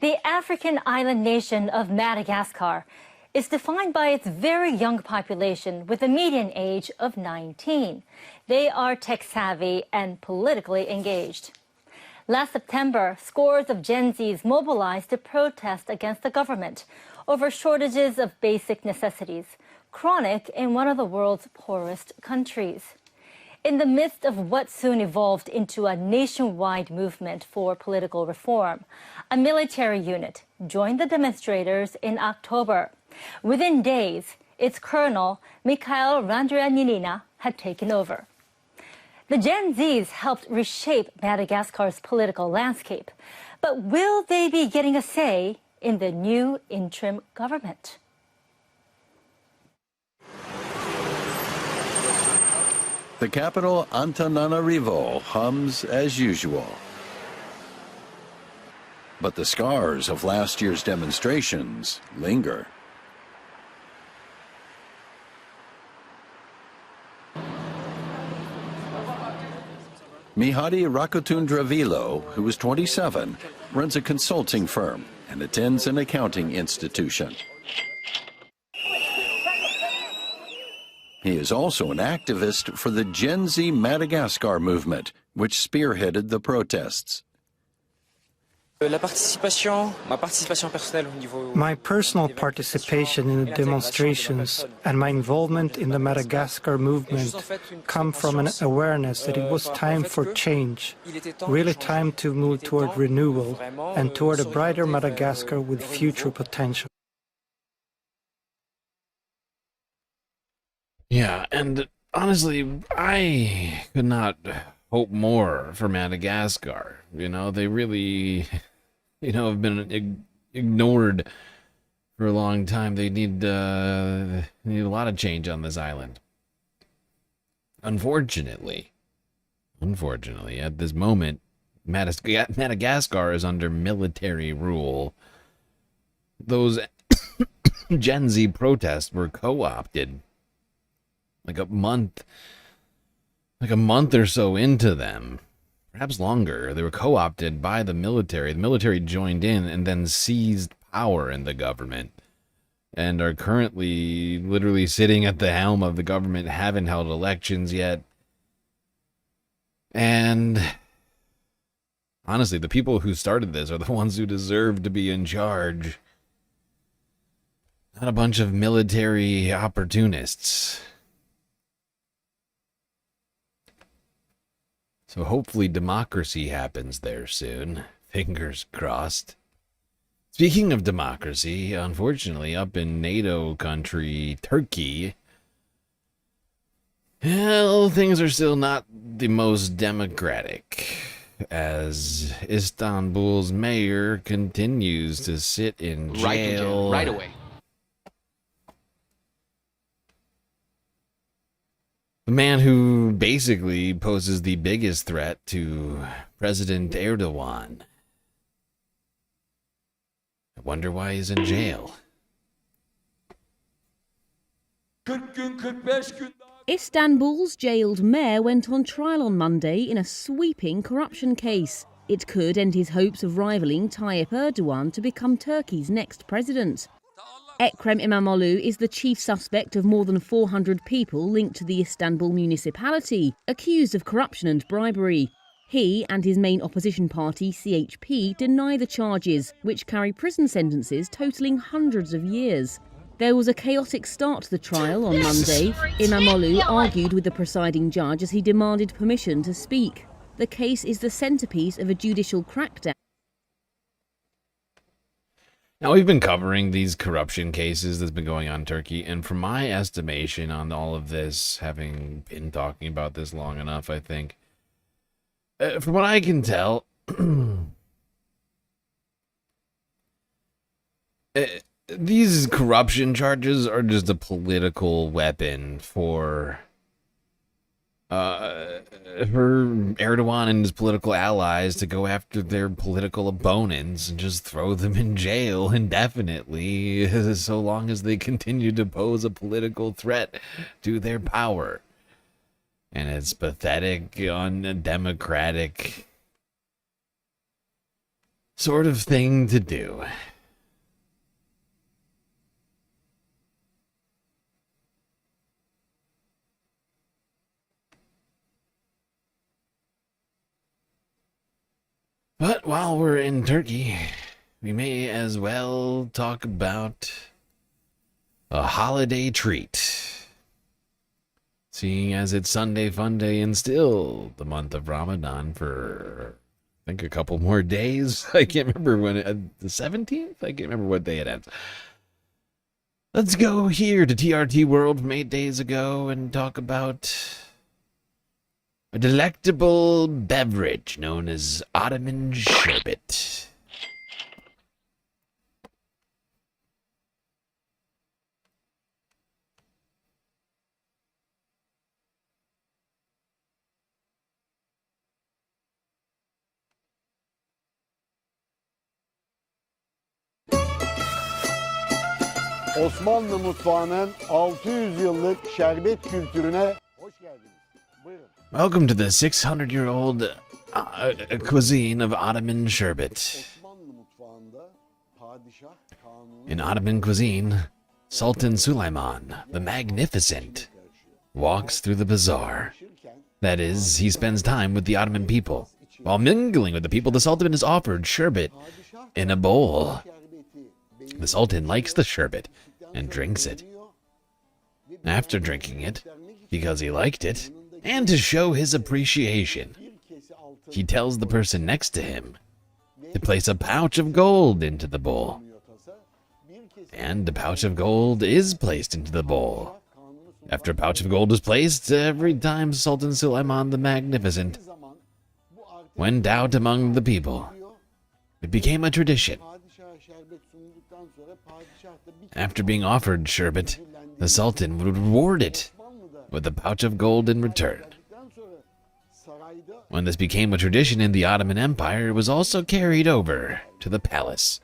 The African island nation of Madagascar is defined by its very young population with a median age of 19. They are tech-savvy and politically engaged. Last September, scores of Gen Zs mobilized to protest against the government over shortages of basic necessities, chronic in one of the world's poorest countries. In the midst of what soon evolved into a nationwide movement for political reform, a military unit joined the demonstrators in October. Within days, its colonel, Mikhail Randrianirina, had taken over. The Gen Zs helped reshape Madagascar's political landscape, but will they be getting a say in the new interim government? The capital, Antananarivo, hums as usual. But the scars of last year's demonstrations linger. Mihadi Rakotundravilo, who is 27, runs a consulting firm and attends an accounting institution. He is also an activist for the Gen Z Madagascar movement, which spearheaded the protests. My personal participation in the demonstrations and my involvement in the Madagascar movement come from an awareness that it was time for change, really time to move toward renewal and toward a brighter Madagascar with future potential. Yeah, and honestly, I could not hope more for Madagascar. You know, they really, have been ignored for a long time. They need a lot of change on this island. Unfortunately, at this moment, Madagascar is under military rule. Those Gen Z protests were co-opted like a month or so into them, perhaps longer. They were co-opted by the military. The military joined in and then seized power in the government and are currently literally sitting at the helm of the government, haven't held elections yet. And honestly, the people who started this are the ones who deserve to be in charge. Not a bunch of military opportunists. So hopefully democracy happens there soon. Fingers crossed. Speaking of democracy, unfortunately, up in NATO country Turkey, well, things are still not the most democratic, as Istanbul's mayor continues to sit in jail. Right away. The man who basically poses the biggest threat to President Erdogan. I wonder why he's in jail. Istanbul's jailed mayor went on trial on Monday in a sweeping corruption case. It could end his hopes of rivaling Tayyip Erdogan to become Turkey's next president. Ekrem İmamoğlu is the chief suspect of more than 400 people linked to the Istanbul municipality, accused of corruption and bribery. He and his main opposition party, CHP, deny the charges, which carry prison sentences totalling hundreds of years. There was a chaotic start to the trial on Monday. İmamoğlu argued with the presiding judge as he demanded permission to speak. The case is the centerpiece of a judicial crackdown. Now, we've been covering these corruption cases that's been going on in Turkey, and from my estimation on all of this, having been talking about this long enough, I think, from what I can tell, these corruption charges are just a political weapon for Erdogan and his political allies to go after their political opponents and just throw them in jail indefinitely, so long as they continue to pose a political threat to their power. And it's pathetic, undemocratic sort of thing to do. But while we're in Turkey, we may as well talk about a holiday treat. Seeing as it's Sunday Funday and still the month of Ramadan for, I think, a couple more days. I can't remember when, the 17th? I can't remember what day it ends. Let's go here to TRT World from 8 days ago and talk about a delectable beverage known as Ottoman sherbet. Osmanlı mutfağının 600 yıllık şerbet kültürüne hoş geldiniz. Buyurun. Welcome to the 600-year-old cuisine of Ottoman sherbet. In Ottoman cuisine, Sultan Süleyman, the Magnificent, walks through the bazaar. That is, he spends time with the Ottoman people. While mingling with the people, the Sultan is offered sherbet in a bowl. The Sultan likes the sherbet and drinks it. After drinking it, because he liked it, and to show his appreciation, he tells the person next to him to place a pouch of gold into the bowl. And a pouch of gold is placed into the bowl. After a pouch of gold is placed, every time Sultan Süleyman the Magnificent went out among the people, it became a tradition. After being offered sherbet, the Sultan would reward it with a pouch of gold in return. When this became a tradition in the Ottoman Empire, it was also carried over to the palace.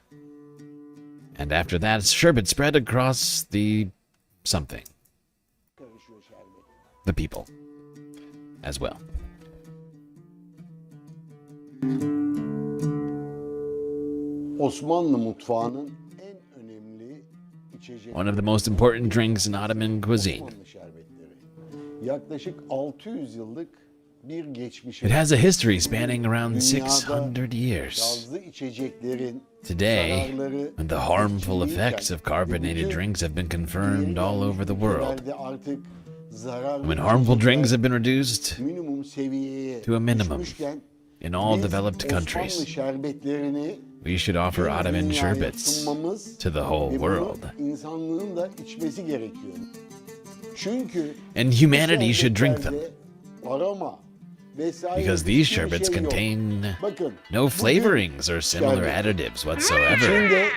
And after that, sherbet spread across the something. The people as well. Osmanlı mutfağının en önemli içecek. One of the most important drinks in Ottoman cuisine. Yaklaşık 600 yıllık bir geçmişi. It has a history spanning around 600 years. Today, the harmful effects of carbonated drinks have been confirmed all over the world. When harmful drinks have been reduced minimum seviyeye to a minimum düşmüşken in all biz developed Osmanlı countries, şerbetlerini we should offer tüm Ottoman dünyaya sherbets sunmamız to the whole ve bunu world. insanlığın da içmesi gerekiyor. Çünkü And bu humanity should drink them, şerbetlerde aroma vesaire because these hiçbir sherbets şey yok. contain Bakın, no bugün flavorings or similar şerbet. additives whatsoever. İçinde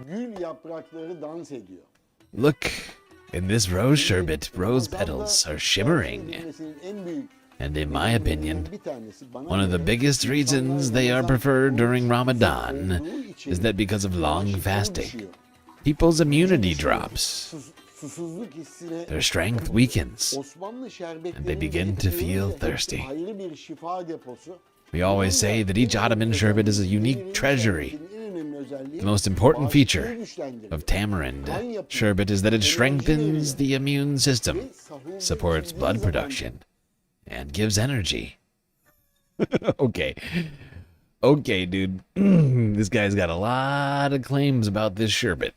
gül yaprakları dans ediyor. Look, in this rose sherbet, rose petals are shimmering. En büyük And in my opinion, one of the biggest reasons they are preferred during Ramadan is that because of long fasting, people's immunity drops, susuzluk hissine their strength weakens, Osmanlı and they begin to feel thirsty. ayrı bir şifa deposu. We always say that each Ottoman sherbet is a unique treasury. The most important feature of tamarind sherbet is that it strengthens the immune system, supports blood production, and gives energy. Okay. Okay, dude. This guy's got a lot of claims about this sherbet.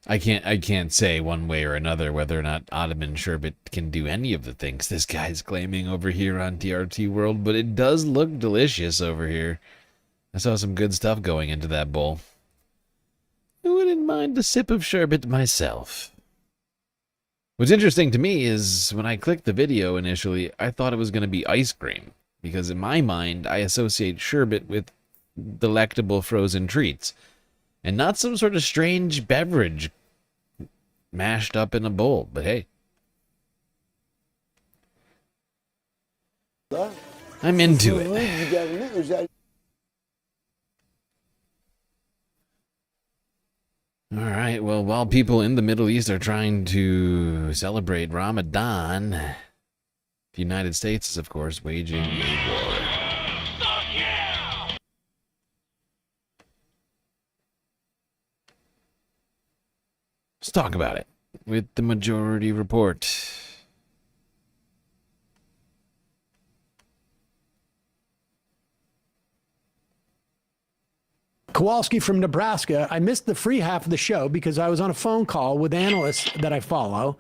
I can't say one way or another whether or not Ottoman sherbet can do any of the things this guy's claiming over here on TRT World, but it does look delicious over here. I saw some good stuff going into that bowl. I wouldn't mind a sip of sherbet myself. What's interesting to me is when I clicked the video initially, I thought it was going to be ice cream, because in my mind, I associate sherbet with delectable frozen treats, and not some sort of strange beverage mashed up in a bowl. But hey, I'm into it. All right, well, while people in the Middle East are trying to celebrate Ramadan, the United States is, of course, waging a war. Let's talk about it with the Majority Report. Kowalski from Nebraska. I missed the free half of the show because I was on a phone call with analysts that I follow.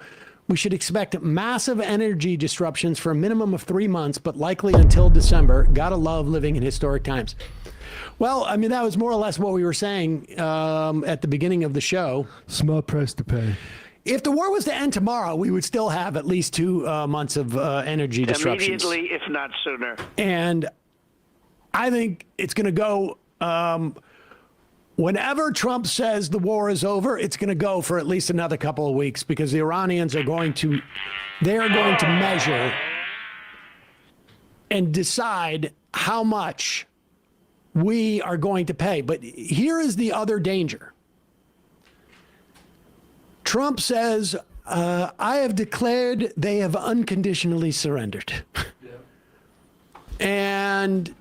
We should expect massive energy disruptions for a minimum of 3 months, but likely until December. Gotta love living in historic times. Well, I mean, that was more or less what we were saying at the beginning of the show. Small price to pay. If the war was to end tomorrow, we would still have at least 2 months of energy disruptions. Immediately, if not sooner. And I think it's going to go... whenever Trump says the war is over, it's going to go for at least another couple of weeks, because the Iranians are going to measure and decide how much we are going to pay. But here is the other danger. Trump says, I have declared they have unconditionally surrendered. And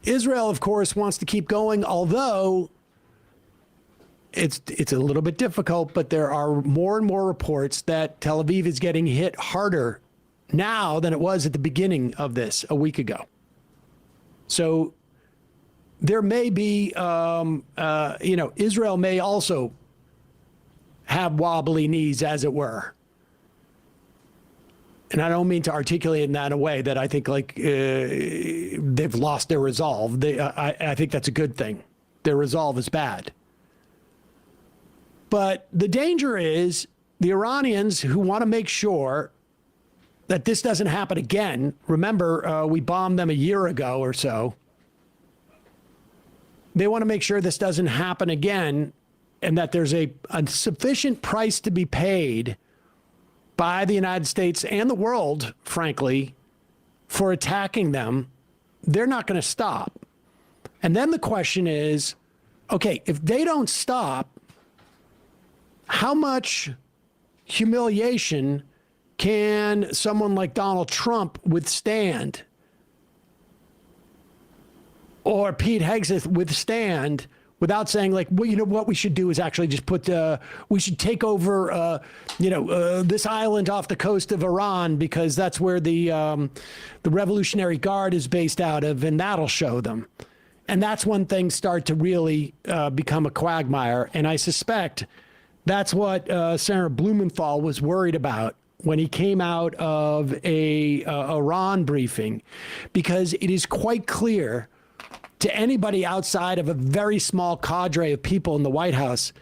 Israel, of course, wants to keep going, although it's a little bit difficult, but there are more and more reports that Tel Aviv is getting hit harder now than it was at the beginning of this a week ago. So there may be, Israel may also have wobbly knees, as it were. And I don't mean to articulate in that a way that I think they've lost their resolve. I think that's a good thing. Their resolve is bad. But the danger is the Iranians, who want to make sure that this doesn't happen again. Remember, we bombed them a year ago or so. They want to make sure this doesn't happen again, and that there's a sufficient price to be paid by the United States and the world, frankly, for attacking them. They're not going to stop. And then the question is, okay, if they don't stop, how much humiliation can someone like Donald Trump withstand, or Pete Hegseth withstand, without saying, like, well, you know what we should do is actually just we should take over, this island off the coast of Iran, because that's where the Revolutionary Guard is based out of, and that'll show them. And that's when things start to really become a quagmire. And I suspect that's what Senator Blumenthal was worried about when he came out of a Iran briefing, because it is quite clear to anybody outside of a very small cadre of people in the White House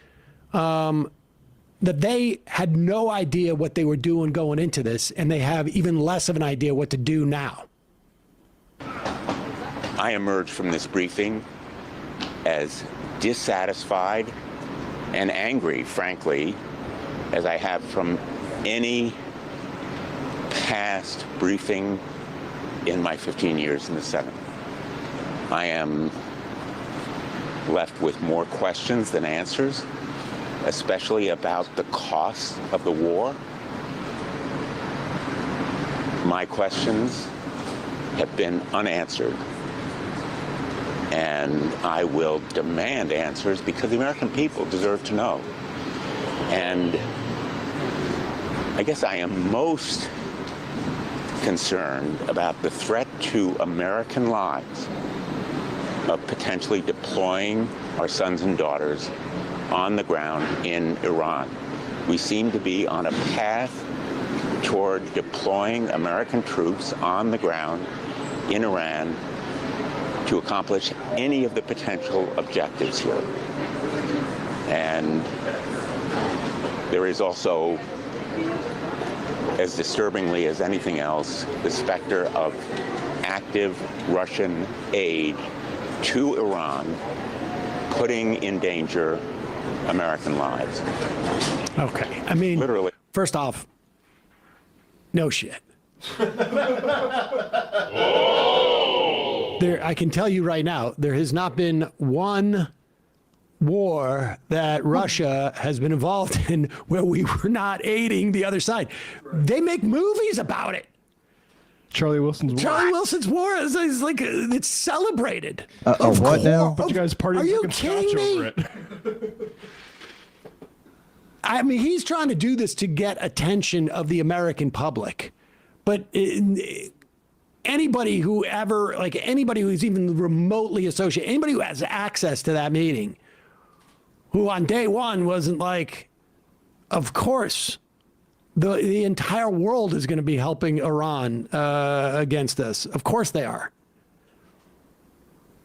that they had no idea what they were doing going into this, and they have even less of an idea what to do now. I emerged from this briefing as dissatisfied and angry, frankly, as I have from any past briefing in my 15 years in the Senate. I am left with more questions than answers, especially about the cost of the war. My questions have been unanswered, and I will demand answers because the American people deserve to know. And I guess I am most concerned about the threat to American lives of potentially deploying our sons and daughters on the ground in Iran. We seem to be on a path toward deploying American troops on the ground in Iran to accomplish any of the potential objectives here. And there is also, as disturbingly as anything else, the specter of active Russian aid to Iran, putting in danger American lives. Okay. I mean, literally. First off, no shit. I can tell you right now, there has not been one war that Russia has been involved in where we were not aiding the other side. They make movies about it. Charlie Wilson's War. Charlie Wilson's War is like, it's celebrated. What now? But you guys partying Are you fucking kidding scotch me? over it. I mean, he's trying to do this to get attention of the American public. But anybody who ever, like anybody who's even remotely associated, anybody who has access to that meeting, who on day one wasn't like, of course, the entire world is going to be helping Iran against this. Of course they are.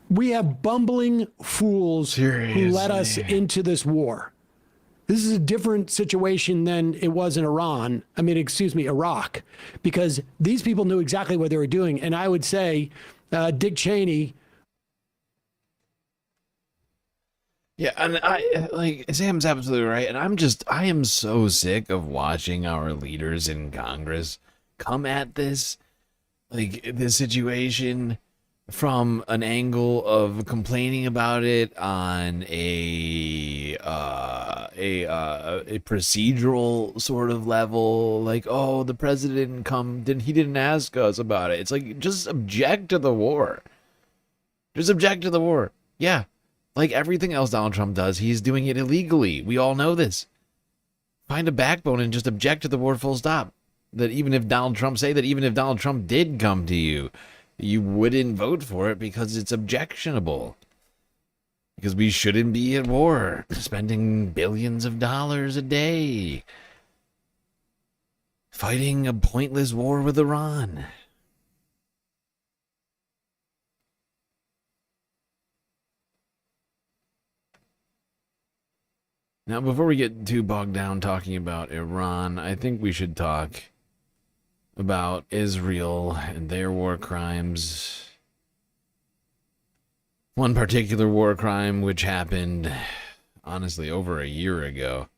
We have bumbling fools who led us into this war. This is a different situation than it was in Iraq, because these people knew exactly what they were doing. And I would say Dick Cheney. Yeah, and Sam's absolutely right. And I am so sick of watching our leaders in Congress come at this situation from an angle of complaining about it on a procedural sort of level, like, oh, the president he didn't ask us about it. It's like, just object to the war. Just object to the war. Yeah. Like everything else Donald Trump does, he's doing it illegally. We all know this. Find a backbone and just object to the war, full stop. That even if Donald Trump did come to you, you wouldn't vote for it because it's objectionable. Because we shouldn't be at war, spending billions of dollars a day fighting a pointless war with Iran. Now, before we get too bogged down talking about Iran, I think we should talk about Israel and their war crimes. One particular war crime which happened, honestly, over a year ago.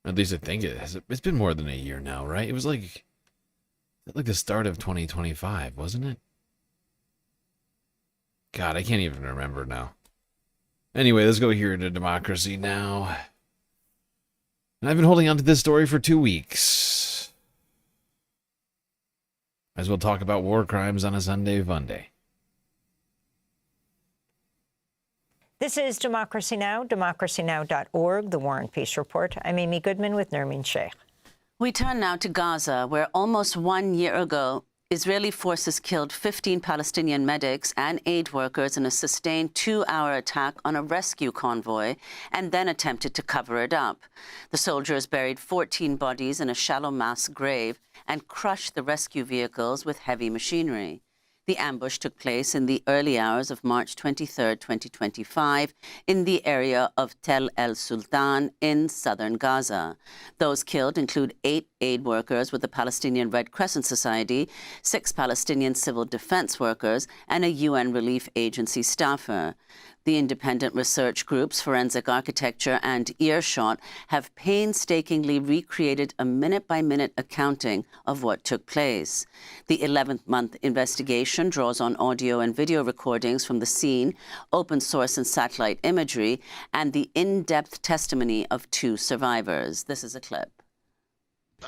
At least I think it has. It's been more than a year now, right? It was like the start of 2025, wasn't it? God, I can't even remember now. Anyway, let's go here to Democracy Now! And I've been holding on to this story for 2 weeks. Might as well talk about war crimes on a Sunday Funday. This is Democracy Now!, democracynow.org, the War and Peace Report. I'm Amy Goodman with Nermeen Sheikh. We turn now to Gaza, where almost 1 year ago, Israeli forces killed 15 Palestinian medics and aid workers in a sustained 2-hour attack on a rescue convoy and then attempted to cover it up. The soldiers buried 14 bodies in a shallow mass grave and crushed the rescue vehicles with heavy machinery. The ambush took place in the early hours of March 23, 2025, in the area of Tel El Sultan in southern Gaza. Those killed include 8 aid workers with the Palestinian Red Crescent Society, 6 Palestinian civil defense workers, and a UN relief agency staffer. The independent research groups Forensic Architecture and Earshot have painstakingly recreated a minute-by-minute accounting of what took place. The 11th-month investigation draws on audio and video recordings from the scene, open source and satellite imagery, and the in-depth testimony of 2 survivors. This is a clip. To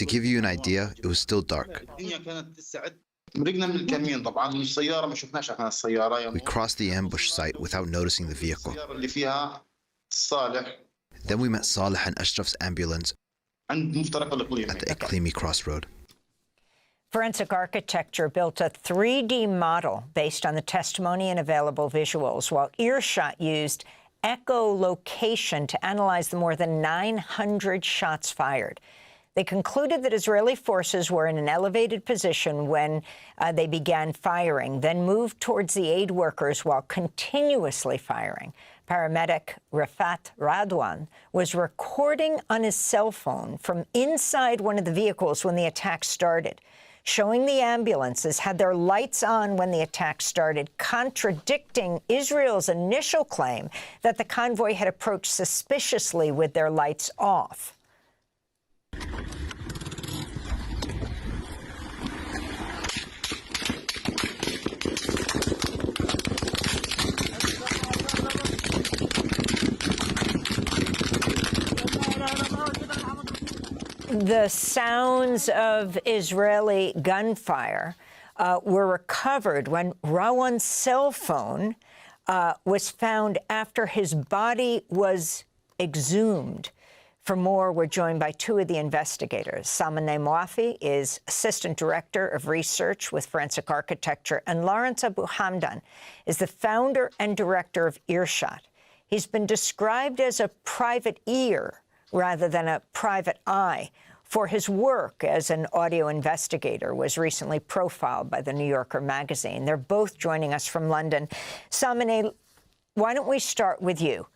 give you an idea, it was still dark. We crossed the ambush site without noticing the vehicle. Then we met Saleh and Ashraf's ambulance at the Iklimi crossroad. Forensic Architecture built a 3D model based on the testimony and available visuals, while Earshot used echolocation to analyze the more than 900 shots fired. They concluded that Israeli forces were in an elevated position when they began firing, then moved towards the aid workers while continuously firing. Paramedic Rafat Radwan was recording on his cell phone from inside one of the vehicles when the attack started, showing the ambulances had their lights on when the attack started, contradicting Israel's initial claim that the convoy had approached suspiciously with their lights off. The sounds of Israeli gunfire were recovered when Rawan's cell phone was found after his body was exhumed. For more, we're joined by 2 of the investigators. Samaneh Moafi is Assistant Director of Research with Forensic Architecture, and Lawrence Abu Hamdan is the founder and director of Earshot. He's been described as a private ear rather than a private eye for his work as an audio investigator, was recently profiled by the New Yorker magazine. They're both joining us from London. Samaneh, why don't we start with you?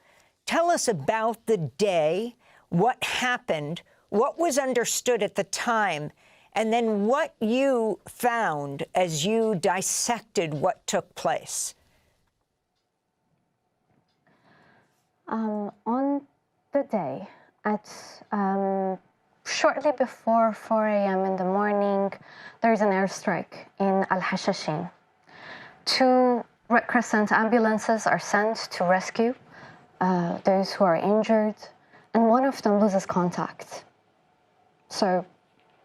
Tell us about the day, what happened, what was understood at the time, and then what you found as you dissected what took place. On the day, at shortly before 4 a.m. in the morning, there's an airstrike in Al-Hashashin. 2 Red Crescent ambulances are sent to rescue those who are injured, and one of them loses contact. So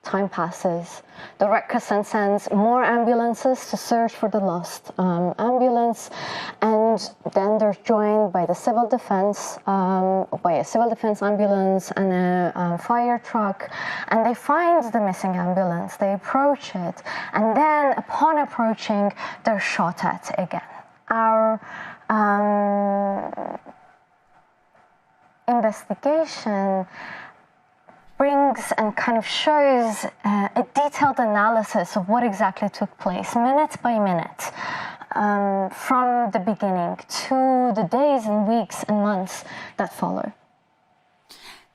time passes. The Red Crescent sends more ambulances to search for the lost ambulance, and then they're joined by the civil defense, by a civil defense ambulance and a fire truck, and they find the missing ambulance. They approach it, and then upon approaching, they're shot at again. Our investigation brings and kind of shows a detailed analysis of what exactly took place, minute by minute, from the beginning to the days and weeks and months that follow.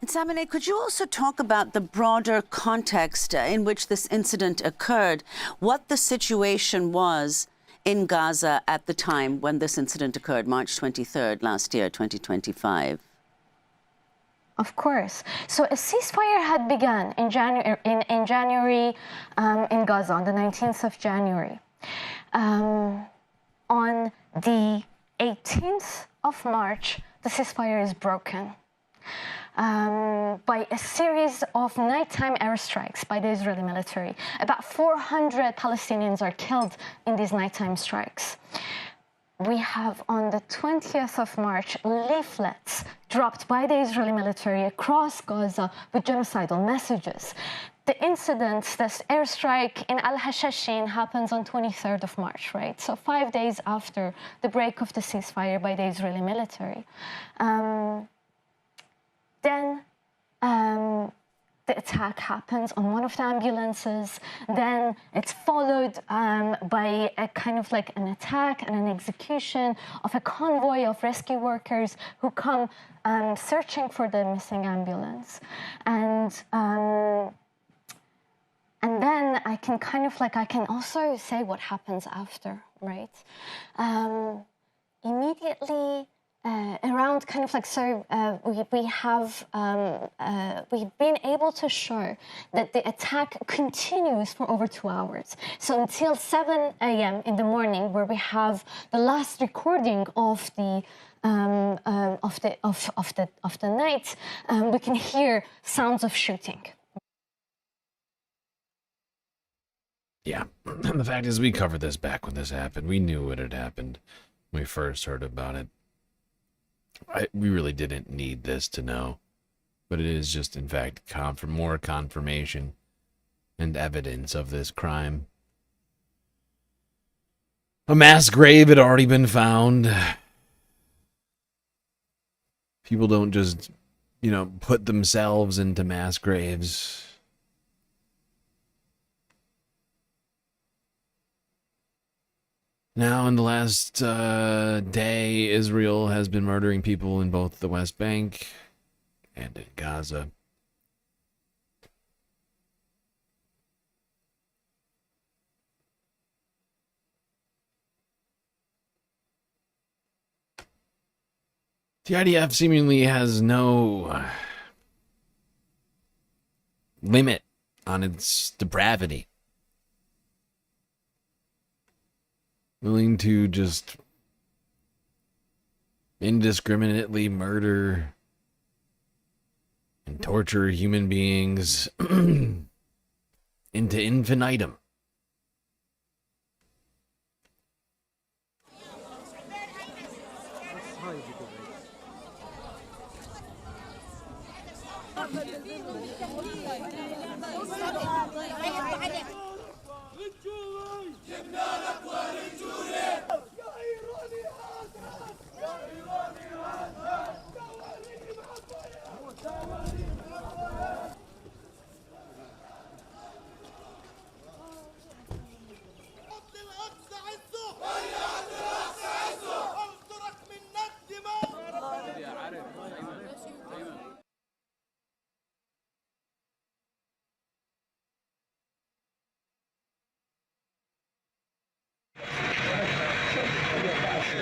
And Samaneh, could you also talk about the broader context in which this incident occurred, what the situation was in Gaza at the time when this incident occurred, March 23rd last year, 2025? Of course. So a ceasefire had begun in January in Gaza on the 19th of January. On the 18th of March, the ceasefire is broken by a series of nighttime airstrikes by the Israeli military. About 400 Palestinians are killed in these nighttime strikes. We have, on the 20th of March, leaflets dropped by the Israeli military across Gaza with genocidal messages. the incident, this airstrike in Al-Hashashin happens on 23rd of March, right? So 5 days after the break of the ceasefire by the Israeli military. Then the attack happens on one of the ambulances. Then it's followed by a kind of like an attack and an execution of a convoy of rescue workers who come searching for the missing ambulance. And then I can kind of like, I can also say what happens after, right? Immediately, around kind of like, so we've been able to show that the attack continues for over 2 hours. So until 7 a.m. in the morning, where we have the last recording of the night, we can hear sounds of shooting. Yeah, the fact is we covered this back when this happened. We knew what had happened when we first heard about it. We really didn't need this to know, but it is just, in fact, more confirmation and evidence of this crime. A mass grave had already been found. People don't just, put themselves into mass graves. Now, in the last day, Israel has been murdering people in both the West Bank and in Gaza. The IDF seemingly has no limit on its depravity. Willing to just indiscriminately murder and torture human beings into infinitum.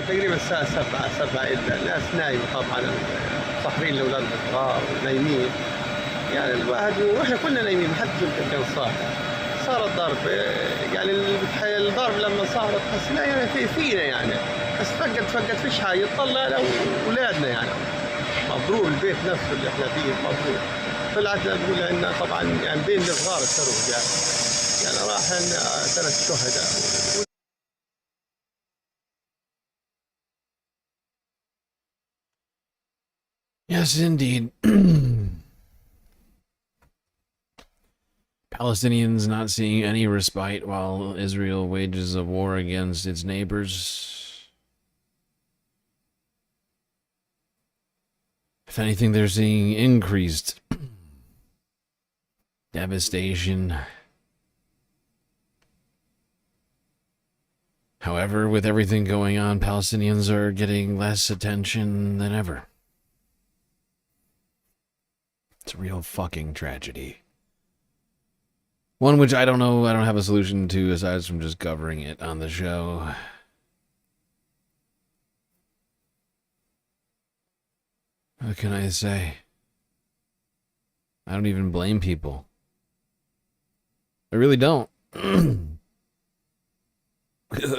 تقريبا الساعة 7 إلا الناس نايمة طبعا، صاحبين الأولاد الصغار نايمين، يعني الواحد وإحنا كلنا نايمين، محدش كان صاحي. صار الضرب، يعني الضرب لما صارت حسينا يعني فينا يعني، بس فقد فيش حاجة، يطلع لأولادنا يعني، مبروك البيت نفسه اللي إحنا فيه مبروك. طلعت نقول إن طبعا يعني بين الصغار الثروة يعني راح 3 شهداء. Yes, indeed. Palestinians not seeing any respite while Israel wages a war against its neighbors. If anything, they're seeing increased devastation. However, with everything going on, Palestinians are getting less attention than ever. It's a real fucking tragedy. One which I don't have a solution to aside from just covering it on the show. What can I say? I don't even blame people. I really don't.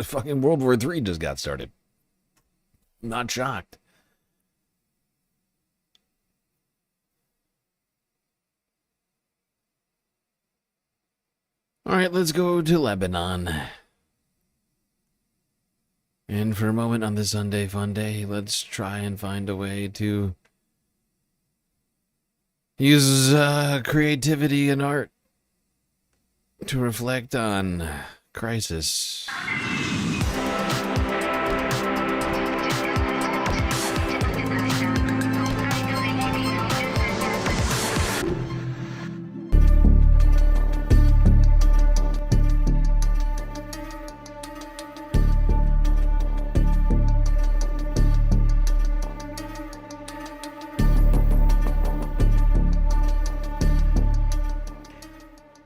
Fucking World War III just got started. I'm not shocked. All right, let's go to Lebanon. And for a moment on this Sunday Fun Day, let's try and find a way to use creativity and art to reflect on crisis.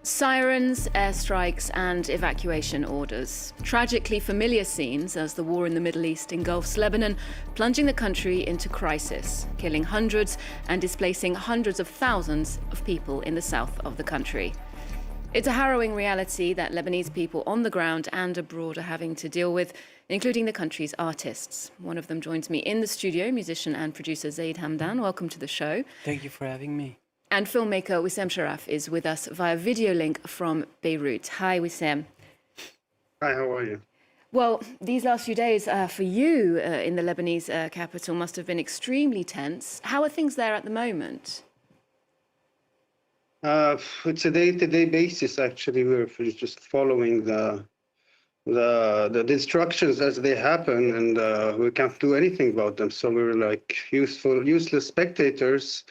Sirens, airstrikes, and evacuation orders. Tragically familiar scenes as the war in the Middle East engulfs Lebanon, plunging the country into crisis, killing hundreds and displacing hundreds of thousands of people in the south of the country. It's a harrowing reality that Lebanese people on the ground and abroad are having to deal with, including the country's artists. One of them joins me in the studio, musician and producer Zaid Hamdan. Welcome to the show. Thank you for having me. And filmmaker Wissam Sharaf is with us via video link from Beirut. Hi, Wissam. Hi, how are you? Well, these last few days for you in the Lebanese capital must have been extremely tense. How are things there at the moment? It's a day-to-day basis, actually. We're just following the instructions as they happen, and we can't do anything about them. So we're like useless spectators.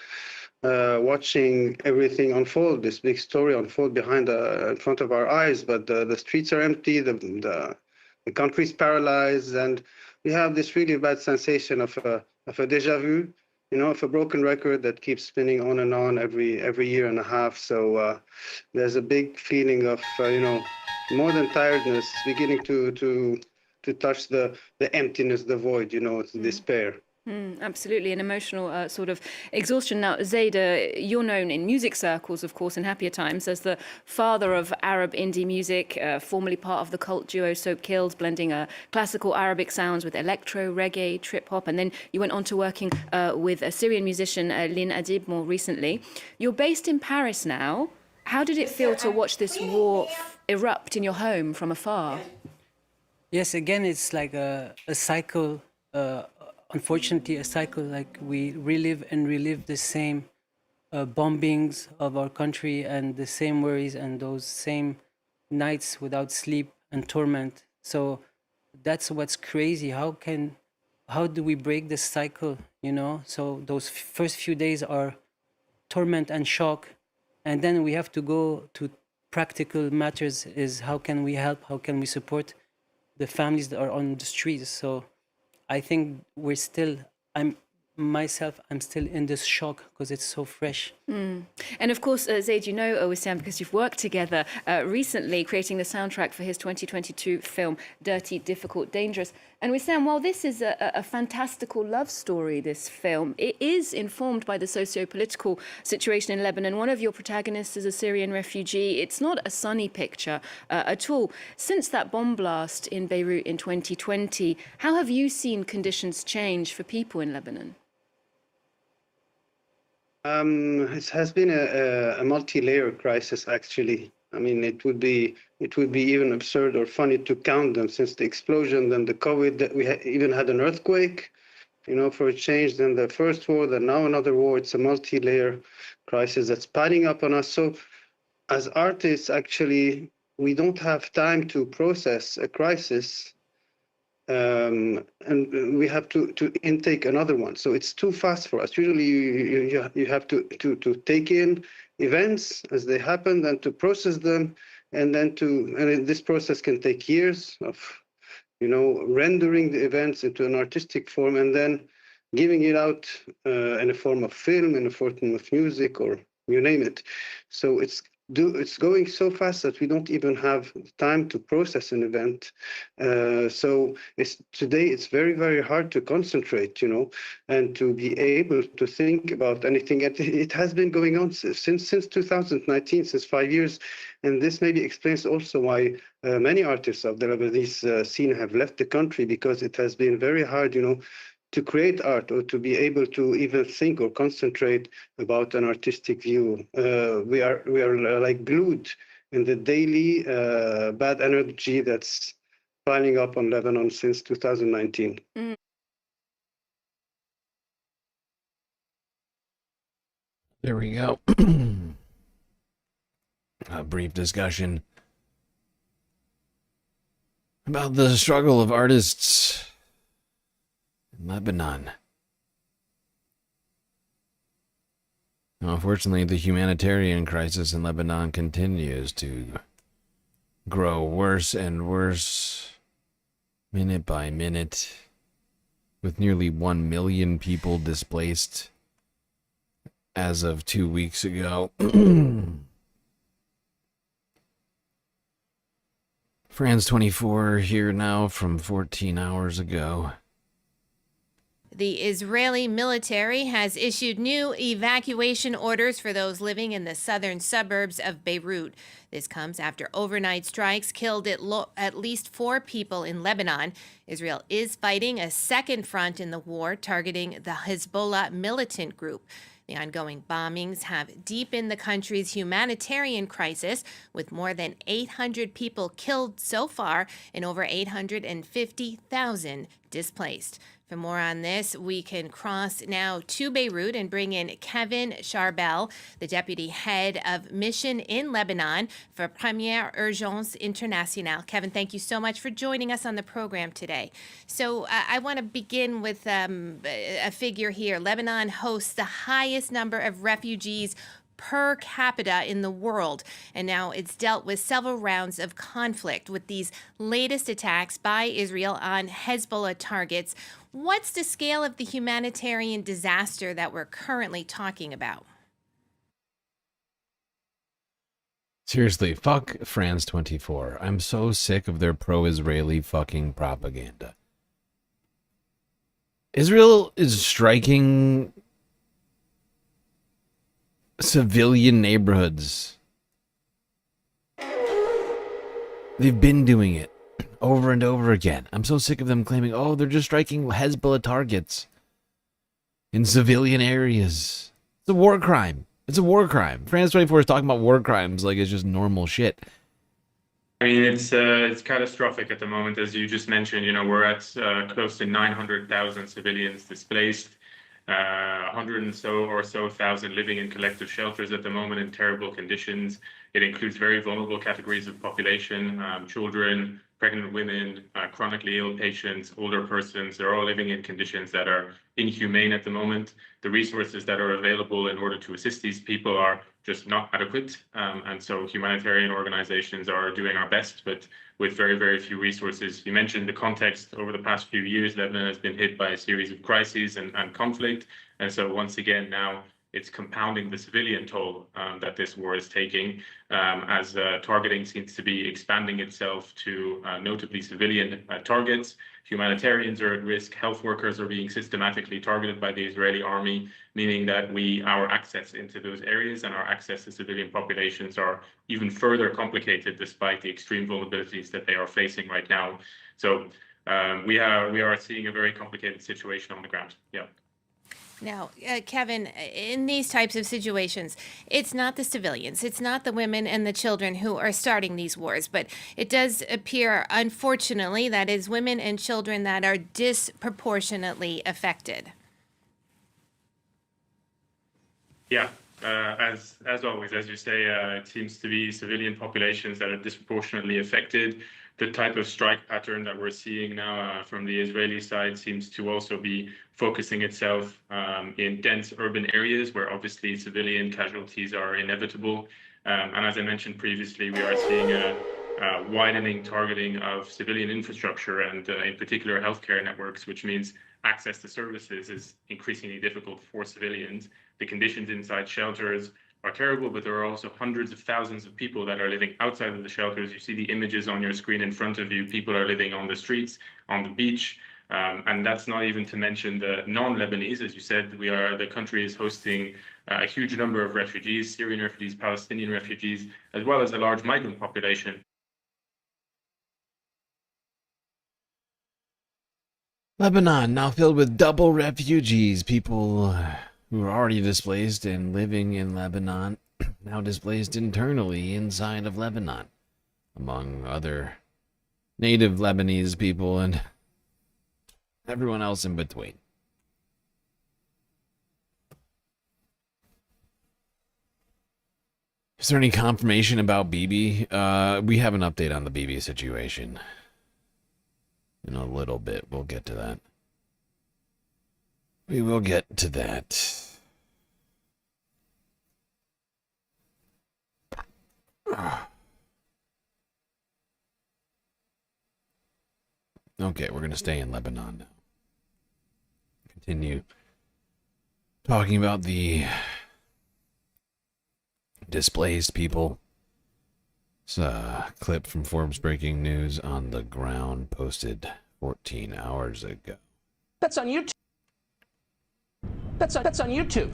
Watching everything unfold, this big story unfold in front of our eyes, but the streets are empty, the country's paralyzed, and we have this really bad sensation of a deja vu, of a broken record that keeps spinning on and on every year and a half. So there's a big feeling of more than tiredness, beginning to touch the emptiness, the void, the despair. Absolutely, an emotional sort of exhaustion. Now, Zaid, you're known in music circles, of course, in happier times, as the father of Arab indie music, formerly part of the cult duo Soap Kills, blending classical Arabic sounds with electro, reggae, trip-hop, and then you went on to working with a Syrian musician, Lynn Adib, more recently. You're based in Paris now. How did it feel to watch this war erupt in your home from afar? Yes, again, it's like a cycle. Unfortunately, a cycle, like we relive the same bombings of our country and the same worries and those same nights without sleep and torment. So that's what's crazy. How do we break this cycle, So those first few days are torment and shock. And then we have to go to practical matters, is how can we help, how can we support the families that are on the streets. So I think I'm still in this shock because it's so fresh. And of course, Zaid, Wissam, because you've worked together recently creating the soundtrack for his 2022 film, Dirty, Difficult, Dangerous. And Wissam, while this is a fantastical love story, this film, it is informed by the socio-political situation in Lebanon. One of your protagonists is a Syrian refugee. It's not a sunny picture at all. Since that bomb blast in Beirut in 2020, how have you seen conditions change for people in Lebanon? It has been a multi-layer crisis, actually. I mean, it would be even absurd or funny to count them, since the explosion, then the COVID, that we even had an earthquake, for a change, then the first war, then now another war. It's a multi-layer crisis that's piling up on us. So as artists, actually, we don't have time to process a crisis. And we have to intake another one. So it's too fast for us. Usually you have to take in events as they happen, then to process them, and then this process can take years of, rendering the events into an artistic form, and then giving it out in a form of film, in a form of music, or you name it. So it's going so fast that we don't even have time to process an event. So today it's very, very hard to concentrate, and to be able to think about anything. It has been going on since 2019, since 5 years. And this maybe explains also why many artists of the Lebanese scene have left the country, because it has been very hard, to create art, or to be able to even think or concentrate about an artistic view. We are like glued in the daily bad energy that's piling up on Lebanon since 2019. There we go. A brief discussion about the struggle of artists in Lebanon. Unfortunately, the humanitarian crisis in Lebanon continues to grow worse and worse, minute by minute, with nearly 1 million people displaced as of 2 weeks ago. France 24 here now from 14 hours ago. The Israeli military has issued new evacuation orders for those living in the southern suburbs of Beirut. This comes after overnight strikes killed at least 4 people in Lebanon. Israel is fighting a second front in the war, targeting the Hezbollah militant group. The ongoing bombings have deepened the country's humanitarian crisis, with more than 800 people killed so far and over 850,000 displaced. For more on this, we can cross now to Beirut and bring in Kevin Charbel, the deputy head of mission in Lebanon for Première Urgence Internationale. Kevin, thank you so much for joining us on the program today. So I want to begin with a figure here. Lebanon hosts the highest number of refugees per capita in the world, and now it's dealt with several rounds of conflict with these latest attacks by Israel on Hezbollah targets. What's the scale of the humanitarian disaster that we're currently talking about? Seriously, fuck France 24. I'm so sick of their pro-Israeli fucking propaganda. Israel is striking civilian neighborhoods. They've been doing it over and over again. I'm so sick of them claiming, oh, they're just striking Hezbollah targets in civilian areas. It's a war crime. It's a war crime. France 24 is talking about war crimes like it's just normal shit. I mean, it's catastrophic at the moment, as you just mentioned. You know, we're at close to 900,000 civilians displaced, 100 or so thousand living in collective shelters at the moment in terrible conditions. It includes very vulnerable categories of population, children, pregnant women, chronically ill patients, older persons. They're all living in conditions that are inhumane at the moment. The resources that are available in order to assist these people are just not adequate. And so humanitarian organizations are doing our best, but with very, very few resources. You mentioned the context. Over the past few years, Lebanon has been hit by a series of crises and conflict. And so once again, now it's compounding the civilian toll that this war is taking, as targeting seems to be expanding itself to notably civilian targets. Humanitarians are at risk. Health workers are being systematically targeted by the Israeli army, meaning that our access into those areas and our access to civilian populations are even further complicated despite the extreme vulnerabilities that they are facing right now. So we are seeing a very complicated situation on the ground. Yeah. Now, Kevin, in these types of situations, it's not the civilians, it's not the women and the children who are starting these wars, but it does appear, unfortunately, that is women and children that are disproportionately affected. Yeah, as always, as you say, it seems to be civilian populations that are disproportionately affected. The type of strike pattern that we're seeing now from the Israeli side seems to also be focusing itself in dense urban areas where obviously civilian casualties are inevitable. And as I mentioned previously, we are seeing a widening targeting of civilian infrastructure and in particular healthcare networks, which means access to services is increasingly difficult for civilians. The conditions inside shelters are terrible, but there are also hundreds of thousands of people that are living outside of the shelters. You see the images on your screen in front of you. People are living on the streets, on the beach, and that's not even to mention the non-Lebanese. As you said, the country is hosting a huge number of refugees, Syrian refugees, Palestinian refugees, as well as a large migrant population. Lebanon now filled with double refugees, people who are already displaced and living in Lebanon, now displaced internally inside of Lebanon, among other native Lebanese people and everyone else in between. Is there any confirmation about Bibi? We have an update on the Bibi situation. in a little bit. We'll get to that. We will get to that. Okay, we're going to stay in Lebanon now. Continue talking about the displaced people. It's a clip from Forbes Breaking News on the ground posted 14 hours ago. That's on YouTube. That's on YouTube.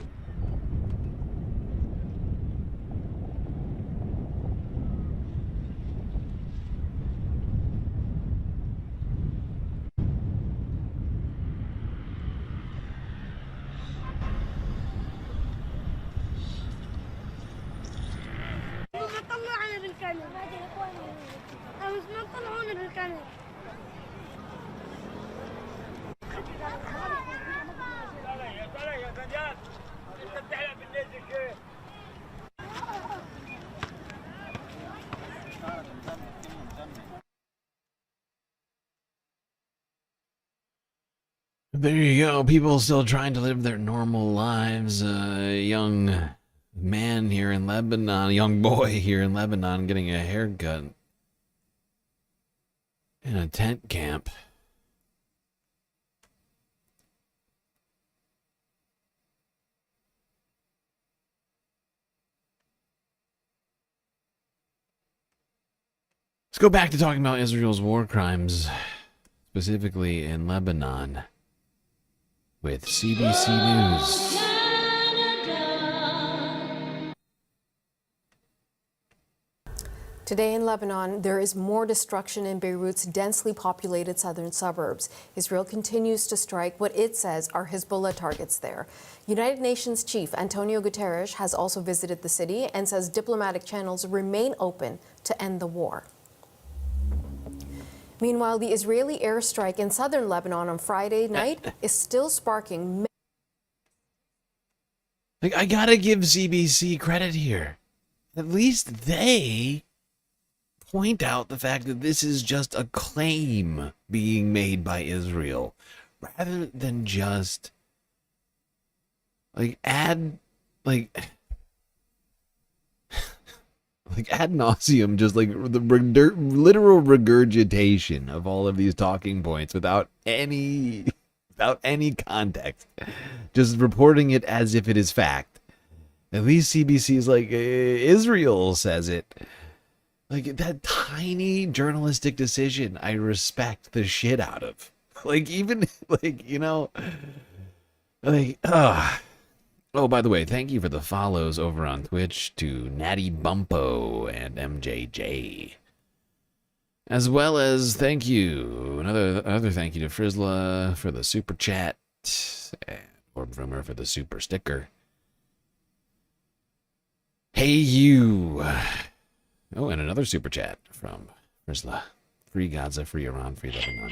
There you go. People still trying to live their normal lives. A young man here in Lebanon, a young boy here in Lebanon getting a haircut in a tent camp. Let's go back to talking about Israel's war crimes, specifically in Lebanon, with CBC News. Today in Lebanon, there is more destruction in Beirut's densely populated southern suburbs. Israel continues to strike what it says are Hezbollah targets there. United Nations Chief Antonio Guterres has also visited the city and says diplomatic channels remain open to end the war. Meanwhile, the Israeli airstrike in southern Lebanon on Friday night is still sparking. Like, I gotta give CBC credit here. At least they point out the fact that this is just a claim being made by Israel, rather than just ad nauseum, just like the literal regurgitation of all of these talking points without any context, just reporting it as if it is fact. At least CBC is like, Israel says it. Like, that tiny journalistic decision, I respect the shit out of. Like, even, like, you know, like, Oh, by the way, thank you for the follows over on Twitch to Natty Bumpo and MJJ. As well as thank you, another thank you to Frizzla for the super chat, and Orb Rumor for the super sticker. Hey you. Oh, and another super chat from Frizzla. Free Gaza, free Iran, free Lebanon.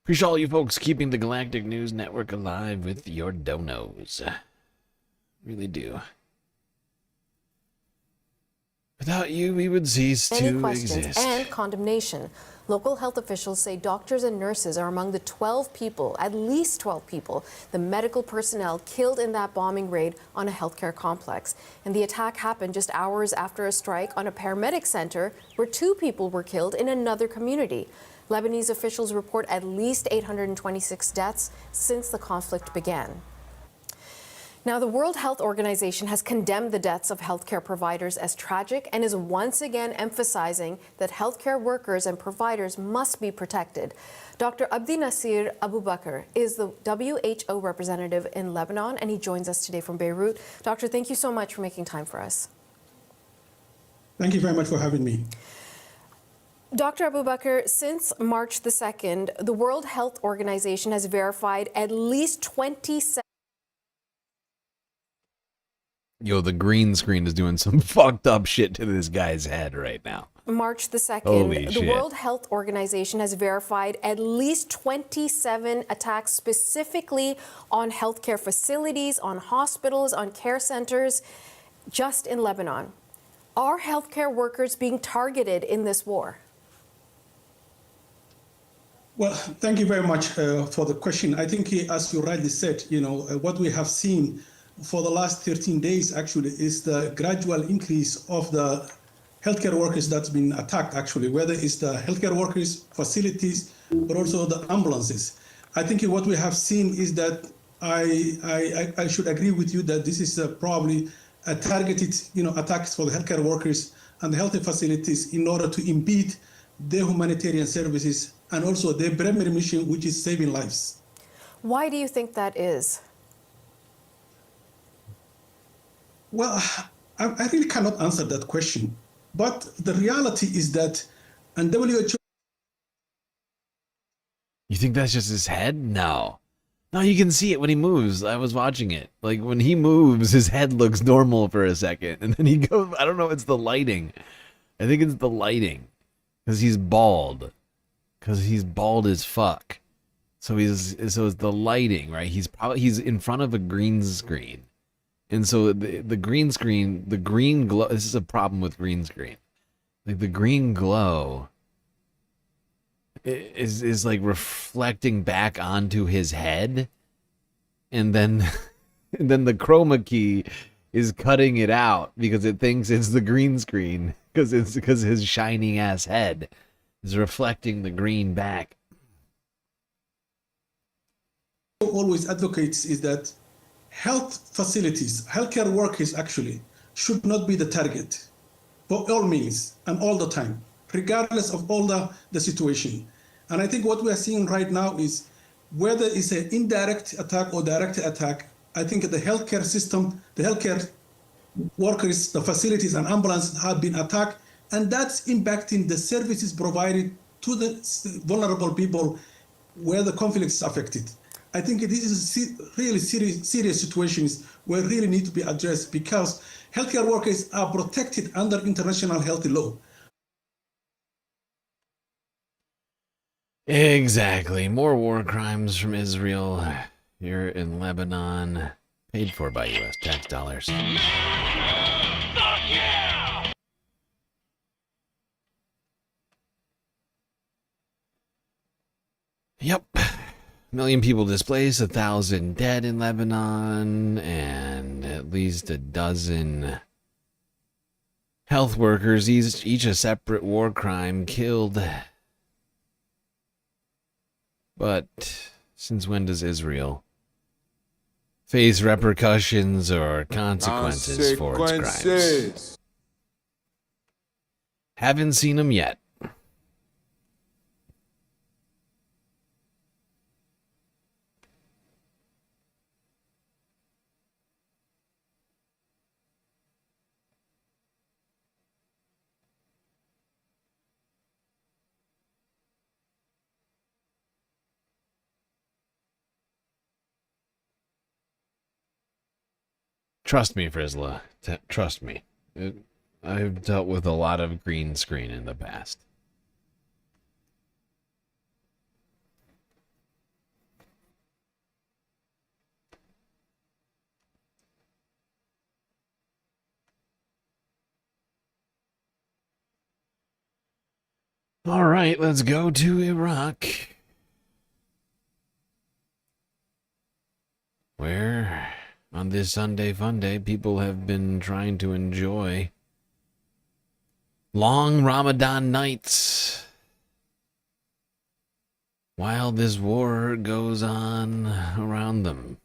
Appreciate all you folks keeping the Galactic News Network alive with your donos. Really do. Without you, we would cease to exist. And condemnation. Local health officials say doctors and nurses are among the 12 people, at least 12 people, the medical personnel killed in that bombing raid on a healthcare complex. And the attack happened just hours after a strike on a paramedic center where 2 people were killed in another community. Lebanese officials report at least 826 deaths since the conflict began. Now, the World Health Organization has condemned the deaths of healthcare providers as tragic and is once again emphasizing that healthcare workers and providers must be protected. Dr. Abdi Nasir Abu Bakr is the WHO representative in Lebanon, and he joins us today from Beirut. Doctor, thank you so much for making time for us. Thank you very much for having me. Dr. Abu Bakr, since March the 2nd, the World Health Organization has verified at least 27 Yo, the green screen is doing some fucked up shit to this guy's head right now. March the 2nd, Holy the shit. World Health Organization has verified at least 27 attacks specifically on healthcare facilities, on hospitals, on care centers, just in Lebanon. Are healthcare workers being targeted in this war? Well, thank you very much for the question. I think, as you rightly said, what we have seen for the last 13 days actually is the gradual increase of the healthcare workers that's been attacked, actually, whether it's the healthcare workers, facilities, but also the ambulances. I think what we have seen is that I should agree with you that this is probably a targeted, attacks for the healthcare workers and the health facilities in order to impede their humanitarian services and also their primary mission, which is saving lives. Why do you think that is? Well, I really cannot answer that question. But the reality is that, and WHO... You think that's just his head? No. No, you can see it when he moves. I was watching it. Like, when he moves, his head looks normal for a second. And then he goes, I don't know, it's the lighting. I think it's the lighting. Because he's bald. Because he's bald as fuck. So it's the lighting, right? He's in front of a green screen. And so the green screen, the green glow, this is a problem with green screen. Like the green glow is like reflecting back onto his head. And then the chroma key is cutting it out because it thinks it's the green screen because his shining ass head is reflecting the green back. Always advocates is that health facilities, healthcare workers actually should not be the target for all means and all the time, regardless of all the situation. And I think what we are seeing right now is whether it's an indirect attack or direct attack, I think the healthcare system, the healthcare workers, the facilities and ambulances have been attacked, and that's impacting the services provided to the vulnerable people where the conflict is affected. I think this is really serious situations where really need to be addressed because healthcare workers are protected under international health law. Exactly. More war crimes from Israel here in Lebanon, paid for by U.S. tax dollars. Yep. 1 million people displaced, 1,000 dead in Lebanon, and at least a dozen health workers, each a separate war crime, killed. But since when does Israel face repercussions or consequences for its crimes? Haven't seen them yet. Trust me, Frizla. Trust me. I've dealt with a lot of green screen in the past. All right, let's go to Iraq, where on this Sunday Funday, people have been trying to enjoy long Ramadan nights while this war goes on around them.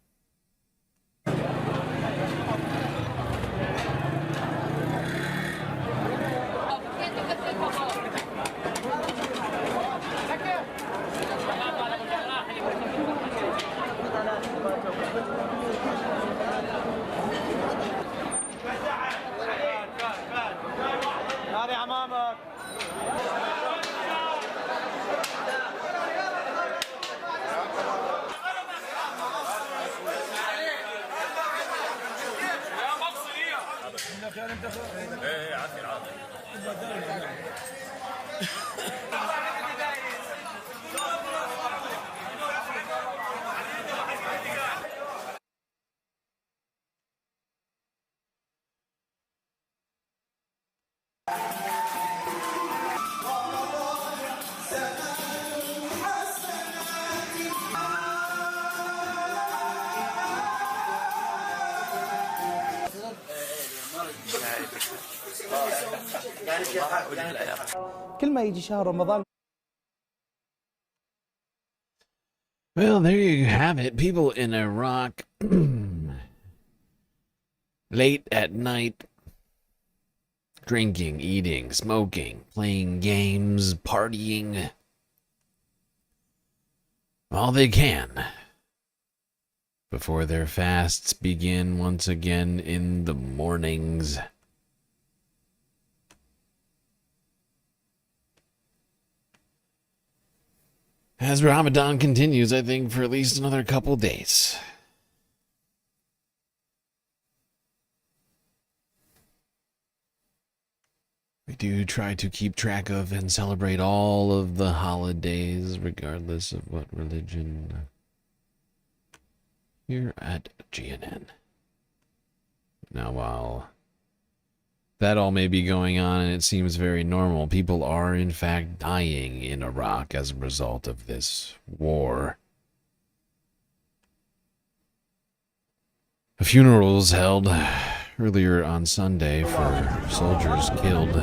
كل ما يجي شهر رمضان. Well, there you have it. People in Iraq late at night drinking, eating, smoking, playing games, partying. All they can before their fasts begin once again in the mornings. As Ramadan continues, I think, for at least another couple days. We do try to keep track of and celebrate all of the holidays, regardless of what religion, here at GNN. Now, while that all may be going on and it seems very normal, people are in fact dying in Iraq as a result of this war. A funeral was held earlier on Sunday for soldiers killed.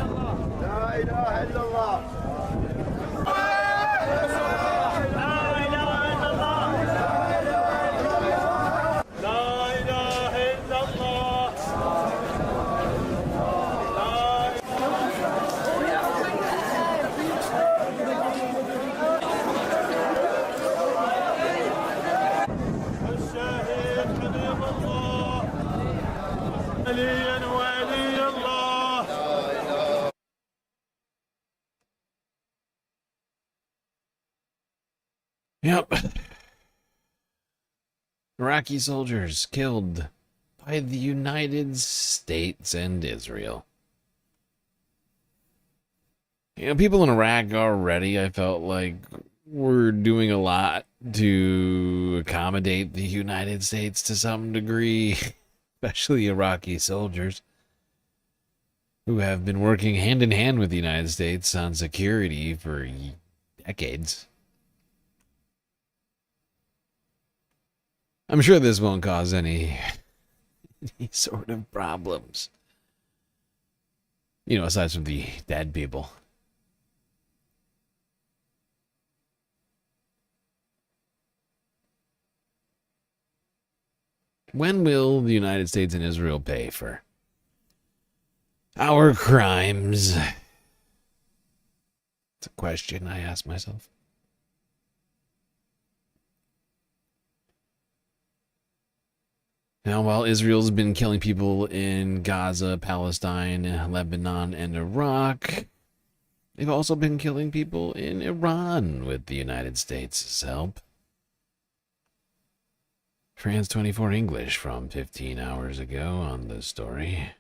Yep. Iraqi soldiers killed by the United States and Israel. You know, people in Iraq already, I felt like, were doing a lot to accommodate the United States to some degree, especially Iraqi soldiers who have been working hand in hand with the United States on security for decades. I'm sure this won't cause any sort of problems. You know, aside from the dead people. When will the United States and Israel pay for our crimes? It's a question I ask myself. Now, while Israel's been killing people in Gaza, Palestine, Lebanon, and Iraq, they've also been killing people in Iran with the United States' help. France 24 English from 15 hours ago on this story.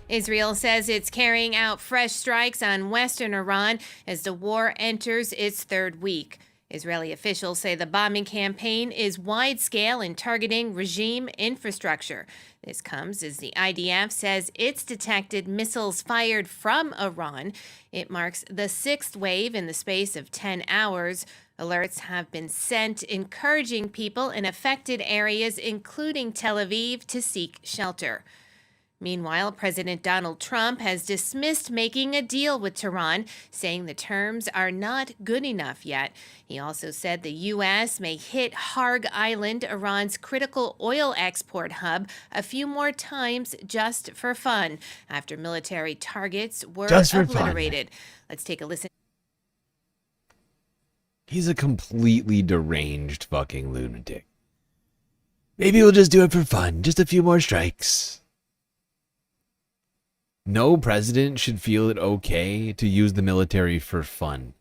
Israel says it's carrying out fresh strikes on western Iran as the war enters its third week. Israeli officials say the bombing campaign is wide-scale and targeting regime infrastructure. This comes as the IDF says it's detected missiles fired from Iran. It marks the sixth wave in the space of 10 hours. Alerts have been sent encouraging people in affected areas, including Tel Aviv, to seek shelter. Meanwhile, President Donald Trump has dismissed making a deal with Tehran, saying the terms are not good enough yet. He also said the U.S. may hit Harg Island, Iran's critical oil export hub, a few more times just for fun, after military targets were obliterated. Let's take a listen. He's a completely deranged fucking lunatic. Maybe we'll just do it for fun. Just a few more strikes. No president should feel it okay to use the military for fun.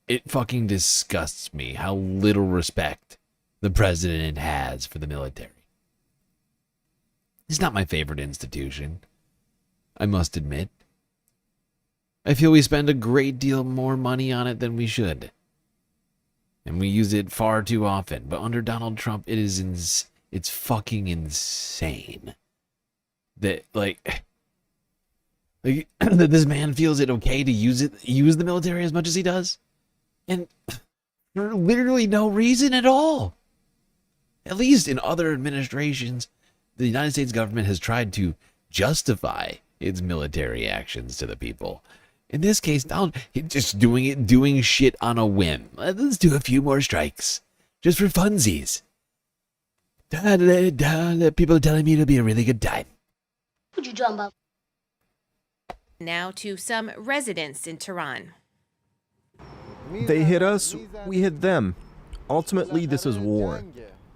It fucking disgusts me how little respect the president has for the military. It's not my favorite institution, I must admit. I feel we spend a great deal more money on it than we should. And we use it far too often. But under Donald Trump, it's fucking insane. That, that this man feels it okay to use the military as much as he does. And for literally no reason at all. At least in other administrations, the United States government has tried to justify its military actions to the people. In this case, Donald just doing shit on a whim. Let's do a few more strikes, just for funsies. People are telling me it'll be a really good time. Would you jump up? Now to some residents in Tehran. They hit us, we hit them. Ultimately, this is war.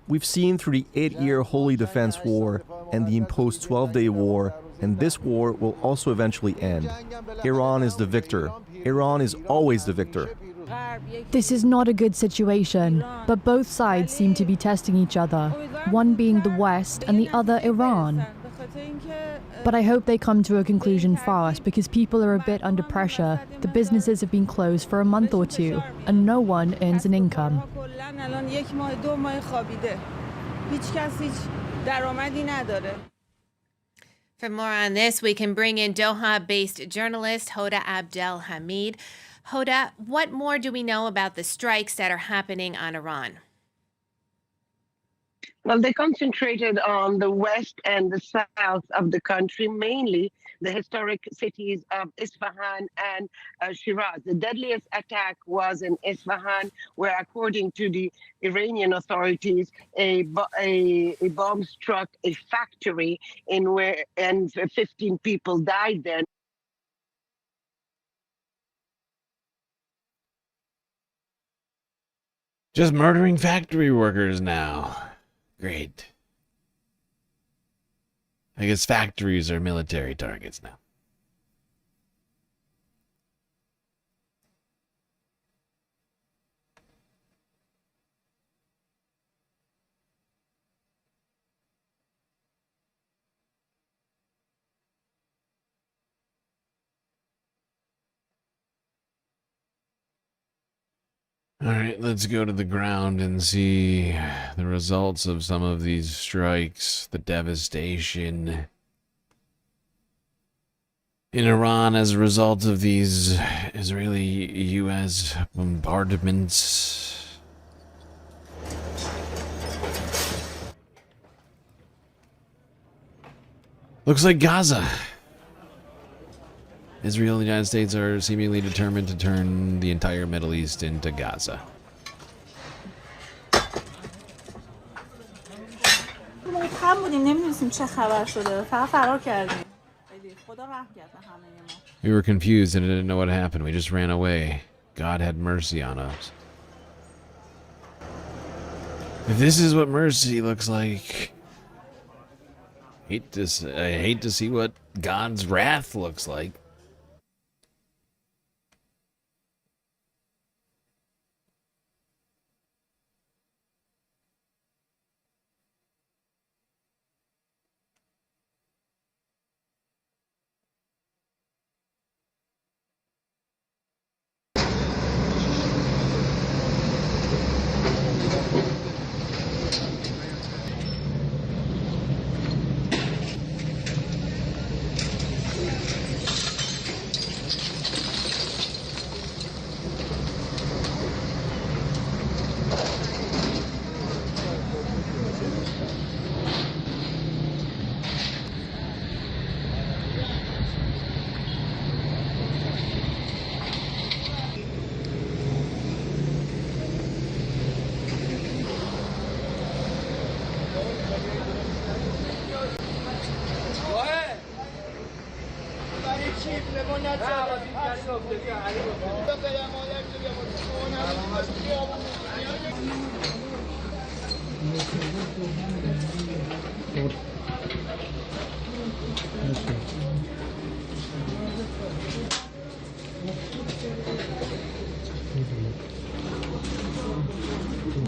We've seen through the 8-year Holy Defense War and the imposed 12-day war, and this war will also eventually end. Iran is the victor. Iran is always the victor. This is not a good situation, but both sides seem to be testing each other, one being the West and the other Iran. But I hope they come to a conclusion fast because people are a bit under pressure. The businesses have been closed for a month or two, and no one earns an income. For more on this, we can bring in Doha-based journalist Hoda Abdel Hamid. Hoda, what more do we know about the strikes that are happening on Iran? Well, they concentrated on the west and the south of the country, mainly the historic cities of Isfahan and Shiraz. The deadliest attack was in Isfahan, where, according to the Iranian authorities, a bomb struck a factory and 15 people died there. Just murdering factory workers now. Great. I guess factories are military targets now. All right, let's go to the ground and see the results of some of these strikes, the devastation in Iran as a result of these Israeli-U.S. bombardments. Looks like Gaza. Israel and the United States are seemingly determined to turn the entire Middle East into Gaza. We were confused and didn't know what happened. We just ran away. God had mercy on us. This is what mercy looks like. I hate to see what God's wrath looks like.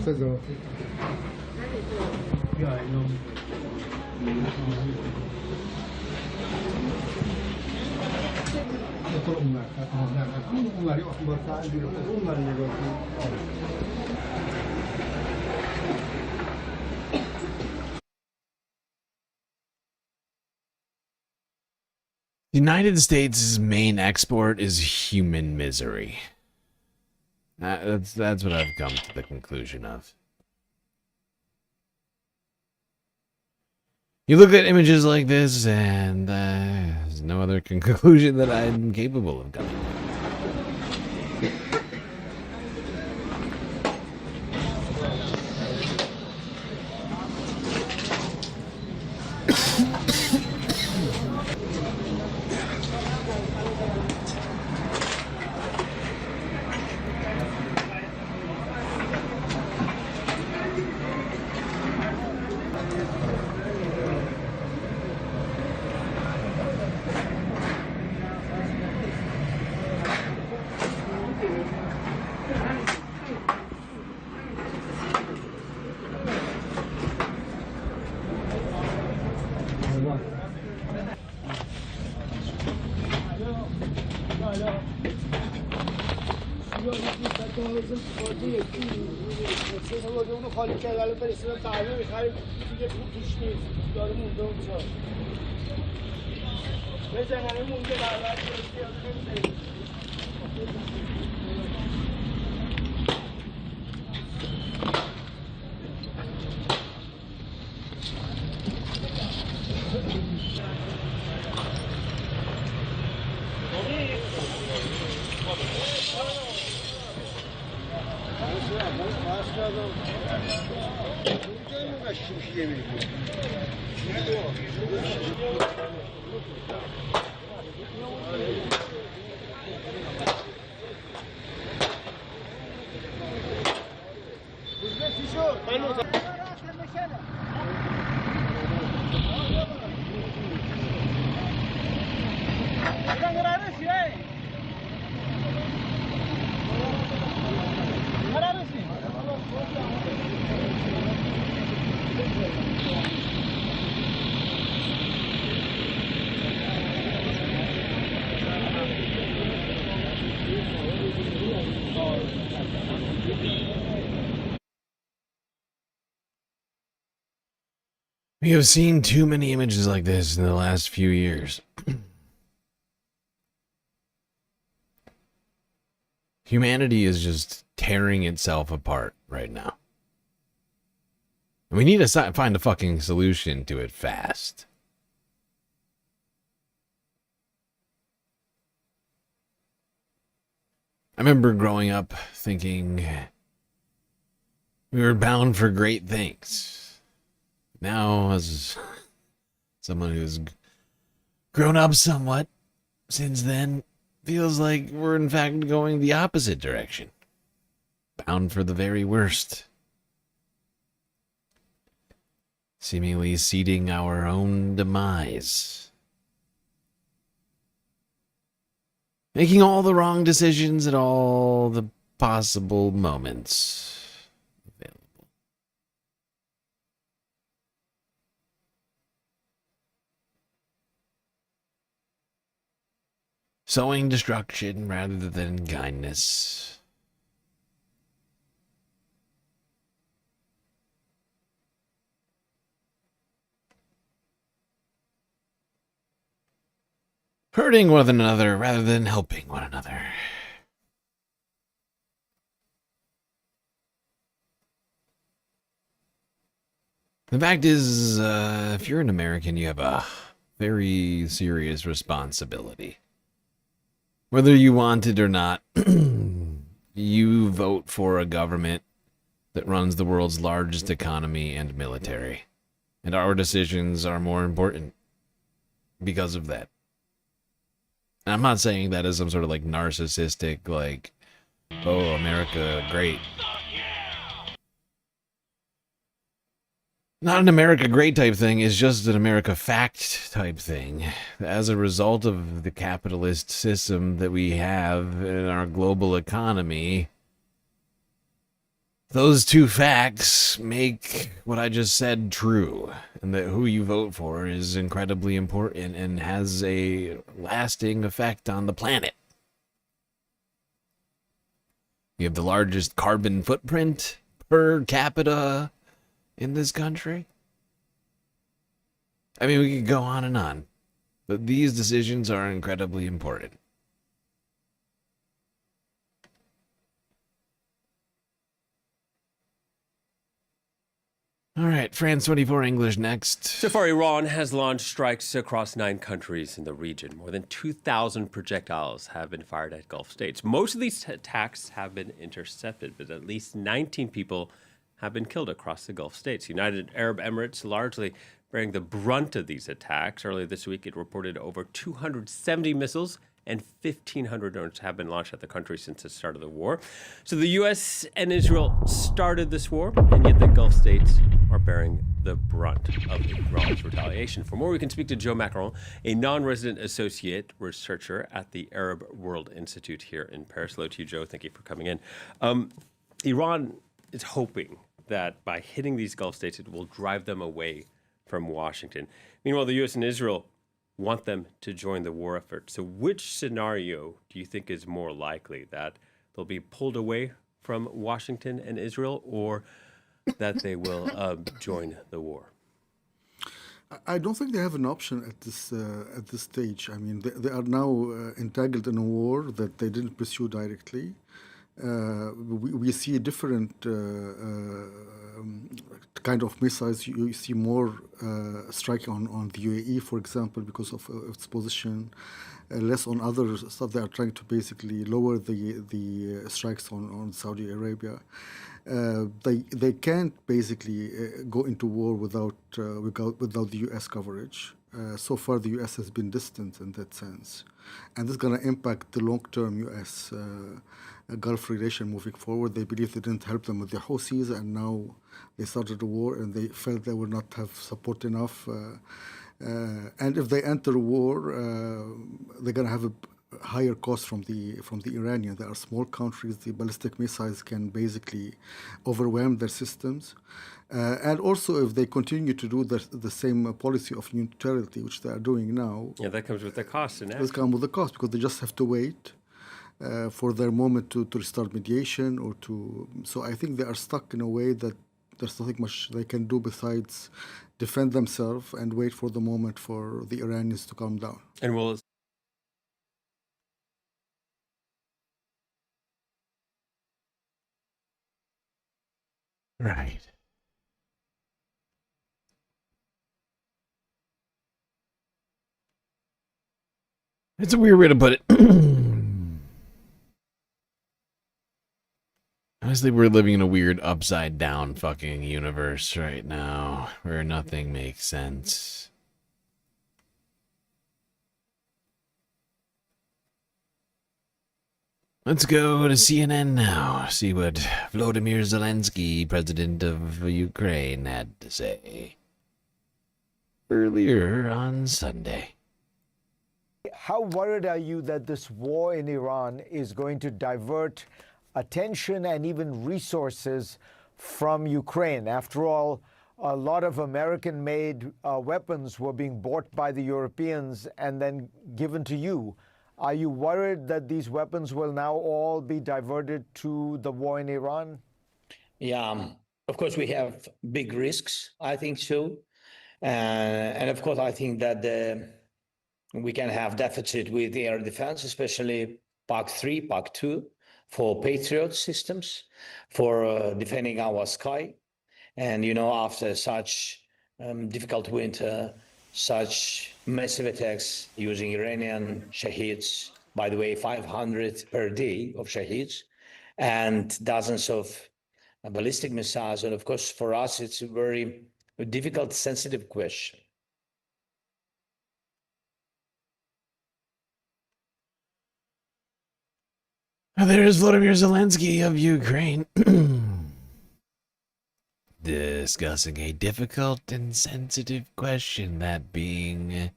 Entonces, The United States' main export is human misery. That's what I've come to the conclusion of. You look at images like this, and there's no other conclusion that I'm capable of coming to. We have seen too many images like this in the last few years. Humanity is just tearing itself apart right now. We need to find a fucking solution to it fast. I remember growing up thinking we were bound for great things. Now, as someone who's grown up somewhat since then, feels like we're in fact going the opposite direction. Bound for the very worst. Seemingly seeding our own demise. Making all the wrong decisions at all the possible moments. Sowing destruction rather than kindness. Hurting one another rather than helping one another. The fact is, if you're an American, you have a very serious responsibility. Whether you want it or not, you vote for a government that runs the world's largest economy and military. And our decisions are more important because of that. And I'm not saying that as some sort of like narcissistic, like, oh, America, great. Not an America great type thing, it's just an America fact type thing. As a result of the capitalist system that we have in our global economy, those two facts make what I just said true, and that who you vote for is incredibly important and has a lasting effect on the planet. You have the largest carbon footprint per capita in this country. I mean, we could go on, but these decisions are incredibly important. All right, France 24 English next. So far, Iran has launched strikes across 9 countries in the region. More than 2,000 projectiles have been fired at Gulf states. Most of these attacks have been intercepted, but at least 19 people have been killed across the Gulf states. United Arab Emirates largely bearing the brunt of these attacks. Earlier this week, it reported over 270 missiles and 1,500 drones have been launched at the country since the start of the war. So the U.S. and Israel started this war, and yet the Gulf states are bearing the brunt of Iran's retaliation. For more, we can speak to Joe Macron, a non-resident associate researcher at the Arab World Institute here in Paris. Hello to you, Joe. Thank you for coming in. Iran is hoping that by hitting these Gulf states, it will drive them away from Washington. Meanwhile, the U.S. and Israel want them to join the war effort. So which scenario do you think is more likely, that they'll be pulled away from Washington and Israel, or that they will join the war? I don't think they have an option at this stage. I mean, they are now entangled in a war that they didn't pursue directly. We see different kind of missiles. You see more striking on the UAE, for example, because of its position, less on other stuff. They are trying to basically lower the strikes on Saudi Arabia. They can't basically go into war without the U.S. coverage. So far, the U.S. has been distant in that sense, and this is going to impact the long-term U.S. Gulf relation moving forward. They believe they didn't help them with the Houthis, and now they started a war, and they felt they would not have support enough. And if they enter war, they're going to have a higher cost from the Iranians. They are small countries. The ballistic missiles can basically overwhelm their systems. And also, if they continue to do the same policy of neutrality, which they are doing now, Yeah, that comes with the cost. This comes with the cost, because they just have to wait for their moment to restart mediation or to. So I think they are stuck in a way that there's nothing much they can do besides defend themselves and wait for the moment for the Iranians to calm down. And will Right. It's a weird way to put it. Honestly, we're living in a weird upside down fucking universe right now, where nothing makes sense. Let's go to CNN now, see what Volodymyr Zelensky, president of Ukraine, had to say earlier on Sunday. How worried are you that this war in Iran is going to divert attention and even resources from Ukraine? After all, a lot of American-made weapons were being bought by the Europeans and then given to you. Are you worried that these weapons will now all be diverted to the war in Iran? Yeah, of course we have big risks, I think so. And of course I think that we can have deficit with air defense, especially Part 3, Part 2, for Patriot systems, for defending our sky. And, you know, after such difficult winter, such massive attacks using Iranian Shaheeds, by the way, 500 per day of Shaheeds, and dozens of ballistic missiles. And of course, for us, it's a very difficult, sensitive question. There's Volodymyr Zelensky of Ukraine discussing a difficult and sensitive question, that being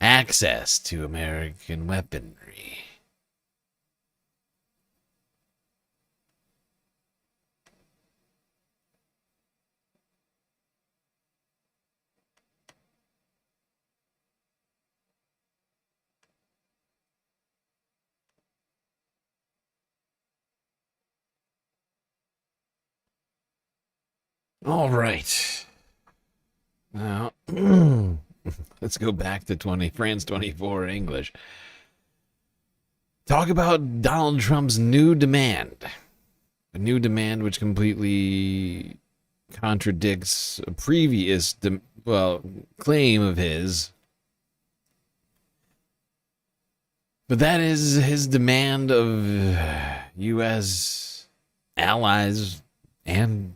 access to American weaponry. All right. Now, let's go back to France 24 English. Talk about Donald Trump's new demand. A new demand which completely contradicts a previous, claim of his. But that is his demand of U.S. allies and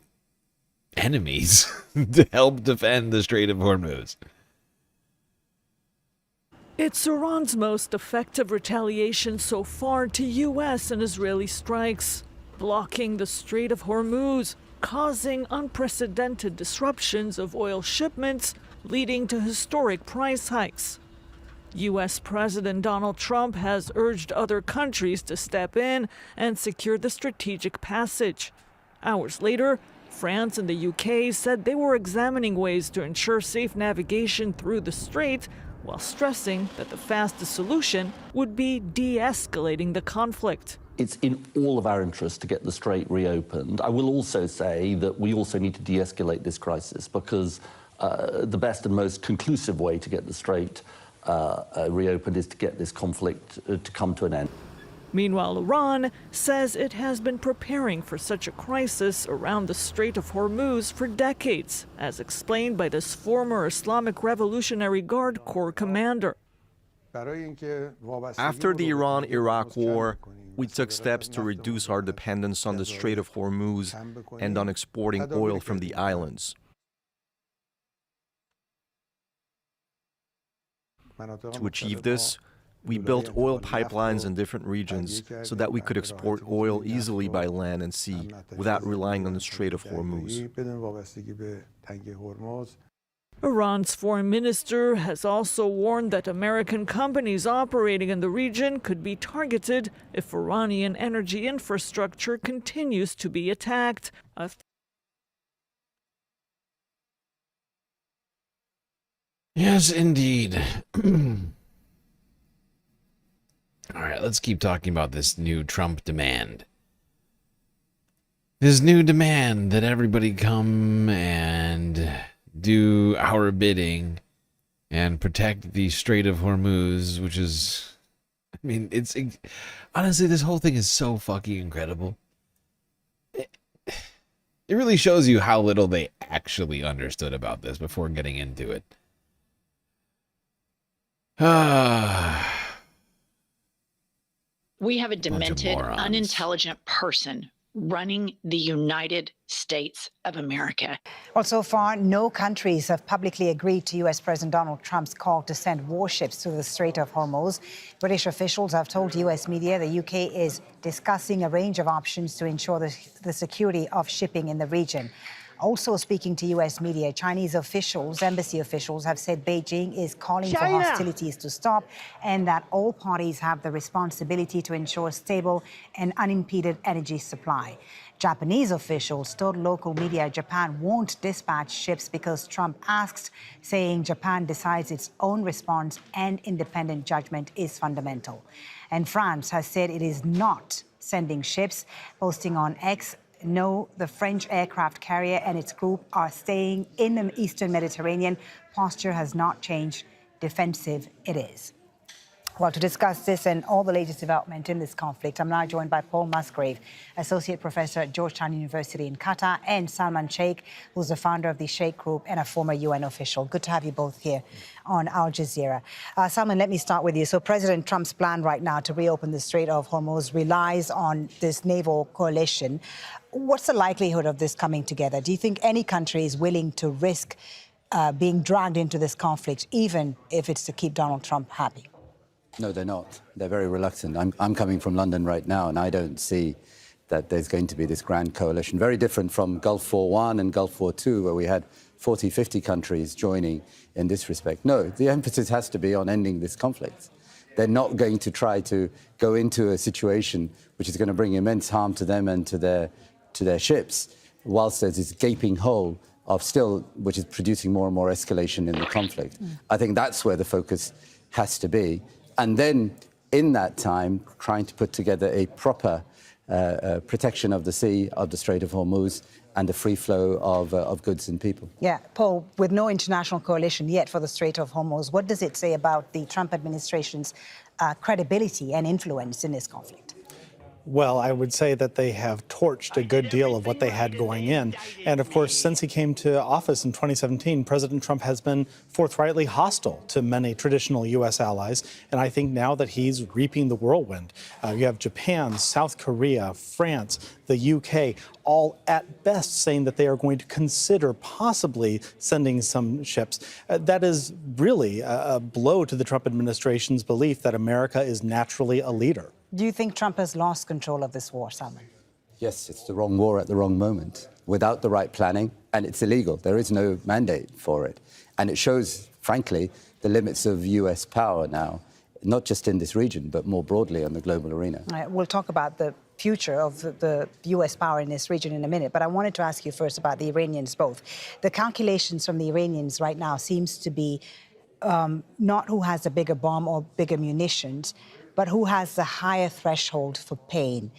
enemies to help defend the Strait of Hormuz. It's Iran's most effective retaliation so far to U.S. and Israeli strikes, blocking the Strait of Hormuz, causing unprecedented disruptions of oil shipments, leading to historic price hikes. U.S. President Donald Trump has urged other countries to step in and secure the strategic passage. Hours later, France and the UK said they were examining ways to ensure safe navigation through the strait, while stressing that the fastest solution would be de-escalating the conflict. It's in all of our interest to get the strait reopened. I will also say that we also need to de-escalate this crisis, because the best and most conclusive way to get the strait reopened is to get this conflict to come to an end. Meanwhile, Iran says it has been preparing for such a crisis around the Strait of Hormuz for decades, as explained by this former Islamic Revolutionary Guard Corps commander. After the Iran-Iraq war, we took steps to reduce our dependence on the Strait of Hormuz and on exporting oil from the islands. To achieve this, we built oil pipelines in different regions so that we could export oil easily by land and sea without relying on the Strait of Hormuz. Iran's foreign minister has also warned that American companies operating in the region could be targeted if Iranian energy infrastructure continues to be attacked. Yes, indeed. All right, let's keep talking about this new Trump demand. This new demand that everybody come and do our bidding and protect the Strait of Hormuz, which is, I mean, it's honestly, this whole thing is so fucking incredible. It really shows you how little they actually understood about this before getting into it. We have a demented, unintelligent person running the United States of America. Well, so far, no countries have publicly agreed to U.S. President Donald Trump's call to send warships to the Strait of Hormuz. British officials have told U.S. media the U.K. is discussing a range of options to ensure the security of shipping in the region. Also speaking to U.S. media, Chinese officials, embassy officials, have said Beijing is calling for hostilities to stop and that all parties have the responsibility to ensure stable and unimpeded energy supply. Japanese officials told local media Japan won't dispatch ships because Trump asked, saying Japan decides its own response and independent judgment is fundamental. And France has said it is not sending ships, posting on X, no, the French aircraft carrier and its group are staying in the eastern Mediterranean. Posture has not changed. Defensive it is. Well, to discuss this and all the latest development in this conflict, I'm now joined by Paul Musgrave, Associate Professor at Georgetown University in Qatar, and Salman Sheikh, who's the founder of the Sheikh Group and a former UN official. Good to have you both here on Al Jazeera. Salman, let me start with you. So President Trump's plan right now to reopen the Strait of Hormuz relies on this naval coalition. What's the likelihood of this coming together? Do you think any country is willing to risk being dragged into this conflict, even if it's to keep Donald Trump happy? No, they're not. They're very reluctant. I'm coming from London right now, and I don't see that there's going to be this grand coalition. Very different from Gulf War I and Gulf War II, where we had 40, 50 countries joining in this respect. No, the emphasis has to be on ending this conflict. They're not going to try to go into a situation which is going to bring immense harm to them and to their ships, whilst there's this gaping hole of still, which is producing more and more escalation in the conflict. I think that's where the focus has to be. And then, in that time, trying to put together a proper protection of the sea, of the Strait of Hormuz, and a free flow of goods and people. Yeah, Paul, with no international coalition yet for the Strait of Hormuz, what does it say about the Trump administration's credibility and influence in this conflict? Well, I would say that they have torched a good deal of what they had going in. And of course, since he came to office in 2017, President Trump has been forthrightly hostile to many traditional U.S. allies. And I think now that he's reaping the whirlwind, you have Japan, South Korea, France, the U.K., all at best saying that they are going to consider possibly sending some ships. That is really a blow to the Trump administration's belief that America is naturally a leader. Do you think Trump has lost control of this war, Salman? Yes, it's the wrong war at the wrong moment, without the right planning, and it's illegal. There is no mandate for it. And it shows, frankly, the limits of U.S. power now, not just in this region, but more broadly on the global arena. All right, we'll talk about the future of the U.S. power in this region in a minute, but I wanted to ask you first about the Iranians both. The calculations from the Iranians right now seems to be not who has a bigger bomb or bigger munitions, but who has the higher threshold for pain.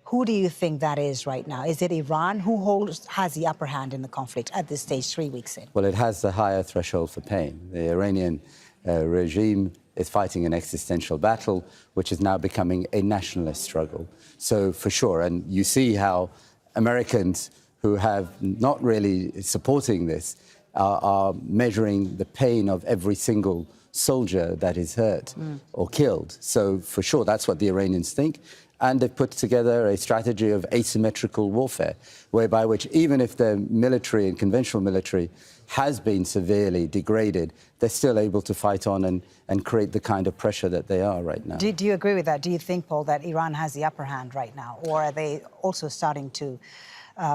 Who do you think that is right now? Is it Iran? Who has the upper hand in the conflict at this stage, 3 weeks in? Well, it has the higher threshold for pain. The Iranian regime is fighting an existential battle, which is now becoming a nationalist struggle. So, for sure, and you see how Americans who have not really supporting this are measuring the pain of every single soldier that is hurt or killed. So, for sure, that's what the Iranians think. And they've put together a strategy of asymmetrical warfare, whereby which even if their military and conventional military has been severely degraded, they're still able to fight on and create the kind of pressure that they are right now. Do you agree with that? Do you think, Paul, that Iran has the upper hand right now? Or are they also starting to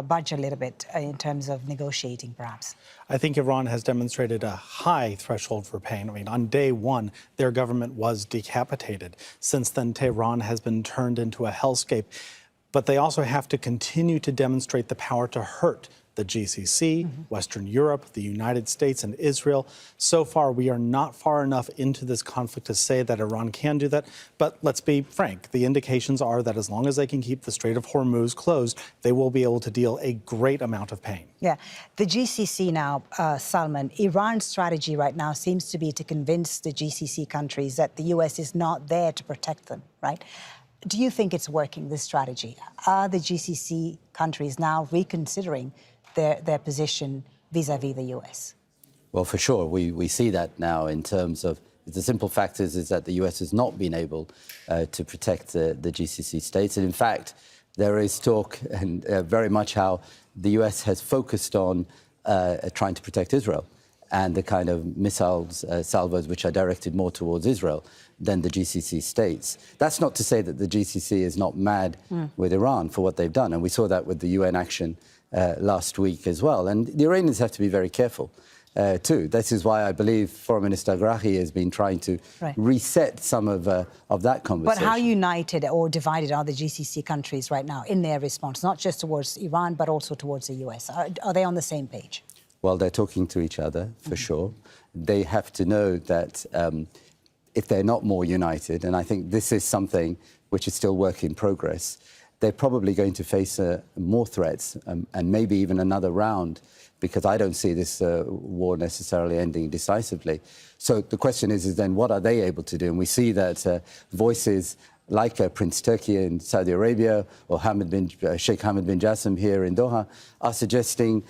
budge a little bit in terms of negotiating, perhaps? I think Iran has demonstrated a high threshold for pain. I mean, on day one, their government was decapitated. Since then, Tehran has been turned into a hellscape. But they also have to continue to demonstrate the power to hurt the GCC, Western Europe, the United States, and Israel. So far, we are not far enough into this conflict to say that Iran can do that. But let's be frank, the indications are that as long as they can keep the Strait of Hormuz closed, they will be able to deal a great amount of pain. Yeah. The GCC now, Salman, Iran's strategy right now seems to be to convince the GCC countries that the U.S. is not there to protect them, right? Do you think it's working, this strategy? Are the GCC countries now reconsidering their position vis-a-vis the U.S.? Well, for sure. We see that now in terms of the simple fact is that the U.S. has not been able to protect the GCC states. And in fact, there is talk and very much how the U.S. has focused on trying to protect Israel and the kind of missiles, salvos, which are directed more towards Israel than the GCC states. That's not to say that the GCC is not mad with Iran for what they've done. And we saw that with the UN action last week as well. And the Iranians have to be very careful, too. This is why I believe Foreign Minister Grahi has been trying to reset some of that conversation. But how united or divided are the GCC countries right now in their response, not just towards Iran, but also towards the US? Are they on the same page? Well, they're talking to each other, for sure. They have to know that if they're not more united, and I think this is something which is still work in progress, they're probably going to face more threats and maybe even another round, because I don't see this war necessarily ending decisively. So the question is then what are they able to do? And we see that voices like Prince Turki in Saudi Arabia or Sheikh Hamad bin Jassim here in Doha are suggesting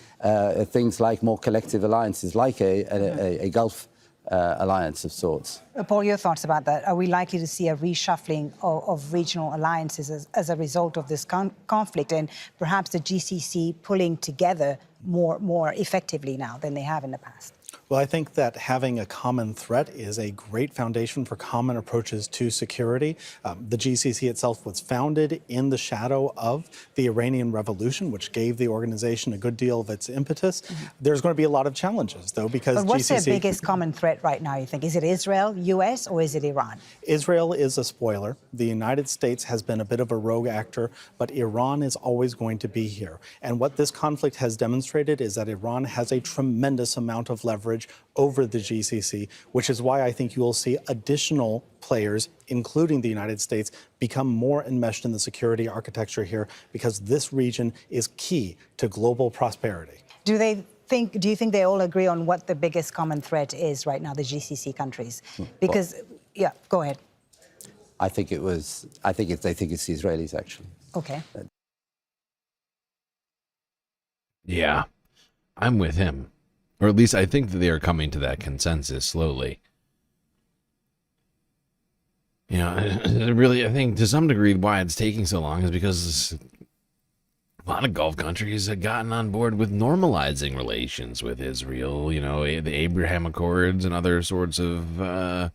things like more collective alliances, like a Gulf alliance of sorts. Paul, your thoughts about that? Are we likely to see a reshuffling of regional alliances as a result of this conflict, and perhaps the GCC pulling together more effectively now than they have in the past? Well, I think that having a common threat is a great foundation for common approaches to security. The GCC itself was founded in the shadow of the Iranian Revolution, which gave the organization a good deal of its impetus. There's going to be a lot of challenges, though, because But what's their biggest common threat right now, you think? Is it Israel, US, or is it Iran? Israel is a spoiler. The United States has been a bit of a rogue actor, but Iran is always going to be here. And what this conflict has demonstrated demonstrated is that Iran has a tremendous amount of leverage over the GCC, which is why I think you will see additional players, including the United States, become more enmeshed in the security architecture here, because this region is key to global prosperity. Do you think they all agree on what the biggest common threat is right now, the GCC countries? Because, yeah, go ahead. I think they think it's the Israelis, actually. Okay. Yeah, I'm with him. Or at least I think that they are coming to that consensus slowly. You know, really, I think to some degree why it's taking so long is because a lot of Gulf countries have gotten on board with normalizing relations with Israel. You know, the Abraham Accords and other sorts of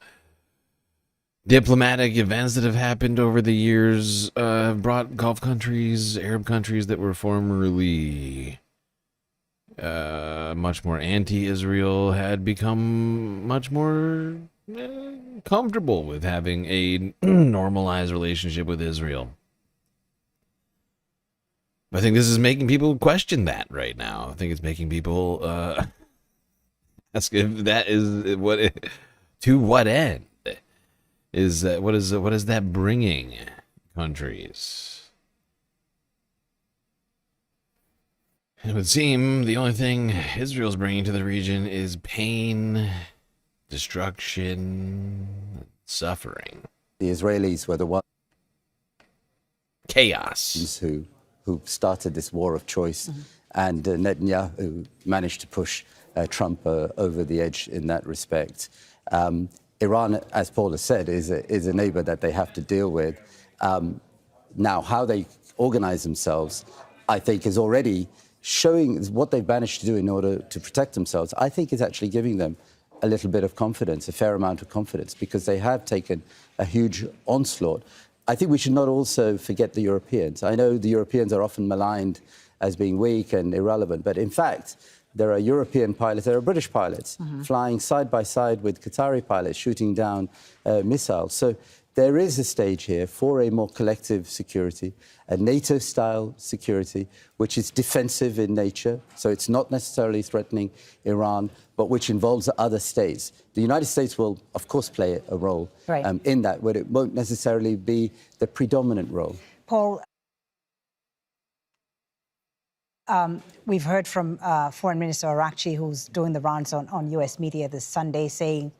diplomatic events that have happened over the years have brought Gulf countries, Arab countries that were formerly much more anti-Israel had become much more comfortable with having a normalized relationship with Israel. I think this is making people question that right now. I think it's making people ask if that is to what end is that? What is that bringing countries? It would seem the only thing Israel's bringing to the region is pain, destruction, suffering. The Israelis were the ones chaos who started this war of choice, and Netanyahu managed to push Trump over the edge in that respect. Iran, as Paul has said, is a neighbor that they have to deal with. Now, how they organize themselves, I think, is already showing what they've managed to do in order to protect themselves. I think is actually giving them a little bit of confidence, a fair amount of confidence, because they have taken a huge onslaught. I think we should not also forget the Europeans. I know the Europeans are often maligned as being weak and irrelevant, but in fact, there are European pilots, there are British pilots flying side by side with Qatari pilots shooting down missiles. So there is a stage here for a more collective security, a NATO-style security, which is defensive in nature. So it's not necessarily threatening Iran, but which involves other states. The United States will, of course, play a role in that, but it won't necessarily be the predominant role. Paul, we've heard from Foreign Minister Arakchi, who's doing the rounds on U.S. media this Sunday, saying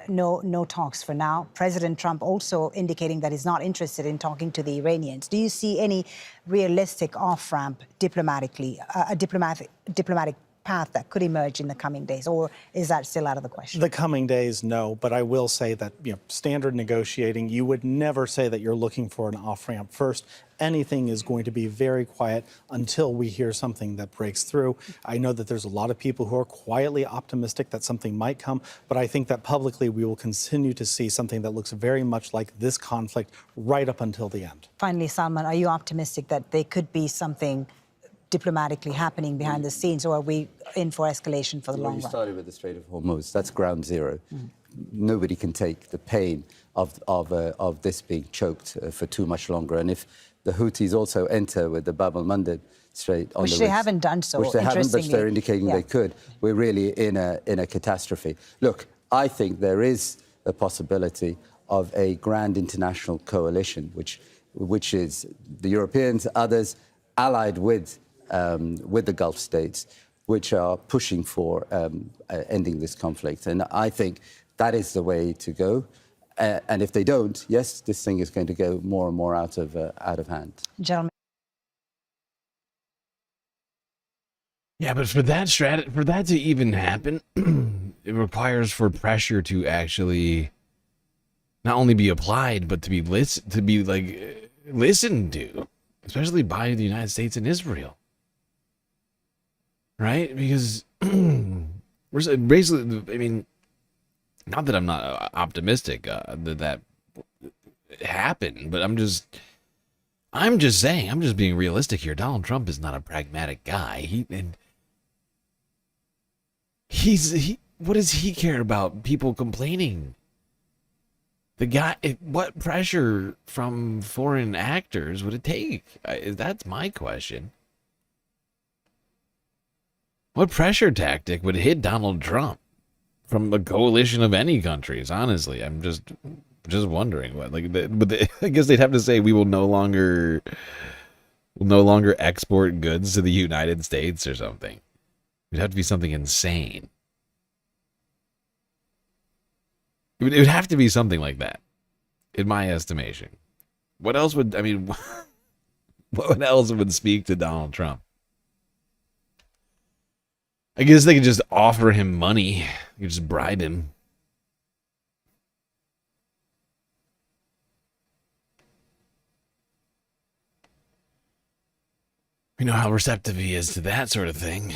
no talks for now. President Trump also indicating that he's not interested in talking to the Iranians. Do you see any realistic off-ramp diplomatically, a diplomatic path that could emerge in the coming days, or is that still out of the question? The coming days, no, but I will say that, standard negotiating, you would never say that you're looking for an off-ramp first. Anything is going to be very quiet until we hear something that breaks through. I know that there's a lot of people who are quietly optimistic that something might come, but I think that publicly we will continue to see something that looks very much like this conflict right up until the end. Finally, Salman, are you optimistic that there could be something diplomatically happening behind the scenes, or are we in for escalation for the long run? You started with the Strait of Hormuz. That's ground zero. Nobody can take the pain of this being choked for too much longer. And if the Houthis also enter with the Bab el-Mandeb Strait on which they haven't done so, which they haven't, but they're indicating they could, we're really in a catastrophe. Look, I think there is a possibility of a grand international coalition, which is the Europeans, others allied with the Gulf states, which are pushing for ending this conflict. And I think that is the way to go. And if they don't, yes, this thing is going to go more and more out of hand. Gentlemen. Yeah, but for that to even happen, it requires for pressure to actually not only be applied, but to be listened to, especially by the United States and Israel. Right? Because we're basically, I mean, not that I'm not optimistic that happened, but I'm just saying, I'm just being realistic here. Donald Trump is not a pragmatic guy. What does he care about people complaining? The guy, what pressure from foreign actors would it take? That's my question. What pressure tactic would hit Donald Trump from a coalition of any countries? Honestly, I'm just wondering what. I guess they'd have to say we will no longer export goods to the United States or something. It'd have to be something insane. It would have to be something like that, in my estimation. What else would, I mean, what else would speak to Donald Trump? I guess they could just offer him money. You could just bribe him. We know how receptive he is to that sort of thing.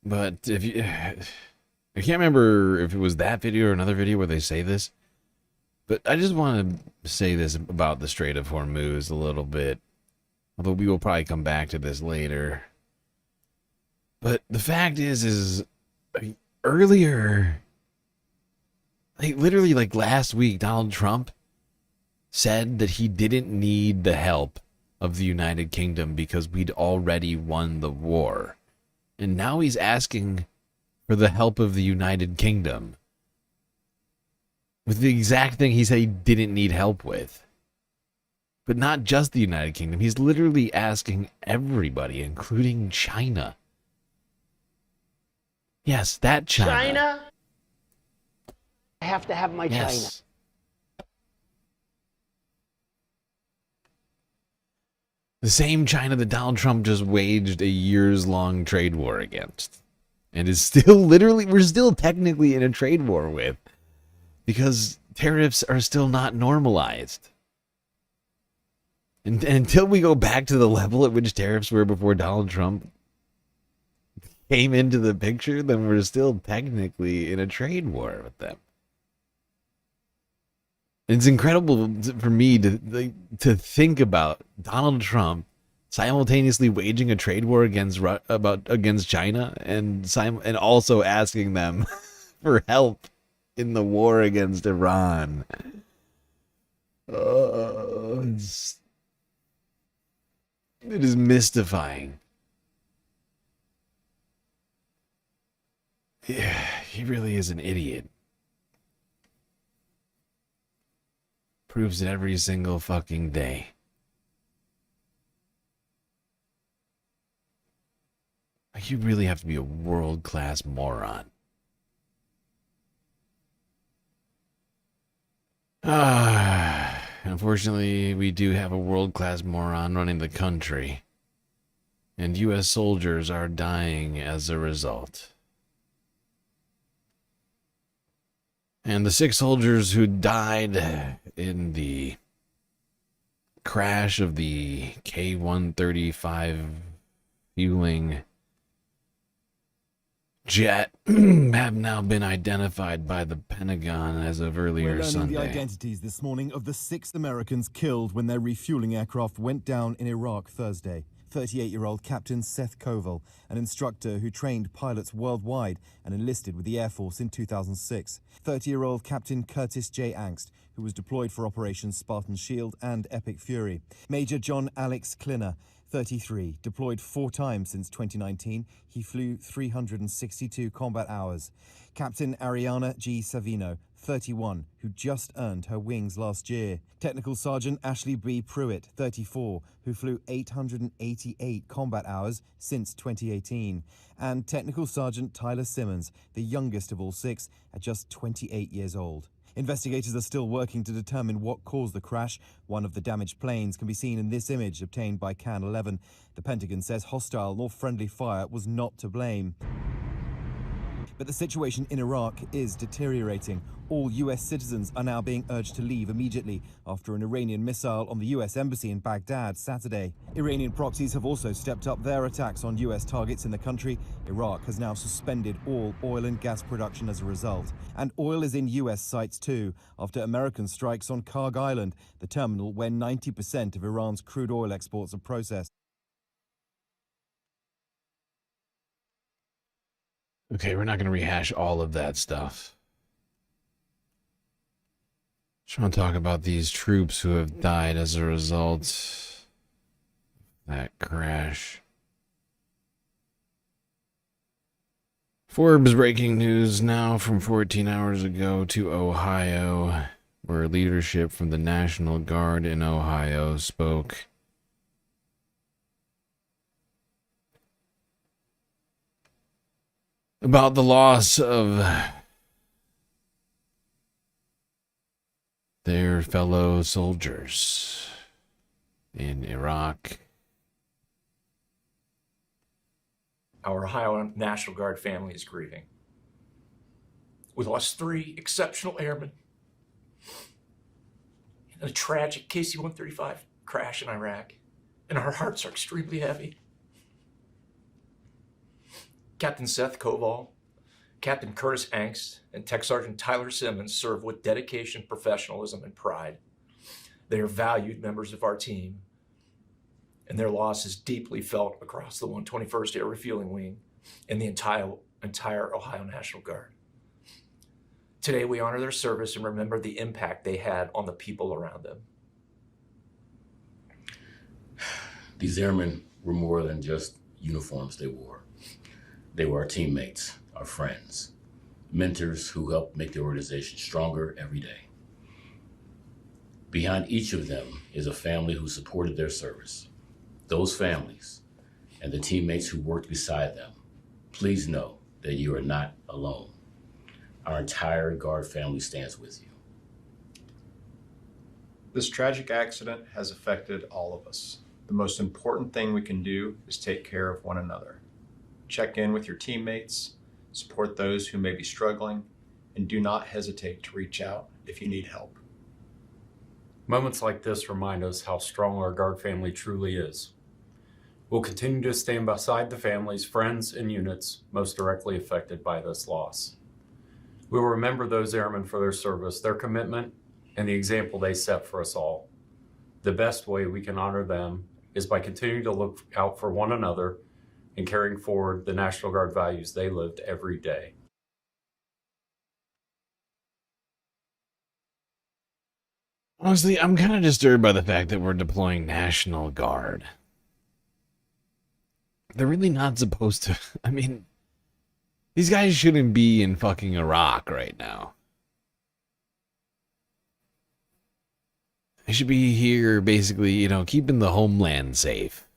But if you... I can't remember if it was that video or another video where they say this. But I just want to say this about the Strait of Hormuz a little bit. Although we will probably come back to this later. But the fact is I mean, earlier, literally last week, Donald Trump said that he didn't need the help of the United Kingdom because we'd already won the war. And now he's asking for the help of the United Kingdom with the exact thing he said he didn't need help with. But not just the United Kingdom. He's literally asking everybody, including China. Yes, that China. China? I have to have my China. The same China that Donald Trump just waged a years-long trade war against. And is still we're still technically in a trade war with. Because tariffs are still not normalized. And until we go back to the level at which tariffs were before Donald Trump came into the picture, then we're still technically in a trade war with them. It's incredible for me to think about Donald Trump simultaneously waging a trade war against China and also asking them for help in the war against Iran. It is mystifying. Yeah, he really is an idiot. Proves it every single fucking day. You really have to be a world-class moron. Unfortunately, we do have a world-class moron running the country. And U.S. soldiers are dying as a result. And the 6 soldiers who died in the crash of the K-135 fueling jet have now been identified by the Pentagon as of earlier Sunday. The identities this morning of the 6 Americans killed when their refueling aircraft went down in Iraq Thursday. 38-year-old Captain Seth Koval, an instructor who trained pilots worldwide and enlisted with the Air Force in 2006. 30-year-old Captain Curtis J. Angst, who was deployed for Operations Spartan Shield and Epic Fury. Major John Alex Klinner, 33, deployed 4 times since 2019. He flew 362 combat hours. Captain Ariana G. Savino, 31, who just earned her wings last year. Technical Sergeant Ashley B. Pruitt, 34, who flew 888 combat hours since 2018. And Technical Sergeant Tyler Simmons, the youngest of all 6, at just 28 years old. Investigators are still working to determine what caused the crash. One of the damaged planes can be seen in this image obtained by CAN 11. The Pentagon says hostile nor friendly fire was not to blame. But the situation in Iraq is deteriorating. All U.S. citizens are now being urged to leave immediately after an Iranian missile on the U.S. embassy in Baghdad Saturday. Iranian proxies have also stepped up their attacks on U.S. targets in the country. Iraq has now suspended all oil and gas production as a result. And oil is in U.S. sights too, after American strikes on Karg Island, the terminal where 90% of Iran's crude oil exports are processed. Okay, we're not going to rehash all of that stuff. Just want to talk about these troops who have died as a result of that crash. Forbes breaking news now from 14 hours ago to Ohio, where leadership from the National Guard in Ohio spoke. About the loss of their fellow soldiers in Iraq. Our Ohio National Guard family is grieving. We lost 3 exceptional airmen in a tragic KC-135 crash in Iraq, and our hearts are extremely heavy. Captain Seth Koval, Captain Curtis Angst, and Tech Sergeant Tyler Simmons serve with dedication, professionalism, and pride. They are valued members of our team, and their loss is deeply felt across the 121st Air Refueling Wing and the entire Ohio National Guard. Today, we honor their service and remember the impact they had on the people around them. These airmen were more than just uniforms they wore. They were our teammates, our friends, mentors who helped make the organization stronger every day. Behind each of them is a family who supported their service. Those families and the teammates who worked beside them, please know that you are not alone. Our entire Guard family stands with you. This tragic accident has affected all of us. The most important thing we can do is take care of one another. Check in with your teammates, support those who may be struggling, and do not hesitate to reach out if you need help. Moments like this remind us how strong our Guard family truly is. We'll continue to stand beside the families, friends, and units most directly affected by this loss. We will remember those airmen for their service, their commitment, and the example they set for us all. The best way we can honor them is by continuing to look out for one another and carrying forward the National Guard values they lived every day. Honestly, I'm kind of disturbed by the fact that we're deploying National Guard. They're really not supposed to. I mean, these guys shouldn't be in fucking Iraq right now. They should be here, basically, you know, keeping the homeland safe.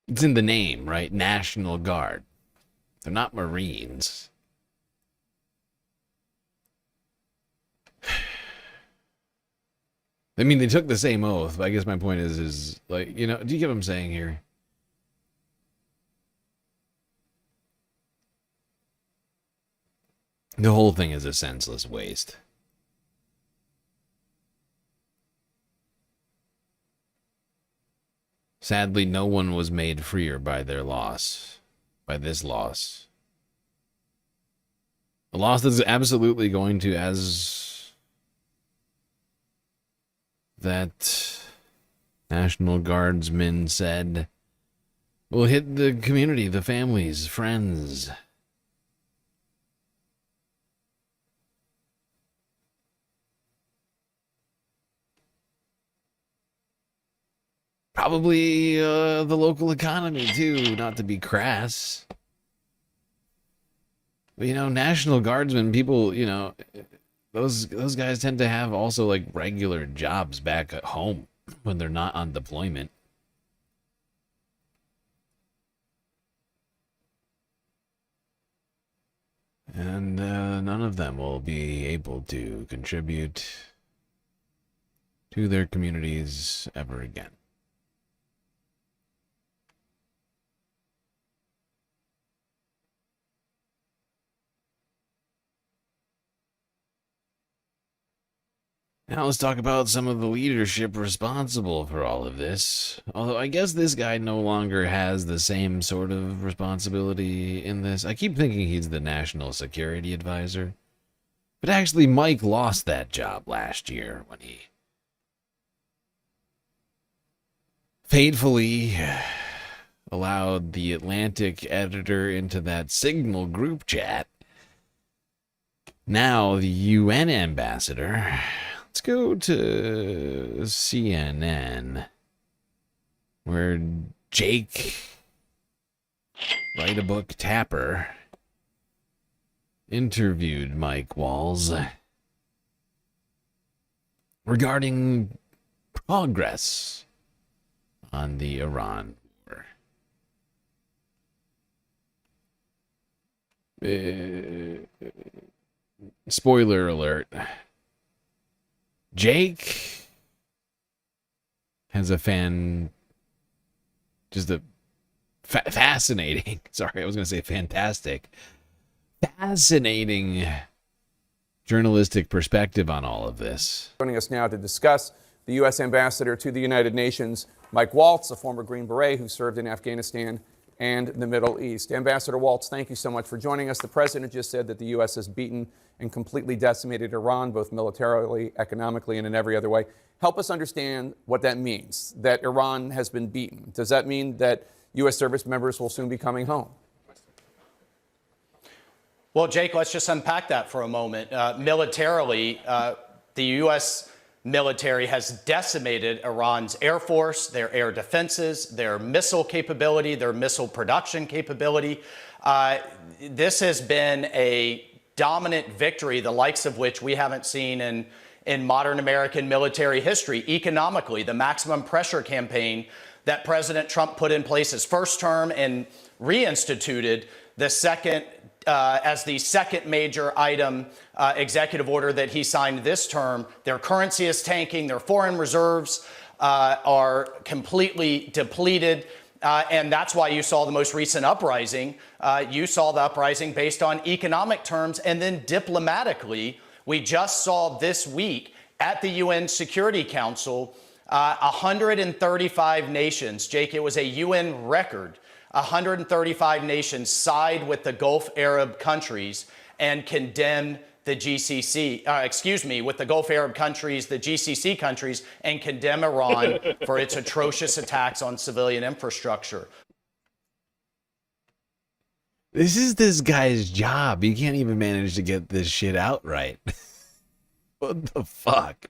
It's in the name, right? National Guard. They're not Marines. I mean, they took the same oath, but I guess my point is like, you know, do you get what I'm saying here? The whole thing is a senseless waste. Sadly, no one was made freer by their loss, by this loss. A loss that's absolutely going to, as that National Guardsman said, will hit the community, the families, friends. Probably the local economy, too, not to be crass. But, you know, National Guardsmen, people, you know, those guys tend to have also, like, regular jobs back at home when they're not on deployment. And none of them will be able to contribute to their communities ever again. Now let's talk about some of the leadership responsible for all of this. Although I guess this guy no longer has the same sort of responsibility in this. I keep thinking he's the National Security Advisor. But actually, Mike lost that job last year when he fatefully allowed the Atlantic editor into that Signal group chat. Now the UN ambassador. Let's go to CNN, where Jake, Write a Book Tapper, interviewed Mike Walls regarding progress on the Iran war. Spoiler alert. Jake has a fascinating, sorry, I was going to say fantastic, fascinating journalistic perspective on all of this. Joining us now to discuss, the U.S. Ambassador to the United Nations, Mike Waltz, a former Green Beret who served in Afghanistan and the Middle East. Ambassador Waltz, thank you so much for joining us. The president just said that the U.S. has beaten and completely decimated Iran, both militarily, economically, and in every other way. Help us understand what that means, that Iran has been beaten. Does that mean that U.S. service members will soon be coming home? Well, Jake, let's just unpack that for a moment. Militarily, the U.S. military has decimated Iran's air force, their air defenses, their missile capability, their missile production capability. This has been a dominant victory, the likes of which we haven't seen in modern American military history. Economically, the maximum pressure campaign that President Trump put in place his first term and reinstituted the second as the second major item executive order that he signed this term. Their currency is tanking, their foreign reserves are completely depleted. And that's why you saw the most recent uprising. You saw the uprising based on economic terms, and then diplomatically, we just saw this week at the UN Security Council, 135 nations, Jake, it was a UN record, 135 nations side with the Gulf Arab countries and condemn the GCC, with the Gulf Arab countries, the GCC countries, and condemn Iran for its atrocious attacks on civilian infrastructure. This is this guy's job. You can't even manage to get this shit out right. What the fuck?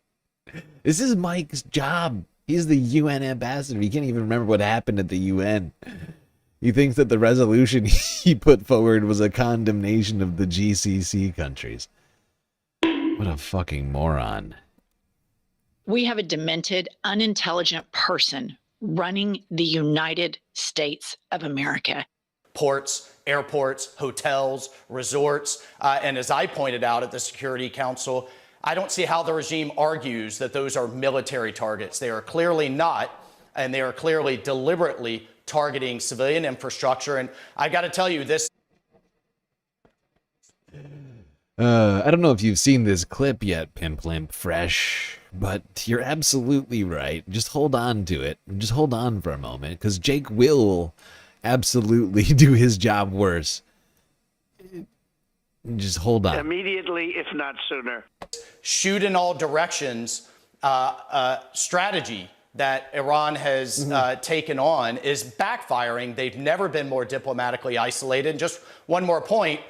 This is Mike's job. He's the UN ambassador. He can't even remember what happened at the UN. He thinks that the resolution he put forward was a condemnation of the GCC countries. What a fucking moron. We have a demented, unintelligent person running the United States of America. Ports, airports, hotels, resorts, and as I pointed out at the Security Council, I don't see how the regime argues that those are military targets. They are clearly not, and they are clearly deliberately targeting civilian infrastructure. And I got to tell you this. I don't know if you've seen this clip yet, Pimp Limp Fresh, but you're absolutely right. Just hold on to it. Just hold on for a moment, because Jake will absolutely do his job worse. Just hold on. Immediately, if not sooner. Shoot in all directions strategy that Iran has taken on is backfiring. They've never been more diplomatically isolated. Just one more point,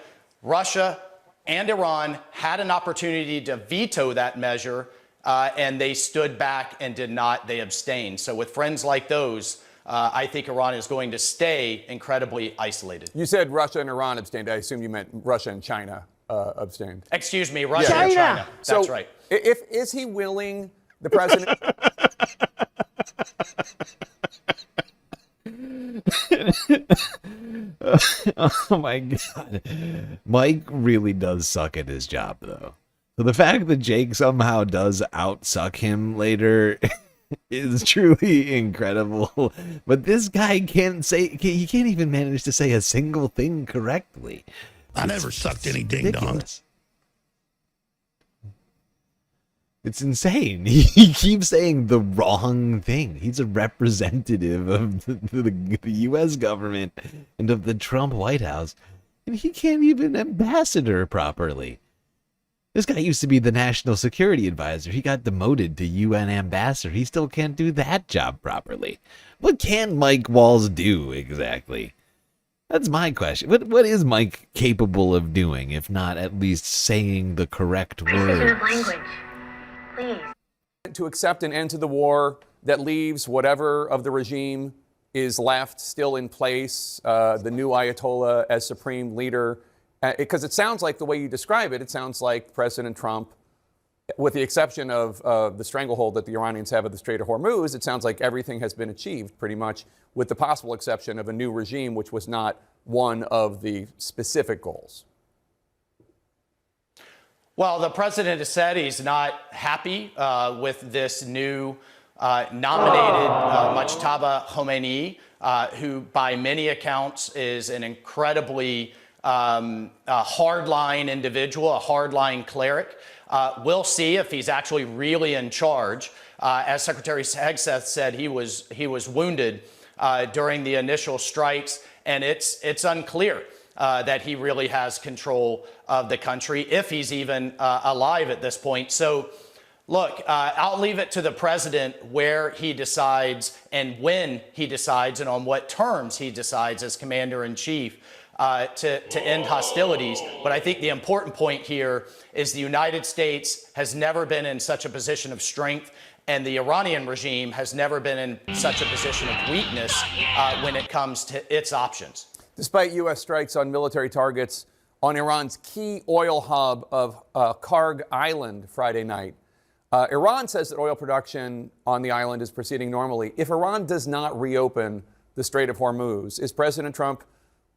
Russia and Iran had an opportunity to veto that measure, and they stood back and did not. They abstained. So with friends like those, I think Iran is going to stay incredibly isolated. You said Russia and Iran abstained. I assume you meant Russia and China abstained. Excuse me, Russia and China. That's right. Is he willing, the president? Oh my God. Mike really does suck at his job, though. So the fact that Jake somehow does outsuck him later is truly incredible. But this guy he can't even manage to say a single thing correctly. I never sucked any ding-dongs. It's insane. He keeps saying the wrong thing. He's a representative of the U.S. government and of the Trump White House. And he can't even ambassador properly. This guy used to be the national security advisor. He got demoted to UN ambassador. He still can't do that job properly. What can Mike Waltz do exactly? That's my question. What is Mike capable of doing, if not at least saying the correct words? Language, please. To accept an end to the war that leaves whatever of the regime is left still in place, the new Ayatollah as supreme leader, because it sounds like the way you describe it, it sounds like President Trump, with the exception of the stranglehold that the Iranians have of the Strait of Hormuz, it sounds like everything has been achieved pretty much, with the possible exception of a new regime, which was not one of the specific goals. Well, the president has said he's not happy with this new nominated Mujtaba Khomeini, who by many accounts is an incredibly hardline individual, a hardline cleric. We'll see if he's actually really in charge. As Secretary Hegseth said, he was wounded during the initial strikes, and it's unclear that he really has control of the country, if he's even alive at this point. So, look, I'll leave it to the president where he decides and when he decides and on what terms he decides as commander-in-chief to end hostilities. But I think the important point here is the United States has never been in such a position of strength, and the Iranian regime has never been in such a position of weakness when it comes to its options. Despite U.S. strikes on military targets on Iran's key oil hub of Karg Island Friday night, Iran says that oil production on the island is proceeding normally. If Iran does not reopen the Strait of Hormuz, is President Trump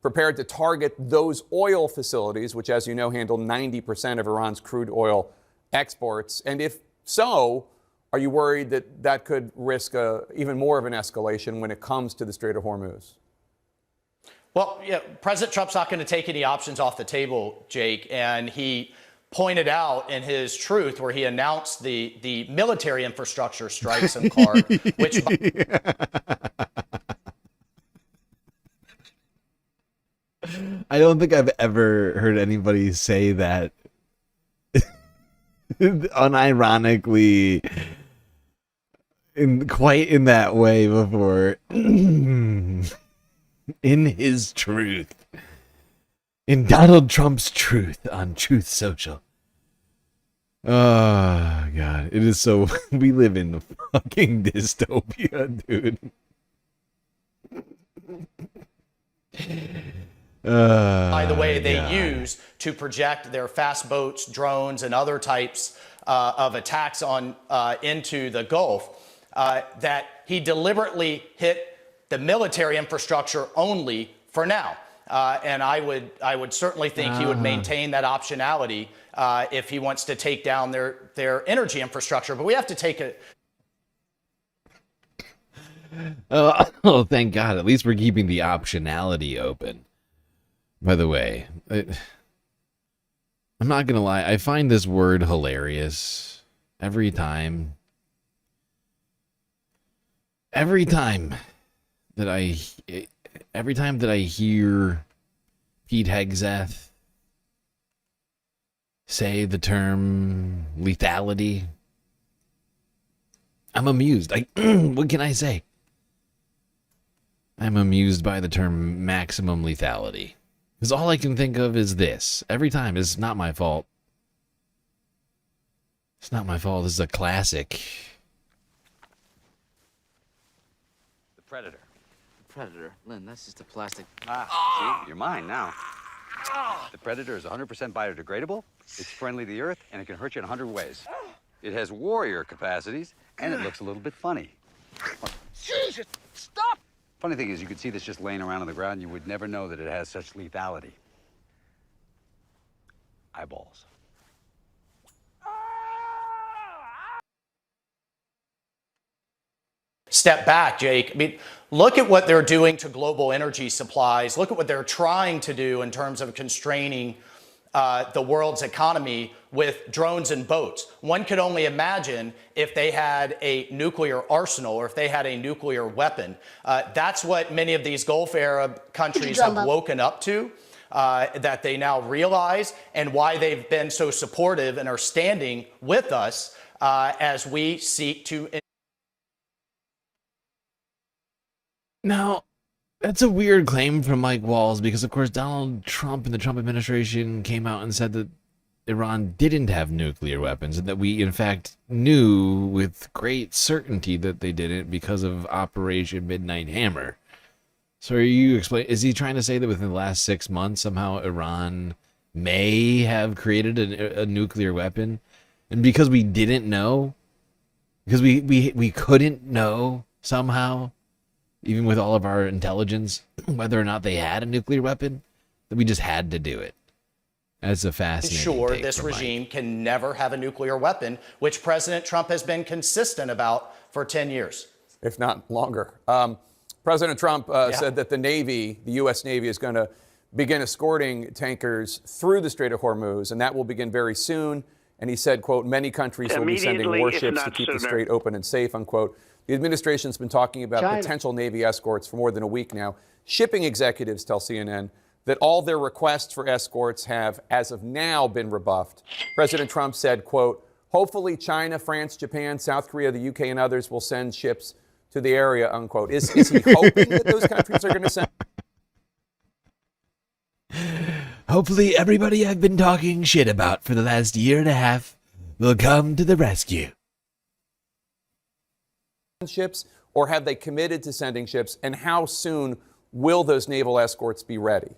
prepared to target those oil facilities, which, as you know, handle 90% of Iran's crude oil exports? And if so, are you worried that that could risk even more of an escalation when it comes to the Strait of Hormuz? Well, yeah, President Trump's not going to take any options off the table, Jake, and he pointed out in his truth where he announced the military infrastructure strikes in Karg, which... I don't think I've ever heard anybody say that unironically quite in that way before. In his truth. In Donald Trump's truth on Truth Social. Oh, God. It is so... We live in fucking dystopia, dude. By the way, they use to project their fast boats, drones, and other types of attacks on into the Gulf, that he deliberately hit the military infrastructure only for now. And I would certainly think he would maintain that optionality if he wants to take down their energy infrastructure. But we have to take a... Oh, thank God. At least we're keeping the optionality open. By the way, I'm not going to lie. I find this word hilarious every time. Every time that I hear Pete Hegseth say the term lethality, I'm amused. What can I say? I'm amused by the term maximum lethality. Because all I can think of is this. Every time. It's not my fault. It's not my fault. This is a classic. The Predator. The Predator? Lynn, that's just a plastic... see? You're mine now. The Predator is 100% biodegradable, it's friendly to the Earth, and it can hurt you in 100 ways. It has warrior capacities, and it looks a little bit funny. Jesus, stop! Funny thing is, you could see this just laying around on the ground, you would never know that it has such lethality. Eyeballs. Step back, Jake. I mean, look at what they're doing to global energy supplies. Look at what they're trying to do in terms of constraining the world's economy with drones and boats. One could only imagine if they had a nuclear arsenal or if they had a nuclear weapon. That's what many of these Gulf Arab countries have woken up to. that they now realize, and why they've been so supportive and are standing with us as we seek to. Now, that's a weird claim from Mike Walls because, of course, Donald Trump and the Trump administration came out and said that Iran didn't have nuclear weapons and that we, in fact, knew with great certainty that they didn't because of Operation Midnight Hammer. So is he trying to say that within the last 6 months, somehow Iran may have created a nuclear weapon? And because we didn't know, because we couldn't know somehow, even with all of our intelligence, whether or not they had a nuclear weapon, that we just had to do it. That's a fascinating Sure, take this from regime Mike. can never have a nuclear weapon, which President Trump has been consistent about for 10 years. If not longer. President Trump said that the Navy, the U.S. Navy, is going to begin escorting tankers through the Strait of Hormuz, and that will begin very soon. And he said, quote, many countries will be sending warships to keep the strait open and safe, unquote. The administration's been talking about potential Navy escorts for more than a week now. Shipping executives tell CNN that all their requests for escorts have, as of now, been rebuffed. President Trump said, quote, hopefully China, France, Japan, South Korea, the UK, and others will send ships to the area, unquote. Is he hoping that those countries are going to send? Hopefully everybody I've been talking shit about for the last year and a half will come to the rescue. Ships, or have they committed to sending ships, and how soon will those naval escorts be ready?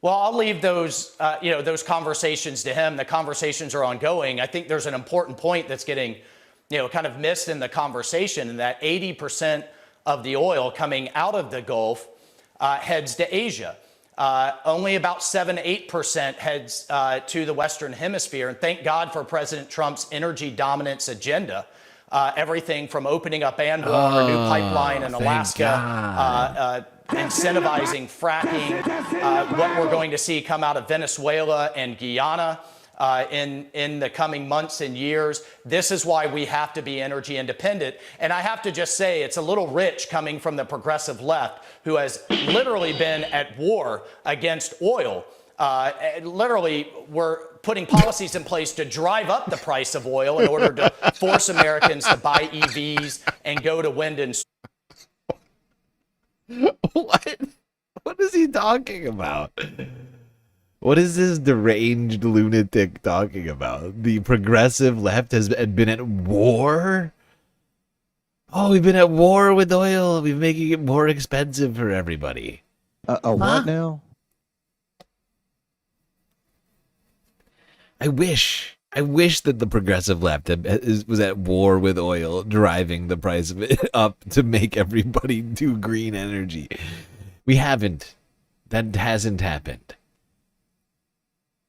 Well, I'll leave those, those conversations to him. The conversations are ongoing. I think there's an important point that's getting, kind of missed in the conversation, and that 80% of the oil coming out of the Gulf heads to Asia. Only about 7-8% heads to the Western Hemisphere. And thank God for President Trump's energy dominance agenda. Everything from opening up Anwar, a new pipeline in Alaska, incentivizing fracking, what we're going to see come out of Venezuela and Guyana in the coming months and years. This is why we have to be energy independent. And I have to just say, it's a little rich coming from the progressive left, who has literally been at war against oil. Literally, we're putting policies in place to drive up the price of oil in order to force Americans to buy EVs and go to wind and What? What is he talking about? What is this deranged lunatic talking about? The progressive left has been at war? Oh, we've been at war with oil. We're making it more expensive for everybody. What now? I wish that the progressive left was at war with oil, driving the price of it up to make everybody do green energy. We haven't. That hasn't happened.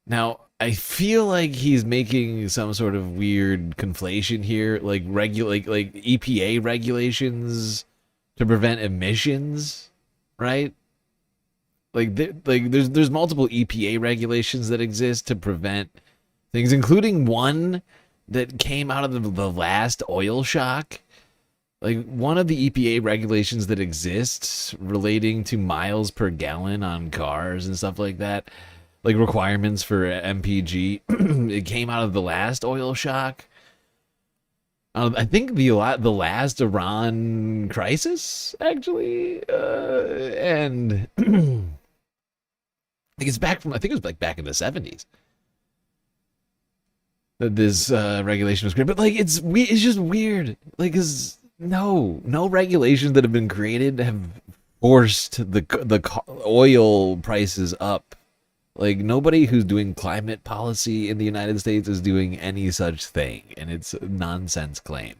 Now, I feel like he's making some sort of weird conflation here, like EPA regulations to prevent emissions, right? There's multiple EPA regulations that exist to prevent things, including one that came out of the last oil shock. Like, one of the EPA regulations that exists relating to miles per gallon on cars and stuff like that, like requirements for MPG, it came out of the last oil shock. I think the last Iran crisis, actually, and I think it was back in the 70s. That this regulation was created, but it's just weird. Cause no regulations that have been created have forced the oil prices up. Nobody who's doing climate policy in the United States is doing any such thing, and it's a nonsense claim.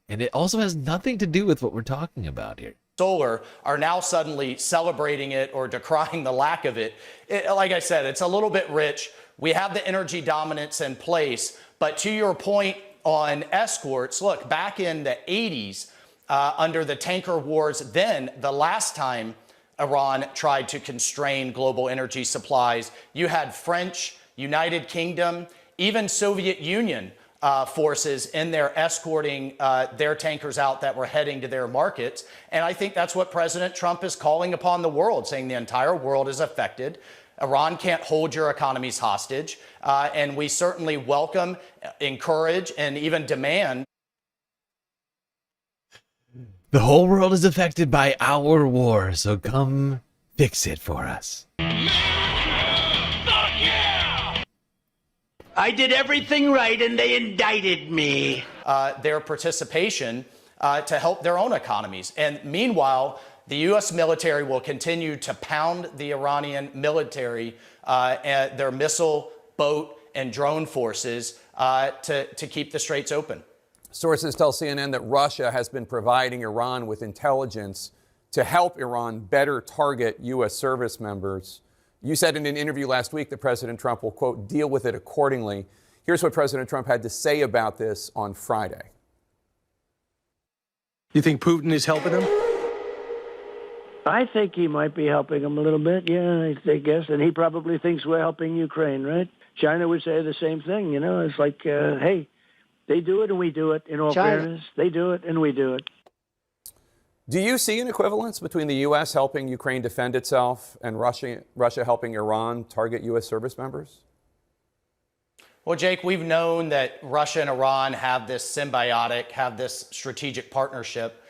And it also has nothing to do with what we're talking about here. Solar are now suddenly celebrating it or decrying the lack of it. Like I said, it's a little bit rich. We have the energy dominance in place. But to your point on escorts, look, back in the 80s, under the tanker wars, then the last time Iran tried to constrain global energy supplies, you had French, United Kingdom, even Soviet Union forces in there escorting their tankers out that were heading to their markets. And I think that's what President Trump is calling upon the world, saying the entire world is affected. Iran can't hold your economies hostage. And we certainly welcome, encourage, and even demand. The whole world is affected by our war, so come fix it for us. I did everything right and they indicted me. Their participation to help their own economies. And meanwhile, the U.S. military will continue to pound the Iranian military, and their missile, boat, and drone forces to keep the straits open. Sources tell CNN that Russia has been providing Iran with intelligence to help Iran better target U.S. service members. You said in an interview last week that President Trump will, quote, deal with it accordingly. Here's what President Trump had to say about this on Friday. You think Putin is helping him? I think he might be helping him a little bit, yeah, I guess. And he probably thinks we're helping Ukraine, right? China would say the same thing, you know. It's like, hey, they do it and we do it, in all fairness. They do it and we do it. Do you see an equivalence between the U.S. helping Ukraine defend itself and Russia helping Iran target U.S. service members? Well, Jake, we've known that Russia and Iran have this symbiotic, have this strategic partnership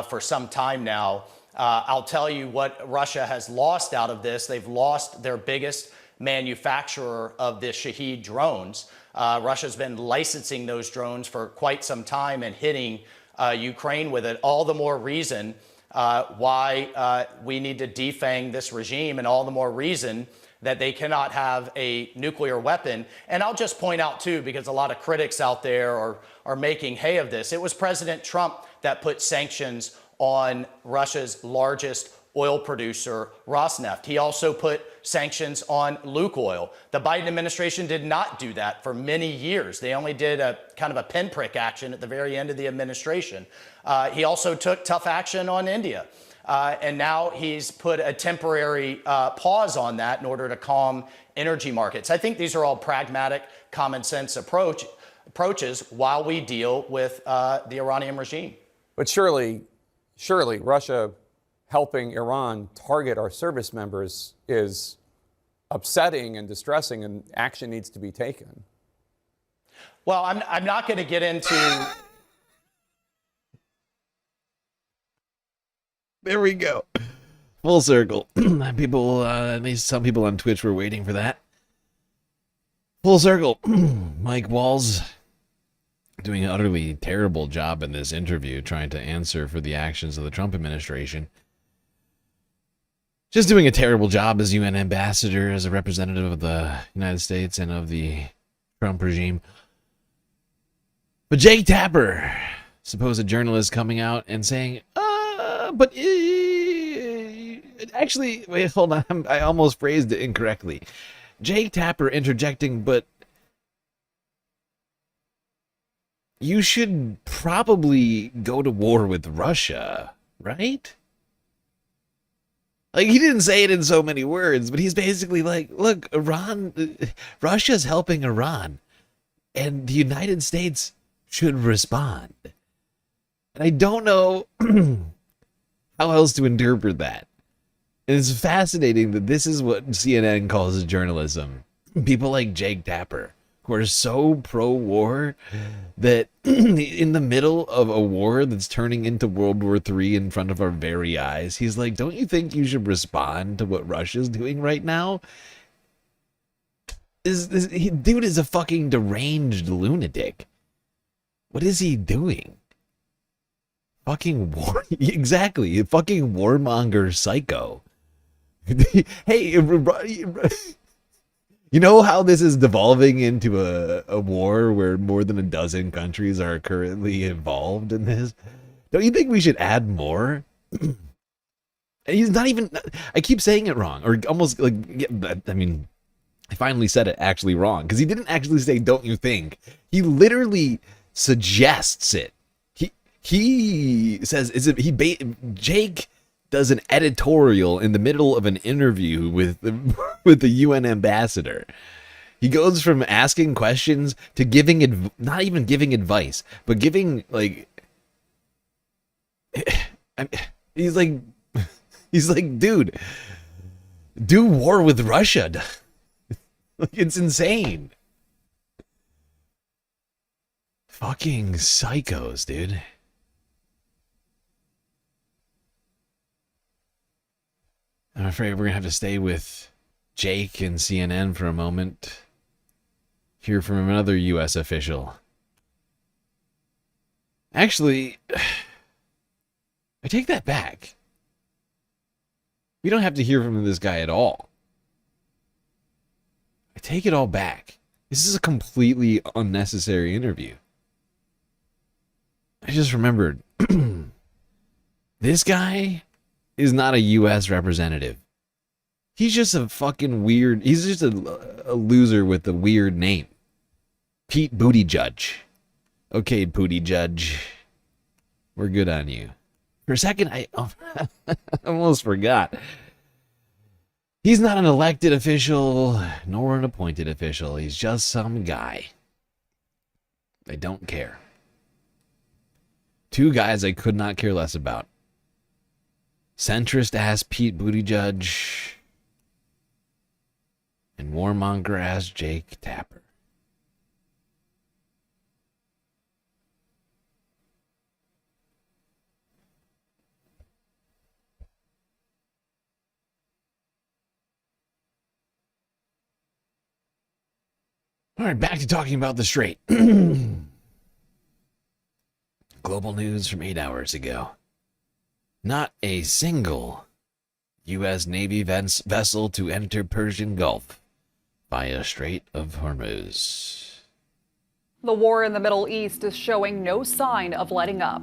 for some time now. I'll tell you what Russia has lost out of this. They've lost their biggest manufacturer of the Shahed drones. Russia's been licensing those drones for quite some time and hitting Ukraine with it. All the more reason why we need to defang this regime, and all the more reason that they cannot have a nuclear weapon. And I'll just point out, too, because a lot of critics out there are making hay of this, it was President Trump that put sanctions on Russia's largest oil producer, Rosneft. He also put sanctions on Lukoil. The Biden administration did not do that for many years. They only did a kind of a pinprick action at the very end of the administration. He also took tough action on India. And now he's put a temporary pause on that in order to calm energy markets. I think these are all pragmatic, common sense approaches while we deal with the Iranian regime. But surely Russia helping Iran target our service members is upsetting and distressing, and action needs to be taken. Well, I'm not going to get into... There we go. Full circle. People, at least some people on Twitch were waiting for that. Full circle. Mike Walls doing an utterly terrible job in this interview, trying to answer for the actions of the Trump administration. Just doing a terrible job as UN ambassador, as a representative of the United States and of the Trump regime. But Jake Tapper, supposed journalist, coming out and saying, but actually, wait, hold on, I almost phrased it incorrectly. Jake Tapper interjecting, but you should probably go to war with Russia, right? Like, he didn't say it in so many words, but he's basically like, look, Russia's helping Iran, and the United States should respond. And I don't know how else to interpret that. And it's fascinating that this is what CNN calls journalism. People like Jake Tapper, who are so pro-war that in the middle of a war that's turning into World War III in front of our very eyes, he's like, don't you think you should respond to what Russia's doing right now? Dude is a fucking deranged lunatic. What is he doing? Fucking war. Exactly. Fucking warmonger psycho. Hey, you know how this is devolving into a war where more than a dozen countries are currently involved in this? Don't you think we should add more? And he's not even, I keep saying it wrong, or almost like, I mean, I finally said it actually wrong, because he didn't actually say, don't you think? He literally suggests it. He says, Jake does an editorial in the middle of an interview with the UN ambassador. He goes from asking questions to giving not even giving advice, but giving like he's like dude, do war with Russia. It's insane. Fucking psychos, dude. I'm afraid we're gonna have to stay with Jake and CNN for a moment. Hear from another U.S. official. Actually, I take that back. We don't have to hear from this guy at all. I take it all back. This is a completely unnecessary interview. I just remembered. This guy is not a U.S. representative. He's just a fucking weird... He's just a loser with a weird name. Pete Buttigieg. Okay, Buttigieg. We're good on you. For a second, I almost forgot. He's not an elected official, nor an appointed official. He's just some guy. I don't care. Two guys I could not care less about. Centrist-ass Pete Buttigieg and warmonger-ass Jake Tapper. All right, back to talking about the Strait. Global news from 8 hours ago. Not a single U.S. Navy vessel to enter Persian Gulf via Strait of Hormuz. The war in the Middle East is showing no sign of letting up.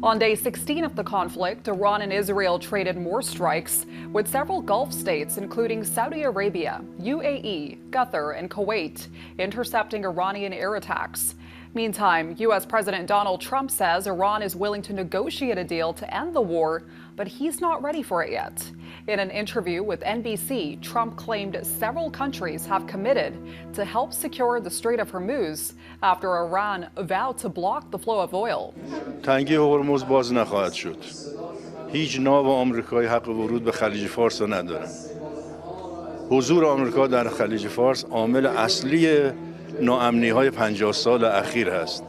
On day 16 of the conflict, Iran and Israel traded more strikes with several Gulf states, including Saudi Arabia, UAE, Qatar, and Kuwait, intercepting Iranian air attacks. Meantime, U.S. President Donald Trump says Iran is willing to negotiate a deal to end the war, but he's not ready for it yet. In an interview with NBC, Trump claimed several countries have committed to help secure the Strait of Hormuz after Iran vowed to block the flow of oil. تنگی هرمز باز نخواهد شد. هیچ ناو آمریکایی حق ورود به خلیج فارس نداره. حضور آمریکا در خلیج فارس عامل اصلی ناامنی‌های 50 سال اخیر هست.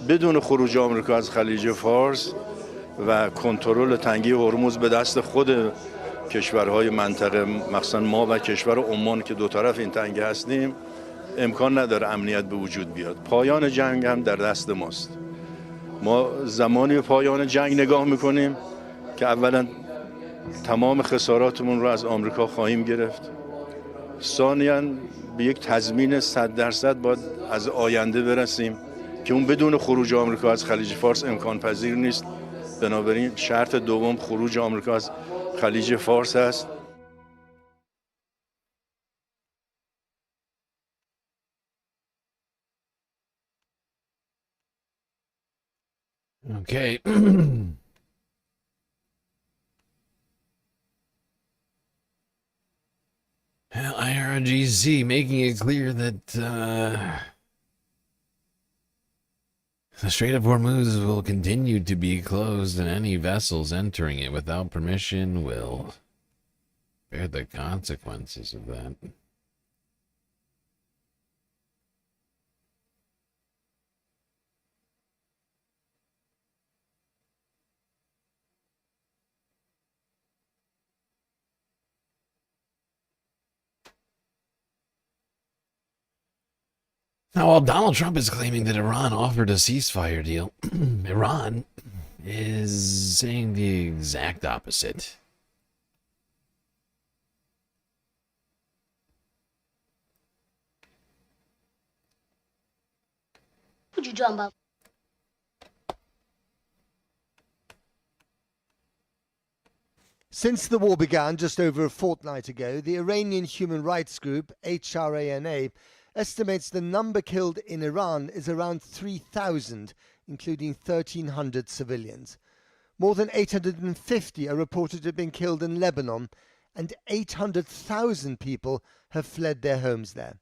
بدون خروج آمریکا از خلیج فارس و کنترل تنگی هرمز به دست خود کشورهای منطقه، مخصوصا ما و کشور عمان که دو طرف این تنگی هستیم، امکان نداره امنیت به وجود بیاد. پایان جنگ هم در دست ماست. ما زمانی به پایان جنگ نگاه میکنیم که اولا تمام خساراتمون رو از آمریکا خواهیم گرفت. ثانیاً به یک تضمین 100% باید از آینده برسیم که اون بدون خروج آمریکا از خلیج فارس امکان پذیر نیست. بنابراین شرط دوم خروج آمریکا از خلیج فارس است. Okay. IRGC making it clear that the Strait of Hormuz will continue to be closed, and any vessels entering it without permission will bear the consequences of that. Now, while Donald Trump is claiming that Iran offered a ceasefire deal, Iran is saying the exact opposite. What you talking about? Since the war began just over a fortnight ago, the Iranian human rights group HRANA estimates the number killed in Iran is around 3,000, including 1,300 civilians. More than 850 are reported to have been killed in Lebanon, and 800,000 people have fled their homes there.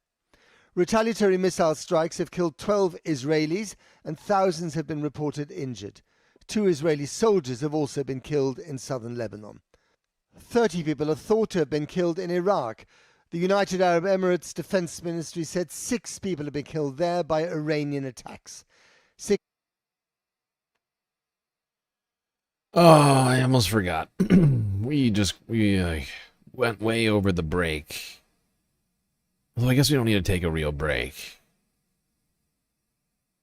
Retaliatory missile strikes have killed 12 Israelis and thousands have been reported injured. 2 Israeli soldiers have also been killed in southern Lebanon. 30 people are thought to have been killed in Iraq. The United Arab Emirates Defense Ministry said 6 people have been killed there by Iranian attacks. Oh, I almost forgot. we went way over the break. Although I guess we don't need to take a real break.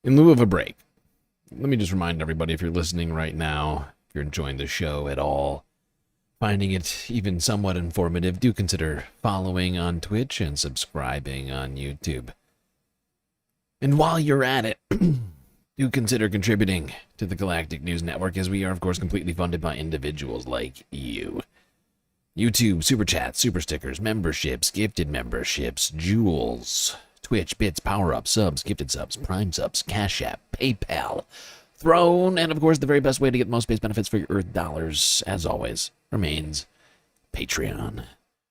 In lieu of a break, let me just remind everybody, if you're listening right now, if you're enjoying the show at all, finding it even somewhat informative, do consider following on Twitch and subscribing on YouTube. And while you're at it, do consider contributing to the Galactic News Network, as we are, of course, completely funded by individuals like you. YouTube, Super Chats, Super Stickers, memberships, gifted memberships, jewels, Twitch, bits, power-ups, subs, gifted subs, prime subs, Cash App, PayPal, Throne, and, of course, the very best way to get most space benefits for your Earth dollars, as always, remains Patreon,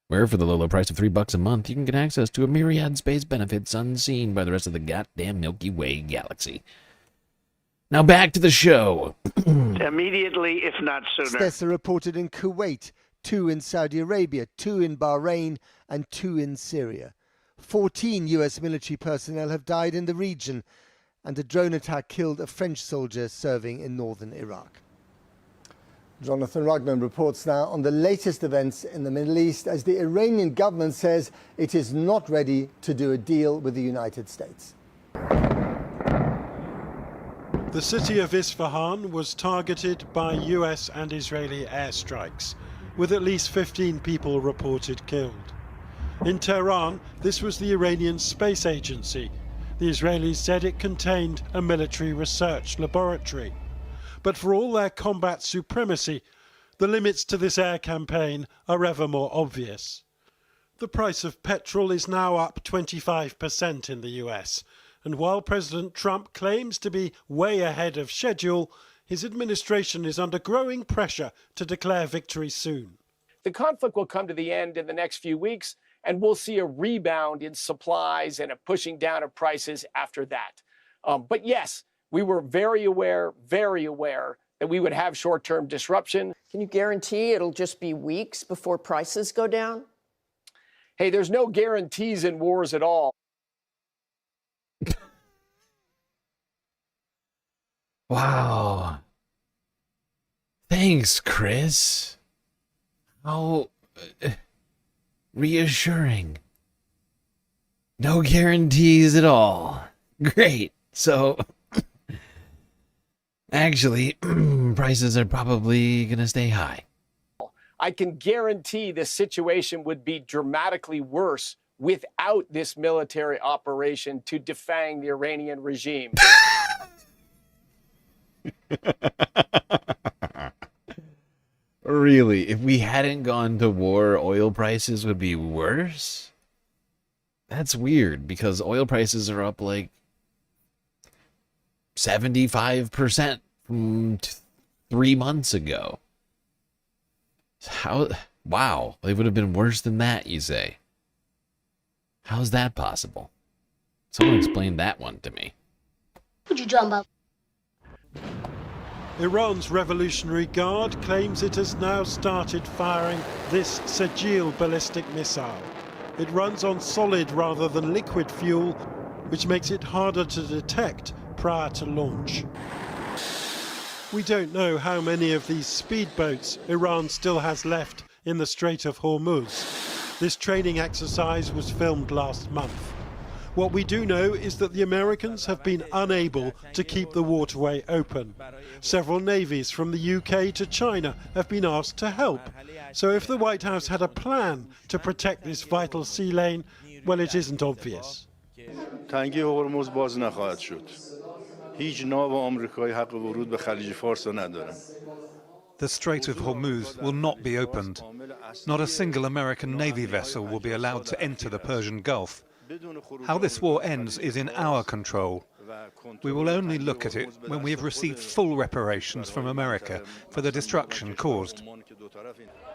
where for the low, low price of $3 a month, you can get access to a myriad space benefits unseen by the rest of the goddamn Milky Way galaxy. Now back to the show. Immediately, if not sooner. Deaths are reported in Kuwait, 2 in Saudi Arabia, 2 in Bahrain, and 2 in Syria. 14 US military personnel have died in the region, and a drone attack killed a French soldier serving in northern Iraq. Jonathan Rugnan reports now on the latest events in the Middle East as the Iranian government says it is not ready to do a deal with the United States. The city of Isfahan was targeted by US and Israeli airstrikes, with at least 15 people reported killed. In Tehran, this was the Iranian Space Agency. The Israelis said it contained a military research laboratory. But for all their combat supremacy, the limits to this air campaign are ever more obvious. The price of petrol is now up 25% in the US, and while President Trump claims to be way ahead of schedule, his administration is under growing pressure to declare victory soon. The conflict will come to the end in the next few weeks, and we'll see a rebound in supplies and a pushing down of prices after that. But yes, we were very aware that we would have short-term disruption. Can you guarantee it'll just be weeks before prices go down? Hey, there's no guarantees in wars at all. Wow. Thanks, Chris. How reassuring. No guarantees at all. Great. So, actually, prices are probably going to stay high. I can guarantee the situation would be dramatically worse without this military operation to defang the Iranian regime. Really? If we hadn't gone to war, oil prices would be worse? That's weird, because oil prices are up like 75% from 3 months ago. How? Wow, they would have been worse than that, you say? How's that possible? Someone explain that one to me. What you talking about? Iran's Revolutionary Guard claims it has now started firing this Sajil ballistic missile. It runs on solid rather than liquid fuel, which makes it harder to detect prior to launch. We don't know how many of these speedboats Iran still has left in the Strait of Hormuz. This training exercise was filmed last month. What we do know is that the Americans have been unable to keep the waterway open. Several navies from the UK to China have been asked to help. So if the White House had a plan to protect this vital sea lane, well, it isn't obvious. تنگی هرمز باز نخواهد شد. هیچ ناو آمریکایی حق ورود به خلیج فارس را نداره. The Strait of Hormuz will not be opened. Not a single American Navy vessel will be allowed to enter the Persian Gulf. How this war ends is in our control. We will only look at it when we have received full reparations from America for the destruction caused.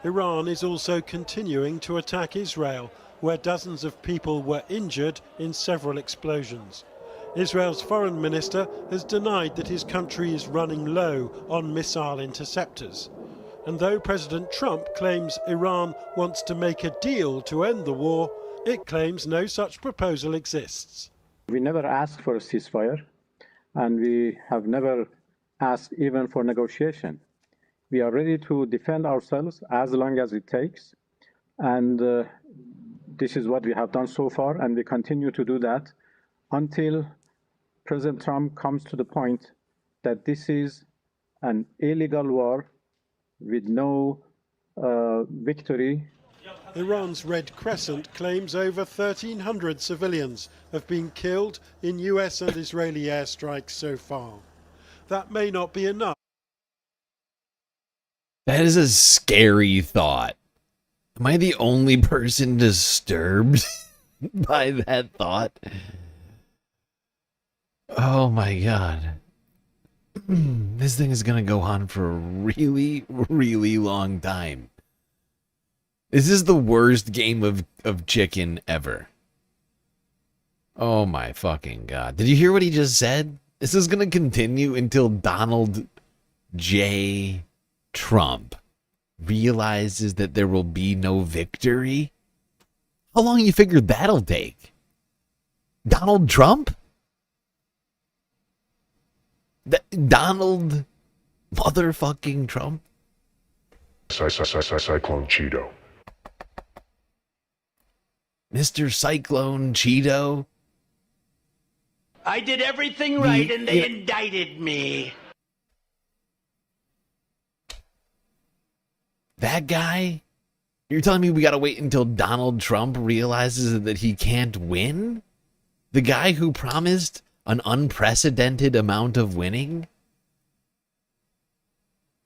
Iran is also continuing to attack Israel, where dozens of people were injured in several explosions. Israel's foreign minister has denied that his country is running low on missile interceptors. And though President Trump claims Iran wants to make a deal to end the war, it claims no such proposal exists. We never asked for a ceasefire, and we have never asked even for negotiation. We are ready to defend ourselves as long as it takes, and this is what we have done so far, and we continue to do that until President Trump comes to the point that this is an illegal war with no victory. Iran's Red Crescent claims over 1,300 civilians have been killed in US and Israeli airstrikes so far. That may not be enough. That is a scary thought. Am I the only person disturbed by that thought? Oh my god. This thing is gonna go on for a really, really long time. This is the worst game of chicken ever. Oh my fucking god. Did you hear what he just said? This is gonna continue until Donald J. Trump realizes that there will be no victory? How long you figure that'll take? Donald Trump? Donald motherfucking Trump? Cyclone Cheeto. Mr. Cyclone Cheeto? I did everything right and they indicted me. That guy? You're telling me we gotta wait until Donald Trump realizes that he can't win? The guy who promised an unprecedented amount of winning?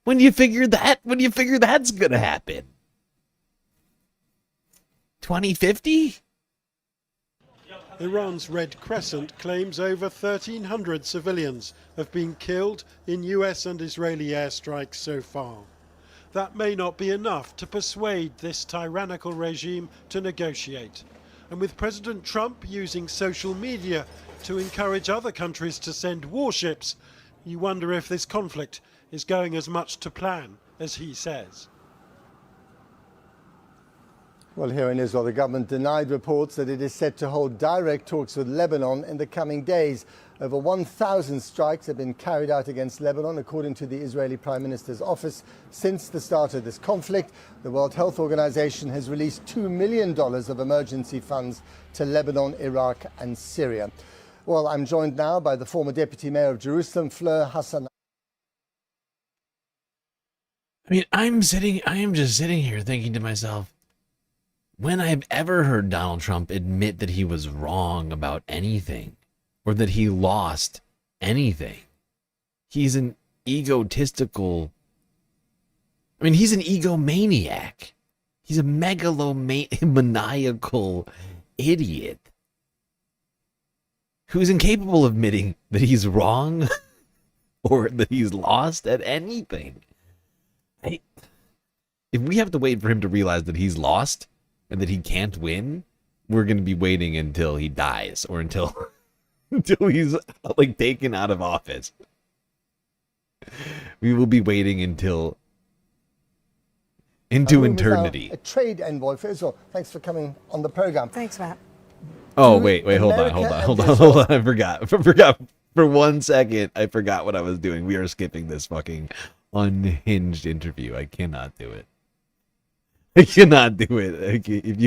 When do you figure that's gonna happen? 2050? Iran's Red Crescent claims over 1,300 civilians have been killed in US and Israeli airstrikes so far. That may not be enough to persuade this tyrannical regime to negotiate. And with President Trump using social media to encourage other countries to send warships, you wonder if this conflict is going as much to plan as he says. Well, here in Israel, the government denied reports that it is set to hold direct talks with Lebanon in the coming days. Over 1,000 strikes have been carried out against Lebanon, according to the Israeli Prime Minister's office, since the start of this conflict. The World Health Organization has released $2 million of emergency funds to Lebanon, Iraq and Syria. Well, I'm joined now by the former Deputy Mayor of Jerusalem, Fleur Hassan. I mean, I am just sitting here thinking to myself, when I've ever heard Donald Trump admit that he was wrong about anything, or that he lost anything? He's an egotistical... I mean, he's an egomaniac. He's a megalomaniacal idiot who's incapable of admitting that he's wrong or that he's lost at anything. If we have to wait for him to realize that he's lost and that he can't win, we're going to be waiting until he dies or until he's like taken out of office. We will be waiting into eternity. A trade envoy for Israel. Thanks for coming on the program. Thanks, Matt. Oh, wait, hold on. I forgot. For 1 second, I forgot what I was doing. We are skipping this fucking unhinged interview. I cannot do it. If you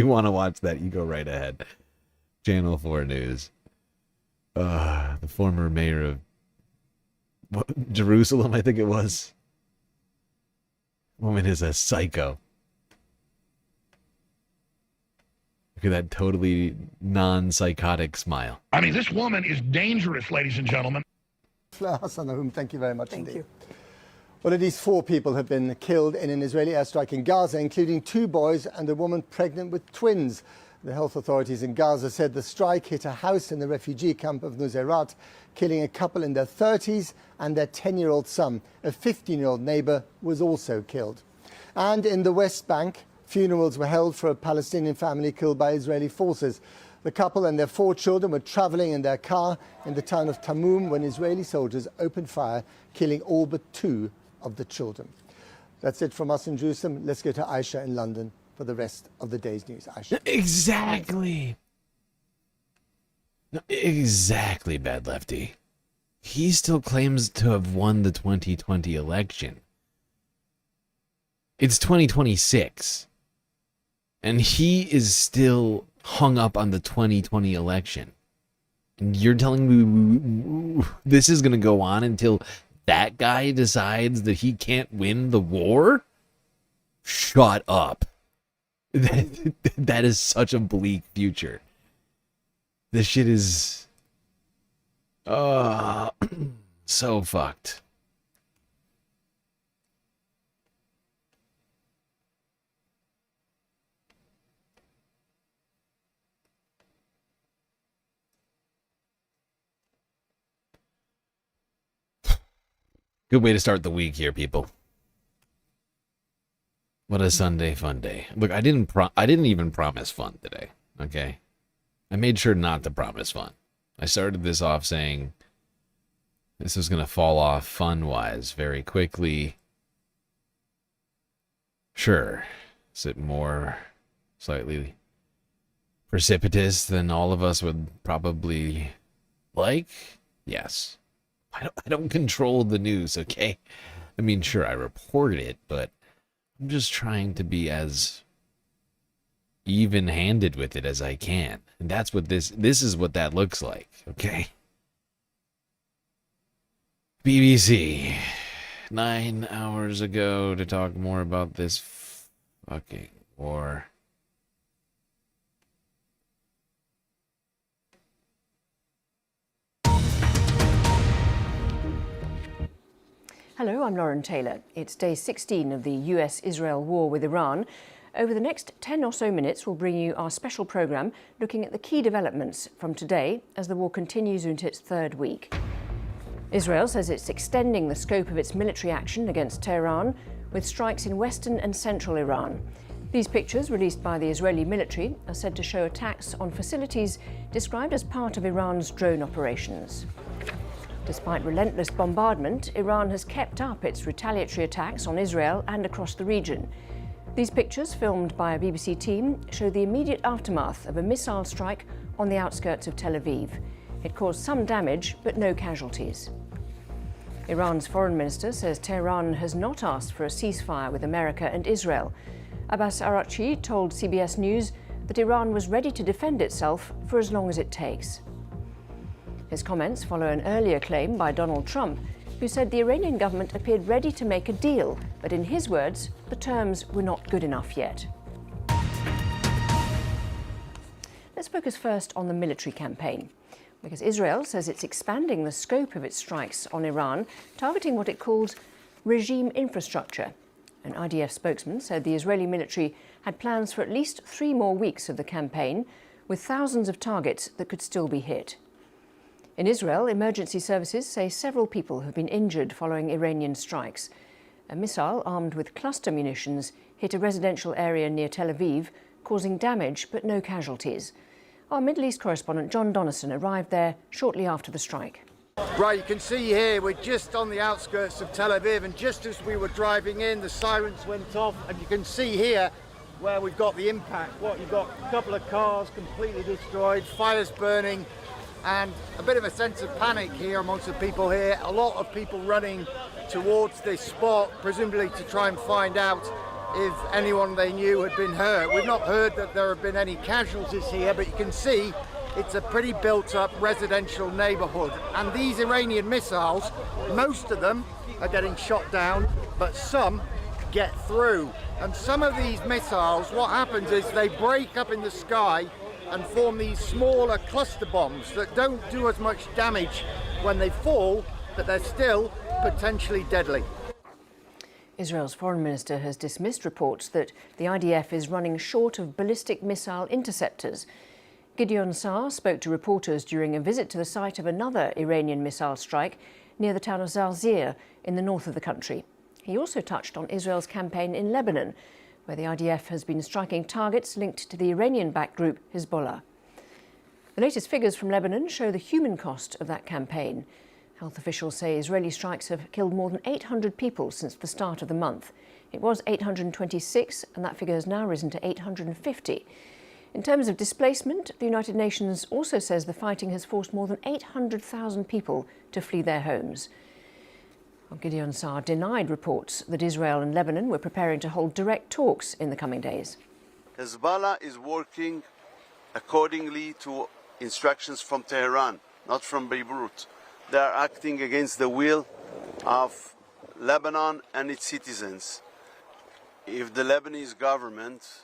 want to watch that, you go right ahead. Channel 4 News. The former mayor of Jerusalem, I think it was. Woman is a psycho. Look at that totally non-psychotic smile. I mean, this woman is dangerous, ladies and gentlemen. Thank you very much indeed. Thank you. Well, at least 4 people have been killed in an Israeli airstrike in Gaza, including 2 boys and a woman pregnant with twins. The health authorities in Gaza said the strike hit a house in the refugee camp of Nuseirat, killing a couple in their 30s and their 10-year-old son. A 15-year-old neighbor was also killed. And in the West Bank, Funerals were held for a Palestinian family killed by Israeli forces. The couple and their 4 children were traveling in their car in the town of Tamum when Israeli soldiers opened fire, killing all but 2 of the children. That's it from us in Jerusalem. Let's go to Aisha in London for the rest of the day's news. Aisha. Exactly. No, exactly, Bad Lefty. He still claims to have won the 2020 election. It's 2026. And he is still hung up on the 2020 election. And you're telling me this is going to go on until that guy decides that he can't win the war? Shut up. That is such a bleak future. This shit is so fucked. Good way to start the week here, people. What a Sunday fun day. Look, I didn't even promise fun today, okay? I made sure not to promise fun. I started this off saying this was going to fall off fun-wise very quickly. Sure. Is it more slightly precipitous than all of us would probably like? Yes. I don't control the news, okay? I mean, sure, I report it, but I'm just trying to be as even-handed with it as I can. And that's what this is what that looks like, okay? BBC, 9 hours ago to talk more about this fucking war. Hello, I'm Lauren Taylor. It's day 16 of the US-Israel war with Iran. Over the next 10 or so minutes, we'll bring you our special programme looking at the key developments from today as the war continues into its 3rd week. Israel says it's extending the scope of its military action against Tehran with strikes in western and central Iran. These pictures, released by the Israeli military, are said to show attacks on facilities described as part of Iran's drone operations. Despite relentless bombardment, Iran has kept up its retaliatory attacks on Israel and across the region. These pictures, filmed by a BBC team, show the immediate aftermath of a missile strike on the outskirts of Tel Aviv. It caused some damage, but no casualties. Iran's foreign minister says Tehran has not asked for a ceasefire with America and Israel. Abbas Araghchi told CBS News that Iran was ready to defend itself for as long as it takes. His comments follow an earlier claim by Donald Trump, who said the Iranian government appeared ready to make a deal, but in his words, the terms were not good enough yet. Let's focus first on the military campaign, because Israel says it's expanding the scope of its strikes on Iran, targeting what it calls regime infrastructure. An IDF spokesman said the Israeli military had plans for at least 3 more weeks of the campaign, with thousands of targets that could still be hit. In Israel, emergency services say several people have been injured following Iranian strikes. A missile armed with cluster munitions hit a residential area near Tel Aviv, causing damage but no casualties. Our Middle East correspondent John Donnison arrived there shortly after the strike. Right, you can see here we're just on the outskirts of Tel Aviv, and just as we were driving in, the sirens went off, and you can see here where we've got the impact. You've got a couple of cars completely destroyed, fires burning, and a bit of a sense of panic here amongst the people here. A lot of people running towards this spot, presumably to try and find out if anyone they knew had been hurt. We've not heard that there have been any casualties here, but you can see it's a pretty built-up residential neighborhood. And these Iranian missiles, most of them are getting shot down, but some get through. And some of these missiles, what happens is they break up in the sky and form these smaller cluster bombs that don't do as much damage when they fall, but they're still potentially deadly. Israel's foreign minister has dismissed reports that the IDF is running short of ballistic missile interceptors. Gideon Saar spoke to reporters during a visit to the site of another Iranian missile strike near the town of Zarzir in the north of the country. He also touched on Israel's campaign in Lebanon, where the IDF has been striking targets linked to the Iranian-backed group Hezbollah. The latest figures from Lebanon show the human cost of that campaign. Health officials say Israeli strikes have killed more than 800 people since the start of the month. It was 826, and that figure has now risen to 850. In terms of displacement, the United Nations also says the fighting has forced more than 800,000 people to flee their homes. Gideon Saar denied reports that Israel and Lebanon were preparing to hold direct talks in the coming days. Hezbollah is working accordingly to instructions from Tehran, not from Beirut. They are acting against the will of Lebanon and its citizens. If the Lebanese government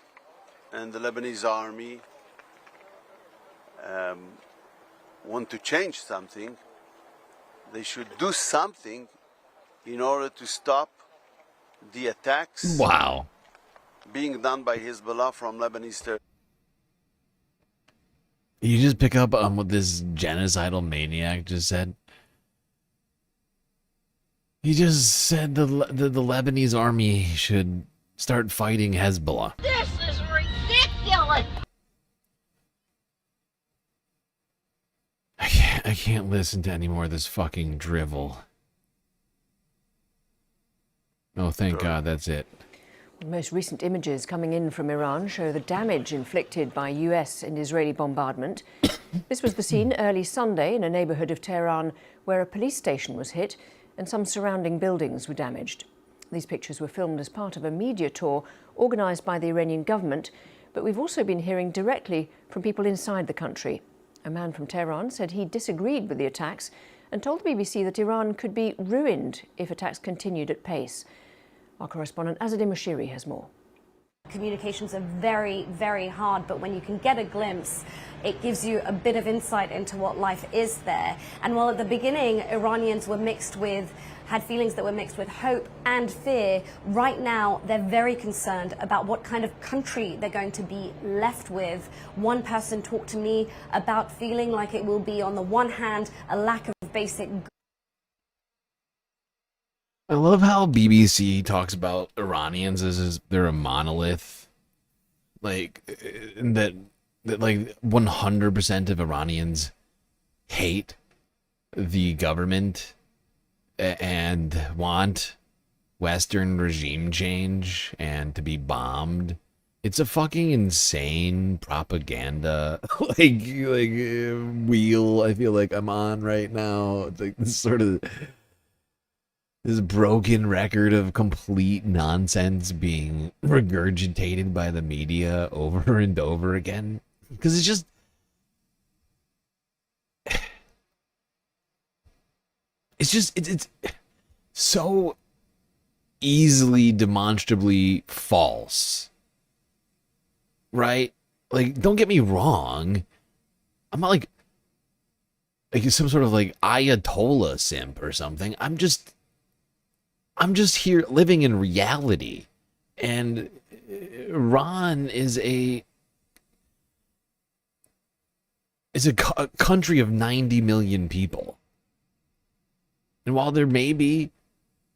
and the Lebanese army want to change something, they should do something in order to stop the attacks being done by Hezbollah from Lebanese territory. You just pick up on what this genocidal maniac just said? He just said the Lebanese army should start fighting Hezbollah. This is ridiculous! I can't listen to any more of this fucking drivel. Oh, thank God, that's it. The most recent images coming in from Iran show the damage inflicted by US and Israeli bombardment. This was the scene early Sunday in a neighborhood of Tehran where a police station was hit and some surrounding buildings were damaged. These pictures were filmed as part of a media tour organized by the Iranian government, but we've also been hearing directly from people inside the country. A man from Tehran said he disagreed with the attacks and told the BBC that Iran could be ruined if attacks continued at pace. Our correspondent Azadeh Moshiri has more. Communications are very, very hard, but when you can get a glimpse, it gives you a bit of insight into what life is there. And while at the beginning Iranians had feelings that were mixed with hope and fear, right now they're very concerned about what kind of country they're going to be left with. One person talked to me about feeling like it will be, on the one hand, a lack of basic. I love how BBC talks about Iranians as they're a monolith. Like, that like 100% of Iranians hate the government and want Western regime change and to be bombed. It's a fucking insane propaganda wheel I feel like I'm on right now. It's like this sort of this broken record of complete nonsense being regurgitated by the media over and over again. Because it's just... It's so easily, demonstrably false. Right? Like, don't get me wrong. I'm not like some sort of like Ayatollah simp or something. I'm just here living in reality. And Iran is a country of 90 million people. And while there may be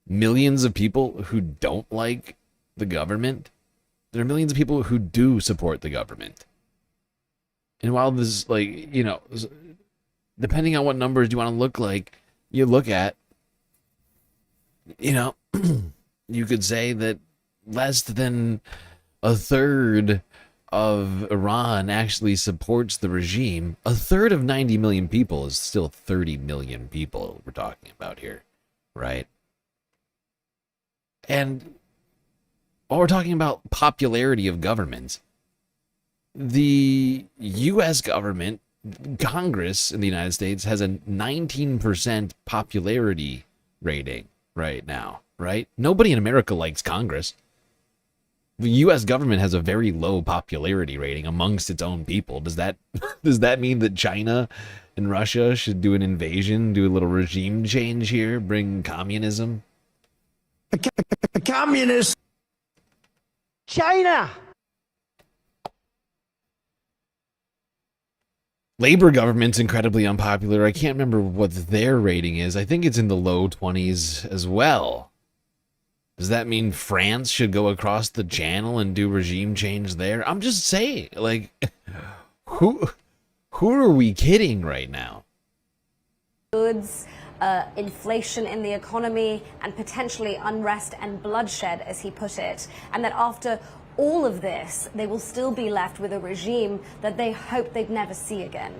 millions of people who don't like the government, there are millions of people who do support the government. And while this, like, you know, depending on what numbers you want to look at, you know, you could say that less than a third of Iran actually supports the regime. A third of 90 million people is still 30 million people we're talking about here, right? And while we're talking about popularity of governments, the U.S. government, Congress in the United States, has a 19% popularity rating right now, right? Nobody in America likes Congress. The U.S. government has a very low popularity rating amongst its own people. Does that mean that China and Russia should do an invasion, do a little regime change here, bring communism? Communist China. Labor government's incredibly unpopular. I can't remember what their rating is. I think it's in the low 20s as well. Does that mean France should go across the channel and do regime change there? I'm just saying, like, who are we kidding right now? Goods, inflation in the economy, and potentially unrest and bloodshed, as he put it. And that after all of this, they will still be left with a regime that they hope they'd never see again.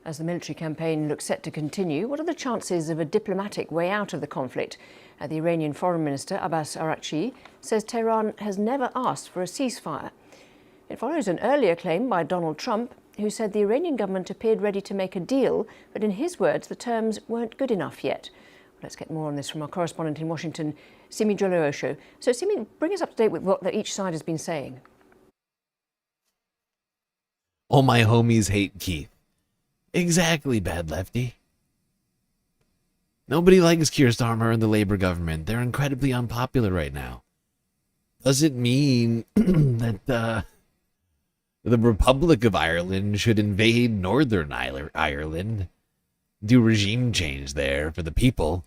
As the military campaign looks set to continue, what are the chances of a diplomatic way out of the conflict? The Iranian Foreign Minister Abbas Araghchi says Tehran has never asked for a ceasefire. It follows an earlier claim by Donald Trump, who said the Iranian government appeared ready to make a deal, but in his words, the terms weren't good enough yet. Let's get more on this from our correspondent in Washington, Simi Jolo-Osho. So, Simi, bring us up to date with what each side has been saying. All my homies hate Keith. Exactly, bad lefty. Nobody likes Keir Starmer and the Labour government. They're incredibly unpopular right now. Does it mean that the Republic of Ireland should invade Northern Ireland, do regime change there for the people?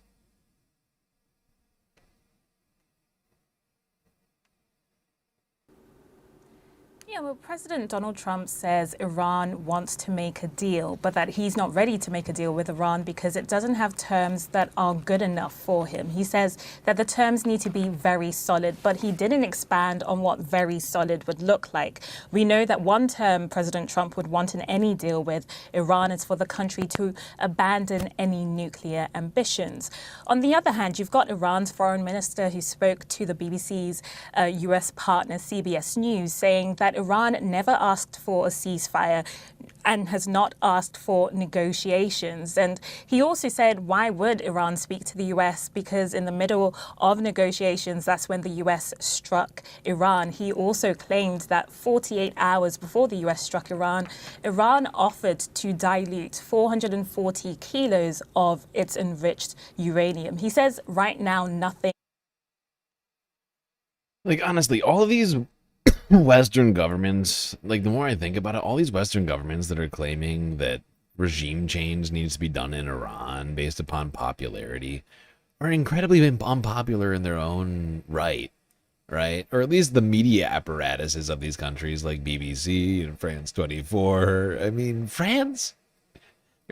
Yeah, well, President Donald Trump says Iran wants to make a deal, but that he's not ready to make a deal with Iran because it doesn't have terms that are good enough for him. He says that the terms need to be very solid, but he didn't expand on what very solid would look like. We know that one term President Trump would want in any deal with Iran is for the country to abandon any nuclear ambitions. On the other hand, you've got Iran's foreign minister who spoke to the BBC's US partner CBS News, saying that Iran never asked for a ceasefire and has not asked for negotiations. And he also said, why would Iran speak to the US? Because in the middle of negotiations, that's when the US struck Iran. He also claimed that 48 hours before the US struck Iran, Iran offered to dilute 440 kilos of its enriched uranium. He says right now, nothing. Like, honestly, all of these Western governments, like, the more I think about it, all these Western governments that are claiming that regime change needs to be done in Iran based upon popularity are incredibly unpopular in their own right? Or at least the media apparatuses of these countries like BBC and France 24. I mean, France?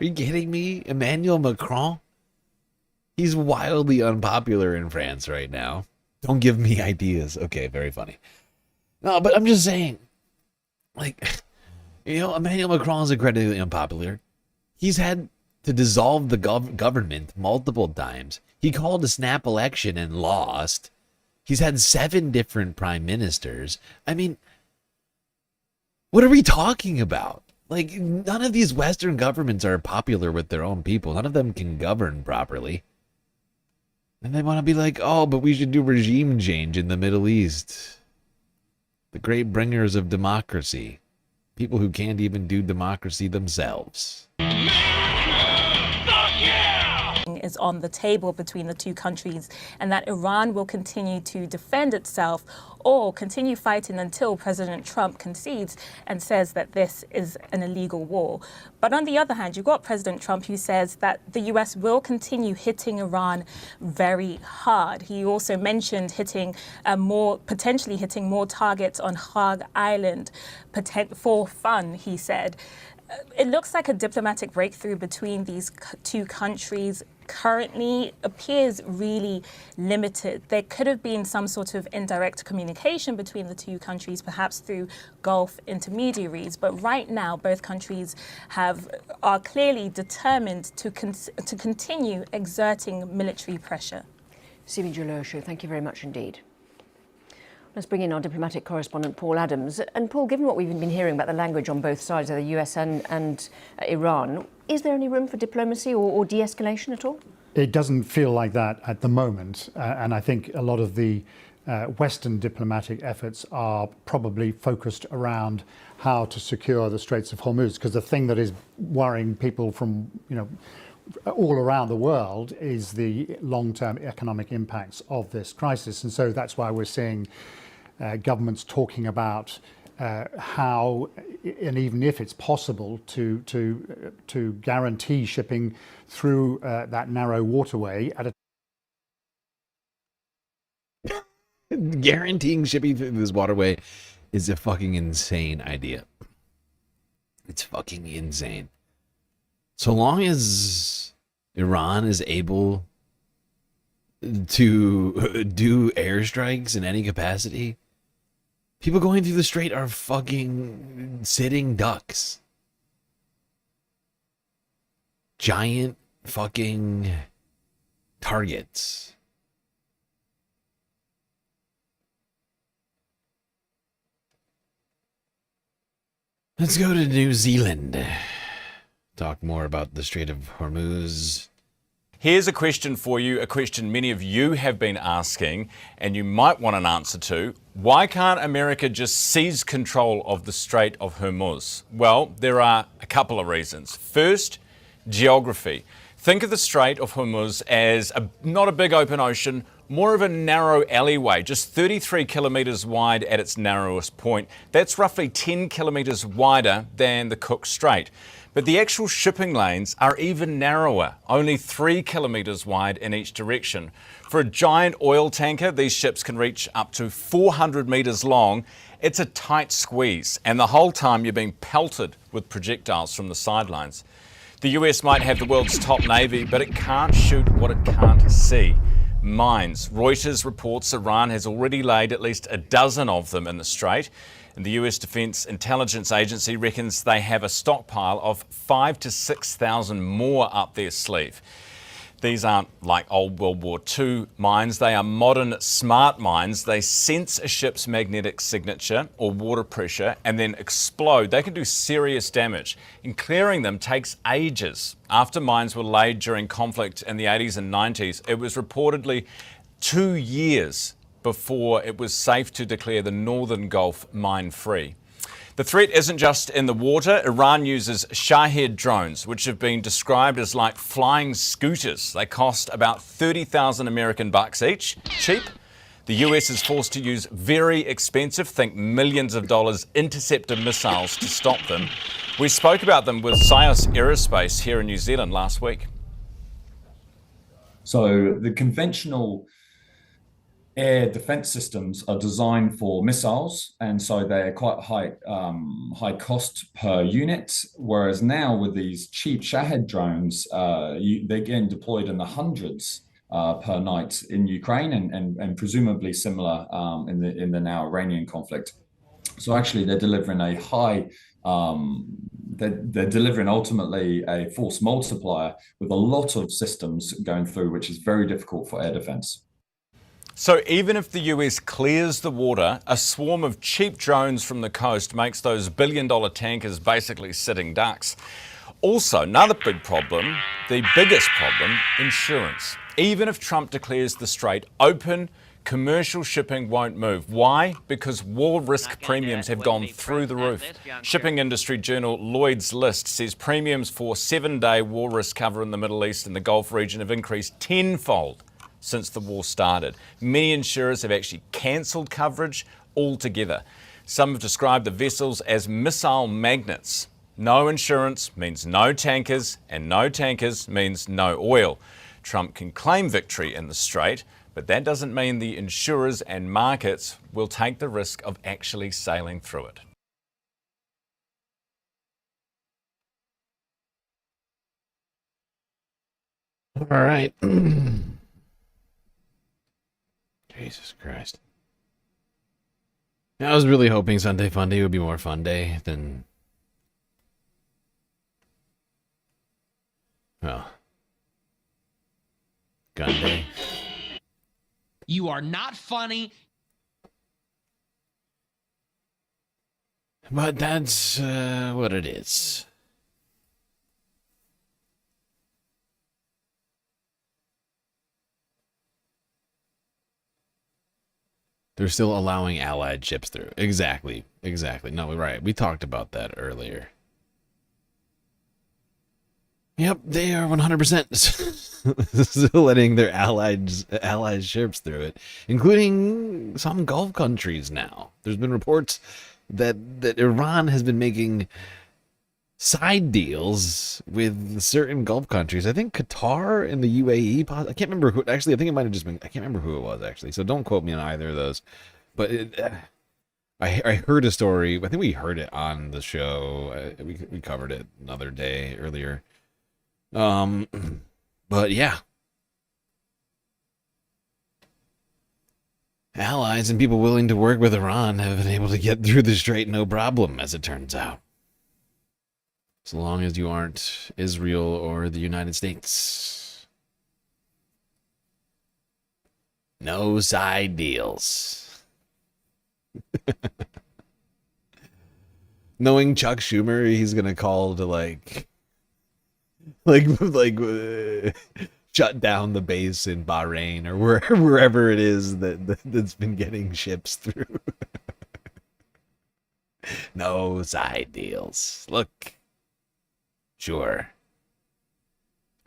Are you kidding me? Emmanuel Macron? He's wildly unpopular in France right now. Don't give me ideas. Okay, very funny. No, but I'm just saying, like, you know, Emmanuel Macron is incredibly unpopular. He's had to dissolve the government multiple times. He called a snap election and lost. He's had 7 different prime ministers. I mean, what are we talking about? Like, none of these Western governments are popular with their own people. None of them can govern properly. And they want to be like, oh, but we should do regime change in the Middle East. The great bringers of democracy. People who can't even do democracy themselves. Is on the table between the two countries, and that Iran will continue to defend itself or continue fighting until President Trump concedes and says that this is an illegal war. But on the other hand, you've got President Trump who says that the US will continue hitting Iran very hard. He also mentioned potentially hitting more targets on Hog Island for fun, he said. It looks like a diplomatic breakthrough between these two countries currently appears really limited. There could have been some sort of indirect communication between the two countries, perhaps through Gulf intermediaries. But right now, both countries are clearly determined to continue exerting military pressure. Simi Jolo-Osho, thank you very much indeed. Let's bring in our diplomatic correspondent, Paul Adams. And Paul, given what we've been hearing about the language on both sides, of the US and Iran, is there any room for diplomacy or de-escalation at all? It doesn't feel like that at the moment. And I think a lot of the Western diplomatic efforts are probably focused around how to secure the Straits of Hormuz, because the thing that is worrying people from, all around the world is the long-term economic impacts of this crisis. And so that's why we're seeing governments talking about how, and even if it's possible, to guarantee shipping through that narrow waterway at a Guaranteeing shipping through this waterway is a fucking insane idea. It's fucking insane. So long as Iran is able to do airstrikes in any capacity, people going through the strait are fucking sitting ducks. Giant fucking targets. Let's go to New Zealand. Talk more about the Strait of Hormuz. Here's a question for you, a question many of you have been asking, and you might want an answer to. Why can't America just seize control of the Strait of Hormuz? Well, there are a couple of reasons. First, geography. Think of the Strait of Hormuz as not a big open ocean, more of a narrow alleyway, just 33 kilometres wide at its narrowest point. That's roughly 10 kilometres wider than the Cook Strait. But the actual shipping lanes are even narrower, only 3 kilometres wide in each direction. For a giant oil tanker, these ships can reach up to 400 metres long. It's a tight squeeze, and the whole time you're being pelted with projectiles from the sidelines. The US might have the world's top navy, but it can't shoot what it can't see. Mines. Reuters reports Iran has already laid at least a dozen of them in the Strait, and the US Defense Intelligence Agency reckons they have a stockpile of 5,000 to 6,000 more up their sleeve. These aren't like old World War II mines, they are modern smart mines. They sense a ship's magnetic signature or water pressure and then explode. They can do serious damage, and clearing them takes ages. After mines were laid during conflict in the 80s and 90s, it was reportedly 2 years before it was safe to declare the northern Gulf mine-free. The threat isn't just in the water. Iran uses Shahed drones, which have been described as like flying scooters. They cost about 30,000 American bucks each. Cheap. The US is forced to use very expensive, think millions of dollars, interceptor missiles to stop them. We spoke about them with Sios Aerospace here in New Zealand last week. So the conventional air defense systems are designed for missiles, and so they're quite high cost per unit. Whereas now with these cheap Shahed drones, they're getting deployed in the hundreds per night in Ukraine, and presumably similar in the now Iranian conflict. So actually, they're delivering a high. They're delivering ultimately a force multiplier with a lot of systems going through, which is very difficult for air defense. So even if the US clears the water, a swarm of cheap drones from the coast makes those billion-dollar tankers basically sitting ducks. Also, another big problem, the biggest problem, insurance. Even if Trump declares the strait open, commercial shipping won't move. Why? Because war risk premiums have gone through the roof. Shipping industry journal Lloyd's List says premiums for 7-day war risk cover in the Middle East and the Gulf region have increased tenfold since the war started. Many insurers have actually cancelled coverage altogether. Some have described the vessels as missile magnets. No insurance means no tankers, and no tankers means no oil. Trump can claim victory in the strait, but that doesn't mean the insurers and markets will take the risk of actually sailing through it. All right. Jesus Christ. I was really hoping Sunday Funday would be more fun day than... well... gun day. You are not funny. But that's what it is. They're still allowing allied ships through. Exactly. No, we're right. We talked about that earlier. Yep, they are 100% still letting their allied ships through it, including some Gulf countries now. There's been reports that Iran has been making side deals with certain Gulf countries. I think Qatar and the UAE. I can't remember who. Actually, I think it might have just been. I can't remember who it was actually. So don't quote me on either of those. But I heard a story. I think we heard it on the show. We covered it another day earlier. But yeah. Allies and people willing to work with Iran have been able to get through the strait no problem, as it turns out. So long as you aren't Israel or the United States. No side deals. Knowing Chuck Schumer, he's gonna call to shut down the base in Bahrain or wherever it is that's been getting ships through. No side deals. Look. Sure.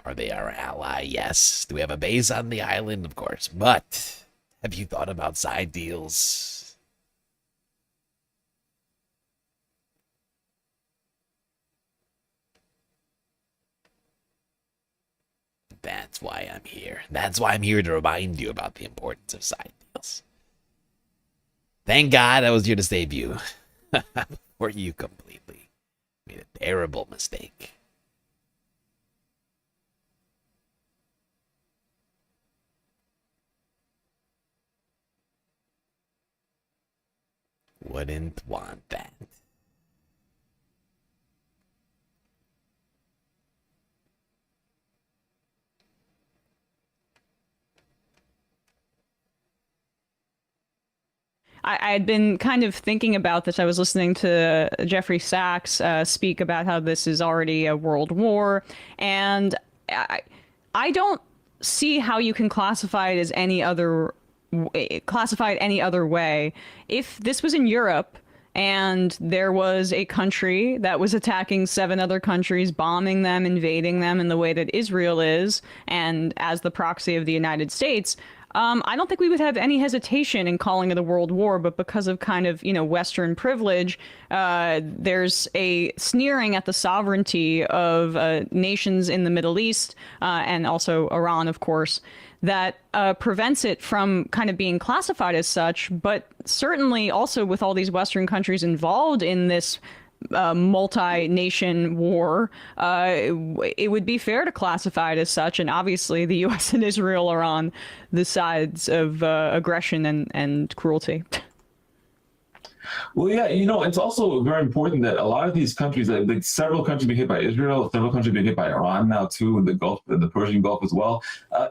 Are they our ally? Yes. Do we have a base on the island? Of course. But have you thought about side deals? That's why I'm here. That's why I'm here to remind you about the importance of side deals. Thank God I was here to save you. Before you completely made a terrible mistake. Wouldn't want that. I had been kind of thinking about this. I was listening to Jeffrey Sachs speak about how this is already a world war, and I don't see how you can classify it as any other way. If this was in Europe and there was a country that was attacking 7 other countries, bombing them, invading them in the way that Israel is, and as the proxy of the United States, I don't think we would have any hesitation in calling it a world war, but because of kind of, Western privilege, there's a sneering at the sovereignty of nations in the Middle East, and also Iran, of course, that prevents it from kind of being classified as such, but certainly also with all these Western countries involved in this multi-nation war, it would be fair to classify it as such, and obviously the U.S. and Israel are on the sides of aggression and cruelty. Well, yeah, it's also very important that a lot of these countries, like several countries being hit by Israel, several countries being hit by Iran now too, in the Gulf, the Persian Gulf as well.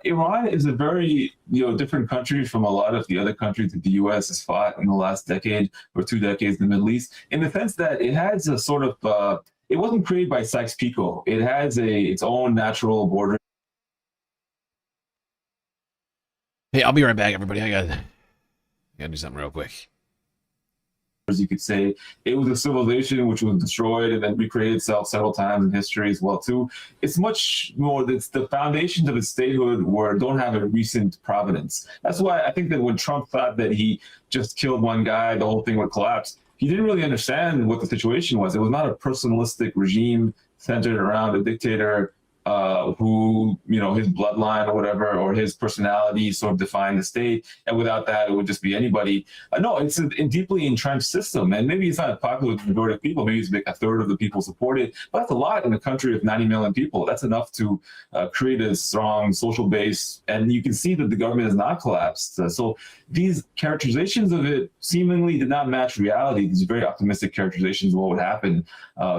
Iran is a very, different country from a lot of the other countries that the U.S. has fought in the last decade or 2 decades in the Middle East, in the sense that it has a sort of, it wasn't created by Sykes-Picot. It has its own natural border. Hey, I'll be right back, everybody. I gotta do something real quick. You could say it was a civilization which was destroyed and then recreated itself several times in history as well too. It's much more, it's the foundations of its statehood don't have a recent provenance. That's why I think that when Trump thought that he just killed one guy, the whole thing would collapse. He didn't really understand what the situation was. It was not a personalistic regime centered around a dictator who, his bloodline or whatever, or his personality sort of defined the state. And without that, it would just be anybody. No, it's a deeply entrenched system. And maybe it's not popular with the majority of people. Maybe it's like a third of the people support it. But that's a lot in a country of 90 million people. That's enough to create a strong social base. And you can see that the government has not collapsed. So these characterizations of it seemingly did not match reality. These very optimistic characterizations of what would happen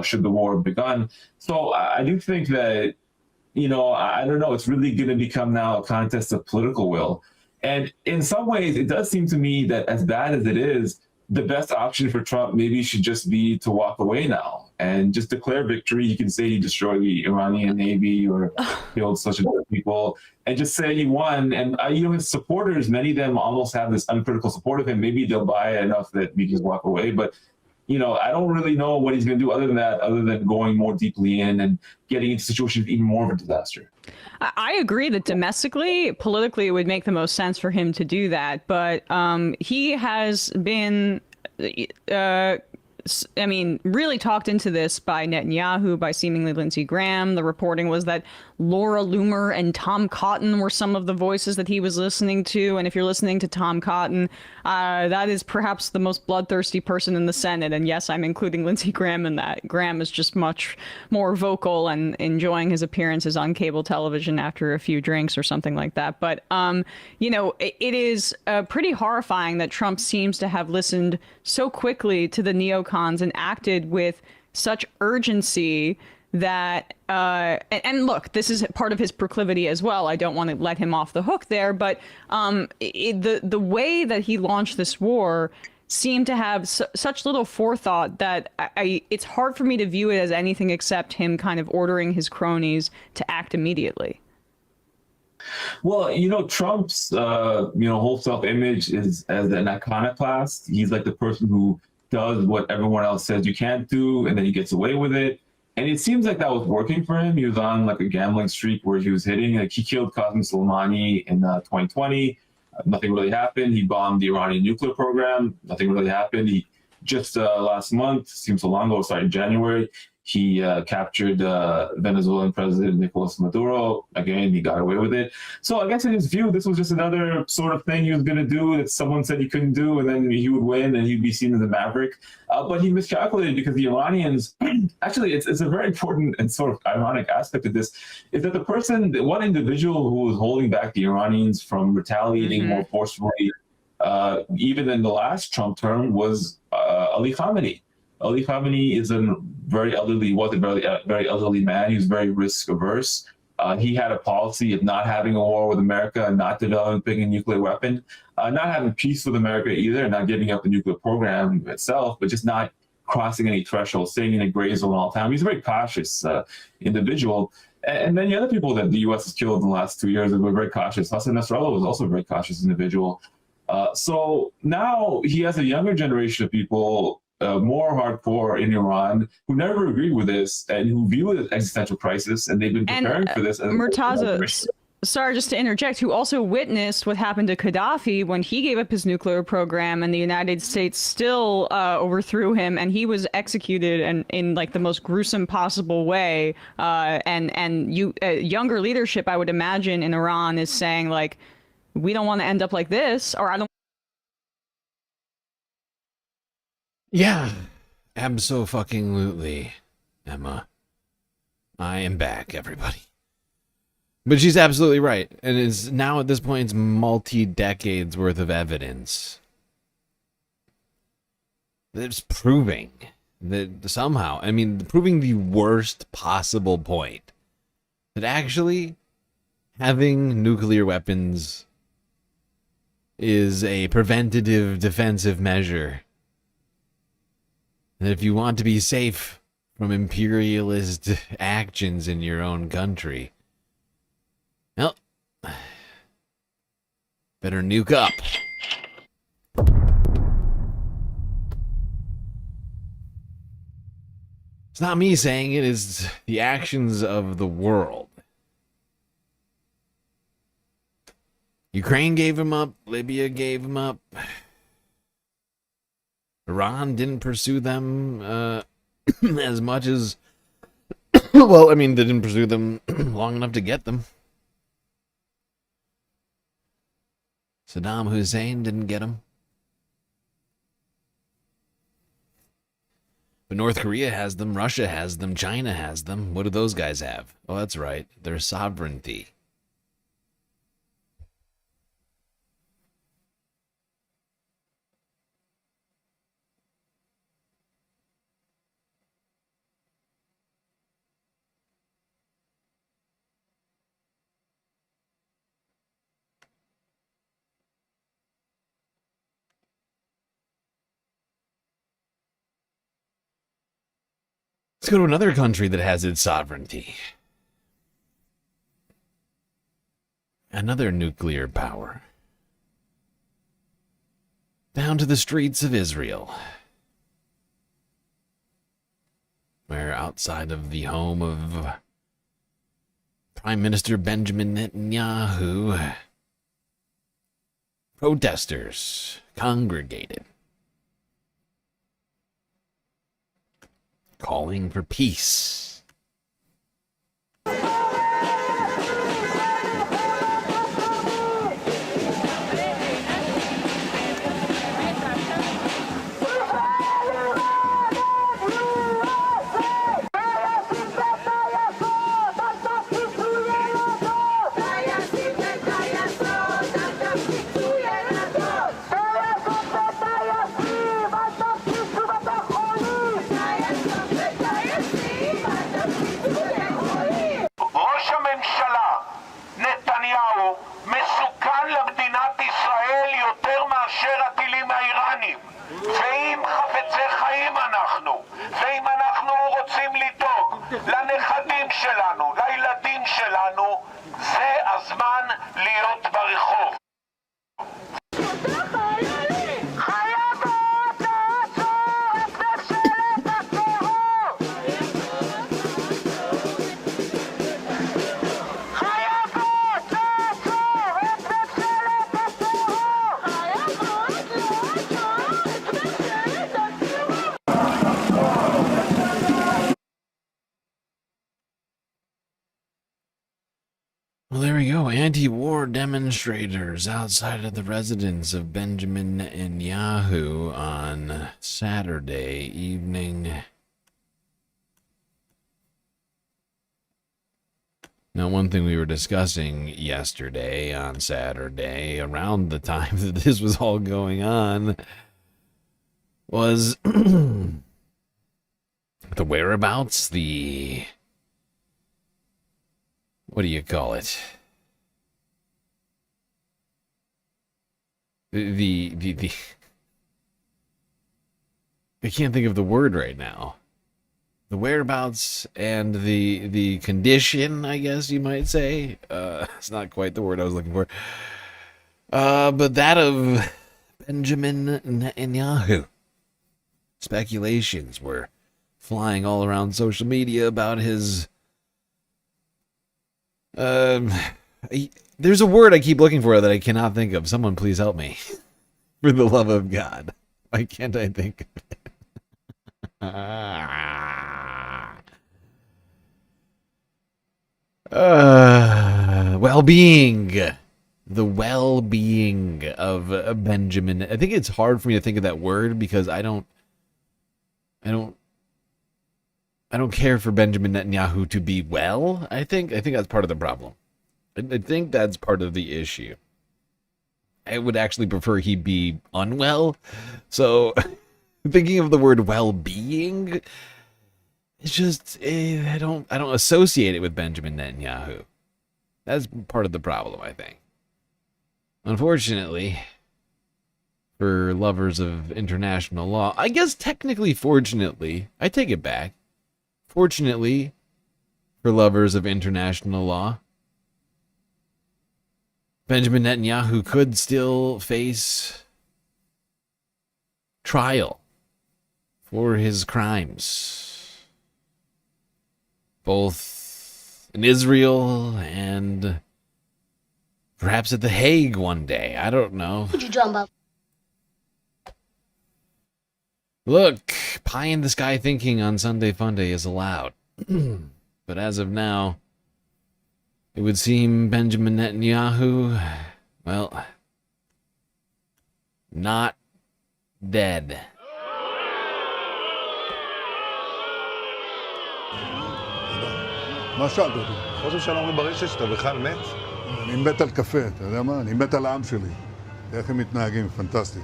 should the war have begun. So I do think that I don't know, it's really going to become now a contest of political will. And in some ways, it does seem to me that as bad as it is, the best option for Trump maybe should just be to walk away now and just declare victory. He can say he destroyed the Iranian Navy or killed such and such people and just say he won. And, his supporters, many of them almost have this uncritical support of him. Maybe they'll buy it enough that we just walk away. But I don't really know what he's going to do other than going more deeply in and getting into situations even more of a disaster. I agree that domestically, politically, it would make the most sense for him to do that. But he has been I mean, really talked into this by Netanyahu, by seemingly Lindsey Graham. The reporting was that Laura Loomer and Tom Cotton were some of the voices that he was listening to. And if you're listening to Tom Cotton, that is perhaps the most bloodthirsty person in the Senate. And yes, I'm including Lindsey Graham in that. Graham is just much more vocal and enjoying his appearances on cable television after a few drinks or something like that. But, you know, it is pretty horrifying that Trump seems to have listened so quickly to the neocons and acted with such urgency that and look, this is part of his proclivity as well. I don't want to let him off the hook there, but the way that he launched this war seemed to have such little forethought that it's hard for me to view it as anything except him kind of ordering his cronies to act immediately. Well, you know, Trump's whole self-image is as an iconoclast. He's like the person who does what everyone else says you can't do, and then he gets away with it. And it seems like that was working for him. He was on like a gambling streak where he was hitting. Like he killed Qasem Soleimani in 2020. Nothing really happened. He bombed the Iranian nuclear program. Nothing really happened. He just last month, seems so long ago, sorry, in January, he captured Venezuelan President Nicolas Maduro. Again, he got away with it. So I guess in his view, this was just another sort of thing he was going to do that someone said he couldn't do, and then he would win and he'd be seen as a maverick. But he miscalculated because the Iranians, actually, it's a very important and sort of ironic aspect of this, is that the one individual who was holding back the Iranians from retaliating more forcefully, even in the last Trump term, was Ali Khamenei. Ali Khamenei was a very elderly man. He was very risk averse. He had a policy of not having a war with America, not developing a nuclear weapon, not having peace with America either, not giving up the nuclear program itself, but just not crossing any threshold, staying in a gray zone all the time. He's a very cautious individual. And many other people that the U.S. has killed in the last 2 years were very cautious. Hassan Nasrallah was also a very cautious individual. So now he has a younger generation of people, more hardcore in Iran, who never agreed with this and who view it as existential crisis, and they've been preparing for this. Murtaza, sorry, just to interject, who also witnessed what happened to Gaddafi when he gave up his nuclear program, and the United States still overthrew him, and he was executed in like the most gruesome possible way. Younger leadership, I would imagine, in Iran is saying like, we don't want to end up like this, or I don't. Yeah, abso-fucking-lutely, Emma. I am back, everybody. But she's absolutely right. And it's now at this point, it's multi-decades worth of evidence that's proving that somehow, I mean, proving the worst possible point, that actually having nuclear weapons is a preventative defensive measure. And if you want to be safe from imperialist actions in your own country, well, better nuke up. It's not me saying it, it's the actions of the world. Ukraine gave him up, Libya gave him up. Iran didn't pursue them as much as, well, I mean, they didn't pursue them long enough to get them. Saddam Hussein didn't get them. But North Korea has them, Russia has them, China has them. What do those guys have? Oh, that's right, their sovereignty. Let's go to another country that has its sovereignty. Another nuclear power. Down to the streets of Israel, where outside of the home of Prime Minister Benjamin Netanyahu, protesters congregated. calling for peace. ראש הממשלה נתניהו מסוכן למדינת ישראל יותר מאשר הטילים האיראנים. ואם חפצי חיים אנחנו, ואם אנחנו רוצים לדאוג לנכדים שלנו, לילדים שלנו, זה הזמן להיות ברחוב. Well, there we go. Anti-war demonstrators outside of the residence of Benjamin Netanyahu on Saturday evening. Now, one thing we were discussing yesterday on Saturday, around the time that this was all going on, was the whereabouts, what do you call it? The I can't think of the word right now. The whereabouts and the condition, I guess you might say. It's not quite the word I was looking for. But that of Benjamin Netanyahu. Speculations were flying all around social media about his there's a word I keep looking for that I cannot think of. Someone please help me. For the love of God. Why can't I think of it? Well-being. The well-being of Benjamin. I think it's hard for me to think of that word because I don't care for Benjamin Netanyahu to be well. I think that's part of the problem. I think that's part of the issue. I would actually prefer he be unwell. So, thinking of the word well-being, it's just I don't associate it with Benjamin Netanyahu. That's part of the problem, I think. Unfortunately, for lovers of international law, I guess technically, fortunately, I take it back. Fortunately, for lovers of international law, Benjamin Netanyahu could still face trial for his crimes, both in Israel and perhaps at The Hague one day. I don't know. What you talking about? Look, pie in the sky thinking on Sunday Funday is allowed. But as of now, it would seem Benjamin Netanyahu, well, not dead. מה שאלת אותי? ראש הממשלה אומרים ברשת שאתה בכלל מת? אני מת על קפה, אתה יודע מה? אני מת על העם שלי. איך הם מתנהגים, פנטסטי.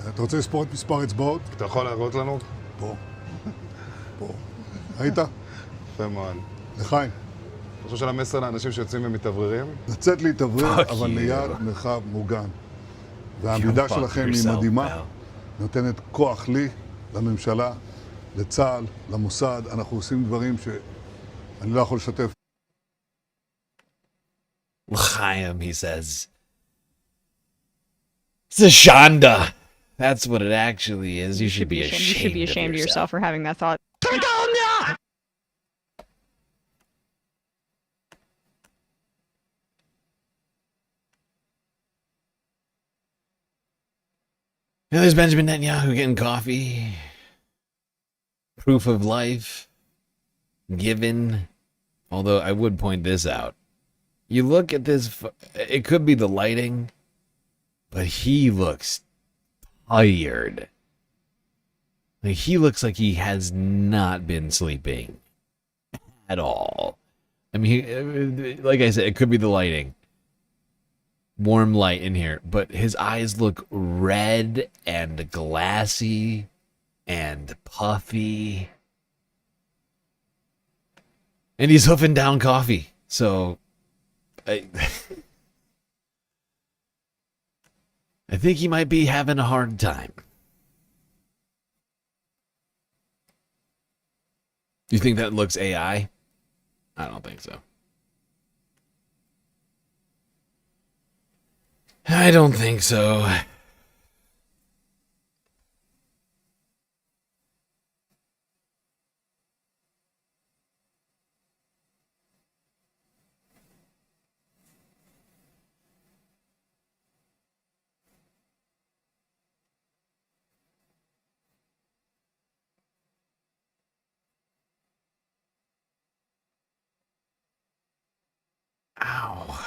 אתה רוצה לספור את מספר אצבעות? אתה יכול להראות לנו? פה. פה. היית? יפה מאוד. לחיים. אתה חושב של המסר לאנשים שיוצאים ומתאווררים? לצאת להתאוורר, אבל ליד מרחב מוגן. והעמידה שלכם היא מדהימה. נותנת כוח לי, לממשלה, לצה"ל, למוסד. אנחנו עושים דברים שאני לא יכול לשתף. L'chaim, he says. It's a shanda. That's what it actually is. You should be ashamed. You should be ashamed of yourself for having that thought. Now there's Benjamin Netanyahu getting coffee. proof of life given. Although I would point this out. You look at this, it could be the lighting, but he looks tired. Like, he looks like he has not been sleeping at all. I mean, like I said, it could be the lighting. Warm light in here, but his eyes look red and glassy and puffy. And he's hoofing down coffee. So, I think he might be having a hard time. You think that looks AI? I don't think so. I don't think so. Ow.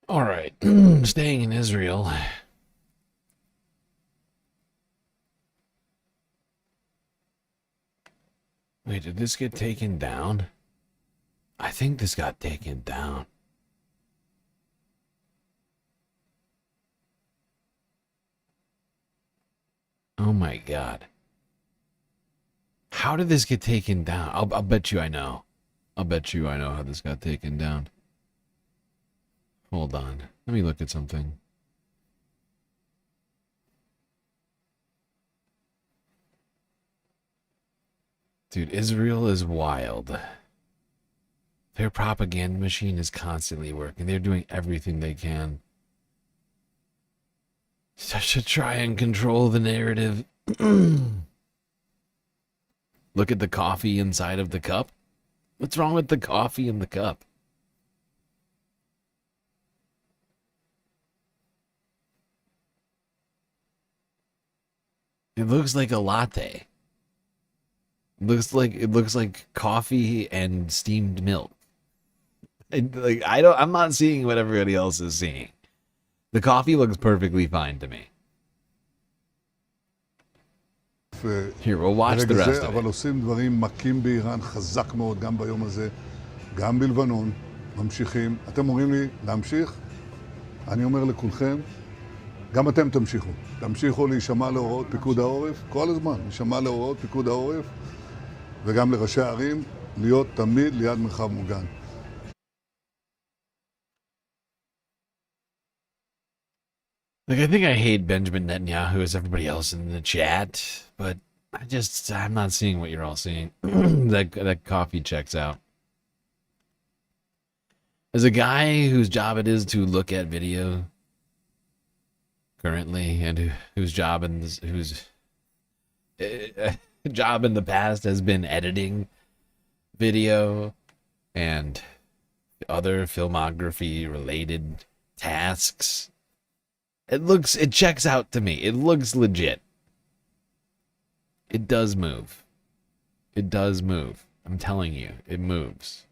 All right. Staying in Israel. Wait, did this get taken down? I think this got taken down. Oh my God. How did this get taken down? I'll bet you I know. I'll bet you I know how this got taken down. Hold on. Let me look at something. Dude, Israel is wild. Their propaganda machine is constantly working. They're doing everything they can to try and control the narrative. Look at the coffee inside of the cup. What's wrong with the coffee in the cup? It looks like a latte. It looks like coffee and steamed milk. I'm not seeing what everybody else is seeing. The coffee looks perfectly fine to me. Here, we'll watch the rest of it. אבל עושים דברים מכים באיראן חזק מאוד גם ביום הזה, גם בלבנון, ממשיכים. אתם אומרים לי להמשיך? אני אומר לכולכם, גם אתם תמשיכו. תמשיכו להישמע להוראות פיקוד העורף, כל הזמן, להישמע להוראות פיקוד העורף, וגם לראשי הערים, להיות תמיד ליד מרחב מוגן. Like, I think I hate Benjamin Netanyahu as everybody else in the chat, but I'm not seeing what you're all seeing. that coffee checks out. As a guy whose job it is to look at video currently, and whose job in the past has been editing video and other filmography related tasks, it checks out to me. It looks legit. It does move. It does move. I'm telling you, it moves.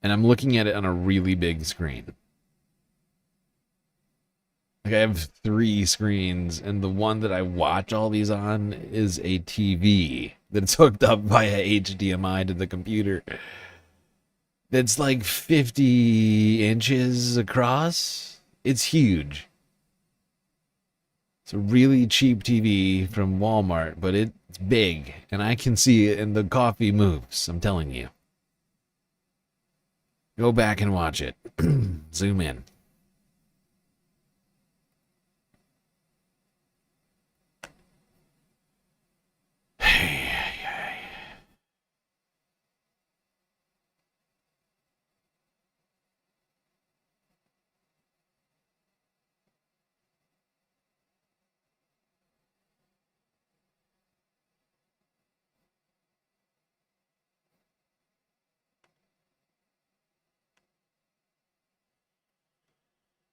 And I'm looking at it on a really big screen. Like, I have 3 screens, and the one that I watch all these on is a TV that's hooked up via HDMI to the computer. That's like 50 inches across. It's huge. It's a really cheap TV from Walmart, but it's big, and I can see it, and the coffee moves, I'm telling you. Go back and watch it. Zoom in.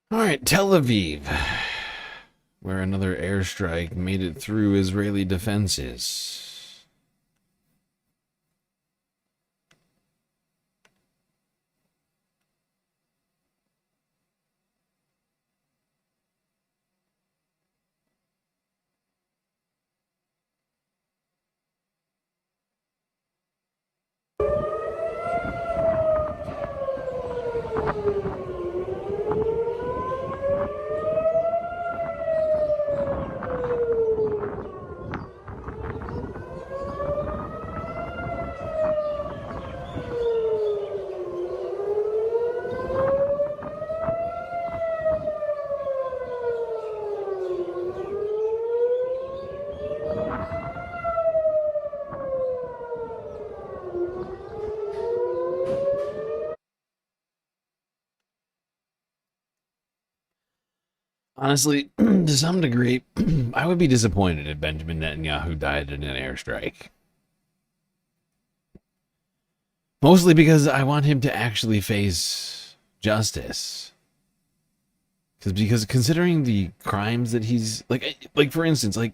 All right, Tel Aviv, where another airstrike made it through Israeli defenses. Honestly, to some degree, I would be disappointed if Benjamin Netanyahu died in an airstrike. Mostly because I want him to actually face justice. Because considering the crimes that he's like for instance, like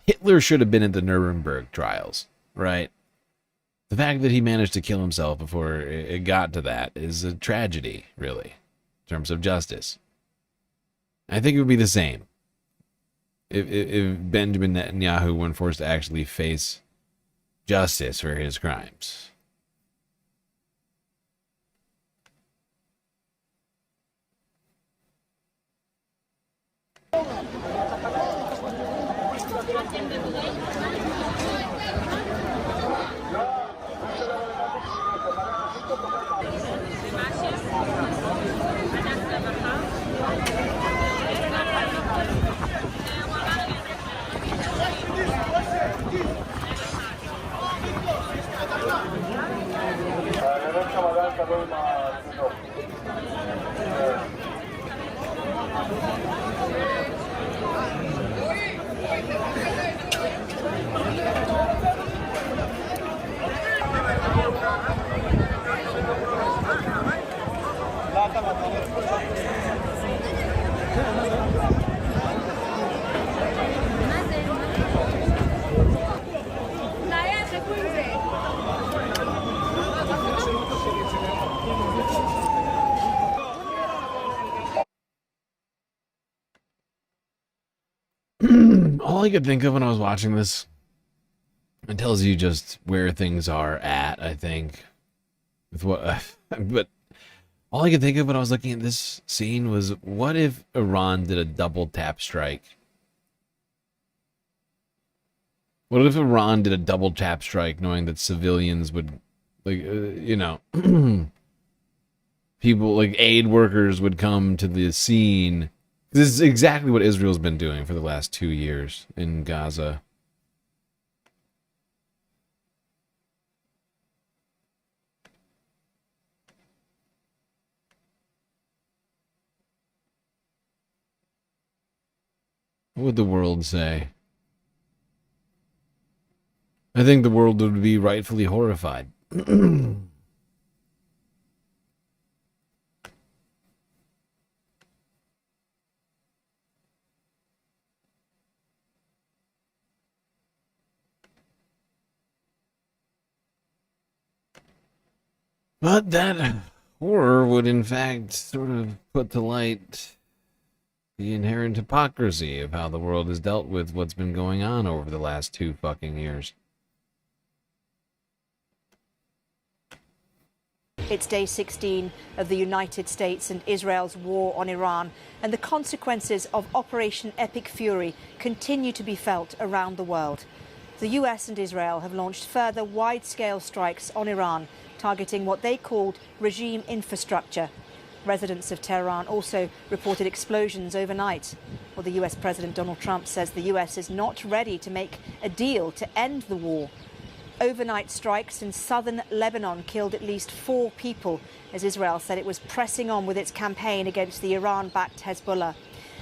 Hitler should have been at the Nuremberg trials, right? The fact that he managed to kill himself before it got to that is a tragedy, really, in terms of justice. I think it would be the same if Benjamin Netanyahu were forced to actually face justice for his crimes. All I could think of when I was watching this, it tells you just where things are at, I think. With what, but all I could think of when I was looking at this scene was, what if Iran did a double tap strike? What if Iran did a double tap strike, knowing that civilians would, people like aid workers would come to the scene? This is exactly what Israel's been doing for the last 2 years in Gaza. What would the world say? I think the world would be rightfully horrified. But that horror would in fact sort of put to light the inherent hypocrisy of how the world has dealt with what's been going on over the last 2 fucking years. It's day 16 of the United States and Israel's war on Iran, and the consequences of Operation Epic Fury continue to be felt around the world. The US and Israel have launched further wide-scale strikes on Iran, targeting what they called regime infrastructure. Residents of Tehran also reported explosions overnight. Well, the US President Donald Trump says the US is not ready to make a deal to end the war. Overnight strikes in southern Lebanon killed at least 4 people, as Israel said it was pressing on with its campaign against the Iran-backed Hezbollah.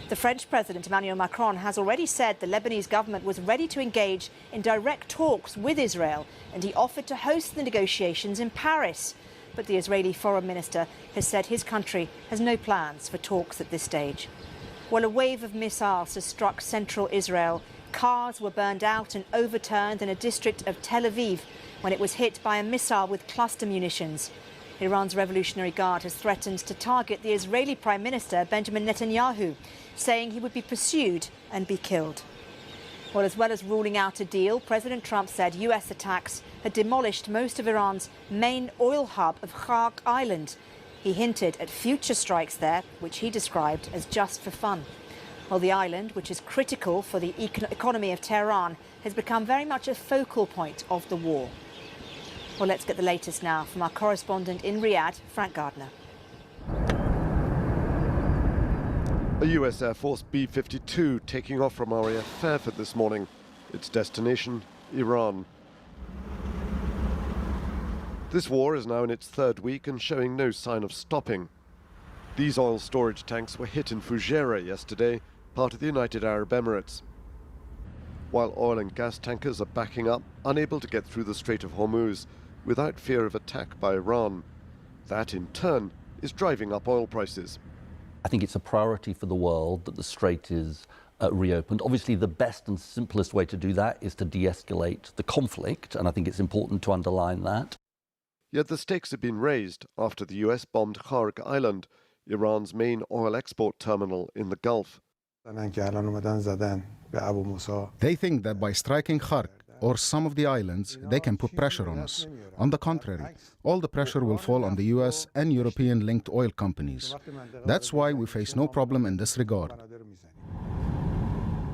The French President Emmanuel Macron has already said the Lebanese government was ready to engage in direct talks with Israel, and he offered to host the negotiations in Paris. but the Israeli foreign minister has said his country has no plans for talks at this stage. Well, a wave of missiles has struck central Israel. Cars were burned out and overturned in a district of Tel Aviv when it was hit by a missile with cluster munitions. Iran's Revolutionary Guard has threatened to target the Israeli Prime Minister Benjamin Netanyahu, saying he would be pursued and be killed. Well, as well as ruling out a deal, President Trump said US attacks had demolished most of Iran's main oil hub of Khark Island. He hinted at future strikes there, which he described as just for fun. Well, the island, which is critical for the economy of Tehran, has become very much a focal point of the war. Well, let's get the latest now from our correspondent in Riyadh, Frank Gardner. A US Air Force B-52 taking off from RAF Fairford this morning. Its destination, Iran. This war is now in its third week and showing no sign of stopping. These oil storage tanks were hit in Fujairah yesterday, part of the United Arab Emirates. While oil and gas tankers are backing up, unable to get through the Strait of Hormuz, without fear of attack by Iran. That, in turn, is driving up oil prices. I think it's a priority for the world that the strait is reopened. Obviously, the best and simplest way to do that is to de-escalate the conflict, and I think it's important to underline that. Yet the stakes have been raised after the US bombed Khark Island, Iran's main oil export terminal in the Gulf. They think that by striking Khark or some of the islands, they can put pressure on us. On the contrary, all the pressure will fall on the US and European-linked oil companies. That's why we face no problem in this regard.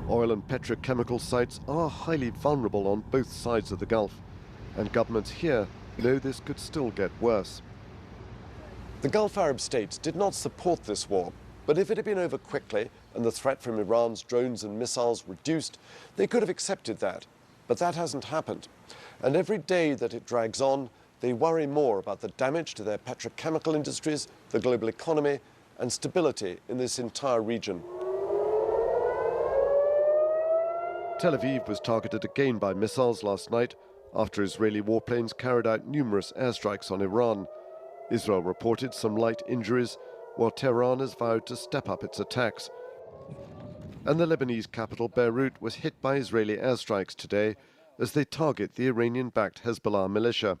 Oil and petrochemical sites are highly vulnerable on both sides of the Gulf, and governments here know this could still get worse. The Gulf Arab states did not support this war, but if it had been over quickly and the threat from Iran's drones and missiles reduced, they could have accepted that. But that hasn't happened. And every day that it drags on, they worry more about the damage to their petrochemical industries, the global economy, and stability in this entire region. Tel Aviv was targeted again by missiles last night after Israeli warplanes carried out numerous airstrikes on Iran. Israel reported some light injuries, while Tehran has vowed to step up its attacks. And the Lebanese capital Beirut was hit by Israeli airstrikes today as they target the Iranian-backed Hezbollah militia.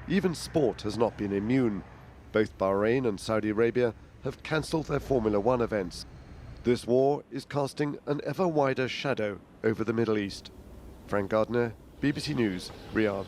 Even sport has not been immune. Both Bahrain and Saudi Arabia have cancelled their Formula One events. This war is casting an ever wider shadow over the Middle East. Frank Gardner, BBC News, Riyadh.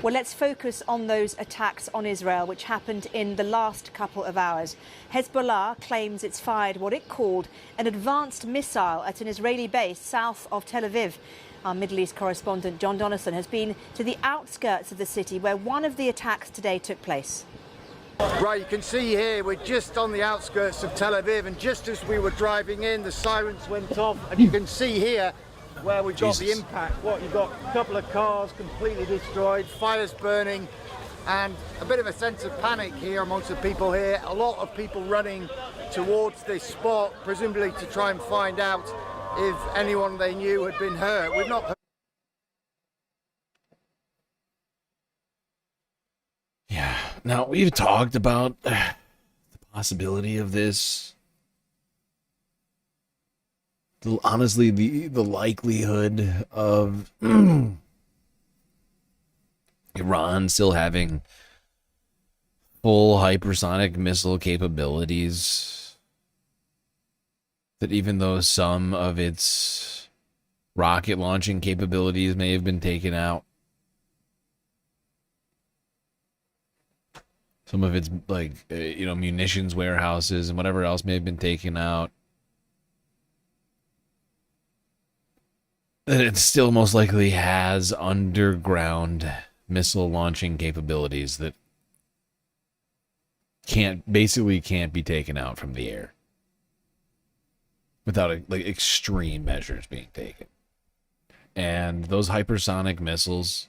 Well, let's focus on those attacks on Israel, which happened in the last couple of hours. Hezbollah claims it's fired what it called an advanced missile at an Israeli base south of Tel Aviv. Our Middle East correspondent John Donaldson has been to the outskirts of the city where one of the attacks today took place. Right, you can see here we're just on the outskirts of Tel Aviv, and just as we were driving in, the sirens went off, and you can see here where we've got the impact. What, you've got a couple of cars completely destroyed, fires burning, and a bit of a sense of panic here amongst the people here. A lot of people running towards this spot, presumably to try and find out if anyone they knew had been hurt. We've not heard. Yeah, now we've talked about the possibility of this. Honestly, the likelihood of Iran still having full hypersonic missile capabilities, that even though some of its rocket launching capabilities may have been taken out, some of its munitions warehouses and whatever else may have been taken out, that it still most likely has underground missile launching capabilities that basically can't be taken out from the air without extreme measures being taken. And those hypersonic missiles,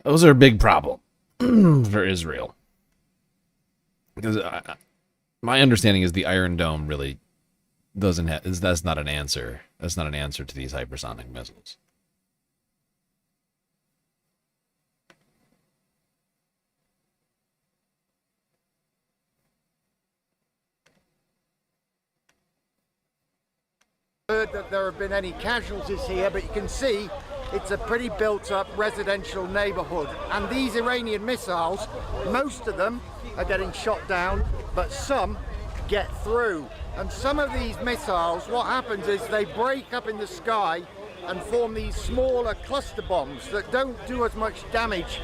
those are a big problem for Israel, because my understanding is the Iron Dome really doesn't have, that's not an answer. That's not an answer to these hypersonic missiles. heard that there have been any casualties here, but you can see it's a pretty built-up residential neighborhood. And these Iranian missiles, most of them are getting shot down, but some get through. And some of these missiles, what happens is they break up in the sky and form these smaller cluster bombs that don't do as much damage.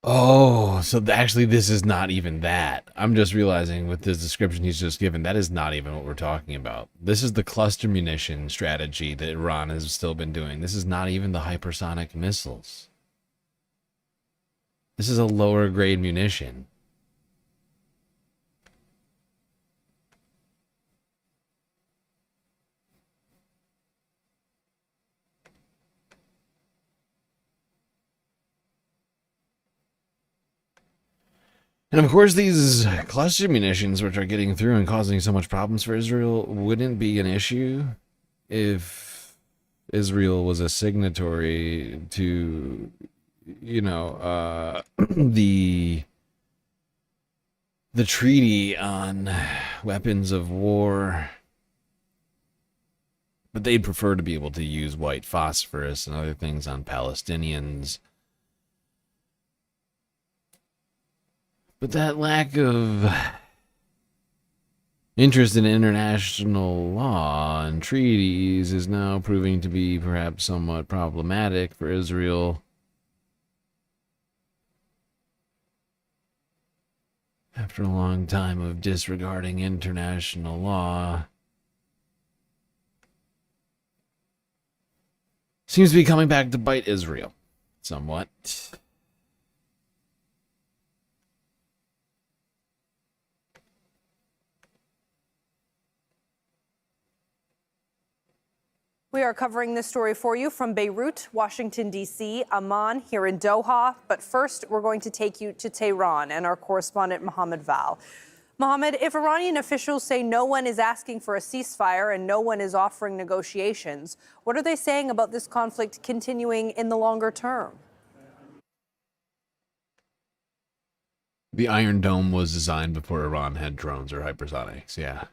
Oh, so actually this is not even that. I'm just realizing with this description he's just given, that is not even what we're talking about. This is the cluster munition strategy that Iran has still been doing. This is not even the hypersonic missiles. This is a lower grade munition. And of course, these cluster munitions, which are getting through and causing so much problems for Israel, wouldn't be an issue if Israel was a signatory to, you know, the treaty on weapons of war. But they'd prefer to be able to use white phosphorus and other things on Palestinians. But that lack of interest in international law and treaties is now proving to be perhaps somewhat problematic for Israel. After a long time of disregarding international law, seems to be coming back to bite Israel somewhat. We are covering this story for you from Beirut, Washington, D.C., Amman, here in Doha. But first, we're going to take you to Tehran and our correspondent, Mohammed Val. Mohammed, if Iranian officials say no one is asking for a ceasefire and no one is offering negotiations, what are they saying about this conflict continuing in the longer term? The Iron Dome was designed before Iran had drones or hypersonics, yeah.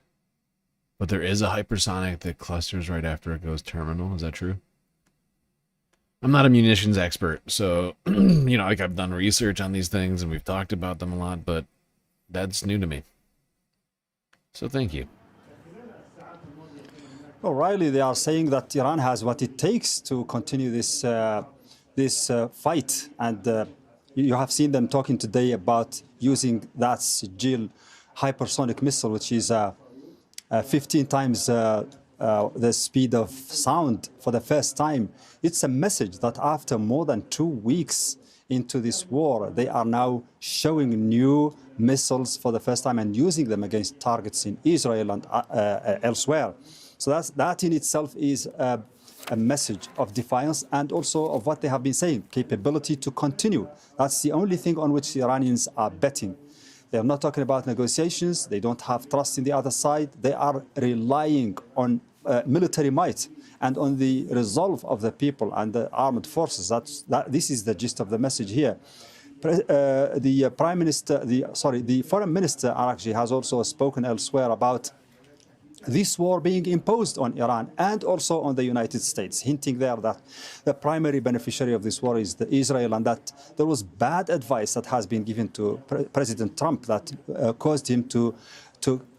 But there is a hypersonic that clusters right after it goes terminal. Is that true? I'm not a munitions expert, so, you know, like I've done research on these things and we've talked about them a lot, but that's new to me. So thank you. Well, Riley, they are saying that Iran has what it takes to continue this fight. And you have seen them talking today about using that Sigil hypersonic missile, which is 15 times the speed of sound for the first time. It's a message that after more than 2 weeks into this war, they are now showing new missiles for the first time and using them against targets in Israel and elsewhere. So that in itself is a message of defiance and also of what they have been saying, capability to continue. That's the only thing on which the Iranians are betting. They're not talking about negotiations. They don't have trust in the other side. They are relying on military might and on the resolve of the people and the armed forces. This is the gist of the message here. The prime minister, the foreign minister actually has also spoken elsewhere about this war being imposed on Iran and also on the United States, hinting there that the primary beneficiary of this war is Israel, and that there was bad advice that has been given to President Trump that caused him to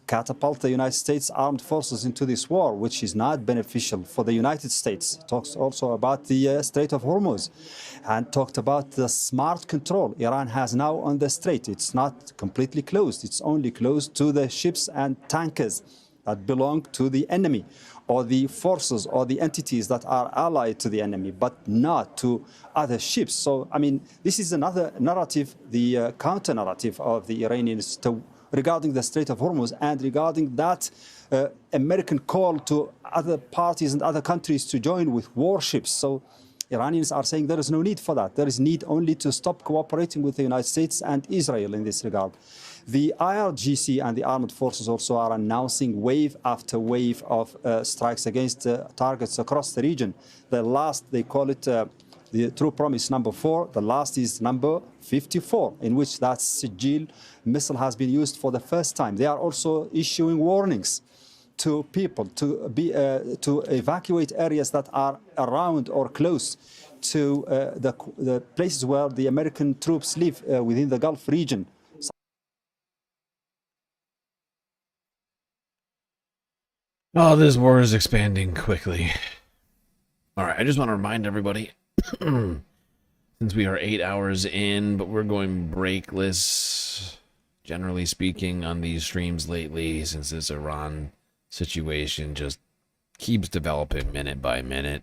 catapult the United States armed forces into this war, which is not beneficial for the United States. Talks also about the Strait of Hormuz and talked about the smart control Iran has now on the strait. It's not completely closed. It's only closed to the ships and tankers that belong to the enemy, or the forces or the entities that are allied to the enemy, but not to other ships. So, I mean, this is another narrative, the counter-narrative of the Iranians regarding the Strait of Hormuz and regarding that American call to other parties and other countries to join with warships. So Iranians are saying there is no need for that. There is need only to stop cooperating with the United States and Israel in this regard. The IRGC and the armed forces also are announcing wave after wave of strikes against targets across the region. The last, they call it the True Promise number 4. The last is number 54, in which that Sigil missile has been used for the first time. They are also issuing warnings to people to evacuate areas that are around or close to the places where the American troops live within the Gulf region. Oh, this war is expanding quickly. All right, I just want to remind everybody, since we are 8 hours in, but we're going breakless, generally speaking, on these streams lately, since this Iran situation just keeps developing minute by minute.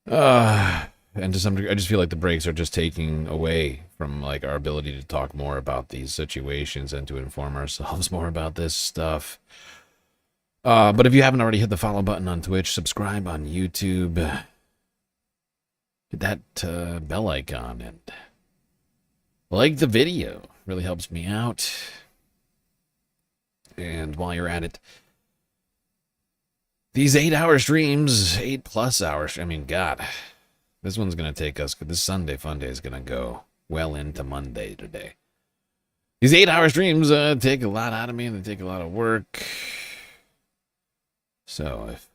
And to some degree, I just feel like the breaks are just taking away from like our ability to talk more about these situations and to inform ourselves more about this stuff. But if you haven't already hit the follow button on Twitch, subscribe on YouTube, hit that bell icon, and like the video. Really helps me out. And while you're at it, these 8-hour streams, 8+ hours, I mean, God, this one's going to take us, this Sunday Funday is going to go well into Monday today. These 8-hour streams take a lot out of me, and they take a lot of work. So, if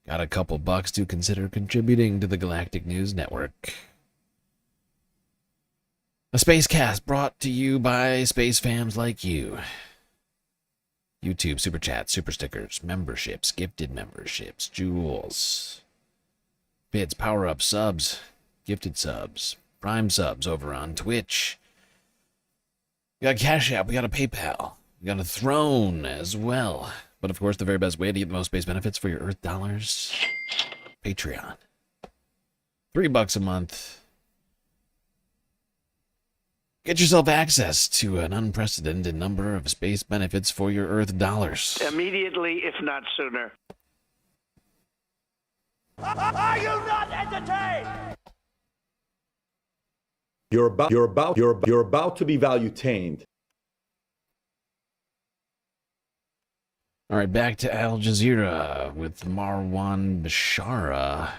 got a couple bucks to consider contributing to the Galactic News Network. A spacecast brought to you by space fams like you. YouTube, super chats, super stickers, memberships, gifted memberships, jewels, bits, power-ups, subs, gifted subs, prime subs over on Twitch. We got a Cash App, we got a PayPal, we got a Throne as well. But of course, the very best way to get the most space benefits for your Earth dollars, Patreon. $3 a month. Get yourself access to an unprecedented number of space benefits for your Earth dollars. Immediately, if not sooner. Are you not entertained? You're about to be value-tained. All right, back to Al Jazeera with Marwan Bashara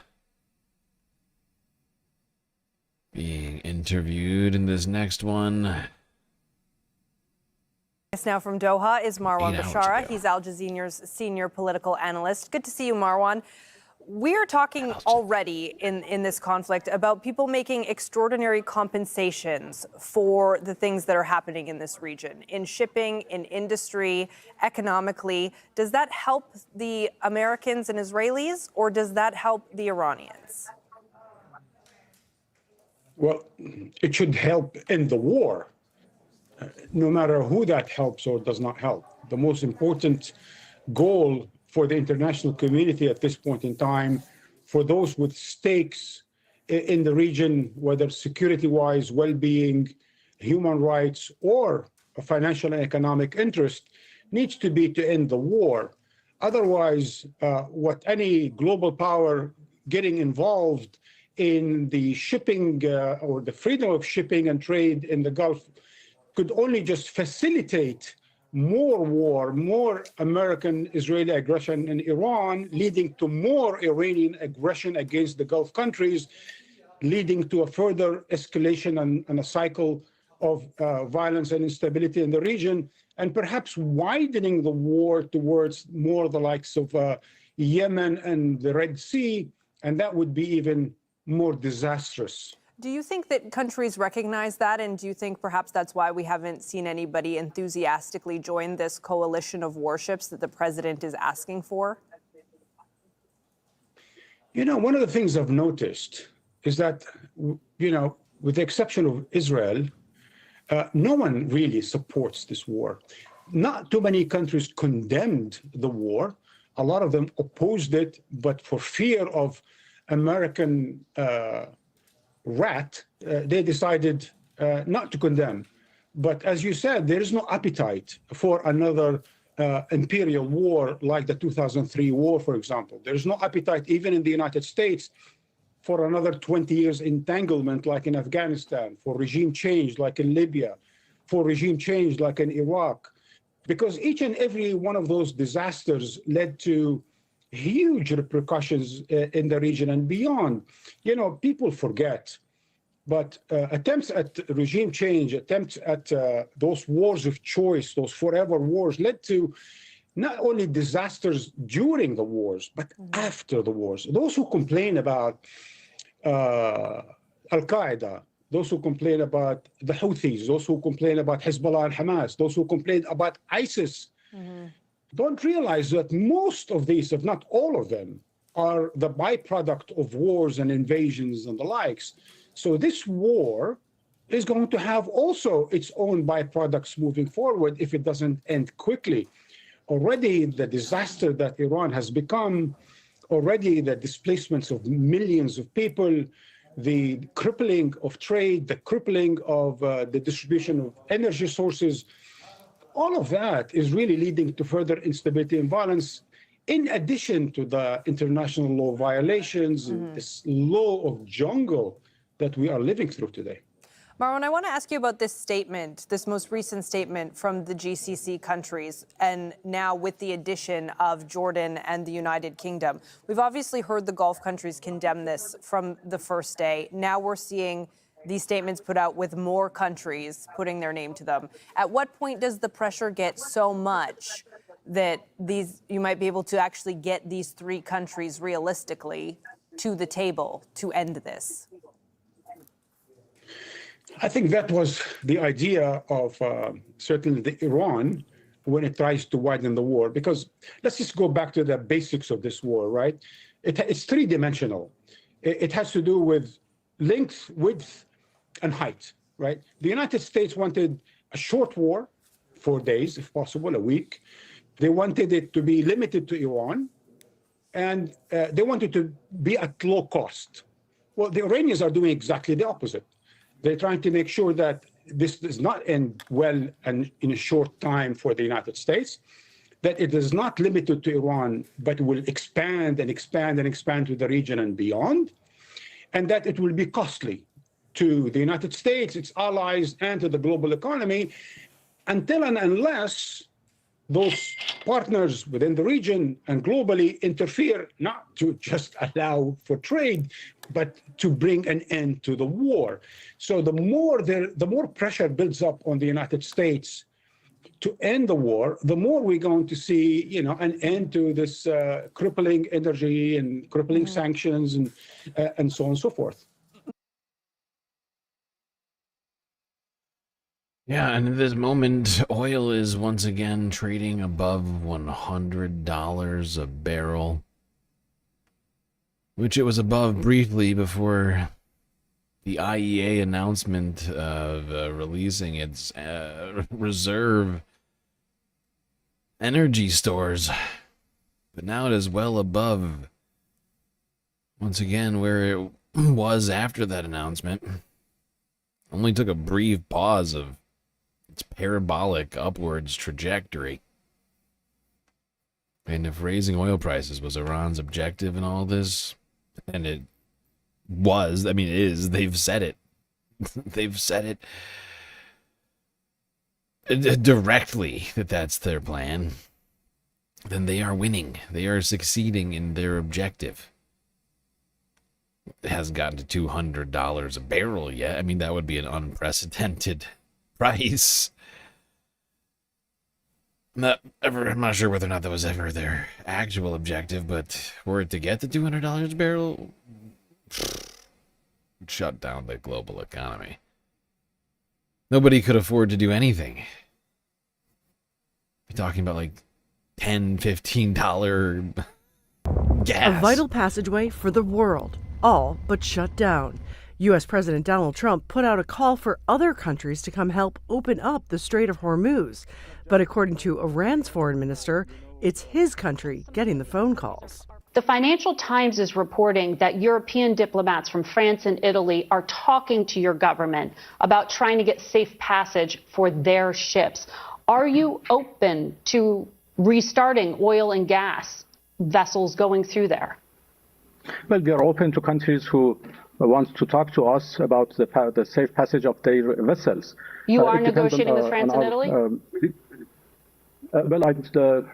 being interviewed in this next one. Now from Doha is Marwan Bashara. He's Al Jazeera's senior political analyst. Good to see you, Marwan. We're talking already in this conflict about people making extraordinary compensations for the things that are happening in this region, in shipping, in industry, economically. Does that help the Americans and Israelis, or does that help the Iranians? Well, it should help in the war, no matter who that helps or does not help. The most important goal for the international community at this point in time, for those with stakes in the region, whether security-wise, well-being, human rights, or a financial and economic interest, needs to be to end the war. Otherwise, what any global power getting involved in the shipping or the freedom of shipping and trade in the Gulf could only just facilitate more war, more American-Israeli aggression in Iran, leading to more Iranian aggression against the Gulf countries, leading to a further escalation and a cycle of violence and instability in the region, and perhaps widening the war towards more the likes of Yemen and the Red Sea, and that would be even more disastrous. Do you think that countries recognize that, and do you think perhaps that's why we haven't seen anybody enthusiastically join this coalition of warships that the president is asking for? You know, one of the things I've noticed is that, you know, with the exception of Israel, no one really supports this war. Not too many countries condemned the war. A lot of them opposed it, but for fear of American they decided not to condemn. But as you said, there is no appetite for another imperial war like the 2003 war, for example. There is no appetite even in the United States for another 20 years entanglement like in Afghanistan, for regime change like in Libya, for regime change like in Iraq. Because each and every one of those disasters led to huge repercussions in the region and beyond. You know, people forget But attempts at regime change, attempts at those wars of choice, those forever wars, led to not only disasters during the wars, but after the wars. Those who complain about Al-Qaeda, those who complain about the Houthis, those who complain about Hezbollah and Hamas, those who complain about ISIS, don't realize that most of these, if not all of them, are the byproduct of wars and invasions and the likes. So this war is going to have also its own byproducts moving forward if it doesn't end quickly. Already the disaster that Iran has become, already the displacements of millions of people, the crippling of trade, the crippling of the distribution of energy sources, all of that is really leading to further instability and violence, in addition to the international law violations and this law of jungle that we are living through today. Marwan, I want to ask you about this statement, this most recent statement from the GCC countries, and now with the addition of Jordan and the United Kingdom. We've obviously heard the Gulf countries condemn this from the first day. Now we're seeing these statements put out with more countries putting their name to them. At what point does the pressure get so much that you might be able to actually get these three countries realistically to the table to end this? I think that was the idea of certainly the Iran when it tries to widen the war, because let's just go back to the basics of this war, right? It's three-dimensional. It has to do with length, width, and height, right? The United States wanted a short war, 4 days, if possible, a week. They wanted it to be limited to Iran, and they wanted to be at low cost. Well, the Iranians are doing exactly the opposite. They're trying to make sure that this does not end well and in a short time for the United States, that it is not limited to Iran, but will expand and expand and expand to the region and beyond, and that it will be costly to the United States, its allies, and to the global economy, until and unless those partners within the region and globally interfere, not to just allow for trade, but to bring an end to the war. So the more pressure builds up on the United States to end the war, the more we're going to see, an end to this crippling energy and crippling sanctions and so on and so forth. Yeah, and at this moment, oil is once again trading above $100 a barrel, which it was above briefly before the IEA announcement of releasing its reserve energy stores. But now it is well above, once again, where it was after that announcement. Only took a brief pause of its parabolic upwards trajectory. And if raising oil prices was Iran's objective in all this, and it was, it is, they've said it. They've said it directly that that's their plan. Then they are winning. They are succeeding in their objective. It hasn't gotten to $200 a barrel yet. That would be an unprecedented price. I'm not sure whether or not that was ever their actual objective, but were it to get to $200 a barrel, shut down the global economy. Nobody could afford to do anything. You're talking about like $10, $15 gas. A vital passageway for the world, all but shut down. U.S. President Donald Trump put out a call for other countries to come help open up the Strait of Hormuz. But according to Iran's foreign minister, it's his country getting the phone calls. The Financial Times is reporting that European diplomats from France and Italy are talking to your government about trying to get safe passage for their ships. Are you open to restarting oil and gas vessels going through there? Well, we are open to countries who want to talk to us about the safe passage of their vessels. You are negotiating with France and Italy?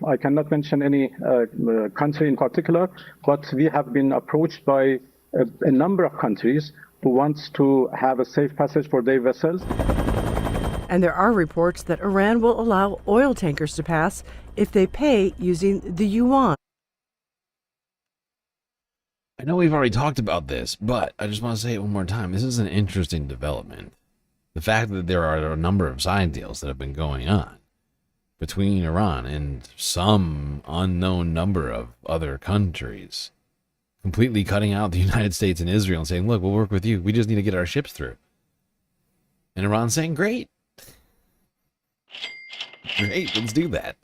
I cannot mention any country in particular, but we have been approached by a number of countries who wants to have a safe passage for their vessels. And there are reports that Iran will allow oil tankers to pass if they pay using the yuan. I know we've already talked about this, but I just want to say it one more time. This is an interesting development. The fact that there are a number of side deals that have been going on between Iran and some unknown number of other countries, completely cutting out the United States and Israel and saying, look, we'll work with you. We just need to get our ships through. And Iran saying, great. Great, let's do that.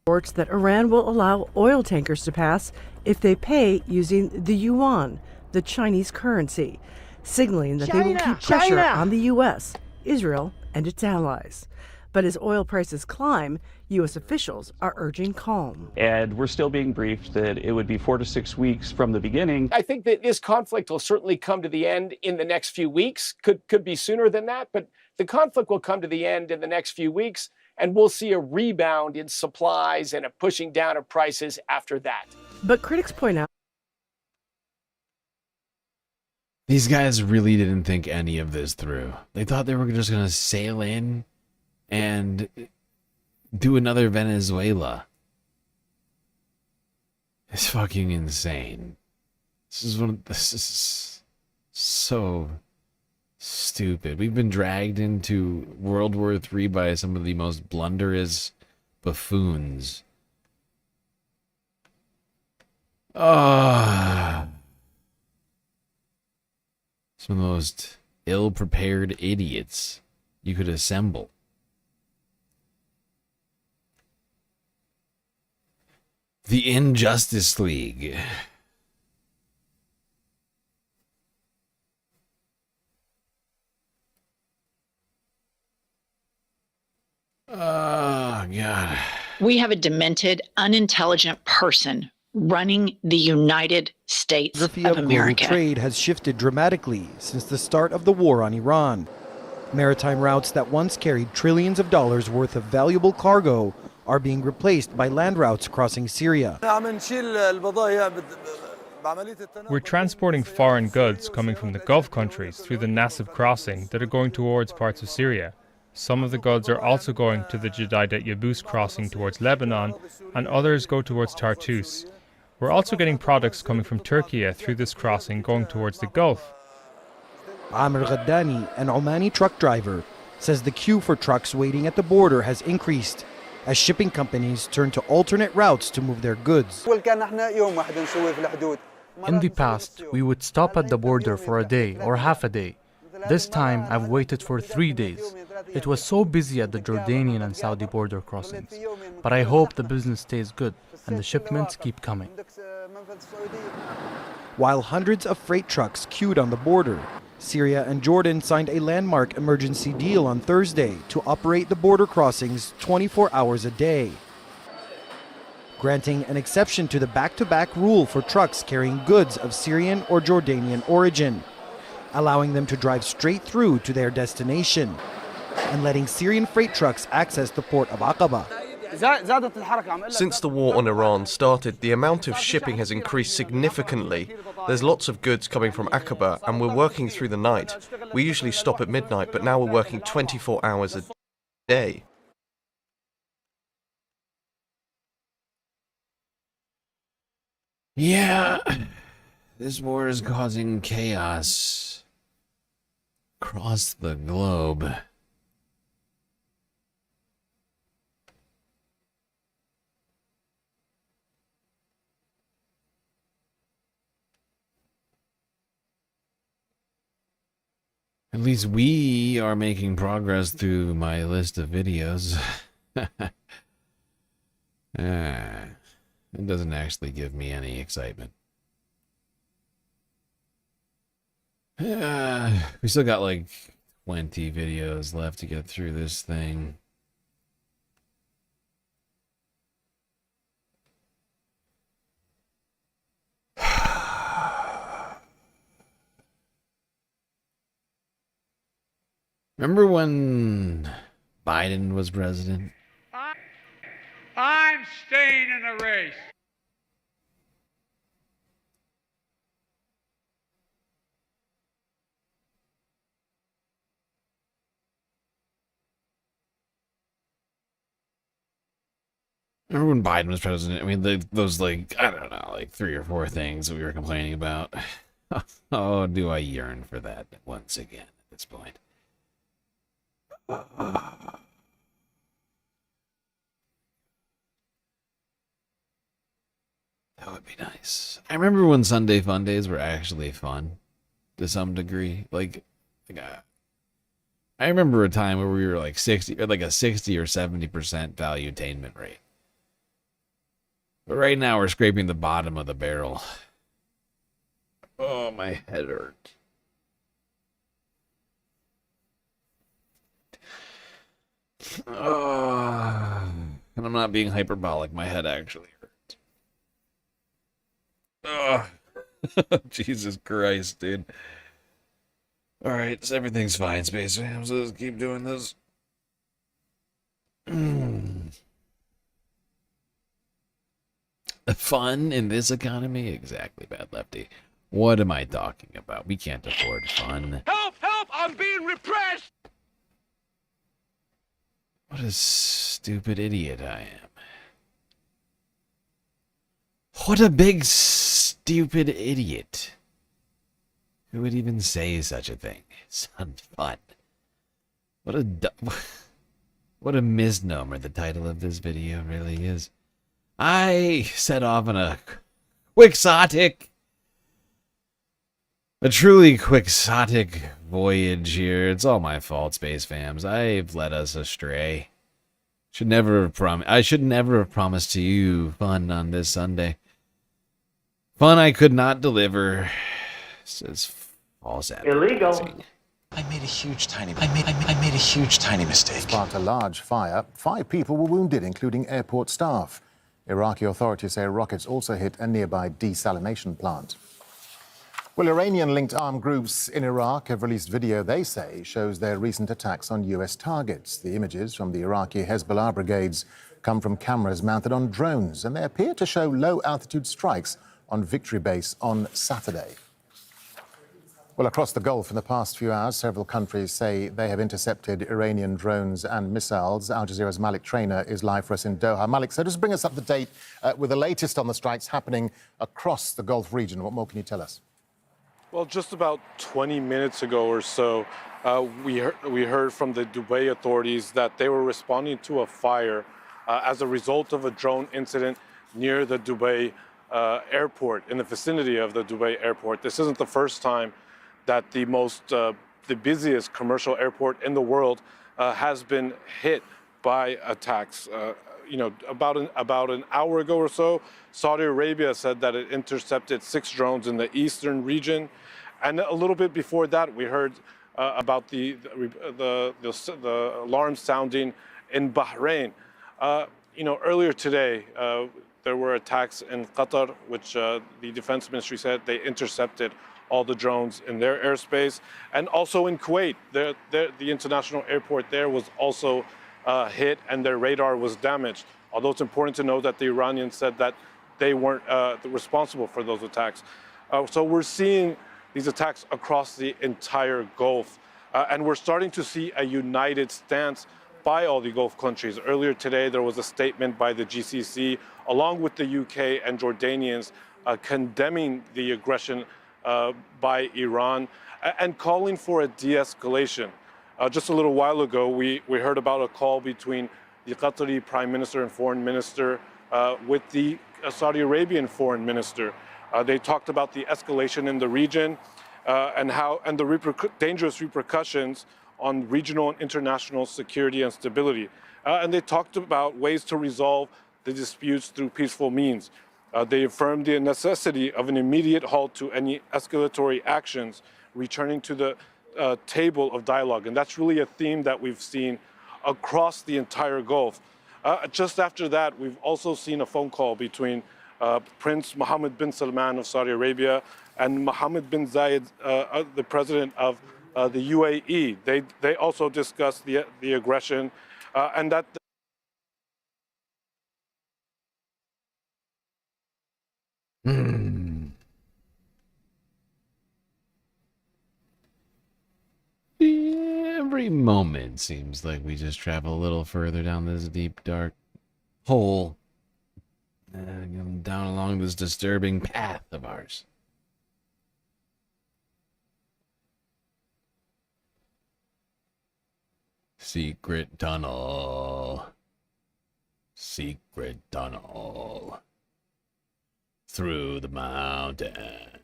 Reports that Iran will allow oil tankers to pass if they pay using the yuan, the Chinese currency, signaling that they will keep pressure on the U.S., Israel, and its allies. But as oil prices climb, U.S. officials are urging calm. And we're still being briefed that it would be 4 to 6 weeks from the beginning. I think that this conflict will certainly come to the end in the next few weeks. Could be sooner than that, but the conflict will come to the end in the next few weeks, and we'll see a rebound in supplies and a pushing down of prices after that. But critics point out these guys really didn't think any of this through. They thought they were just going to sail in and do another Venezuela. It's fucking insane. This is so stupid. We've been dragged into World War III by some of the most blunderous buffoons. Some of the most ill-prepared idiots you could assemble. The Injustice League. Oh, God. We have a demented, unintelligent person running the United States of America. Global trade has shifted dramatically since the start of the war on Iran. Maritime routes that once carried trillions of dollars worth of valuable cargo are being replaced by land routes crossing Syria. We're transporting foreign goods coming from the Gulf countries through the Nassib crossing that are going towards parts of Syria. Some of the goods are also going to the Jadida-Yabus crossing towards Lebanon, and others go towards Tartus. We're also getting products coming from Turkey through this crossing going towards the Gulf. Amr Ghaddani, an Omani truck driver, says the queue for trucks waiting at the border has increased as shipping companies turn to alternate routes to move their goods. In the past, we would stop at the border for a day or half a day. This time, I've waited for 3 days. It was so busy at the Jordanian and Saudi border crossings. But I hope the business stays good and the shipments keep coming. While hundreds of freight trucks queued on the border, Syria and Jordan signed a landmark emergency deal on Thursday to operate the border crossings 24 hours a day, granting an exception to the back-to-back rule for trucks carrying goods of Syrian or Jordanian origin, allowing them to drive straight through to their destination, and letting Syrian freight trucks access the port of Aqaba. Since the war on Iran started, the amount of shipping has increased significantly. There's lots of goods coming from Aqaba, and we're working through the night. We usually stop at midnight, but now we're working 24 hours a day. Yeah, this war is causing chaos across the globe. At least we are making progress through my list of videos. It doesn't actually give me any excitement. We still got like 20 videos left to get through this thing. Remember when Biden was president? I'm staying in the race. Remember when Biden was president? I mean, those, like, I don't know, like 3 or 4 things that we were complaining about. Oh, do I yearn for that once again at this point. That would be nice. I remember when Sunday fun days were actually fun to some degree. I remember a time where we were like 60 or 70% value attainment rate. But right now we're scraping the bottom of the barrel. Oh, my head hurts. And I'm not being hyperbolic. My head actually hurts. Jesus Christ, dude. Alright, so everything's fine, Space Fam. So let's keep doing this. Fun in this economy? Exactly, Bad Lefty. What am I talking about? We can't afford fun. Help! Help! I'm being repressed! What a stupid idiot I am. What a big stupid idiot. Who would even say such a thing? It's not fun. What a misnomer the title of this video really is. I set off on a truly quixotic voyage here. It's all my fault, Space Fams. I've led us astray. I should never have promised to you fun on this Sunday. Fun I could not deliver. Says false advertising. Illegal. I made a huge tiny mistake. Sparked a large fire. 5 people were wounded, including airport staff. Iraqi authorities say rockets also hit a nearby desalination plant. Well, Iranian-linked armed groups in Iraq have released video they say shows their recent attacks on U.S. targets. The images from the Iraqi Hezbollah brigades come from cameras mounted on drones, and they appear to show low-altitude strikes on Victory Base on Saturday. Well, across the Gulf in the past few hours, several countries say they have intercepted Iranian drones and missiles. Al Jazeera's Malik Trainer is live for us in Doha. Malik, so just bring us up to date with the latest on the strikes happening across the Gulf region. What more can you tell us? Well, just about 20 minutes ago or so, we heard from the Dubai authorities that they were responding to a fire as a result of a drone incident near the Dubai airport, in the vicinity of the Dubai airport. This isn't the first time that the busiest commercial airport in the world has been hit by attacks. About an hour ago or so, Saudi Arabia said that it intercepted 6 drones in the eastern region, and a little bit before that, we heard about the alarm sounding in Bahrain. Earlier today, there were attacks in Qatar, which the Defense Ministry said they intercepted all the drones in their airspace, and also in Kuwait, the international airport there was also hit, and their radar was damaged. Although it's important to know that the Iranians said that they weren't responsible for those attacks. So we're seeing these attacks across the entire Gulf, and we're starting to see a united stance by all the Gulf countries. Earlier today, there was a statement by the GCC, along with the UK and Jordanians, condemning the aggression by Iran and calling for a de-escalation. Just a little while ago, we heard about a call between the Qatari Prime Minister and Foreign Minister with the Saudi Arabian Foreign Minister. They talked about the escalation in the region and the dangerous repercussions on regional and international security and stability. And they talked about ways to resolve the disputes through peaceful means. They affirmed the necessity of an immediate halt to any escalatory actions, returning to the table of dialogue. And that's really a theme that we've seen across the entire Gulf. Just after that, we've also seen a phone call between Prince Mohammed bin Salman of Saudi Arabia and Mohammed bin Zayed, the president of the UAE. They also discussed the aggression and that Every moment seems like we just travel a little further down this deep, dark hole down along this disturbing path of ours. Secret tunnel. Secret tunnel. Through the mountain.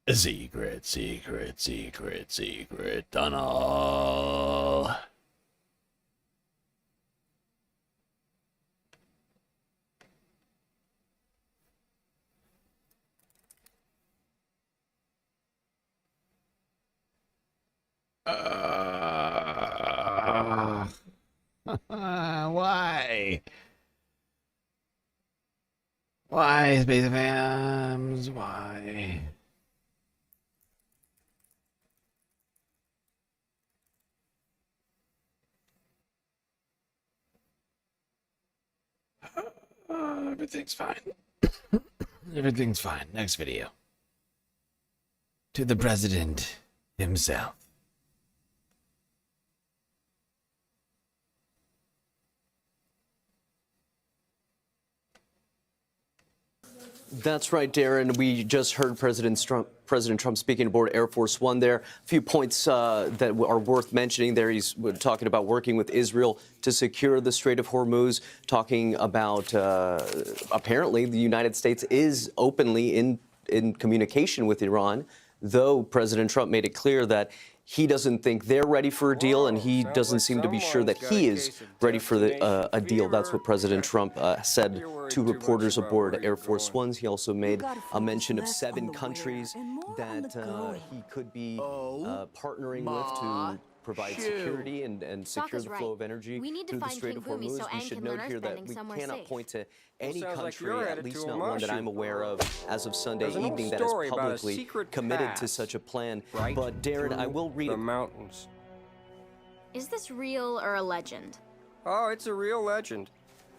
A secret, secret, secret, secret tunnel. Why? Why, Space Fams? Why? Everything's fine. Everything's fine. Next video. To the president himself. That's right, Darren. We just heard President Trump speaking aboard Air Force One there. A few points that are worth mentioning there. He's talking about working with Israel to secure the Strait of Hormuz, talking about apparently the United States is openly in communication with Iran, though President Trump made it clear that he doesn't think they're ready for a deal, and he doesn't seem to be sure that he is ready for a deal. That's what President Trump said to reporters aboard Air Force Ones. He also made a mention of 7 countries that he could be partnering with to provide security and secure the flow of energy through the Strait of Hormuz. We should note here that we cannot point to any country, at least not one that I'm aware of, as of Sunday evening, that is publicly committed to such a plan. But Darren, I will read the mountains. Is this real or a legend? Oh, it's a real legend,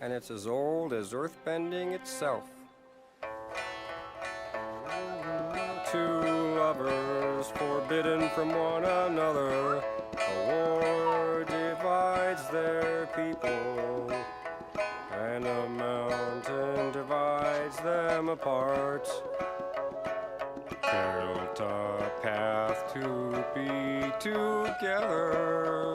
and it's as old as earthbending itself. 2 lovers forbidden from one another. A war divides their people, and a mountain divides them apart. Built a path to be together.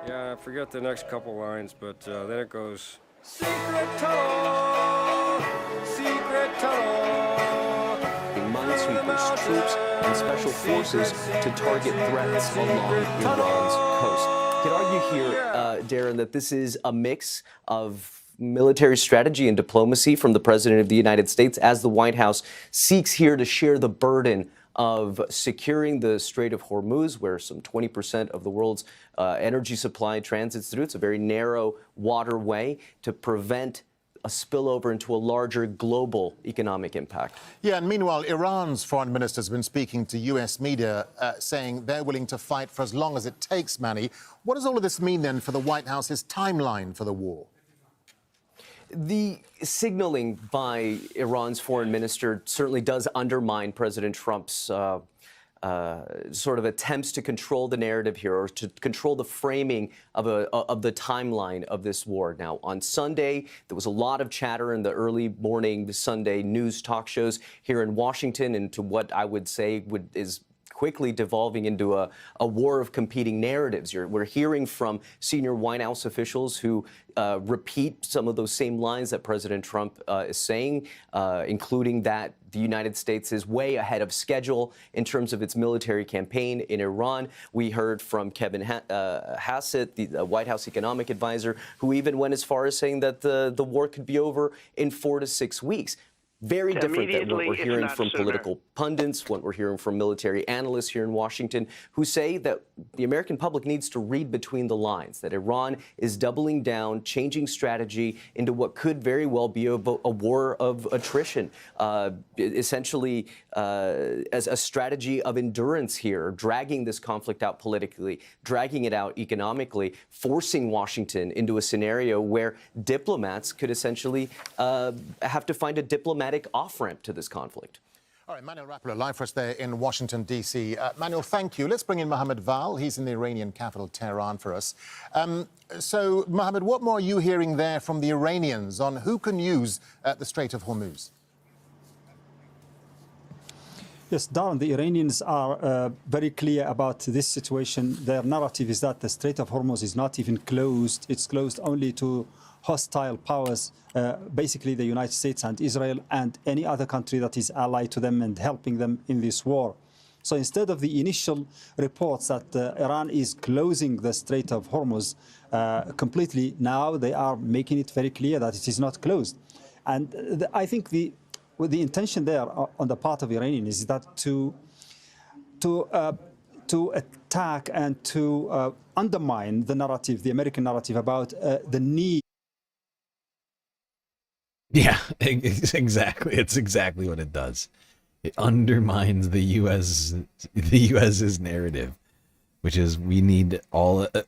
Yeah, I forget the next couple lines, but then it goes, secret tunnel, secret tunnel. Minesweepers, troops, and special forces to target threats along Iran's coast. You could argue here, Darren, that this is a mix of military strategy and diplomacy from the President of the United States as the White House seeks here to share the burden of securing the Strait of Hormuz, where some 20% of the world's energy supply transits through. It's a very narrow waterway to prevent a spillover into a larger global economic impact. Yeah, and meanwhile, Iran's foreign minister has been speaking to U.S. media, saying they're willing to fight for as long as it takes, Manny. What does all of this mean, then, for the White House's timeline for the war? The signaling by Iran's foreign minister certainly does undermine President Trump's sort of attempts to control the narrative here, or to control the framing of the timeline of this war. Now, on Sunday, there was a lot of chatter in the early morning Sunday news talk shows here in Washington into what I would say is quickly devolving into a war of competing narratives. We're hearing from senior White House officials who repeat some of those same lines that President Trump is saying, including that the United States is way ahead of schedule in terms of its military campaign in Iran. We heard from Kevin Hassett, the White House economic advisor, who even went as far as saying that the war could be over in 4 to 6 weeks. Very different than what we're hearing from political pundits, what we're hearing from military analysts here in Washington, who say that the American public needs to read between the lines, that Iran is doubling down, changing strategy into what could very well be a war of attrition, essentially as a strategy of endurance here, dragging this conflict out politically, dragging it out economically, forcing Washington into a scenario where diplomats could essentially have to find a diplomatic off-ramp to this conflict. All right, Manuel Rappler, live for us there in Washington, D.C. Manuel, thank you. Let's bring in Mohammed Val. He's in the Iranian capital, Tehran, for us. So, Mohammed, what more are you hearing there from the Iranians on who can use the Strait of Hormuz? Yes, Darren, the Iranians are very clear about this situation. Their narrative is that the Strait of Hormuz is not even closed. It's closed only to hostile powers, basically the United States and Israel and any other country that is allied to them and helping them in this war. So instead of the initial reports that Iran is closing the Strait of Hormuz completely, now they are making it very clear that it is not closed. And I think the intention there on the part of Iranians is that to attack and to undermine the narrative, the American narrative about the need. Yeah, exactly. It's exactly what it does. It undermines the US's narrative, which is we need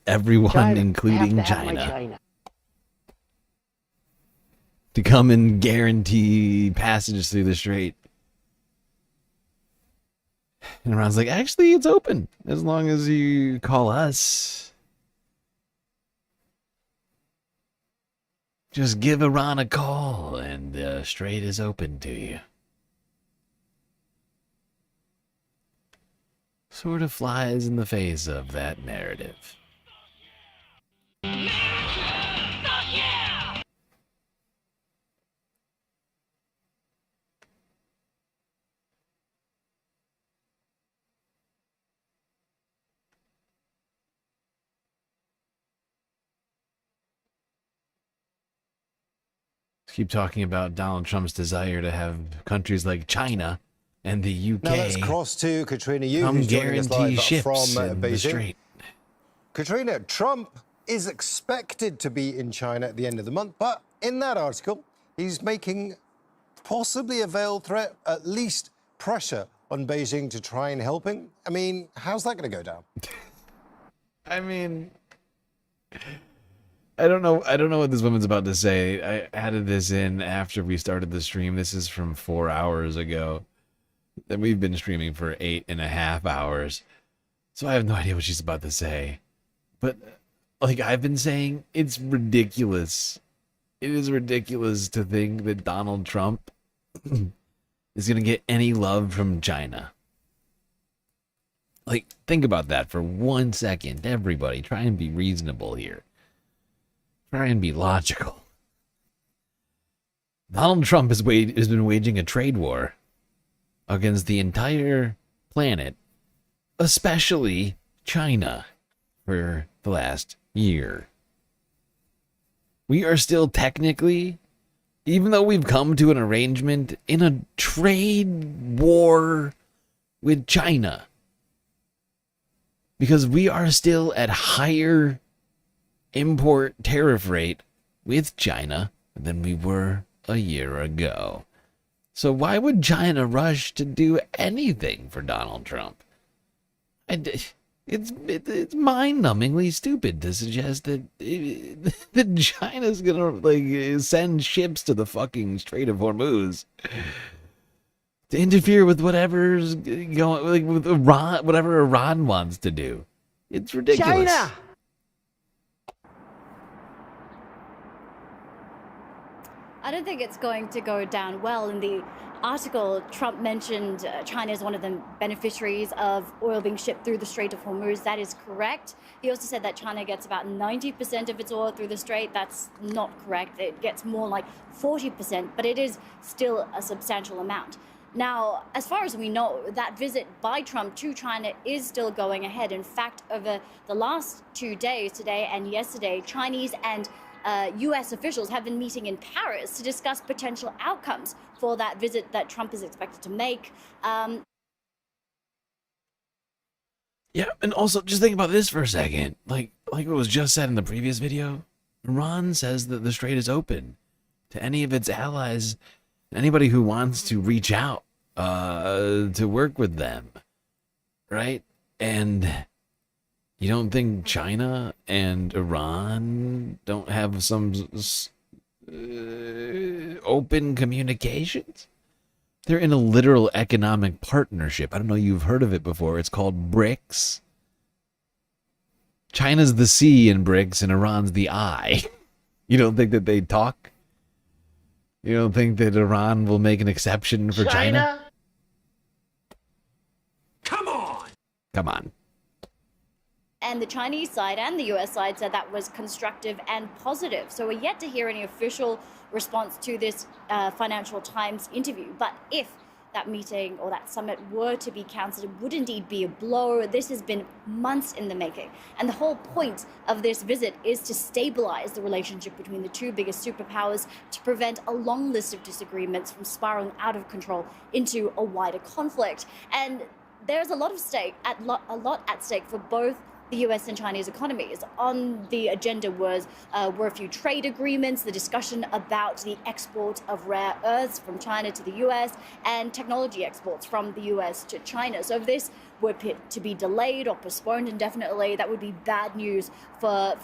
everyone, including China, to come and guarantee passage through the strait. And Iran's like, actually, it's open as long as you call us. Just give Iran a call and the strait is open to you. Sort of flies in the face of that narrative. Keep talking about Donald Trump's desire to have countries like China and the UK. Now let's cross to Katrina Yu, come who's joining us live ships from in the Beijing. strait. Katrina, Trump is expected to be in China at the end of the month, but in that article, he's making possibly a veiled threat, at least pressure on Beijing to try and help him. I mean, how's that going to go down? I mean, I don't know what this woman's about to say. I added this in after we started the stream. This is from 4 hours ago. And we've been streaming for 8.5 hours. So I have no idea what she's about to say. But like I've been saying, it's ridiculous. It is ridiculous to think that Donald Trump is going to get any love from China. Like, think about that for 1 second. Everybody, try and be reasonable here. Try and be logical. Donald Trump has been waging a trade war against the entire planet, especially China, for the last year. We are still technically, even though we've come to an arrangement, in a trade war with China. Because we are still at higher import tariff rate with China than we were a year ago. So why would China rush to do anything for Donald Trump? It's mind-numbingly stupid to suggest that China's gonna send ships to the fucking Strait of Hormuz to interfere with whatever's going, with Iran, whatever Iran wants to do. It's ridiculous. China! I don't think it's going to go down well. In the article, Trump mentioned China is one of the beneficiaries of oil being shipped through the Strait of Hormuz. That is correct. He also said that China gets about 90% of its oil through the strait. That's not correct. It gets more like 40%, but it is still a substantial amount. Now, as far as we know, that visit by Trump to China is still going ahead. In fact, over the last 2 days, today and yesterday, Chinese and U.S. officials have been meeting in Paris to discuss potential outcomes for that visit that Trump is expected to make. Yeah, and also just think about this for a second. Like what was just said in the previous video, Iran says that the strait is open to any of its allies, anybody who wants to reach out to work with them, right? And you don't think China and Iran don't have some open communications? They're in a literal economic partnership. I don't know if you've heard of it before. It's called BRICS. China's the C in BRICS and Iran's the I. You don't think that they talk? You don't think that Iran will make an exception for China? Come on! Come on. And the Chinese side and the US side said that was constructive and positive. So we're yet to hear any official response to this Financial Times interview. But if that meeting or that summit were to be cancelled, it would indeed be a blow. This has been months in the making. And the whole point of this visit is to stabilize the relationship between the two biggest superpowers, to prevent a long list of disagreements from spiraling out of control into a wider conflict. And there's a lot of a lot at stake for both the US and Chinese economies. On the agenda were a few trade agreements, the discussion about the export of rare earths from China to the US, and technology exports from the US to China. So if this were to be delayed or postponed indefinitely, that would be bad news for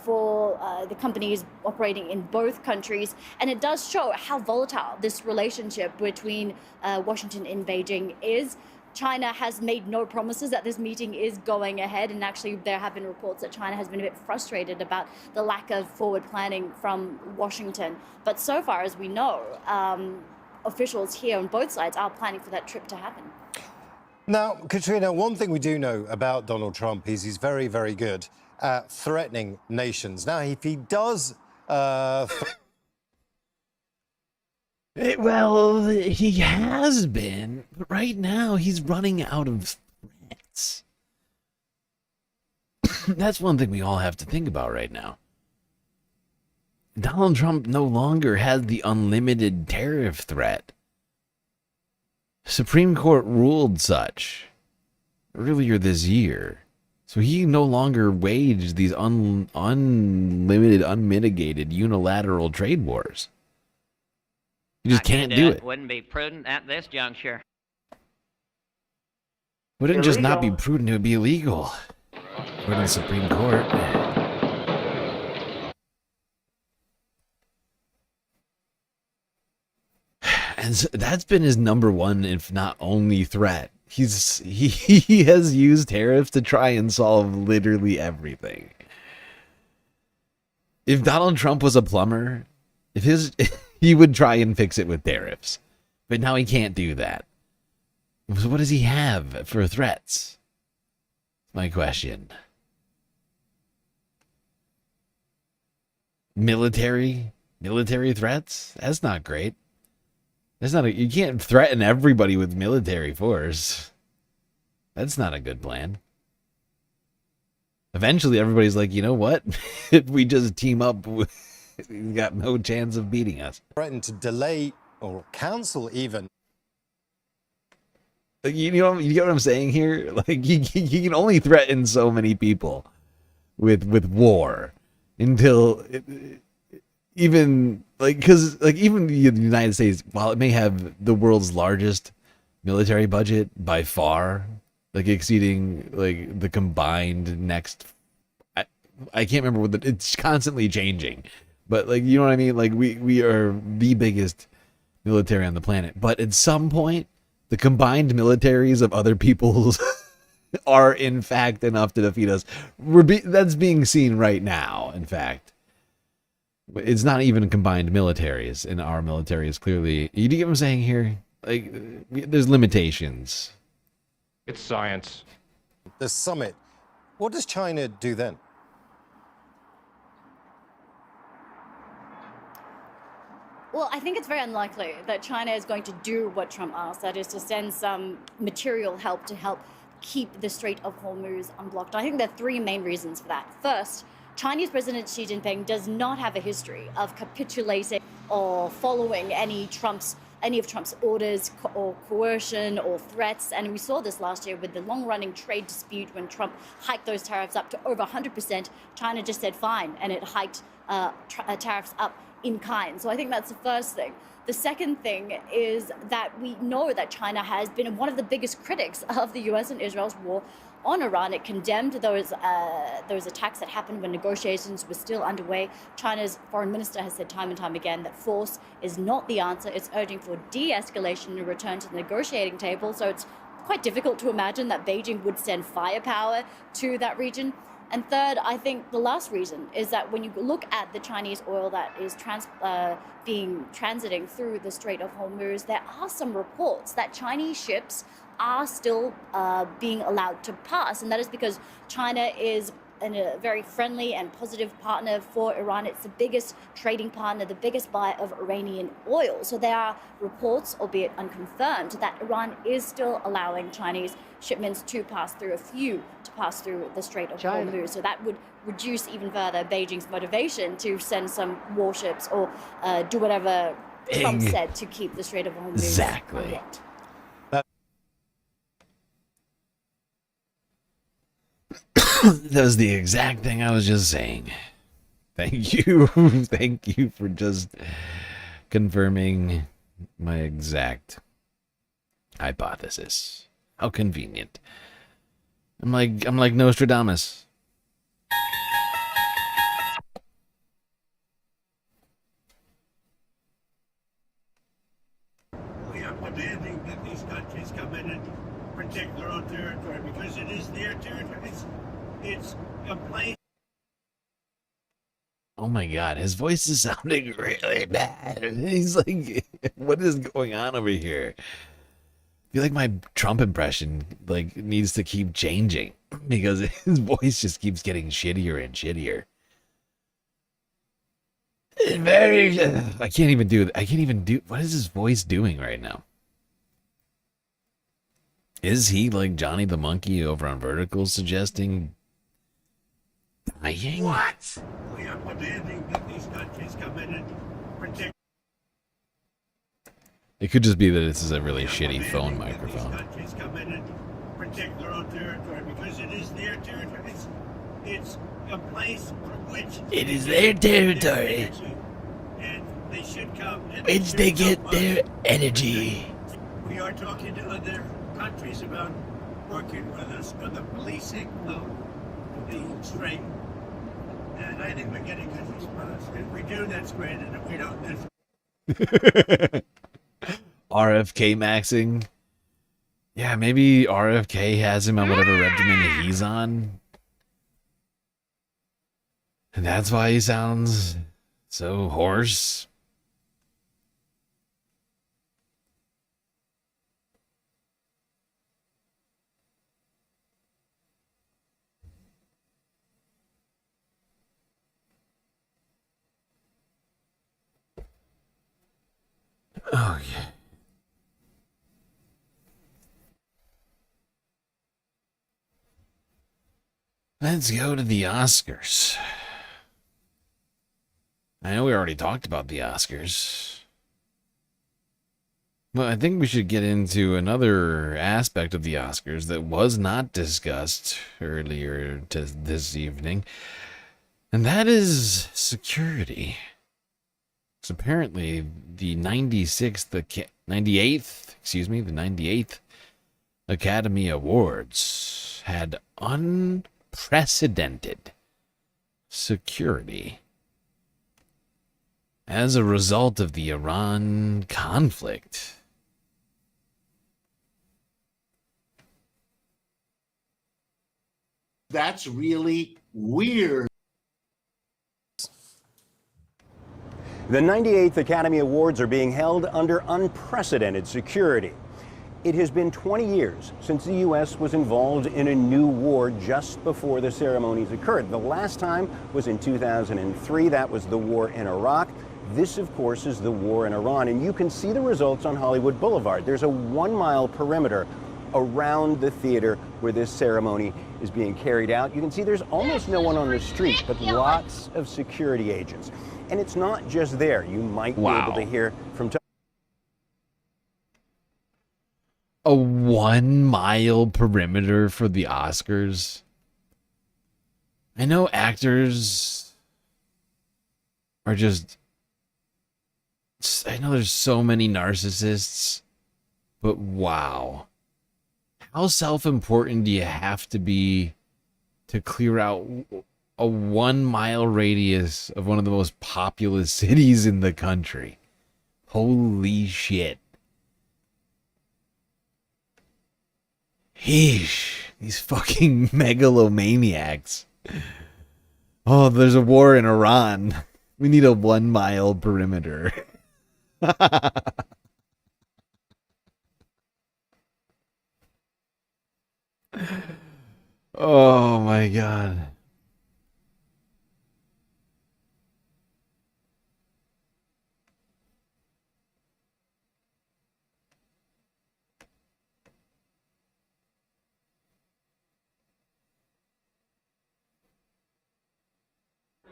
the companies operating in both countries. And it does show how volatile this relationship between Washington and Beijing is. China has made no promises that this meeting is going ahead, and actually there have been reports that China has been a bit frustrated about the lack of forward planning from Washington. But so far as we know, officials here on both sides are planning for that trip to happen. Now, Katrina, one thing we do know about Donald Trump is he's very, very good at threatening nations. Now, if he does... Well, he has been, but right now he's running out of threats. That's one thing we all have to think about right now. Donald Trump no longer has the unlimited tariff threat. Supreme Court ruled such earlier this year. So he no longer waged these unlimited, unmitigated, unilateral trade wars. You just can't do it. Wouldn't be prudent at this juncture. Would it just not be prudent? It would be illegal. Go to the Supreme Court. And so that's been his number one, if not only, threat. He has used tariffs to try and solve literally everything. If Donald Trump was a plumber, he would try and fix it with tariffs. But now he can't do that. So what does he have for threats? My question. Military threats? That's not great. You can't threaten everybody with military force. That's not a good plan. Eventually everybody's like, you know what? If we just team up, we've got no chance of beating us. Threatened to delay or cancel even. You get what I'm saying here? Like, you can only threaten so many people with war until even the United States, while it may have the world's largest military budget by far, like exceeding like the combined next, I can't remember it's constantly changing, but like, you know what I mean? Like we are the biggest military on the planet, but at some point the combined militaries of other peoples are in fact enough to defeat us. That's being seen right now, in fact. It's not even combined militaries, and our military is clearly... You get what I'm saying here? Like, there's limitations. It's science. The summit. What does China do then? Well, I think it's very unlikely that China is going to do what Trump asked, that is to send some material help to help keep the Strait of Hormuz unblocked. I think there are three main reasons for that. First, Chinese President Xi Jinping does not have a history of capitulating or following any of Trump's orders or coercion or threats. And we saw this last year with the long-running trade dispute when Trump hiked those tariffs up to over 100%. China just said fine, and it hiked tariffs up in kind. So I think that's the first thing. The second thing is that we know that China has been one of the biggest critics of the US and Israel's war on Iran. It condemned those attacks that happened when negotiations were still underway. China's foreign minister has said time and time again that force is not the answer. It's urging for de-escalation and return to the negotiating table. So it's quite difficult to imagine that Beijing would send firepower to that region. And third, I think the last reason is that when you look at the Chinese oil that is transiting through the Strait of Hormuz, there are some reports that Chinese ships are still being allowed to pass. And that is because China is a very friendly and positive partner for Iran. It's the biggest trading partner, the biggest buyer of Iranian oil. So there are reports, albeit unconfirmed, that Iran is still allowing Chinese shipments to pass through the Strait of Hormuz. So that would reduce even further Beijing's motivation to send some warships or do whatever Trump said to keep the Strait of Hormuz Exactly. unblocked. That was the exact thing I was just saying. Thank you. Thank you for just confirming my exact hypothesis. How convenient. I'm like Nostradamus. We are demanding that these countries come in and protect their own territory because it is their territory. It's a place. Oh my god, his voice is sounding really bad. He's like, what is going on over here? I feel like my Trump impression needs to keep changing because his voice just keeps getting shittier and shittier. I can't even do. What is his voice doing right now? Is he like Johnny the Monkey over on Vertical suggesting dying? What? We are demanding that these countries come in and protect. It could just be that this is a really shitty phone microphone. These countries come in and protect their own territory because it is their territory. It's a place from which it is their territory, and they should come. And which they get their energy. We are talking to other countries about working with us for the policing of the strait. And I think we're getting good response. If we do, that's great. And if we don't, that's RFK maxing. Yeah, maybe RFK has him on whatever regimen he's on. And that's why he sounds so hoarse. Oh, yeah. Let's go to the Oscars. I know we already talked about the Oscars. Well, I think we should get into another aspect of the Oscars that was not discussed earlier this evening, and that is security. So apparently the 98th Academy Awards had unprecedented security as a result of the Iran conflict. That's really weird. The 98th Academy Awards are being held under unprecedented security. It has been 20 years since the U.S. was involved in a new war just before the ceremonies occurred. The last time was in 2003. That was the war in Iraq. This, of course, is the war in Iran. And you can see the results on Hollywood Boulevard. There's a 1-mile perimeter around the theater where this ceremony is being carried out. You can see there's almost no one on the street, but lots of security agents. And it's not just there. You might be able to hear from a 1-mile perimeter for the Oscars. I know actors are just... I know there's so many narcissists, but wow. how self-important do you have to be to clear out a 1 mile radius of one of the most populous cities in the country? Holy shit. Heesh. These fucking megalomaniacs. Oh, there's a war in Iran. We need a 1 mile perimeter. Oh my god.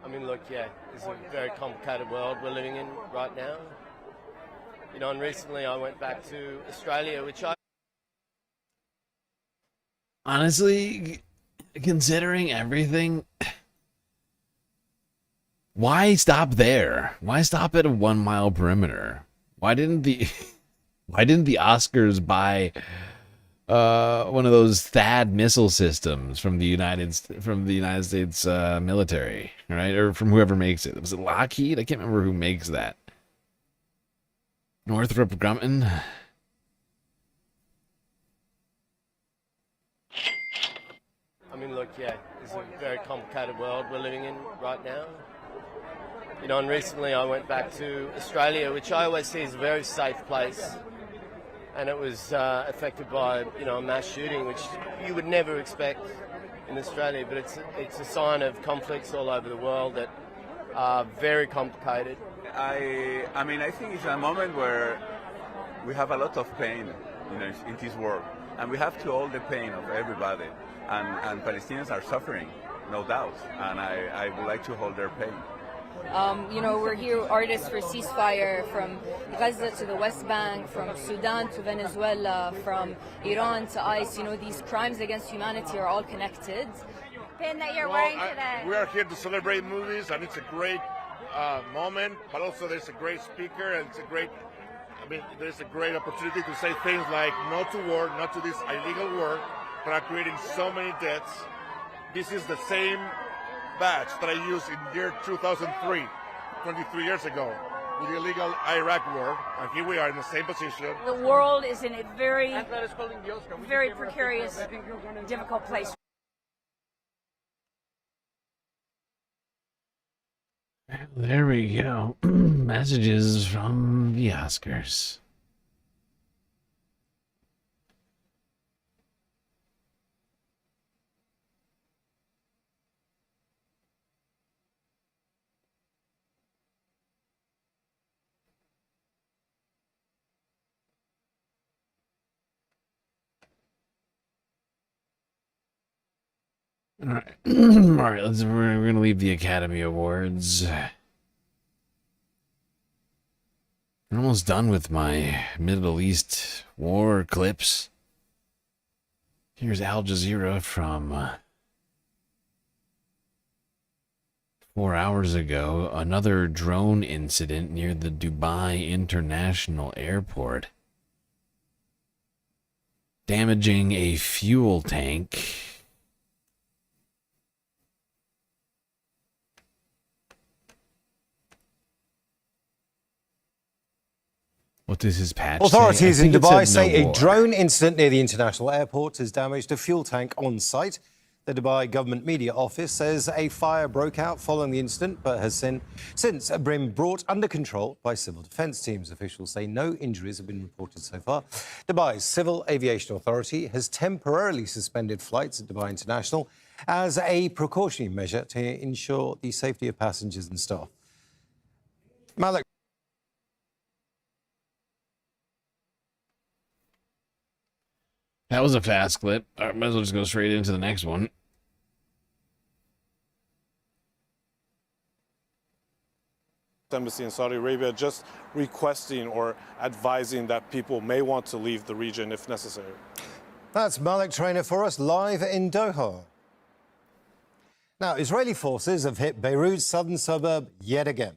I mean, look, yeah, it's a very complicated world we're living in right now. You know, and recently I went back to Australia, which I... Honestly, considering everything, why stop there? Why stop at a 1 mile perimeter? Why didn't the Oscars buy one of those THAAD missile systems from the United States military, right? Or from whoever makes it. Was it Lockheed? I can't remember who makes that. Northrop Grumman. I mean, look, yeah, it's a very complicated world we're living in right now. You know, and recently I went back to Australia, which I always see as a very safe place. And it was affected by, you know, a mass shooting, which you would never expect in Australia. But it's a sign of conflicts all over the world that are very complicated. I mean, I think it's a moment where we have a lot of pain, you know, in this world, and we have to hold the pain of everybody. And Palestinians are suffering, no doubt, and I would like to hold their pain. You know, we're here artists for ceasefire from Gaza to the West Bank, from Sudan to Venezuela, from Iran to ICE. You know, these crimes against humanity are all connected. Pin that you're wearing today. We are here to celebrate movies, and it's a great moment, but also there's a great speaker, and it's a great, there's a great opportunity to say things like no to war, not to this illegal war that are creating so many deaths. This is the same badge that I used in year 2003, 23 years ago, with the illegal Iraq war, and here we are in the same position. The world is in a very, very precarious, difficult place. There we go. Messages from the Oscars. All right, all right. We're gonna leave the Academy Awards. I'm almost done with my Middle East war clips. Here's Al Jazeera from 4 hours ago. Another drone incident near the Dubai International Airport, damaging a fuel tank. What does his patch Authorities say? in Dubai say no a drone incident near the international airport has damaged a fuel tank on site. The Dubai government media office says a fire broke out following the incident, but has since been brought under control by civil defence teams. Officials say no injuries have been reported so far. Dubai's Civil Aviation Authority has temporarily suspended flights at Dubai International as a precautionary measure to ensure the safety of passengers and staff. Malik. That was a fast clip. All right, might as well just go straight into the next one. Embassy in Saudi Arabia just requesting or advising that people may want to leave the region if necessary. That's Malik Trainer for us live in Doha. Now, Israeli forces have hit Beirut's southern suburb yet again.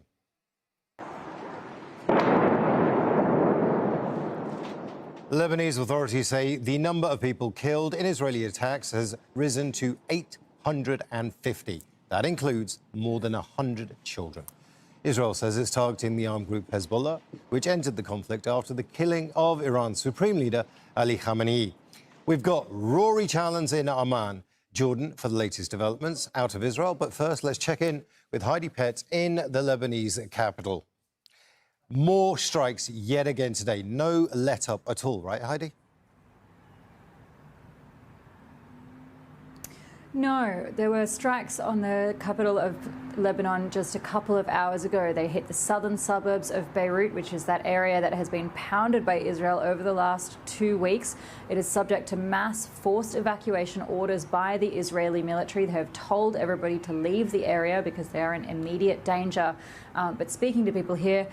Lebanese authorities say the number of people killed in Israeli attacks has risen to 850. That includes more than 100 children. Israel says it's targeting the armed group Hezbollah, which entered the conflict after the killing of Iran's supreme leader, Ali Khamenei. We've got Rory Challens in Amman, Jordan, for the latest developments out of Israel. But first, let's check in with Heidi Pett in the Lebanese capital. More strikes yet again today. No let-up at all, right, Heidi? No, there were strikes on the capital of Lebanon just a couple of hours ago. They hit the southern suburbs of Beirut, which is that area that has been pounded by Israel over the last 2 weeks. It is subject to mass forced evacuation orders by the Israeli military. They have told everybody to leave the area because they are in immediate danger. But speaking to people here,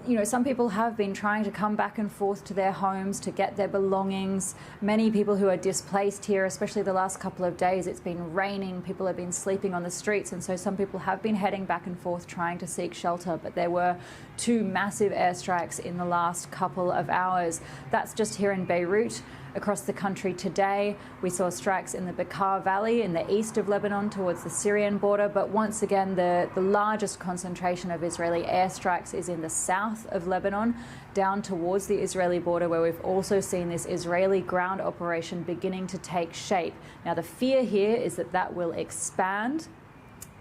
you know, some people have been trying to come back and forth to their homes to get their belongings. Many people who are displaced here, especially the last couple of days, it's been raining, people have been sleeping on the streets, and so some people have been heading back and forth trying to seek shelter. But there were 2 massive airstrikes in the last couple of hours. That's just here in Beirut. Across the country today, we saw strikes in the Bekaa Valley in the east of Lebanon towards the Syrian border. But once again, the largest concentration of Israeli airstrikes is in the south of Lebanon, down towards the Israeli border, where we've also seen this Israeli ground operation beginning to take shape. Now, the fear here is that that will expand.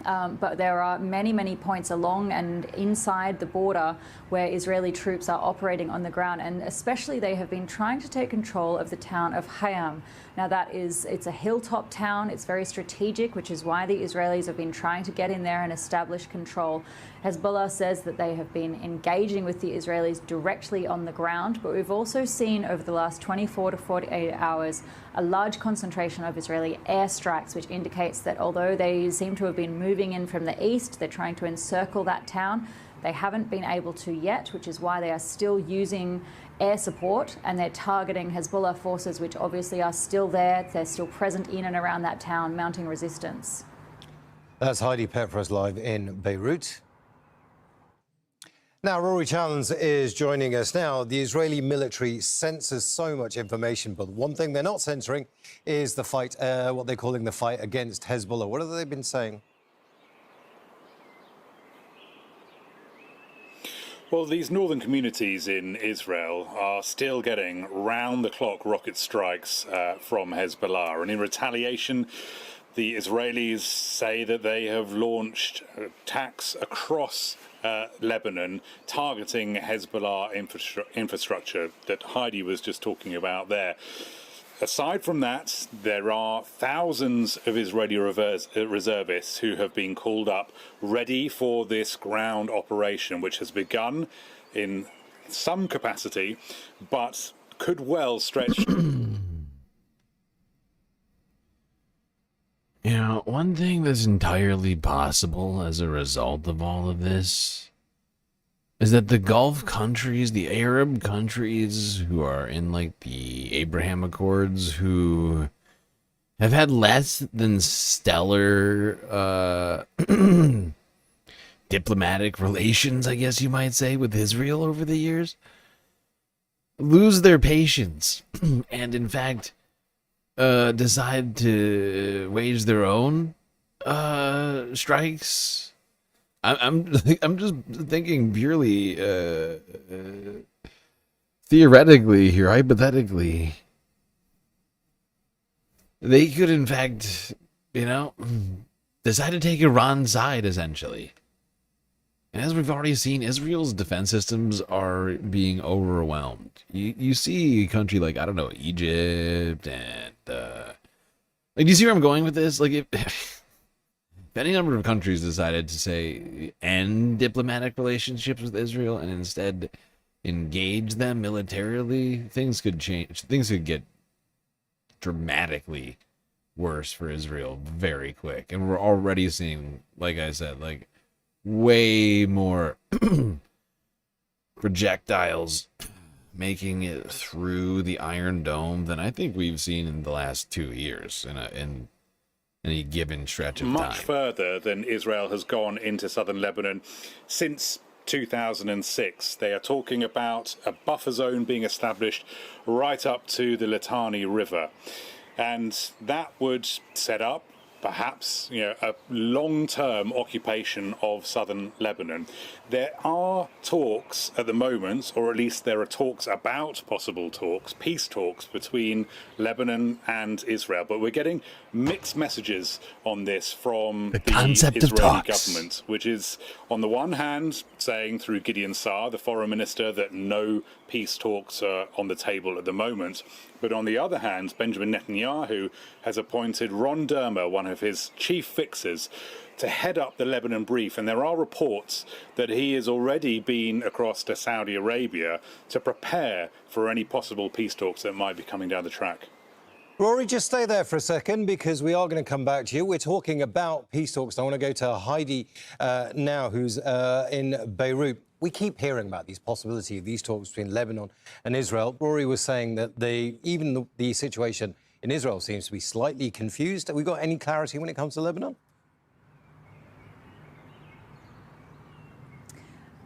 But there are many, many points along and inside the border where Israeli troops are operating on the ground, and especially they have been trying to take control of the town of Hayam. Now it's a hilltop town, it's very strategic, which is why the Israelis have been trying to get in there and establish control. Hezbollah says that they have been engaging with the Israelis directly on the ground, but we've also seen over the last 24 to 48 hours a large concentration of Israeli airstrikes, which indicates that although they seem to have been moving in from the east, they're trying to encircle that town. They haven't been able to yet, which is why they are still using air support, and they're targeting Hezbollah forces, which obviously are still there. They're still present in and around that town, mounting resistance. That's Heidi Pett for us live in Beirut. Now, Rory Challens is joining us now. The Israeli military censors so much information, but one thing they're not censoring is the fight, what they're calling the fight against Hezbollah. What have they been saying? Well, these northern communities in Israel are still getting round-the-clock rocket strikes from Hezbollah. And in retaliation, the Israelis say that they have launched attacks across Lebanon, targeting Hezbollah infrastructure that Heidi was just talking about there. Aside from that, there are thousands of Israeli reservists who have been called up ready for this ground operation, which has begun in some capacity, but could well stretch. You know, one thing that's entirely possible as a result of all of this is that the Gulf countries, the Arab countries who are in like the Abraham Accords, who have had less than stellar diplomatic relations, I guess you might say, with Israel over the years, lose their patience and in fact decide to wage their own strikes. I'm just thinking purely theoretically here, hypothetically. They could, in fact, decide to take Iran's side, essentially. And as we've already seen, Israel's defense systems are being overwhelmed. You see a country like, I don't know, Egypt, and do you see where I'm going with this? Like, if any number of countries decided to say end diplomatic relationships with Israel and instead engage them militarily, things could change. Things could get dramatically worse for Israel very quick. And we're already seeing, like I said, like way more projectiles making it through the Iron Dome than I think we've seen in the last 2 years in any given stretch of time. Much further than Israel has gone into southern Lebanon since 2006. They are talking about a buffer zone being established right up to the Litani River. And that would set up perhaps, a long-term occupation of southern Lebanon. There are talks at the moment, or at least there are talks about possible talks, peace talks between Lebanon and Israel. But we're getting mixed messages on this from the Israeli government, which is, on the one hand, saying through Gideon Saar, the foreign minister, that no peace talks are on the table at the moment. But on the other hand, Benjamin Netanyahu has appointed Ron Dermer, one of his chief fixers, to head up the Lebanon brief. And there are reports that he has already been across to Saudi Arabia to prepare for any possible peace talks that might be coming down the track. Rory, just stay there for a second, because we are going to come back to you. We're talking about peace talks. I want to go to Heidi now, who's in Beirut. We keep hearing about these possibility of these talks between Lebanon and Israel. Rory was saying that even the situation in Israel seems to be slightly confused. Have we got any clarity when it comes to Lebanon?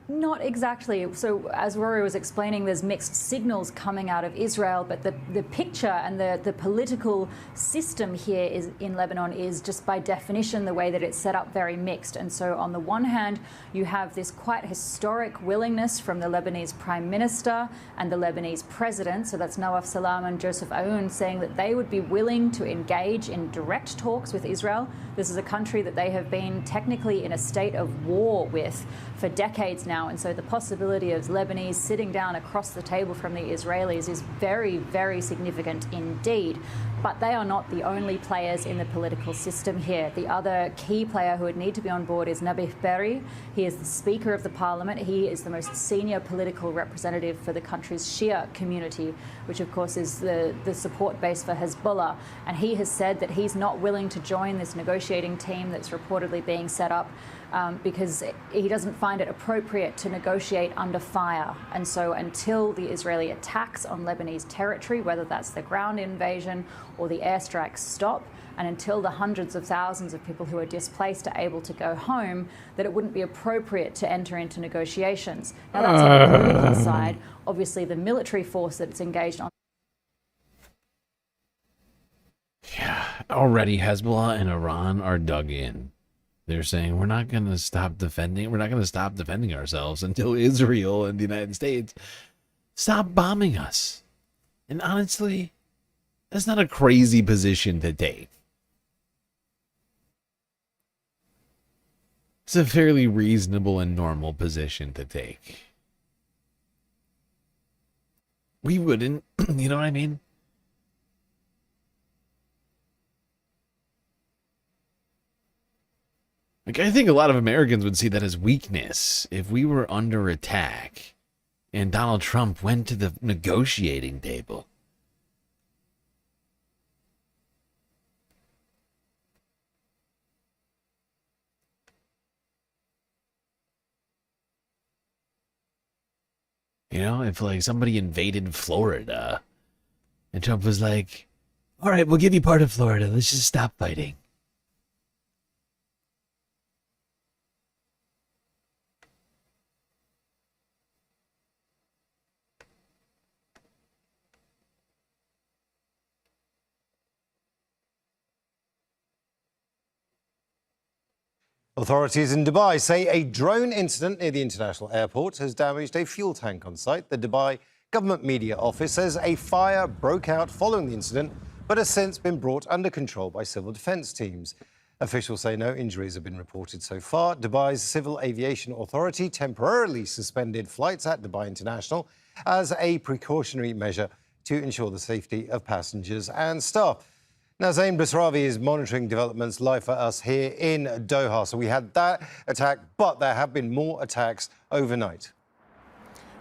Not exactly. So as Rory was explaining, there's mixed signals coming out of Israel, but the picture and the political system here in Lebanon is just by definition the way that it's set up very mixed. And so on the one hand, you have this quite historic willingness from the Lebanese Prime Minister and the Lebanese President, so that's Nawaf Salam and Joseph Aoun, saying that they would be willing to engage in direct talks with Israel. This is a country that they have been technically in a state of war with for decades now. And so the possibility of Lebanese sitting down across the table from the Israelis is very, very significant indeed. But they are not the only players in the political system here. The other key player who would need to be on board is Nabih Berri. He is the Speaker of the Parliament. He is the most senior political representative for the country's Shia community, which of course is the support base for Hezbollah. And he has said that he's not willing to join this negotiating team that's reportedly being set up because he doesn't find it appropriate to negotiate under fire. And so until the Israeli attacks on Lebanese territory, whether that's the ground invasion or the airstrikes, stop, and until the hundreds of thousands of people who are displaced are able to go home, that it wouldn't be appropriate to enter into negotiations. Now that's on the political side. Obviously the military force that it's engaged on. Yeah, already Hezbollah and Iran are dug in. They're saying we're not going to stop defending. We're not going to stop defending ourselves until Israel and the United States stop bombing us. And honestly, that's not a crazy position to take. It's a fairly reasonable and normal position to take. We wouldn't, you know what I mean? Like, I think a lot of Americans would see that as weakness if we were under attack and Donald Trump went to the negotiating table. You know, if like somebody invaded Florida and Trump was like, all right, we'll give you part of Florida. Let's just stop fighting. Authorities in Dubai say a drone incident near the international airport has damaged a fuel tank on site. The Dubai government media office says a fire broke out following the incident, but has since been brought under control by civil defence teams. Officials say no injuries have been reported so far. Dubai's Civil Aviation Authority temporarily suspended flights at Dubai International as a precautionary measure to ensure the safety of passengers and staff. Now, Zain Basravi is monitoring developments live for us here in Doha. So we had that attack, but there have been more attacks overnight.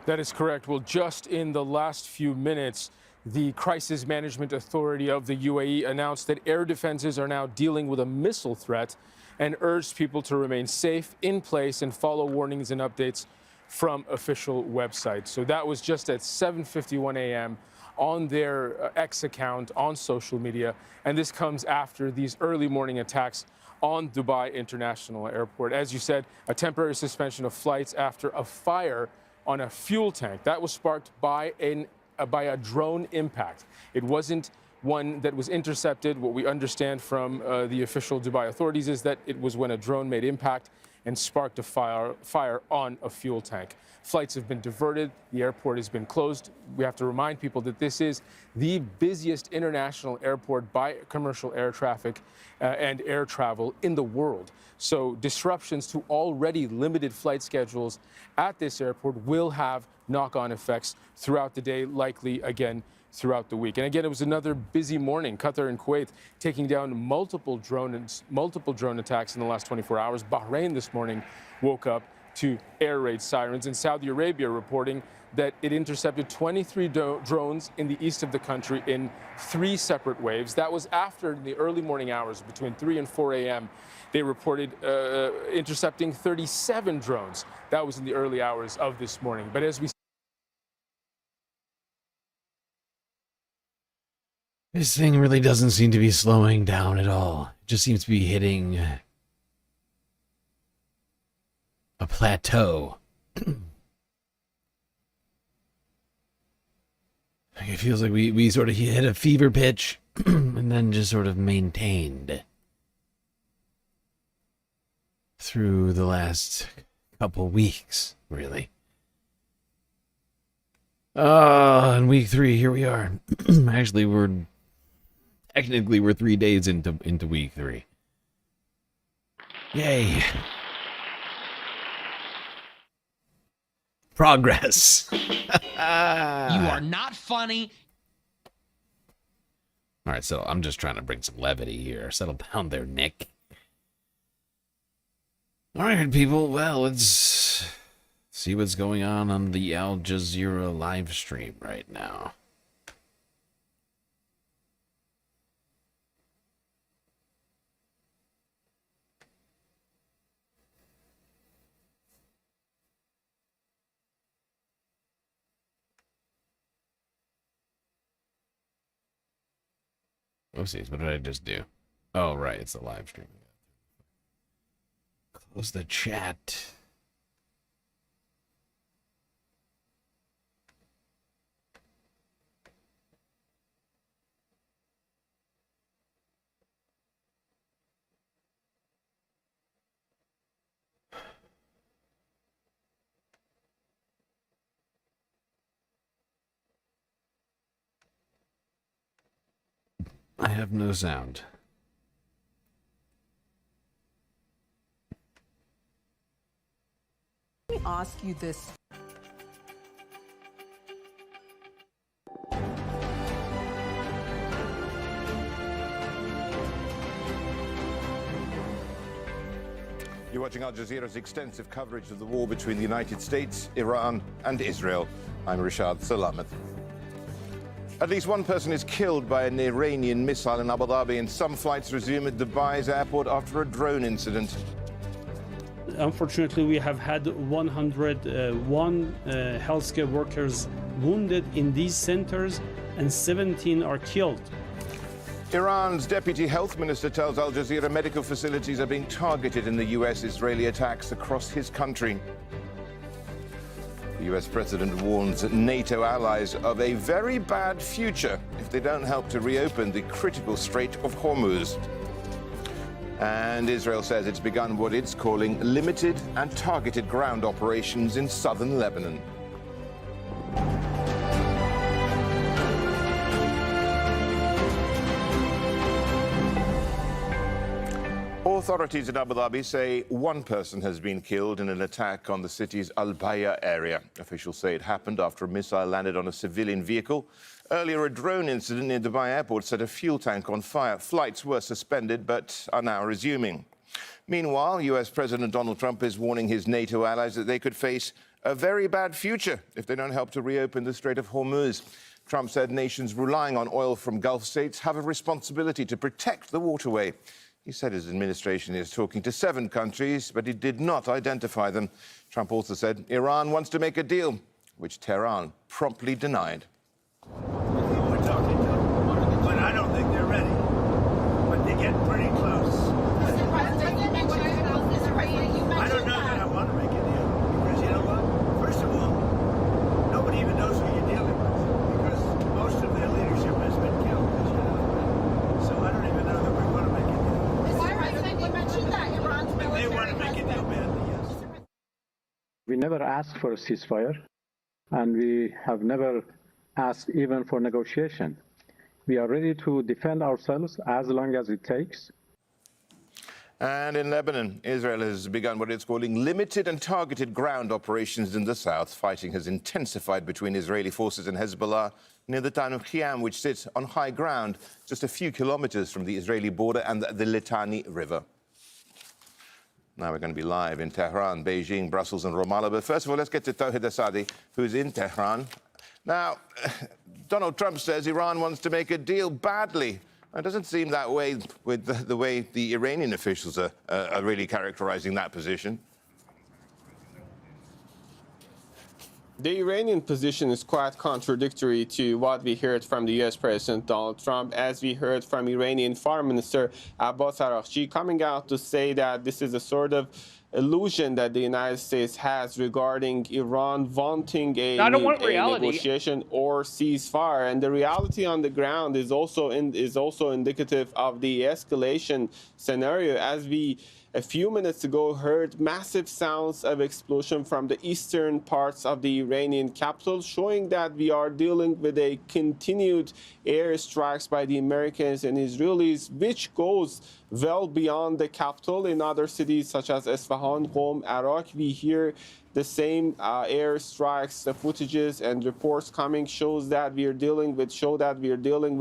That is correct. Well, just in the last few minutes, the Crisis Management Authority of the UAE announced that air defenses are now dealing with a missile threat and urged people to remain safe, in place, and follow warnings and updates from official websites. So that was just at 7:51 a.m. on their X account on social media. And this comes after these early morning attacks on Dubai International Airport. As you said, a temporary suspension of flights after a fire on a fuel tank. That was sparked by a drone impact. It wasn't one that was intercepted. What we understand from the official Dubai authorities is that it was when a drone made impact and sparked a fire on a fuel tank. Flights have been diverted. The airport has been closed. We have to remind people that this is the busiest international airport by commercial air traffic and air travel in the world. So disruptions to already limited flight schedules at this airport will have knock-on effects throughout the day, likely again throughout the week. And again, it was another busy morning. Qatar and Kuwait taking down multiple drone attacks in the last 24 hours. Bahrain this morning woke up to air raid sirens, and Saudi Arabia reporting that it intercepted 23 drones in the east of the country in 3 separate waves. That was after the early morning hours, between 3 and 4 a.m. They reported intercepting 37 drones. That was in the early hours of this morning. But as we This thing really doesn't seem to be slowing down at all. It just seems to be hitting a plateau. It feels like we sort of hit a fever pitch and then just sort of maintained through the last couple weeks, really. In week 3, here we are. Actually, we're 3 days into week 3. Yay. Progress. You are not funny. All right, so I'm just trying to bring some levity here. Settle down there, Nick. All right, people. Well, let's see what's going on the Al Jazeera live stream right now. Oopsies, what did I just do? Oh, right, it's the live stream. Close the chat. I have no sound. Let me ask you this. You're watching Al Jazeera's extensive coverage of the war between the United States, Iran, and Israel. I'm Rashad Salamat. At least one person is killed by an Iranian missile in Abu Dhabi, and some flights resume at Dubai's airport after a drone incident. Unfortunately, we have had 101 healthcare workers wounded in these centers, and 17 are killed. Iran's deputy health minister tells Al Jazeera medical facilities are being targeted in the US-Israeli attacks across his country. The US president warns NATO allies of a very bad future if they don't help to reopen the critical Strait of Hormuz. And Israel says it's begun what it's calling limited and targeted ground operations in southern Lebanon. Authorities in Abu Dhabi say one person has been killed in an attack on the city's Al Baya area. Officials say it happened after a missile landed on a civilian vehicle. Earlier, a drone incident near Dubai airport set a fuel tank on fire. Flights were suspended but are now resuming. Meanwhile, US President Donald Trump is warning his NATO allies that they could face a very bad future if they don't help to reopen the Strait of Hormuz. Trump said nations relying on oil from Gulf states have a responsibility to protect the waterway. He said his administration is talking to 7 countries, but he did not identify them. Trump also said Iran wants to make a deal, which Tehran promptly denied. We're talking to them, but I don't think they're ready. But they get pretty close. never asked for a ceasefire, and we have never asked even for negotiation. We are ready to defend ourselves as long as it takes. And in Lebanon, Israel has begun what it's calling limited and targeted ground operations in the south. Fighting has intensified between Israeli forces and Hezbollah near the town of Khiam, which sits on high ground just a few kilometers from the Israeli border and the Litani River. Now we're going to be live in Tehran, Beijing, Brussels and Ramallah. But first of all, let's get to Tawhid Asadi, who's in Tehran. Now, Donald Trump says Iran wants to make a deal badly. It doesn't seem that way with the way the Iranian officials are really characterizing that position. The Iranian position is quite contradictory to what we heard from the U.S. President Donald Trump, as we heard from Iranian Foreign Minister Abbas Araghchi coming out to say that this is a sort of illusion that the United States has regarding Iran wanting a negotiation or ceasefire, and the reality on the ground is also indicative of the escalation scenario, as we a few minutes ago heard massive sounds of explosion from the eastern parts of the Iranian capital, showing that we are dealing with a continued airstrikes by the Americans and Israelis, which goes well beyond the capital. In other cities such as Isfahan, Qom, Iraq, we hear the same airstrikes. The footages and reports coming show that we are dealing with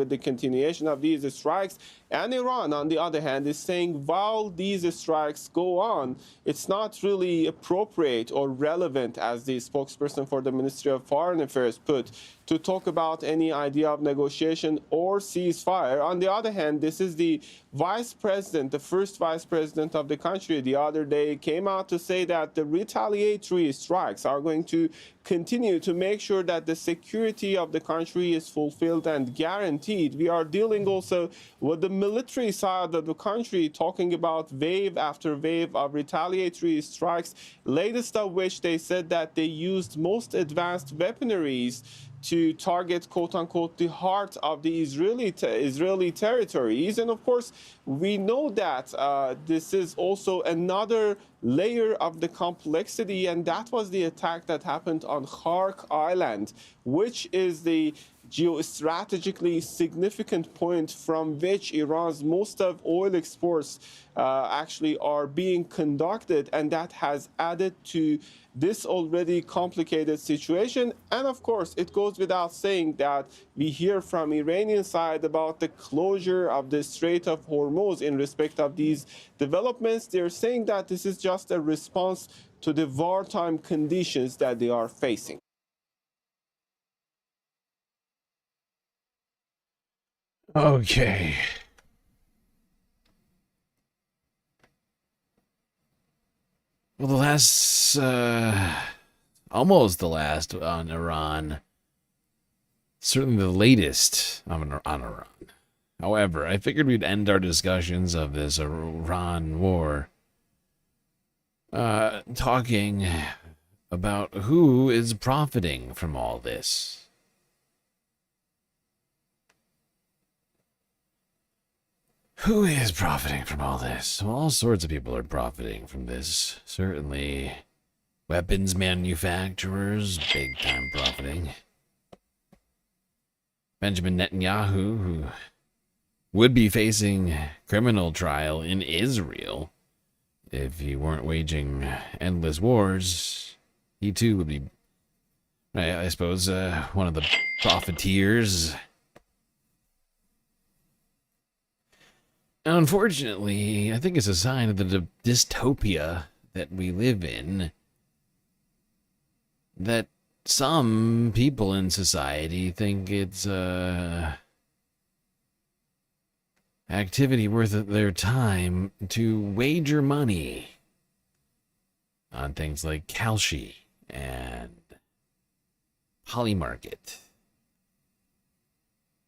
the continuation of these strikes. And Iran, on the other hand, is saying while these strikes go on, it's not really appropriate or relevant, as the spokesperson for the Ministry of Foreign Affairs put, to talk about any idea of negotiation or ceasefire. On the other hand, this is the vice president, the first vice president of the country, the other day came out to say that the retaliatory strikes are going to continue to make sure that the security of the country is fulfilled and guaranteed. We are dealing also with the military side of the country, talking about wave after wave of retaliatory strikes, latest of which they said that they used most advanced weaponries to target, quote-unquote, the heart of the Israeli territories. And of course, we know that this is also another layer of the complexity, and that was the attack that happened on Khark Island, which is the geostrategically significant point from which Iran's most of oil exports actually are being conducted, and that has added to this already complicated situation. And of course, it goes without saying that we hear from Iranian side about the closure of the Strait of Hormuz in respect of these developments. They're saying that this is just a response to the wartime conditions that they are facing. Okay. Well, the last, almost the last on Iran, certainly the latest on Iran. However, I figured we'd end our discussions of this Iran war talking about who is profiting from all this. Who is profiting from all this? Well, all sorts of people are profiting from this. Certainly, weapons manufacturers, big time profiting. Benjamin Netanyahu, who would be facing criminal trial in Israel if he weren't waging endless wars, he too would be, I suppose, one of the profiteers. Unfortunately, I think it's a sign of the dystopia that we live in that some people in society think it's activity worth their time to wager money on things like Kalshi and Polymarket.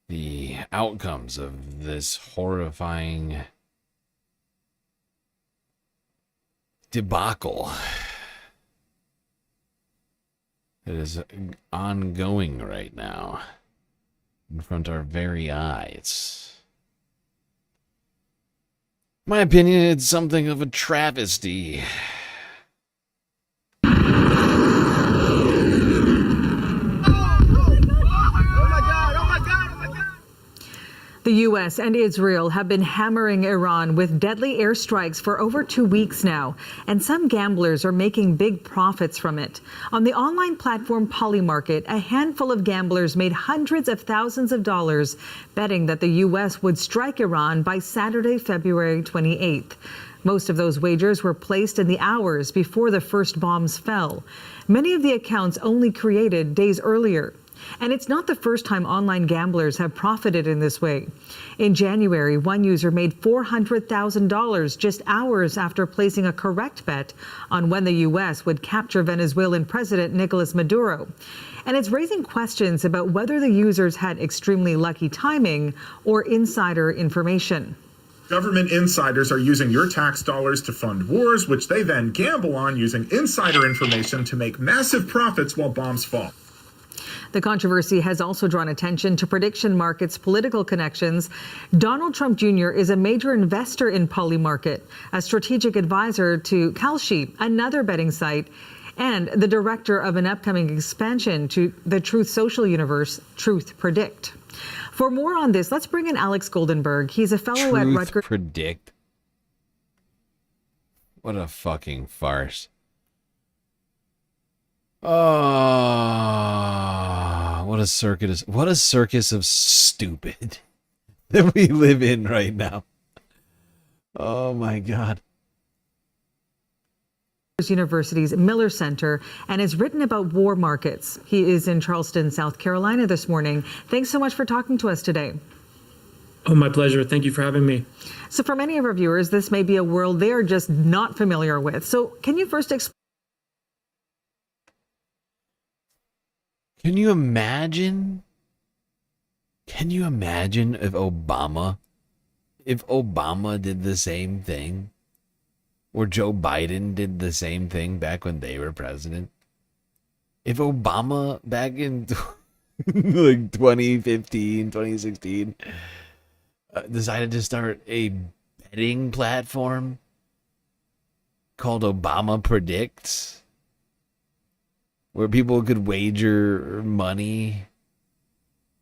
The outcomes of this horrifying debacle that is ongoing right now in front of our very eyes. In my opinion, it's something of a travesty. The U.S. and Israel have been hammering Iran with deadly airstrikes for over 2 weeks now, and some gamblers are making big profits from it. On the online platform Polymarket, a handful of gamblers made hundreds of thousands of dollars betting that the U.S. would strike Iran by Saturday, February 28th. Most of those wagers were placed in the hours before the first bombs fell. Many of the accounts only created days earlier. And it's not the first time online gamblers have profited in this way. In January, one user made $400,000 just hours after placing a correct bet on when the U.S. would capture Venezuelan President Nicolas Maduro. And it's raising questions about whether the users had extremely lucky timing or insider information. Government insiders are using your tax dollars to fund wars, which they then gamble on using insider information to make massive profits while bombs fall. The controversy has also drawn attention to prediction markets' political connections. Donald Trump Jr. is a major investor in Polymarket, a strategic advisor to Kalshi, another betting site, and the director of an upcoming expansion to the Truth Social universe, Truth Predict. For more on this, let's bring in Alex Goldenberg. He's a fellow at Rutgers. Truth Predict. What a fucking farce. Oh, what a circus of stupid that we live in right now. Oh my God. University's Miller Center and has written about war markets. He is in Charleston, South Carolina this morning. Thanks so much for talking to us today. Oh, my pleasure. Thank you for having me. So for many of our viewers, this may be a world they are just not familiar with. So can you first explain? Can you imagine if Obama did the same thing? Or Joe Biden did the same thing back when they were president? If Obama back in like 2015, 2016 decided to start a betting platform called Obama Predicts, where people could wager money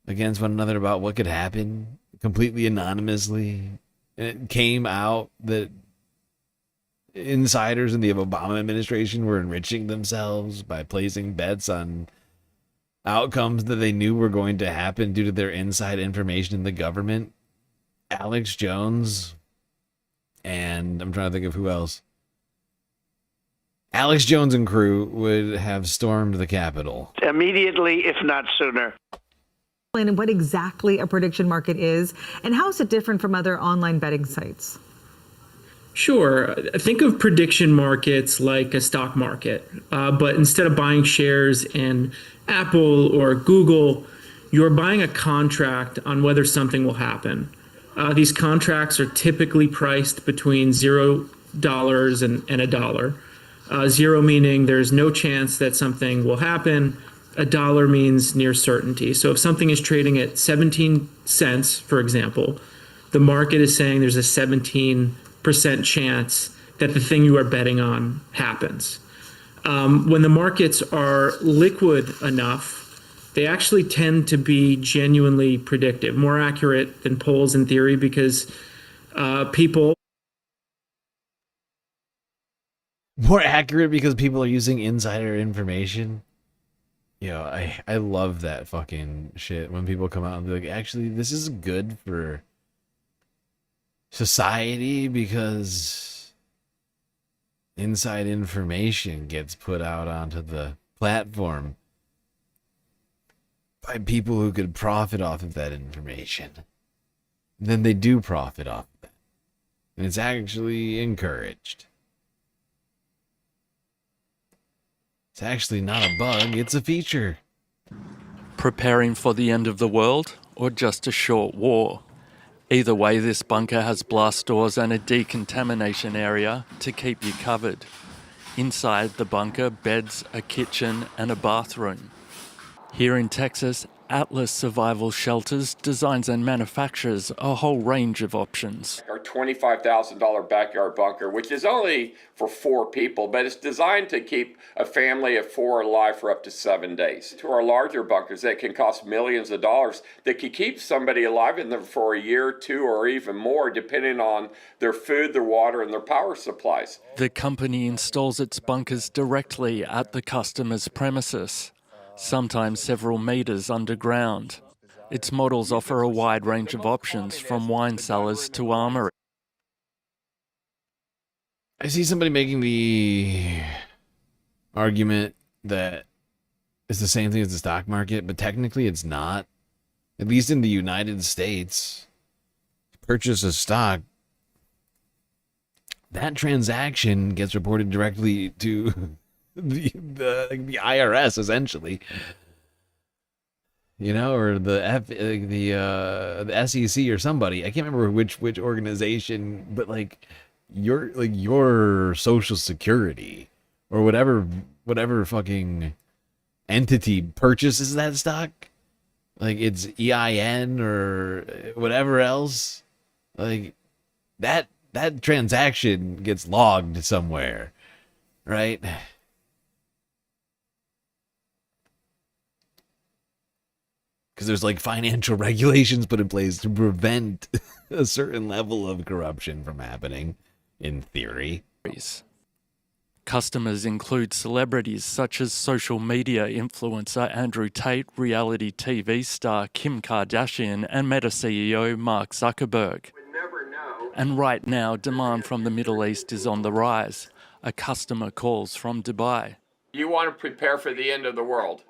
against one another about what could happen completely anonymously. And it came out that insiders in the Obama administration were enriching themselves by placing bets on outcomes that they knew were going to happen due to their inside information in the government. Alex Jones, and I'm trying to think of who else. Alex Jones and crew would have stormed the Capitol immediately, if not sooner. Explain what exactly a prediction market is and how is it different from other online betting sites? Sure. Think of prediction markets like a stock market, but instead of buying shares in Apple or Google, you're buying a contract on whether something will happen. These contracts are typically priced between $0 and $1. Zero meaning there's no chance that something will happen. $1 means near certainty. So if something is trading at 17 cents, for example, the market is saying there's a 17% chance that the thing you are betting on happens. When the markets are liquid enough, they actually tend to be genuinely predictive, more accurate than polls in theory, because people... More accurate because people are using insider information. You know, I love that fucking shit when people come out and be like, actually, this is good for society because inside information gets put out onto the platform by people who could profit off of that information. Then they do profit off of that. And it's actually encouraged. It's actually not a bug, it's a feature. Preparing for the end of the world or just a short war? Either way, this bunker has blast doors and a decontamination area to keep you covered. Inside the bunker, beds, a kitchen and a bathroom. Here in Texas, Atlas Survival Shelters designs and manufactures a whole range of options. Our $25,000 backyard bunker, which is only for 4 people, but it's designed to keep a family of 4 alive for up to 7 days. To our larger bunkers that can cost millions of dollars, that can keep somebody alive in them for a year, 2, or even more, depending on their food, their water, and their power supplies. The company installs its bunkers directly at the customer's premises, sometimes several meters underground. Its models offer a wide range of options, from wine cellars to armory. I see somebody making the argument that it's the same thing as the stock market, but technically it's not. At least in the United States, purchase a stock, that transaction gets reported directly to the IRS, essentially, you know, or the SEC or somebody. I can't remember which organization, but like your Social Security or whatever fucking entity purchases that stock, like its EIN or whatever else, like that transaction gets logged somewhere, right? Because there's like financial regulations put in place to prevent a certain level of corruption from happening, in theory. Customers include celebrities such as social media influencer Andrew Tate, reality TV star Kim Kardashian, and Meta CEO Mark Zuckerberg. And right now, demand from the Middle East is on the rise. A customer calls from Dubai. You want to prepare for the end of the world.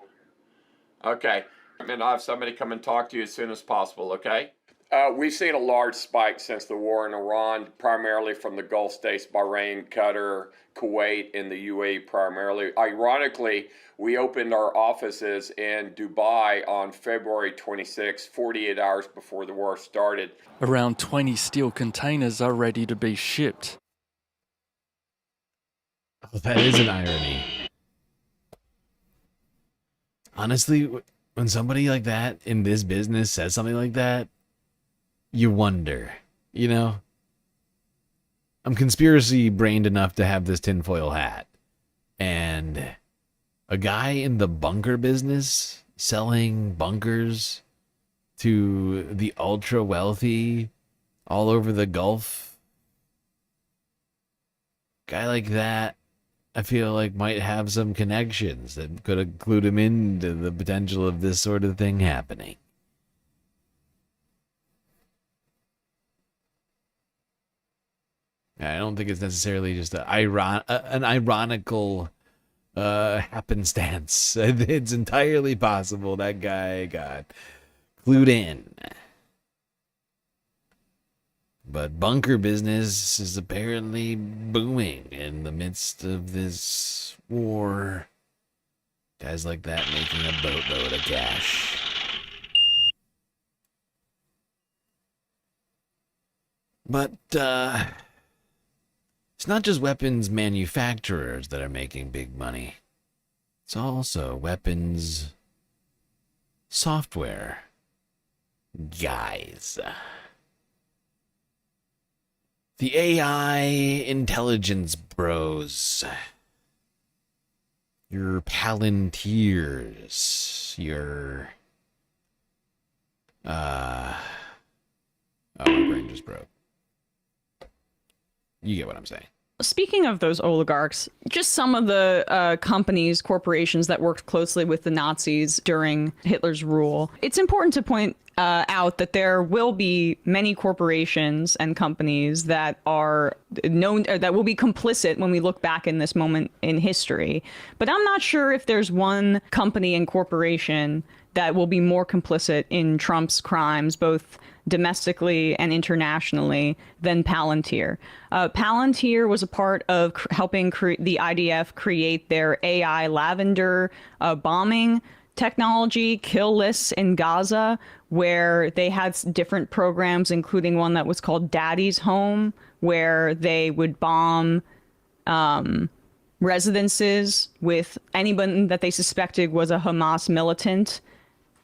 Okay. And I'll have somebody come and talk to you as soon as possible, okay? We've seen a large spike since the war in Iran, primarily from the Gulf states, Bahrain, Qatar, Kuwait, and the UAE primarily. Ironically, we opened our offices in Dubai on February 26, 48 hours before the war started. Around 20 steel containers are ready to be shipped. Oh, that is an irony. Honestly, when somebody like that in this business says something like that, you wonder, you know? I'm conspiracy brained enough to have this tinfoil hat. And a guy in the bunker business selling bunkers to the ultra wealthy all over the Gulf. Guy like that, I feel like might have some connections that could have clued him into the potential of this sort of thing happening. I don't think it's necessarily just an ironical happenstance. It's entirely possible that guy got clued in. But bunker business is apparently booming in the midst of this war. Guys like that making a boatload of cash. But it's not just weapons manufacturers that are making big money. It's also weapons software guys. The AI intelligence bros. Your Palantirs. Your... Oh, my brain just broke. You get what I'm saying. Speaking of those oligarchs, just some of the companies, corporations that worked closely with the Nazis during Hitler's rule. It's important to point out that there will be many corporations and companies that are known, that will be complicit when we look back in this moment in history. But I'm not sure if there's one company and corporation that will be more complicit in Trump's crimes, both domestically and internationally, than Palantir. Palantir was a part of helping the IDF create their AI lavender bombing technology, kill lists in Gaza, where they had different programs, including one that was called Daddy's Home, where they would bomb residences with anyone that they suspected was a Hamas militant.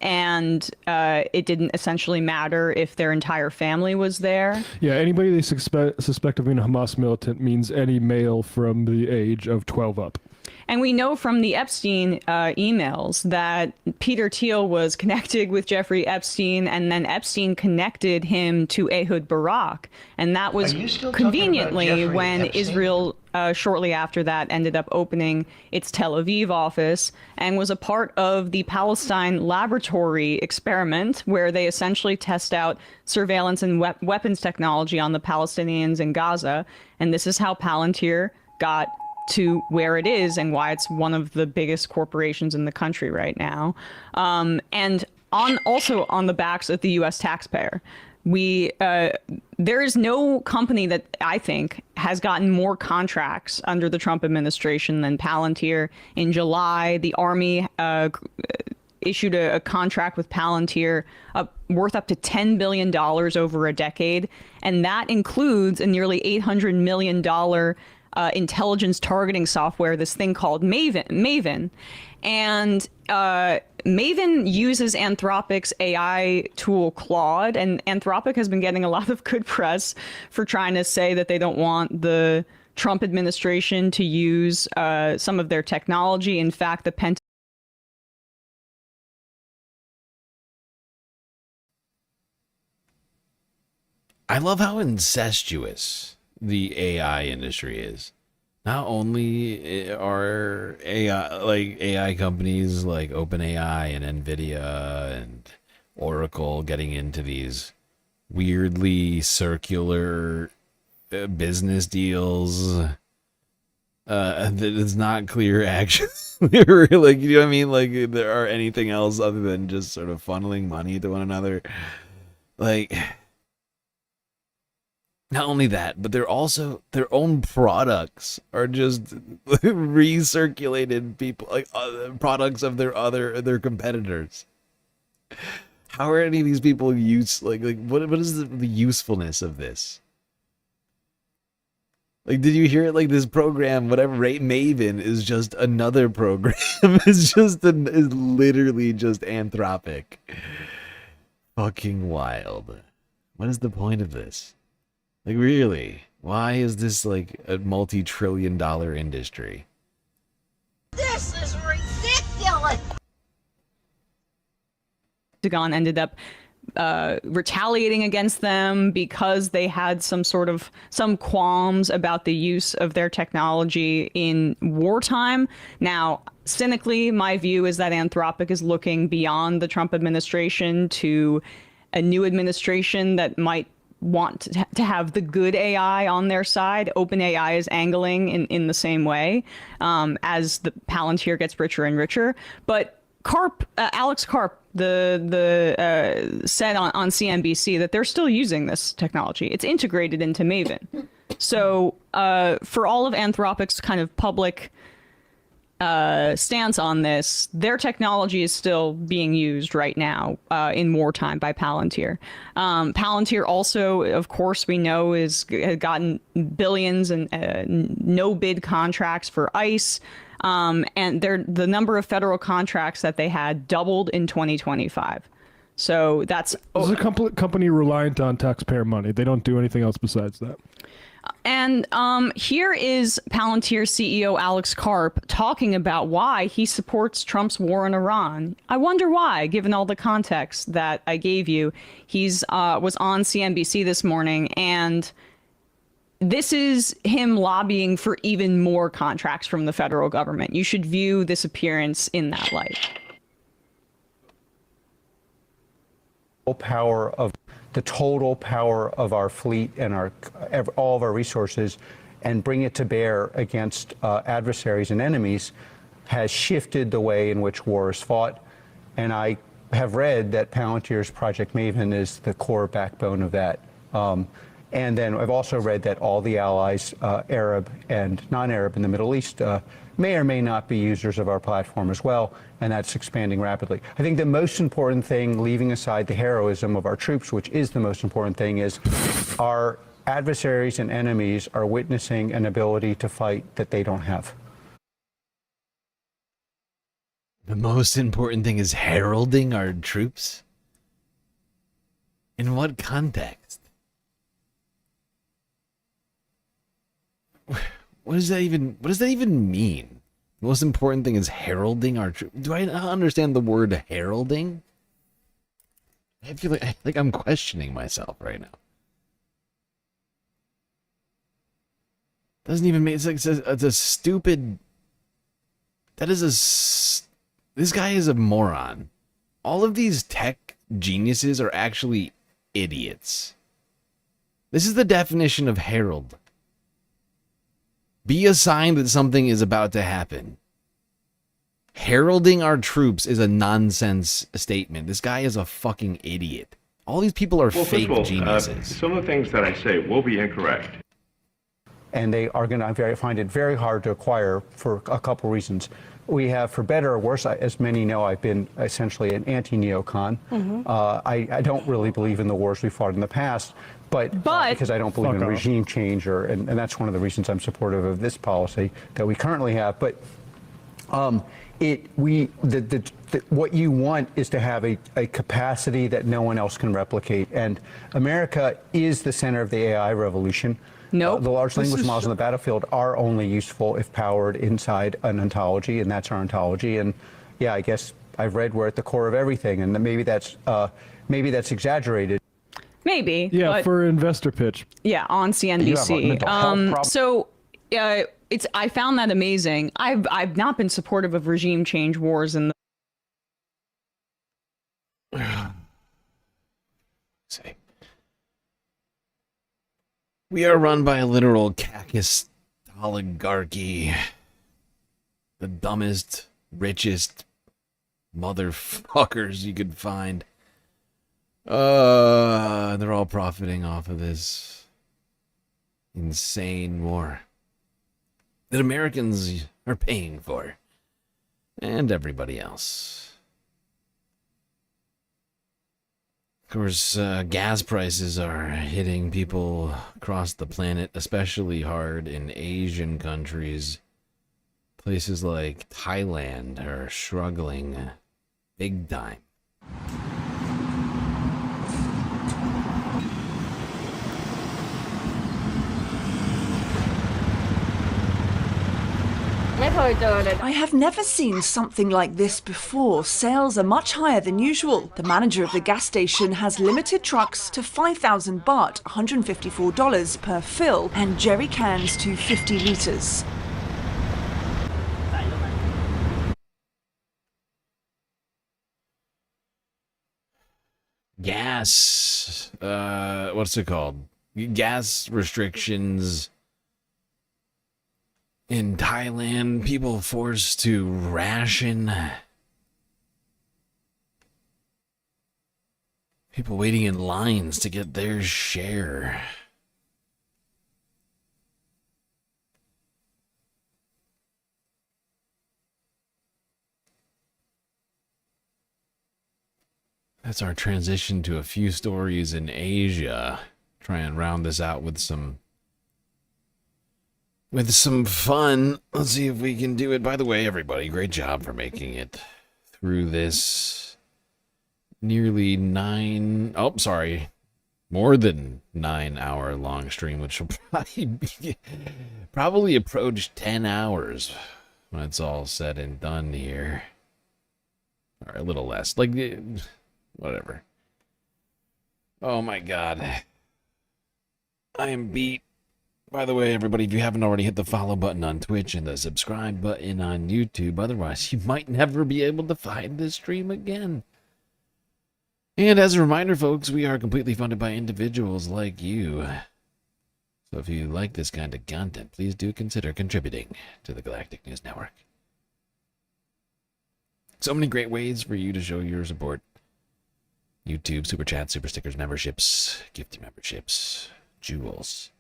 and it didn't essentially matter if their entire family was there. Yeah, anybody they suspect of being a Hamas militant means any male from the age of 12 up. And we know from the Epstein emails that Peter Thiel was connected with Jeffrey Epstein, and then Epstein connected him to Ehud Barak. And that was conveniently when Epstein? Israel, shortly after that, ended up opening its Tel Aviv office and was a part of the Palestine laboratory experiment, where they essentially test out surveillance and weapons technology on the Palestinians in Gaza. And this is how Palantir got to where it is and why it's one of the biggest corporations in the country right now. And also on the backs of the U.S. taxpayer. There is no company that I think has gotten more contracts under the Trump administration than Palantir. In July, the Army issued a contract with Palantir worth up to $10 billion over a decade. And that includes a nearly $800 million intelligence targeting software, this thing called Maven. And Maven uses Anthropic's AI tool Claude, and Anthropic has been getting a lot of good press for trying to say that they don't want the Trump administration to use some of their technology. In fact, the Pentagon. I love how incestuous the AI industry is. Not only are AI companies like OpenAI and Nvidia and Oracle getting into these weirdly circular business deals that is not clear action. Like, you know what I mean? Like, there are anything else other than just sort of funneling money to one another. Like, not only that, but they're also, their own products are just recirculated people, like products of their competitors. How are any of these people what is the usefulness of this? Like, did you hear it? Like, this program, whatever, Maven is just another program. It's literally just Anthropic. Fucking wild. What is the point of this? Like, really? Why is this like a multi-trillion-dollar industry? This is ridiculous! Wobegon ended up retaliating against them because they had some qualms about the use of their technology in wartime. Now, cynically, my view is that Anthropic is looking beyond the Trump administration to a new administration that might want to have the good AI on their side. OpenAI is angling in the same way as the Palantir gets richer and richer. But Alex Karp, said on CNBC that they're still using this technology. It's integrated into Maven. So for all of Anthropic's kind of public stance on this, their technology is still being used right now in wartime by Palantir. Palantir also, of course, we know has gotten billions and no bid contracts for ICE. And the number of federal contracts that they had doubled in 2025. So that's a company reliant on taxpayer money. They don't do anything else besides that. And here is Palantir CEO Alex Karp talking about why he supports Trump's war in Iran. I wonder why, given all the context that I gave you. He's was on CNBC this morning, and this is him lobbying for even more contracts from the federal government. You should view this appearance in that light. The total power of our fleet and all of our resources, and bring it to bear against adversaries and enemies, has shifted the way in which war is fought. And I have read that Palantir's Project Maven is the core backbone of that. And then I've also read that all the allies, Arab and non-Arab in the Middle East, may or may not be users of our platform as well, and that's expanding rapidly. I think the most important thing, leaving aside the heroism of our troops, which is the most important thing, is our adversaries and enemies are witnessing an ability to fight that they don't have. The most important thing is heralding our troops? In what context? What does that even mean? The most important thing is heralding our troops. Do I not understand the word heralding? I feel like I'm questioning myself right now. Doesn't even make it's a stupid. This guy is a moron. All of these tech geniuses are actually idiots. This is the definition of herald. Be a sign that something is about to happen. Heralding our troops is a nonsense statement. This guy is a fucking idiot. All these people are fake geniuses. Some of the things that I say will be incorrect. And they are going to find it very hard to acquire for a couple reasons. We have, for better or worse, as many know, I've been essentially an anti-neocon. I don't really believe in the wars we fought in the past, but because I don't believe in regime change, and that's one of the reasons I'm supportive of this policy that we currently have. But what you want is to have a capacity that no one else can replicate, and America is the center of the AI revolution. No. The large language models on the battlefield are only useful if powered inside an ontology, and that's our ontology. And yeah, I guess I've read we're at the core of everything, and maybe that's exaggerated. Maybe. Yeah, but, for investor pitch. Yeah, on CNBC. I found that amazing. I've not been supportive of regime change wars in the. Say. We are run by a literal cactus oligarchy. The dumbest, richest motherfuckers you could find. They're all profiting off of this insane war that Americans are paying for, and everybody else. Of course, gas prices are hitting people across the planet, especially hard in Asian countries. Places like Thailand are struggling big time. I have never seen something like this before. Sales are much higher than usual. The manager of the gas station has limited trucks to 5,000 baht, $154 per fill, and jerry cans to 50 litres. Gas, what's it called? Gas restrictions in Thailand, people forced to ration. People waiting in lines to get their share. That's our transition to a few stories in Asia. Try and round this out with some fun. Let's see if we can do it. By the way, everybody, great job for making it through this nearly more than 9 hour long stream, which will probably approach 10 hours when it's all said and done here. Or a little less, like, whatever. Oh my god. I am beat. By the way, everybody, if you haven't already, hit the follow button on Twitch and the subscribe button on YouTube. Otherwise, you might never be able to find this stream again. And as a reminder, folks, we are completely funded by individuals like you. So if you like this kind of content, please do consider contributing to the Galactic News Network. So many great ways for you to show your support. YouTube, Super Chat, Super Stickers, memberships, gifted memberships, jewels.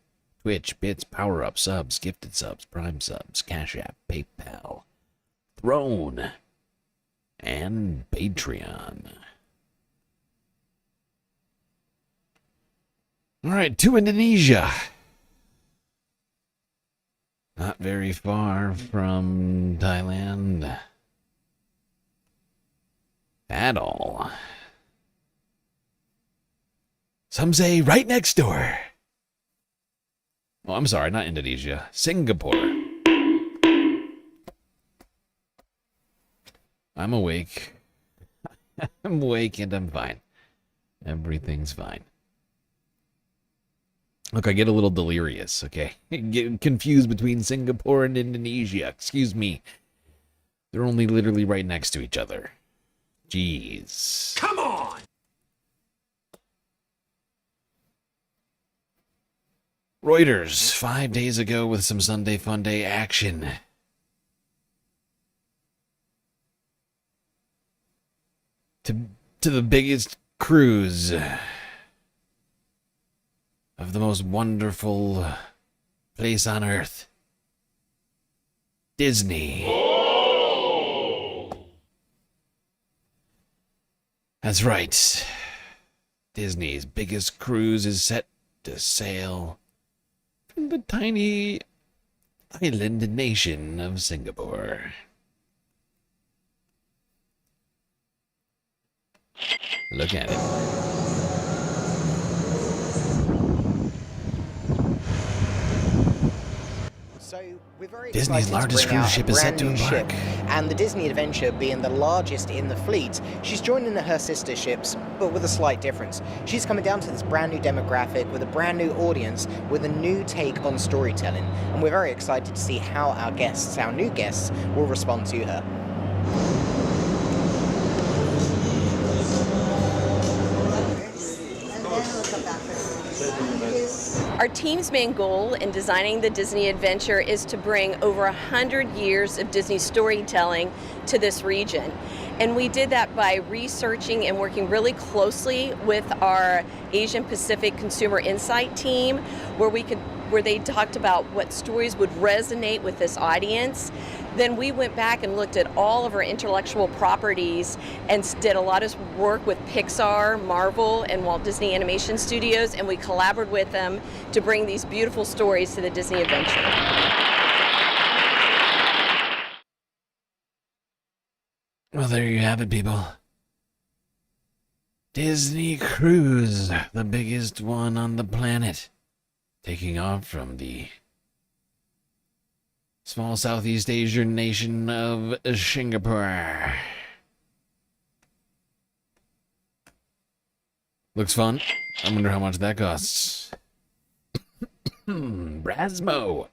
Twitch, bits, power-up, subs, gifted subs, prime subs, Cash App, PayPal, Throne, and Patreon. Alright, to Indonesia. Not very far from Thailand. At all. Some say right next door. Oh, I'm sorry, not Indonesia. Singapore. I'm awake. I'm awake and I'm fine. Everything's fine. Look, I get a little delirious, okay? Get confused between Singapore and Indonesia. Excuse me. They're only literally right next to each other. Jeez. Come on! Reuters, 5 days ago with some Sunday Funday action. To the biggest cruise of the most wonderful place on earth. Disney. That's right. Disney's biggest cruise is set to sail from the tiny island nation of Singapore. Look at it. So we're very Disney's largest cruise ship is set to embark. And the Disney Adventure, being the largest in the fleet, she's joining her sister ships, but with a slight difference. She's coming down to this brand new demographic with a brand new audience, with a new take on storytelling. And we're very excited to see how our guests, our new guests, will respond to her. Our team's main goal in designing the Disney Adventure is to bring over 100 years of Disney storytelling to this region. And we did that by researching and working really closely with our Asian Pacific Consumer Insight team, where they talked about what stories would resonate with this audience. Then we went back and looked at all of our intellectual properties and did a lot of work with Pixar, Marvel, and Walt Disney Animation Studios, and we collaborated with them to bring these beautiful stories to the Disney Adventure. Well, there you have it, people. Disney Cruise, the biggest one on the planet, taking off from the small Southeast Asian nation of Singapore. Looks fun. I wonder how much that costs. Brasmo,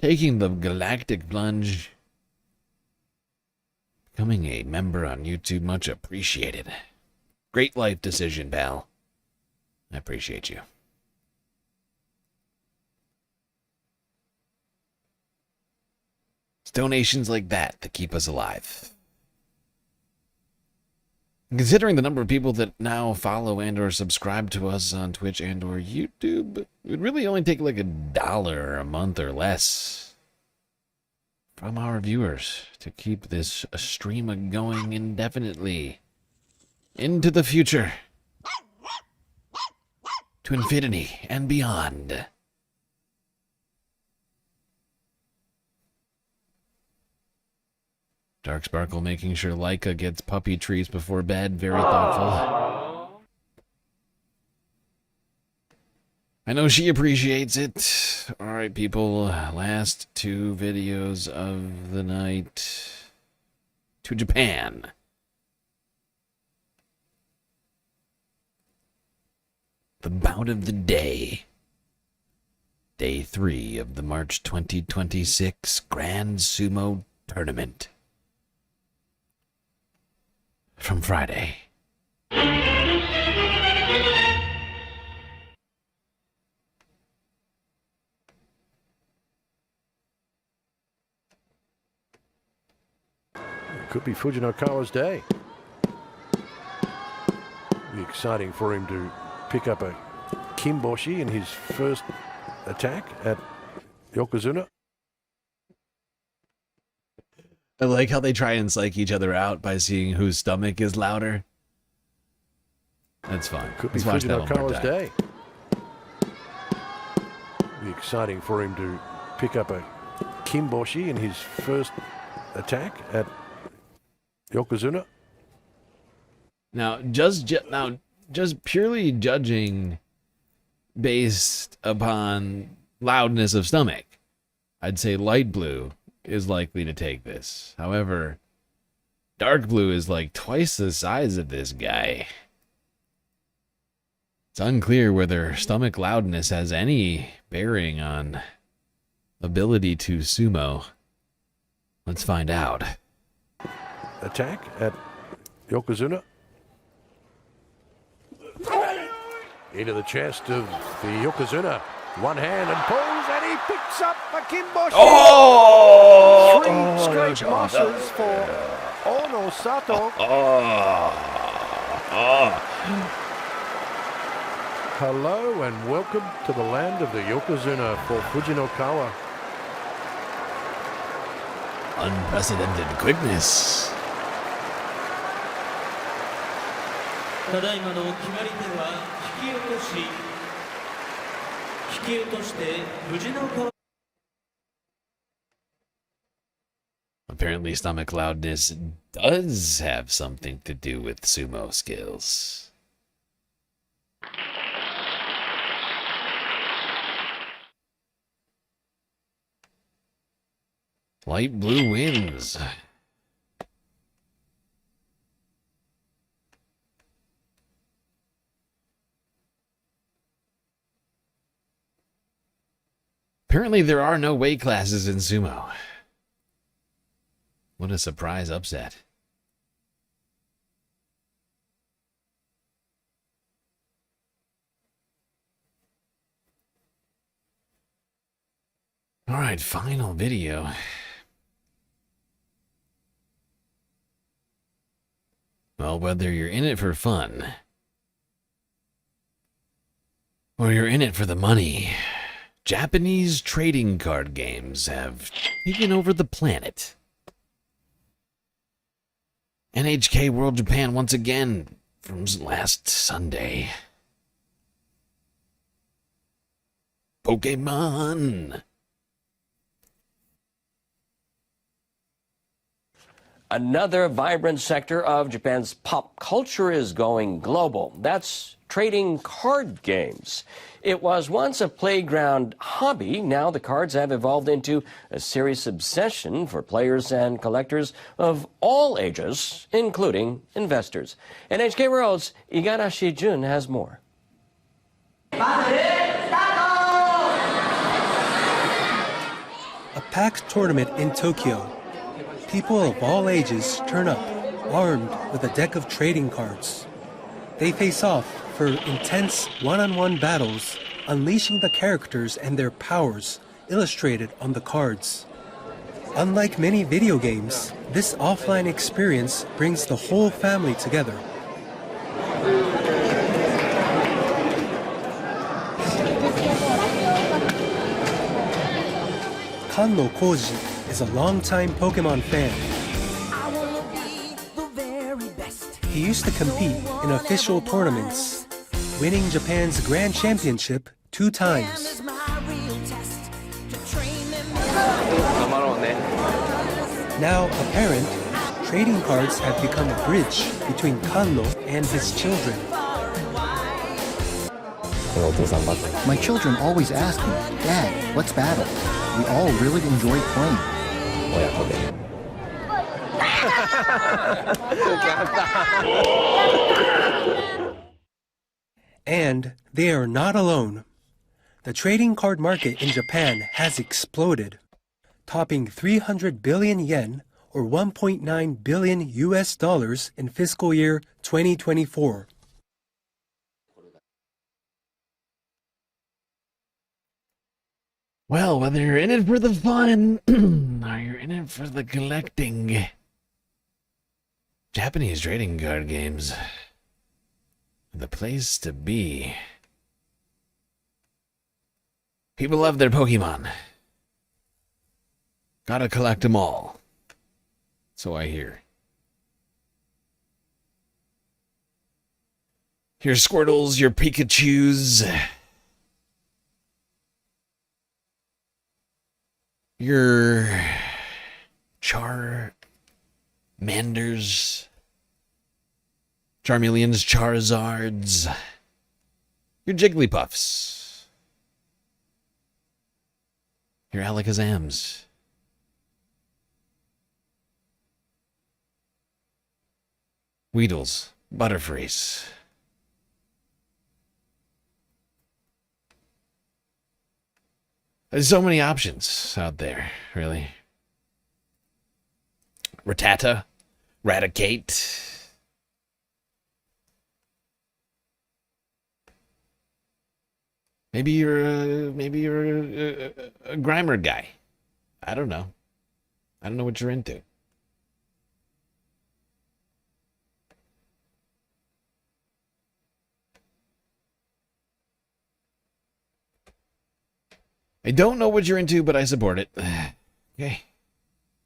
taking the galactic plunge. Becoming a member on YouTube, much appreciated. Great life decision, pal. I appreciate you. It's donations like that keep us alive. Considering the number of people that now follow and or subscribe to us on Twitch and or YouTube, it would really only take like $1 a month or less from our viewers to keep this stream going indefinitely into the future, to infinity and beyond. Dark Sparkle making sure Leica gets puppy treats before bed. Very thoughtful. I know she appreciates it. Alright, people. Last 2 videos of the night. To Japan. The bout of the day. Day 3 of the March 2026 Grand Sumo Tournament. From Friday. It could be Fujinakawa's day. Be exciting for him to pick up a kimboshi in his first attack at Yokozuna. I like how they try and psych each other out by seeing whose stomach is louder. That's fun. Could be Let's watch that one more Fujinakawa's time. day. Be exciting for him to pick up a kimboshi in his first attack at Yokozuna. Now, just purely judging based upon loudness of stomach, I'd say light blue is likely to take this. However, dark blue is like twice the size of this guy. It's unclear whether stomach loudness has any bearing on ability to sumo. Let's find out. Attack at Yokozuna. Into the chest of the Yokozuna. One hand and pulls, and he picks up a Kimboshi. Oh! Three straight losses for Ono Sato. Hello and welcome to the land of the Yokozuna for Fujinokawa. Unprecedented quickness. ただいまの決まり手は引き落とし。引き落として藤の川。 Apparently, stomach loudness does have something to do with sumo skills. Light blue wins. Apparently, there are no weight classes in sumo. What a surprise upset. All right, final video. Well, whether you're in it for fun or you're in it for the money, Japanese trading card games have taken over the planet. NHK World Japan once again from last Sunday. Pokemon. Another vibrant sector of Japan's pop culture is going global. That's trading card games. It was once a playground hobby. Now the cards have evolved into a serious obsession for players and collectors of all ages, including investors. NHK World's Igarashi Jun has more. A packed tournament in Tokyo. People of all ages turn up, armed with a deck of trading cards. They face off for intense one-on-one battles, unleashing the characters and their powers illustrated on the cards. Unlike many video games, this offline experience brings the whole family together. Kanno Koji is a longtime Pokemon fan. He used to compete in official tournaments, winning Japan's Grand Championship 2 times. Now a parent, trading cards have become a bridge between Kanno and his children. My children always ask me, Dad, what's battle? We all really enjoy playing. And they are not alone. The trading card market in Japan has exploded, topping 300 billion yen or $1.9 billion US in fiscal year 2024. Well, whether you're in it for the fun or you're in it for the collecting, Japanese trading card games are the place to be. People love their Pokemon. Gotta collect them all. So I hear. Your Squirtles, your Pikachus, your Charmanders, Charmeleons, Charizards, your Jigglypuffs, your Alakazams, Weedles, Butterfrees. There's so many options out there, really. Rattata, Raticate. Maybe you're a Grimer guy. I don't know. I don't know what you're into. I don't know what you're into, but I support it. Okay.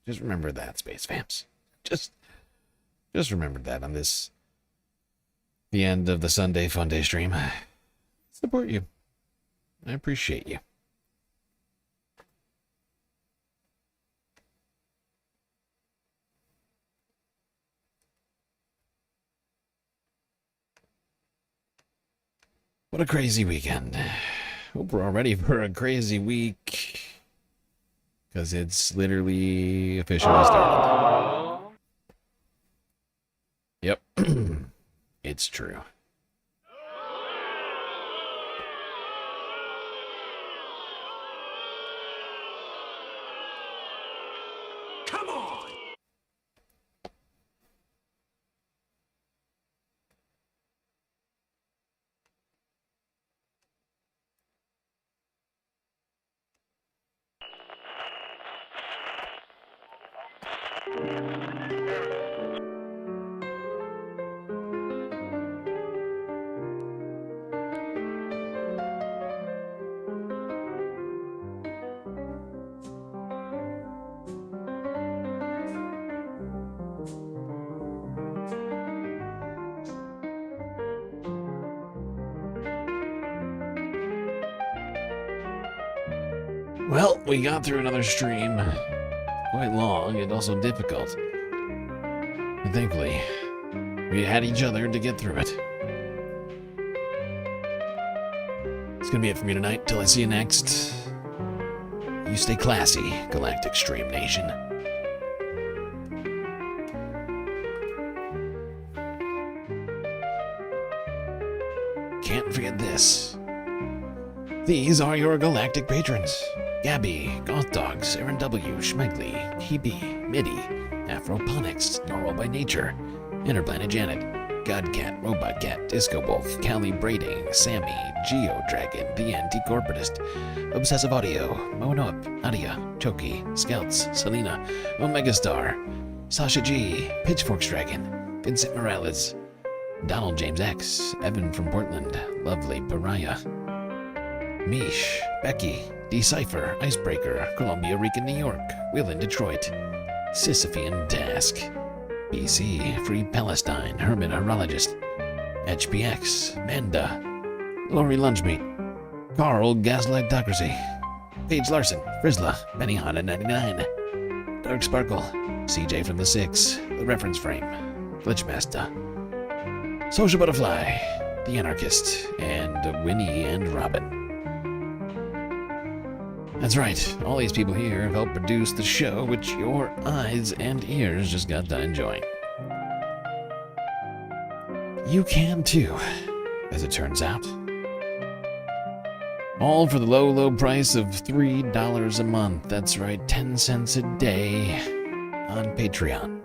Just remember that, Space Fams. Just remember that on this, the end of the Sunday FUNDAY stream. I support you. I appreciate you. What a crazy weekend. Hope we're all ready for a crazy week. Because it's literally officially started. Yep. It's true. Come on! Well, we got through another stream. Quite long and also difficult. And thankfully, we had each other to get through it. It's gonna be it for me tonight. Till I see you next. You stay classy, Galactic Stream Nation. Can't forget this. These are your galactic patrons. Gabby, Goth Dogs, Aaron W, Schmegley, TB, Midi, Afroponics, Normal by Nature, Interplanet Janet, Godcat, Robot Cat, Disco Wolf, Callie Braiding, Sammy, Geo Dragon, The Anti-Corporatist, Obsessive Audio, Monoup, Nadia, Choki, Scouts, Selena, Omegastar, Sasha G, Pitchforks Dragon, Vincent Morales, Donald James X, Evan from Portland, Lovely Pariah, Mish, Becky, Decipher, Icebreaker, Columbia, Rican, New York, Will in Detroit, Sisyphean Task, BC, Free Palestine, Hermit Horologist, HPX, Manda, Lori Lunchmeat, Carl Gaslightocracy, Paige Larson, Frizzla, Benny Honda 99, Dark Sparkle, CJ from the Six, The Reference Frame, Glitchmaster, Social Butterfly, The Anarchist, and Winnie and Robin. That's right, all these people here have helped produce the show which your eyes and ears just got done enjoying. You can too, as it turns out. All for the low, low price of $3 a month. That's right, 10 cents a day on Patreon.